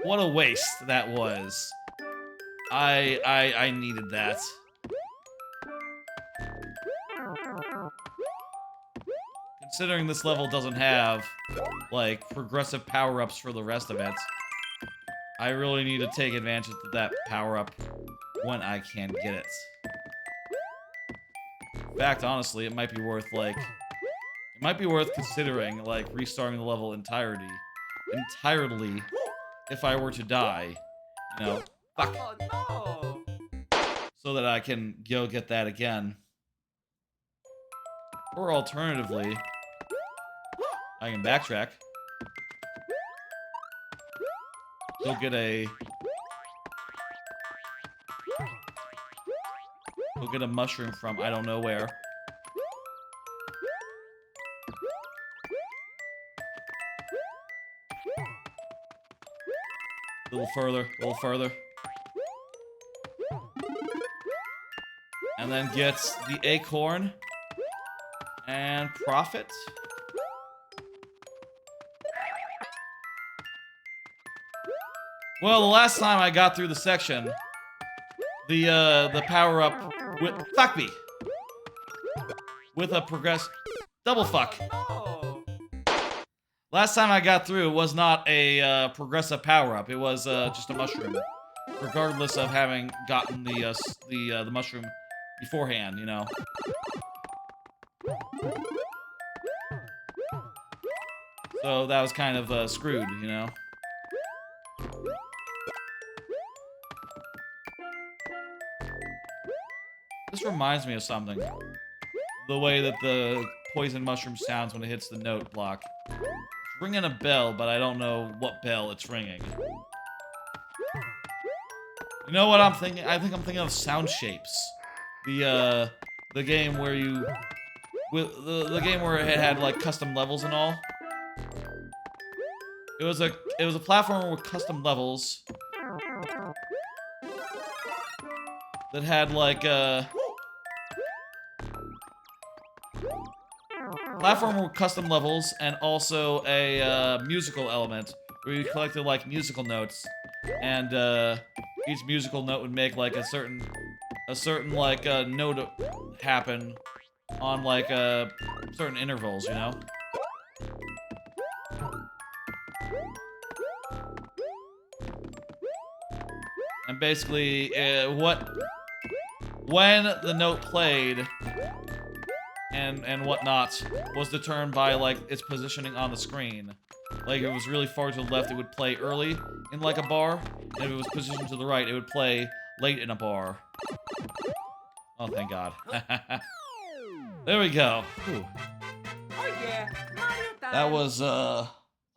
What a waste that was. I needed that. Considering this level doesn't have, like, progressive power-ups for the rest of it, I really need to take advantage of that power-up when I can get it. In fact, honestly, it might be worth, considering, like, restarting the level entirely, if I were to die. Fuck. Oh, no. So that I can go get that again. Or alternatively, I can backtrack. Go get a mushroom from I don't know where. A little further. And then get the acorn and profit. Well, the last time I got through the section, the power up with fuck me with a double fuck. No. Last time I got through was not a progressive power up. It was just a mushroom, regardless of having gotten the mushroom beforehand. So that was kind of screwed. This reminds me of something. The way that the poison mushroom sounds when it hits the note block. It's ringing a bell, but I don't know what bell it's ringing. You know what I'm thinking? I think I'm thinking of Sound Shapes. The game where the game where it had like custom levels and all. It was a platformer with custom levels that had like platformer with custom levels and also a musical element where you collected like musical notes, and each musical note would make like a certain like note happen on like certain intervals, And basically, when the note played and whatnot was determined by like its positioning on the screen. Like if it was really far to the left, it would play early in like a bar, and if it was positioned to the right, it would play late in a bar. Oh, thank God. There we go. Whew. Oh yeah, Mario time. That was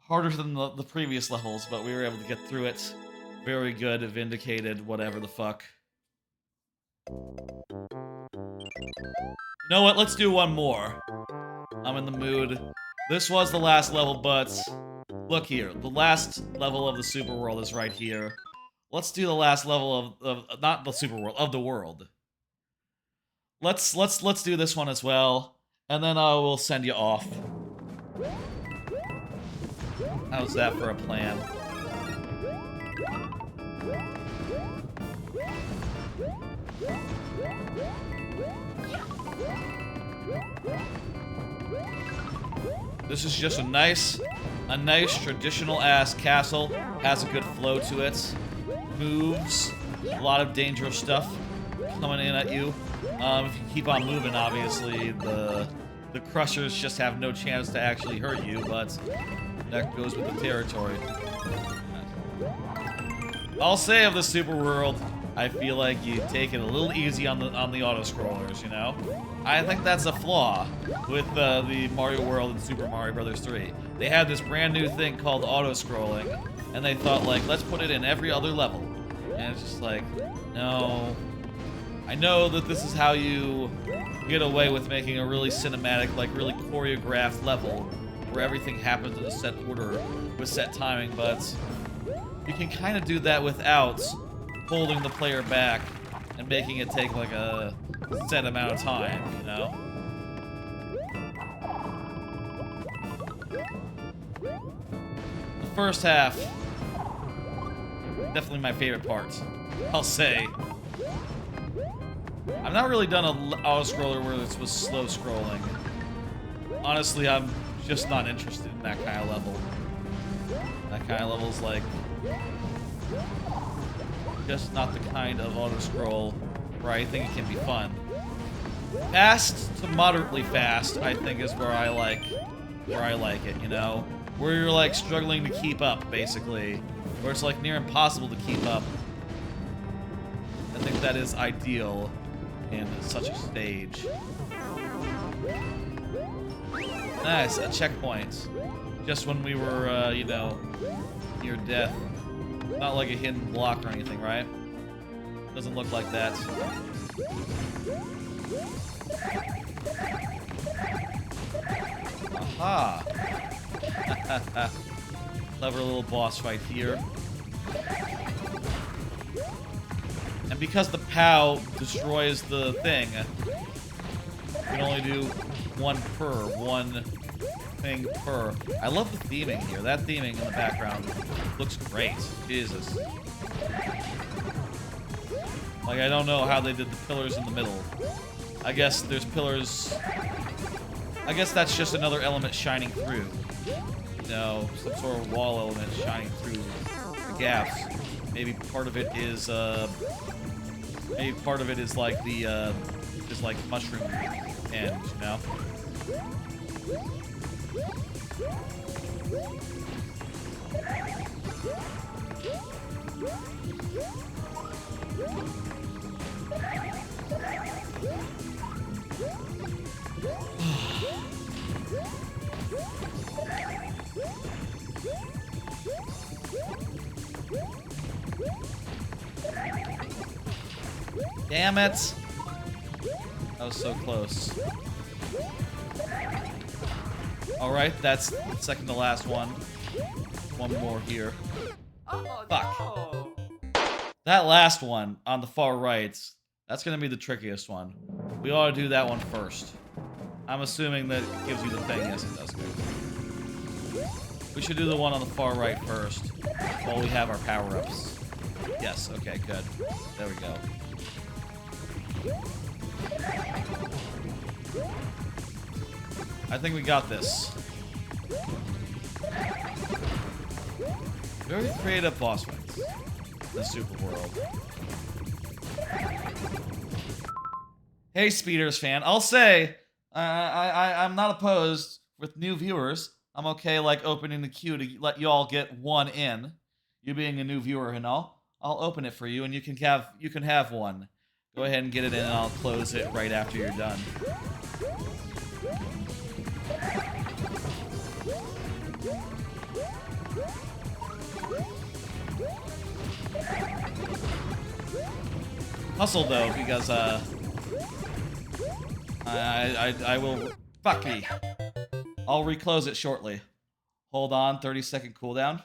harder than the previous levels, but we were able to get through it. Very good, vindicated, whatever the fuck. You know what? Let's do one more. I'm in the mood. This was the last level, but Look here, the last level of the super world is right here. Let's do the last level of not the super world, of the world. Let's do this one as well, and then I will send you off. How's that for a plan? This is just a nice traditional ass castle. Has a good flow to it. Moves. A lot of dangerous stuff coming in at you. If you keep on moving, obviously the crushers just have no chance to actually hurt you, but that goes with the territory. I'll say of the super world, I feel like you take it a little easy on the auto scrollers, you know? I think that's a flaw with the Mario World and Super Mario Bros. 3. They had this brand new thing called auto scrolling, and they thought like, let's put it in every other level. And it's just like, no. I know that this is how you get away with making a really cinematic, like really choreographed level where everything happens in a set order with set timing, but you can kind of do that without holding the player back and making it take like a set amount of time, you know? The first half, definitely my favorite part, I'll say. I've not really done an auto-scroller where this was slow scrolling. Honestly, I'm just not interested in that kind of level. That kind of level is like just not the kind of auto-scroll where I think it can be fun. Fast to moderately fast, I think, is where I like it, you know? Where you're like struggling to keep up, basically. Where it's like near impossible to keep up. I think that is ideal in such a stage. Nice, a checkpoint. Just when we were, you know, near death. Not like a hidden block or anything, right? Doesn't look like that. Aha! Clever little boss fight here. And because the POW destroys the thing, you can only do one thing per. I love the theming here. That theming in the background looks great. Jesus. Like, I don't know how they did the pillars in the middle. I guess there's pillars. I guess that's just another element shining through. You know, some sort of wall element shining through the gaps. Maybe part of it is, like the, is like mushroom end, you know? Damn it! That was so close. Alright, that's the second to last one. One more here. Oh, Fuck. no. That last one on the far right, that's gonna be the trickiest one. We ought to do that one first. I'm assuming that it gives you the thing. Yes, it does. Good. We should do the one on the far right first while we have our power-ups. Yes, okay, good. There we go. I think we got this. Very creative boss fights in the Super World. Hey, Speeders fan. I'll say, I'm not opposed with new viewers. I'm okay, like, opening the queue to let you all get one in. You being a new viewer and all. I'll open it for you, and you can have one. Go ahead and get it in, and I'll close it right after you're done. Hustle though, because I will. Fuck me. I'll reclose it shortly. Hold on, 30-second cooldown.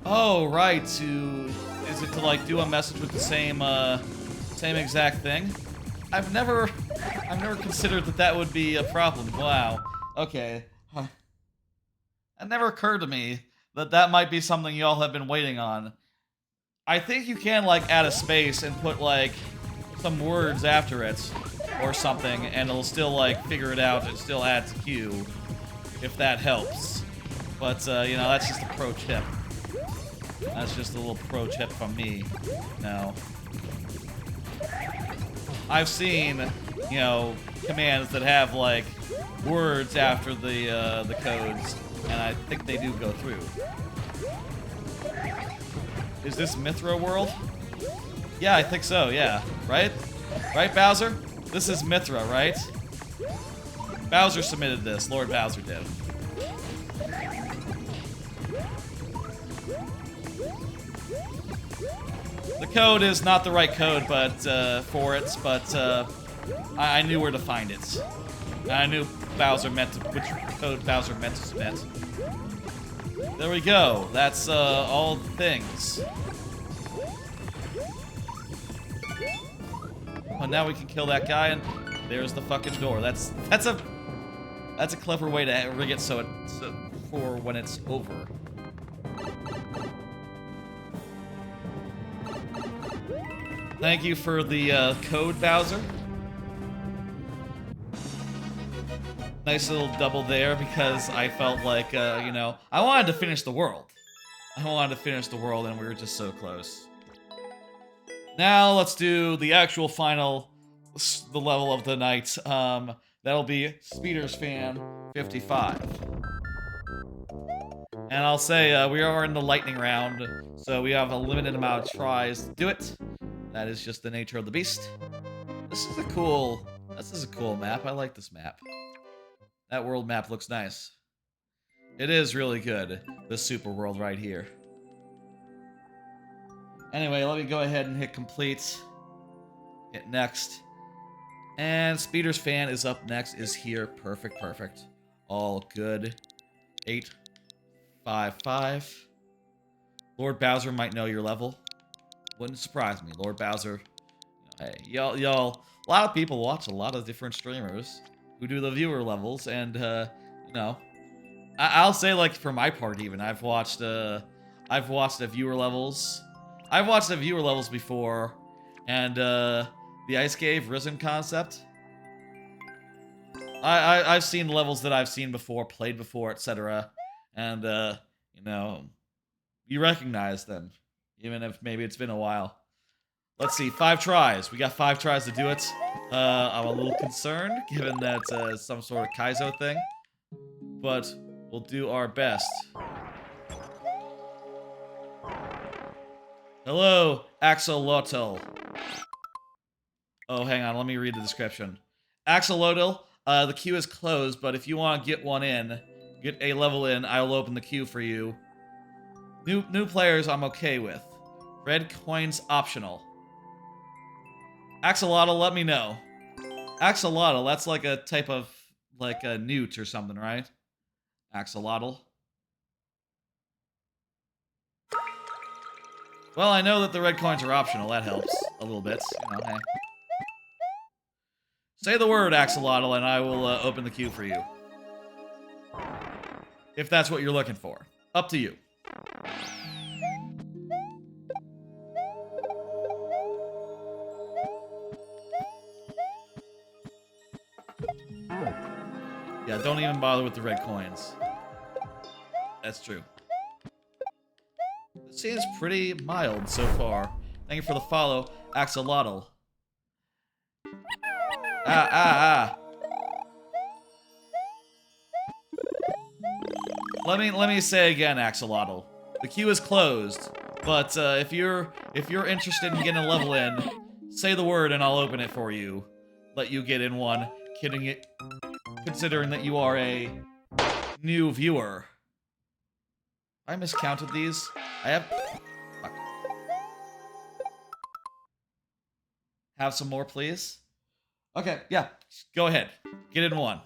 Oh, right, is it to like do a message with the same exact thing? I've never considered that would be a problem. Wow. Okay. It never occurred to me that might be something y'all have been waiting on. I think you can like add a space and put like some words after it or something, and it'll still like figure it out and still add to queue if that helps. But you know, that's just a pro tip. That's just a little pro tip from me. No. I've seen, you know, commands that have like words after the codes, and I think they do go through. Is this Mithra world? Yeah, I think so, yeah. Right? Right, Bowser? This is Mithra, right? Bowser submitted this. Lord Bowser did. The code is not the right code, but for it, but I knew where to find it. I knew which code Bowser meant to submit. There we go. That's all the things. Well, now we can kill that guy, and there's the fucking door. That's a clever way to rig it so for when it's over. Thank you for the code, Bowser. Nice little double there because I felt like, you know, I wanted to finish the world. I wanted to finish the world, and we were just so close. Now let's do the actual final, the level of the night. That'll be Speeder's Fan 55. And I'll say we are in the lightning round, so we have a limited amount of tries to do it. That is just the nature of the beast. This is a cool map. I like this map. That world map looks nice. It is really good, this super world right here. Anyway, let me go ahead and hit complete. Hit next. And Speeder's Fan is up next, is here. Perfect, perfect. All good. 8, 5, 5. Lord Bowser might know your level. Wouldn't surprise me. Lord Bowser. Hey, y'all, a lot of people watch a lot of different streamers who do the viewer levels, and, you know, I'll say, like, for my part, even, I've watched the viewer levels. I've watched the viewer levels before, and, the Ice Cave Risen concept. I've seen levels that I've seen before, played before, etc. And, you know, you recognize them, even if maybe it's been a while. Let's see, 5 tries. We got 5 tries to do it. I'm a little concerned, given that some sort of Kaizo thing. But we'll do our best. Hello, Axolotl. Oh, hang on, let me read the description. Axolotl, the queue is closed, but if you want to get a level in, I'll open the queue for you. New players I'm okay with. Red coins optional. Axolotl, let me know. Axolotl, that's like a type of, like a newt or something, right? Axolotl. Well, I know that the red coins are optional. That helps a little bit. You know, hey. Say the word, Axolotl, and I will open the queue for you. If that's what you're looking for. Up to you. Yeah, don't even bother with the red coins. That's true. This seems pretty mild so far. Thank you for the follow, Axolotl. Let me say again, Axolotl. The queue is closed, but if you're interested in getting a level in, say the word and I'll open it for you. Let you get in one. Kidding it. Considering that you are a new viewer. I miscounted these. I have... Fuck. Have some more, please? Okay, yeah. Go ahead. Get in one.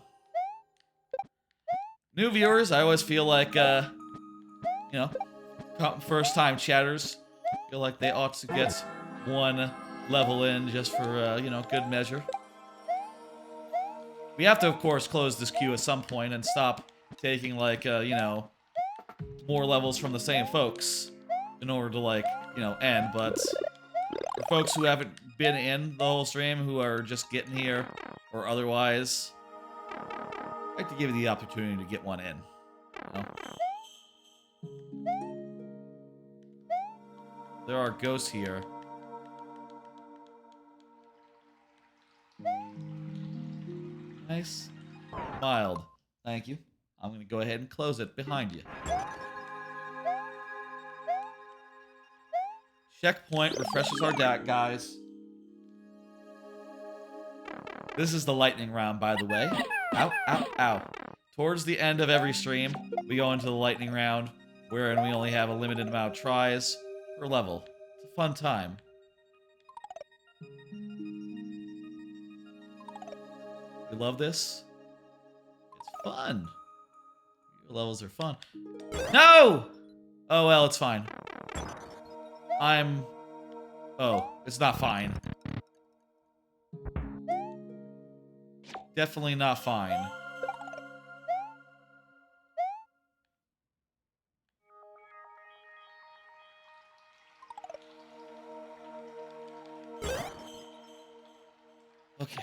New viewers, I always feel like, you know, first time chatters feel like they ought to get one level in just for, you know, good measure. We have to, of course, close this queue at some point and stop taking, like, you know, more levels from the same folks in order to, like, you know, end. But for folks who haven't been in the whole stream, who are just getting here or otherwise, I'd like to give you the opportunity to get one in. You know? There are ghosts here. Nice. Mild. Thank you. I'm going to go ahead and close it behind you. Checkpoint refreshes our deck, guys. This is the lightning round, by the way. Ow, ow, ow. Towards the end of every stream, we go into the lightning round, wherein we only have a limited amount of tries per level. It's a fun time. You love this? It's fun. Your levels are fun. No! Oh, well, it's fine. Oh, it's not fine. Definitely not fine. Okay.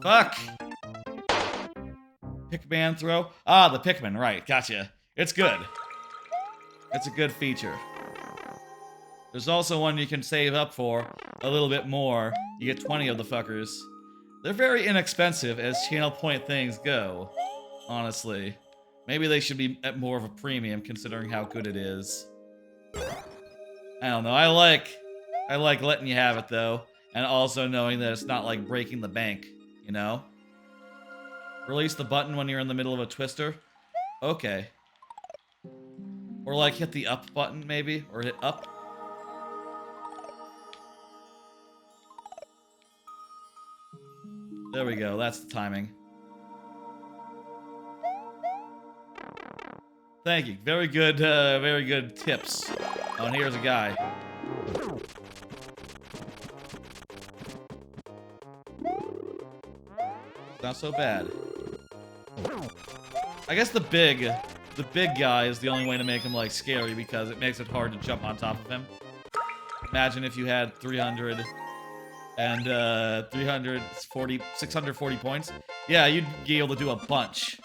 Fuck! Pickman throw? Ah, the Pickman, right, gotcha. It's good. It's a good feature. There's also one you can save up for a little bit more. You get 20 of the fuckers. They're very inexpensive as channel point things go, honestly. Maybe they should be at more of a premium considering how good it is. I don't know, I like letting you have it though, and also knowing that it's not like breaking the bank, you know? Release the button when you're in the middle of a twister? Okay. Or like hit the up button maybe, or hit up. There we go, that's the timing. Thank you, very good tips. Oh, and here's a guy. Not so bad. I guess the big guy is the only way to make him, like, scary because it makes it hard to jump on top of him. Imagine if you had 640 points. Yeah, you'd be able to do a bunch.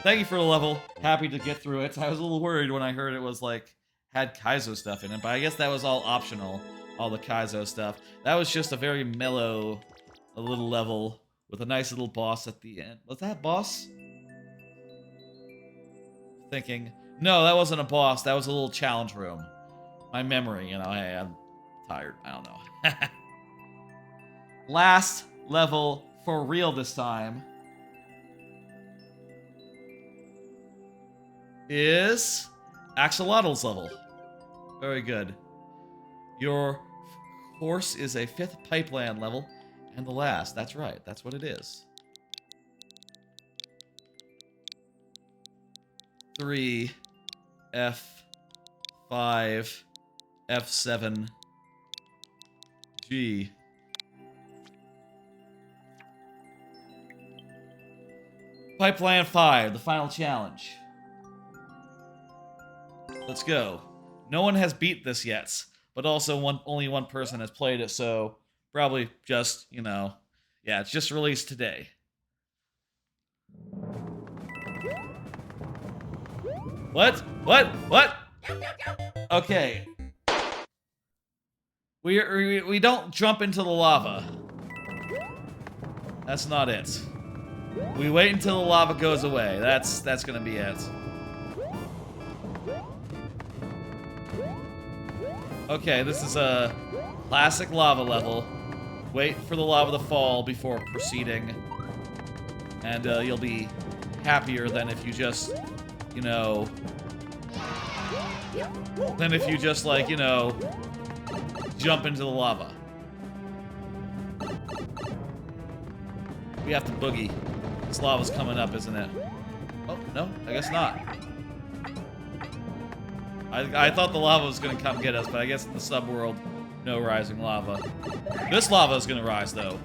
Thank you for the level. Happy to get through it. I was a little worried when I heard it was, like, had Kaizo stuff in it, but I guess that was all optional, all the Kaizo stuff. That was just a very mellow, a little level with a nice little boss at the end. Was that a boss? Thinking. No, that wasn't a boss. That was a little challenge room. My memory, you know, hey, I'm tired. I don't know. Last level for real this time is Axolotl's level. Very good. Your course is a 5th pipeline level and the last. That's right. That's what it is. 3, F5, F7, G. Pipeline 5, the final challenge. Let's go. No one has beat this yet, but also only one person has played it, so probably just, you know, yeah, it's just released today. What? Okay. We don't jump into the lava. That's not it. We wait until the lava goes away. That's gonna be it. Okay, this is a classic lava level. Wait for the lava to fall before proceeding. And you'll be happier than if you just, you know... than if you just, like, you know, jump into the lava. We have to boogie. This lava's coming up, isn't it? Oh, no, I guess not. I thought the lava was gonna come get us, but I guess in the subworld, no rising lava. This lava is gonna rise, though.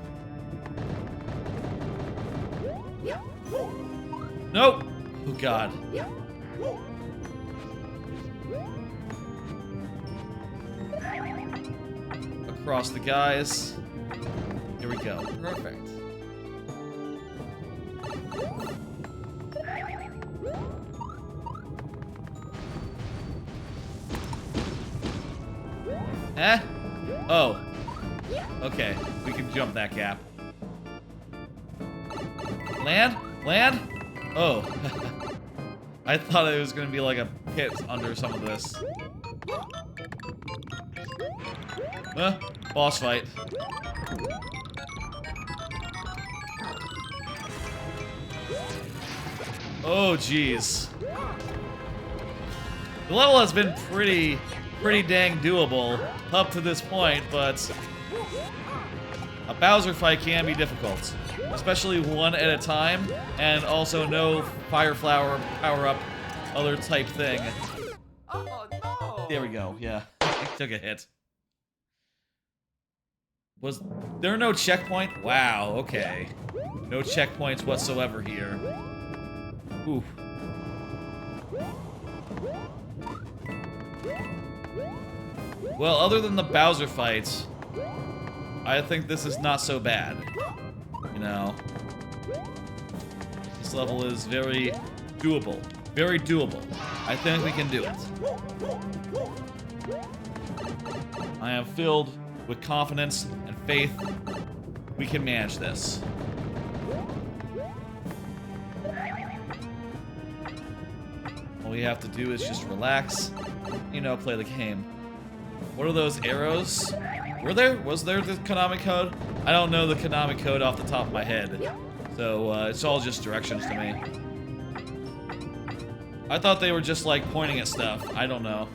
Nope! Oh, God. Across the guys. Here we go. Perfect. Eh? Oh. Okay. We can jump that gap. Land? Land? Oh. I thought it was going to be like a pit under some of this. Boss fight. Oh, jeez. The level has been pretty dang doable up to this point, but a Bowser fight can be difficult. Especially one at a time, and also no fire flower power-up other type thing. Oh no! There we go, yeah. Took a hit. Was there no checkpoint? Wow, okay. No checkpoints whatsoever here. Ooh. Well, other than the Bowser fights, I think this is not so bad. You know? This level is very doable. Very doable. I think we can do it. I am filled with confidence and faith. We can manage this. All we have to do is just relax, you know, play the game. What are those arrows? Was there the Konami code? I don't know the Konami code off the top of my head. So, it's all just directions to me. I thought they were just, like, pointing at stuff. I don't know.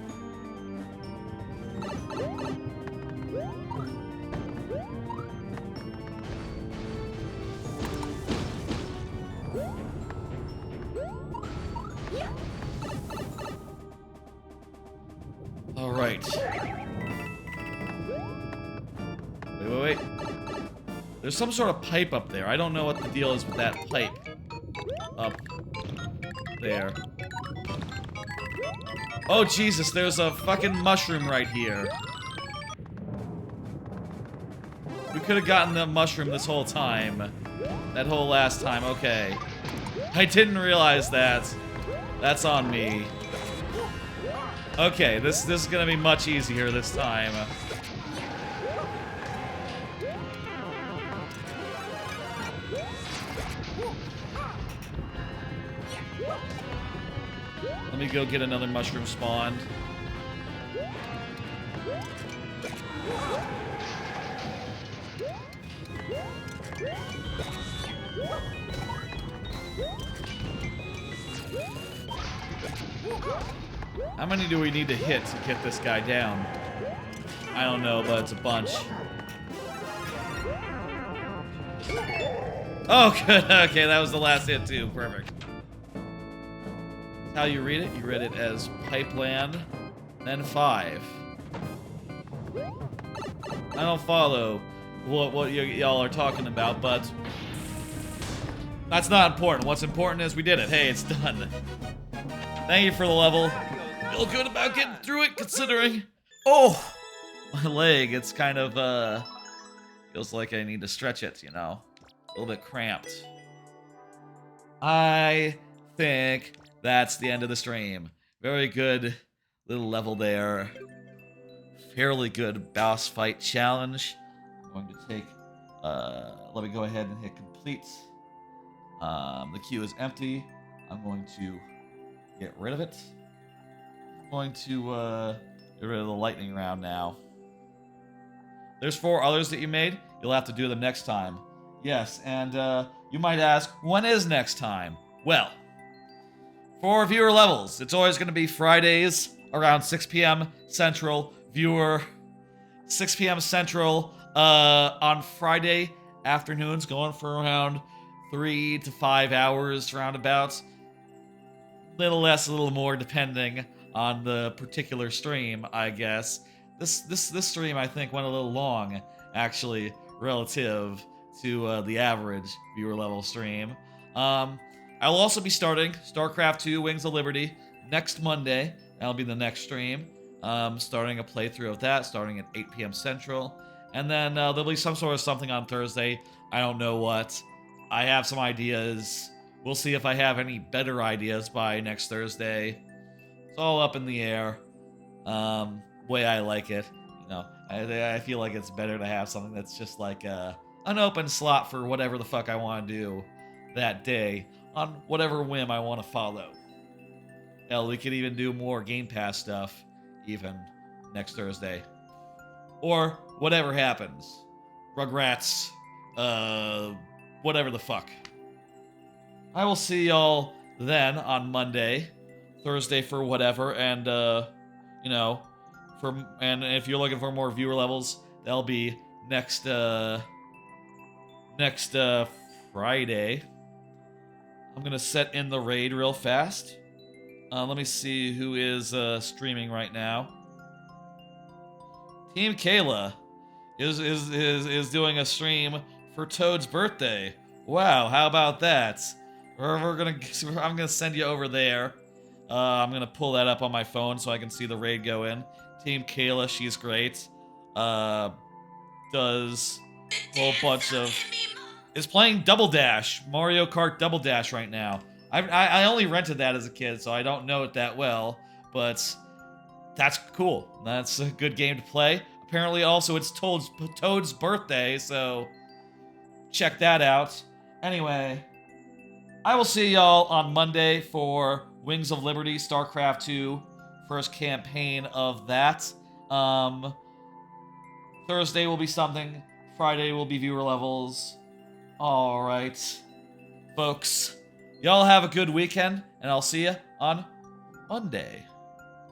All right. Wait. There's some sort of pipe up there. I don't know what the deal is with that pipe. Up there. Oh, Jesus, there's a fucking mushroom right here. We could have gotten the mushroom this whole time. That whole last time, okay. I didn't realize that. That's on me. Okay, this is gonna be much easier this time. Let me go get another mushroom spawned. How many do we need to hit to get this guy down? I don't know, but it's a bunch. Oh, good. Okay, that was the last hit, too. Perfect. How you read it? You read it as Pipeland, then 5. I don't follow what y'all are talking about, but that's not important. What's important is we did it. Hey, it's done. Thank you for the level. Feel good about getting through it, considering. Oh, my leg. It's kind of feels like I need to stretch it. You know, a little bit cramped. I think that's the end of the stream. Very good little level there. Fairly good boss fight challenge. I'm going to take, let me go ahead and hit complete. The queue is empty. I'm going to get rid of it. I'm going to get rid of the lightning round now. There's 4 others that you made. You'll have to do them next time. Yes, and you might ask, when is next time? Well, for viewer levels, it's always going to be Fridays around 6 p.m. Central. 6 p.m. Central on Friday afternoons, going for around 3 to 5 hours roundabouts. Little less, a little more, depending on the particular stream, I guess. This stream, I think, went a little long, actually, relative to the average viewer level stream. I'll also be starting StarCraft 2 Wings of Liberty next Monday. That'll be the next stream. Starting a playthrough of that, starting at 8 p.m. Central. And then there'll be some sort of something on Thursday. I don't know what. I have some ideas. We'll see if I have any better ideas by next Thursday. It's all up in the air. Way I like it. You know, I feel like it's better to have something that's just like an open slot for whatever the fuck I want to do that day on whatever whim I want to follow. Hell, we could even do more Game Pass stuff even next Thursday. Or whatever happens. Rugrats, whatever the fuck. I will see y'all then on Monday, Thursday for whatever, and you know, and if you're looking for more viewer levels, that'll be next Friday. I'm gonna set in the raid real fast. Let me see who is streaming right now. Team Kayla is doing a stream for Toad's birthday. Wow, how about that? I'm gonna send you over there. I'm gonna pull that up on my phone so I can see the raid go in. Team Kayla, she's great. Does a whole bunch of... is playing Double Dash, Mario Kart Double Dash right now. I only rented that as a kid, so I don't know it that well, but that's cool. That's a good game to play. Apparently, also, it's Toad's birthday, so check that out. Anyway, I will see y'all on Monday for Wings of Liberty, StarCraft 2, first campaign of that. Thursday will be something. Friday will be viewer levels. Alright, folks. Y'all have a good weekend, and I'll see you on Monday.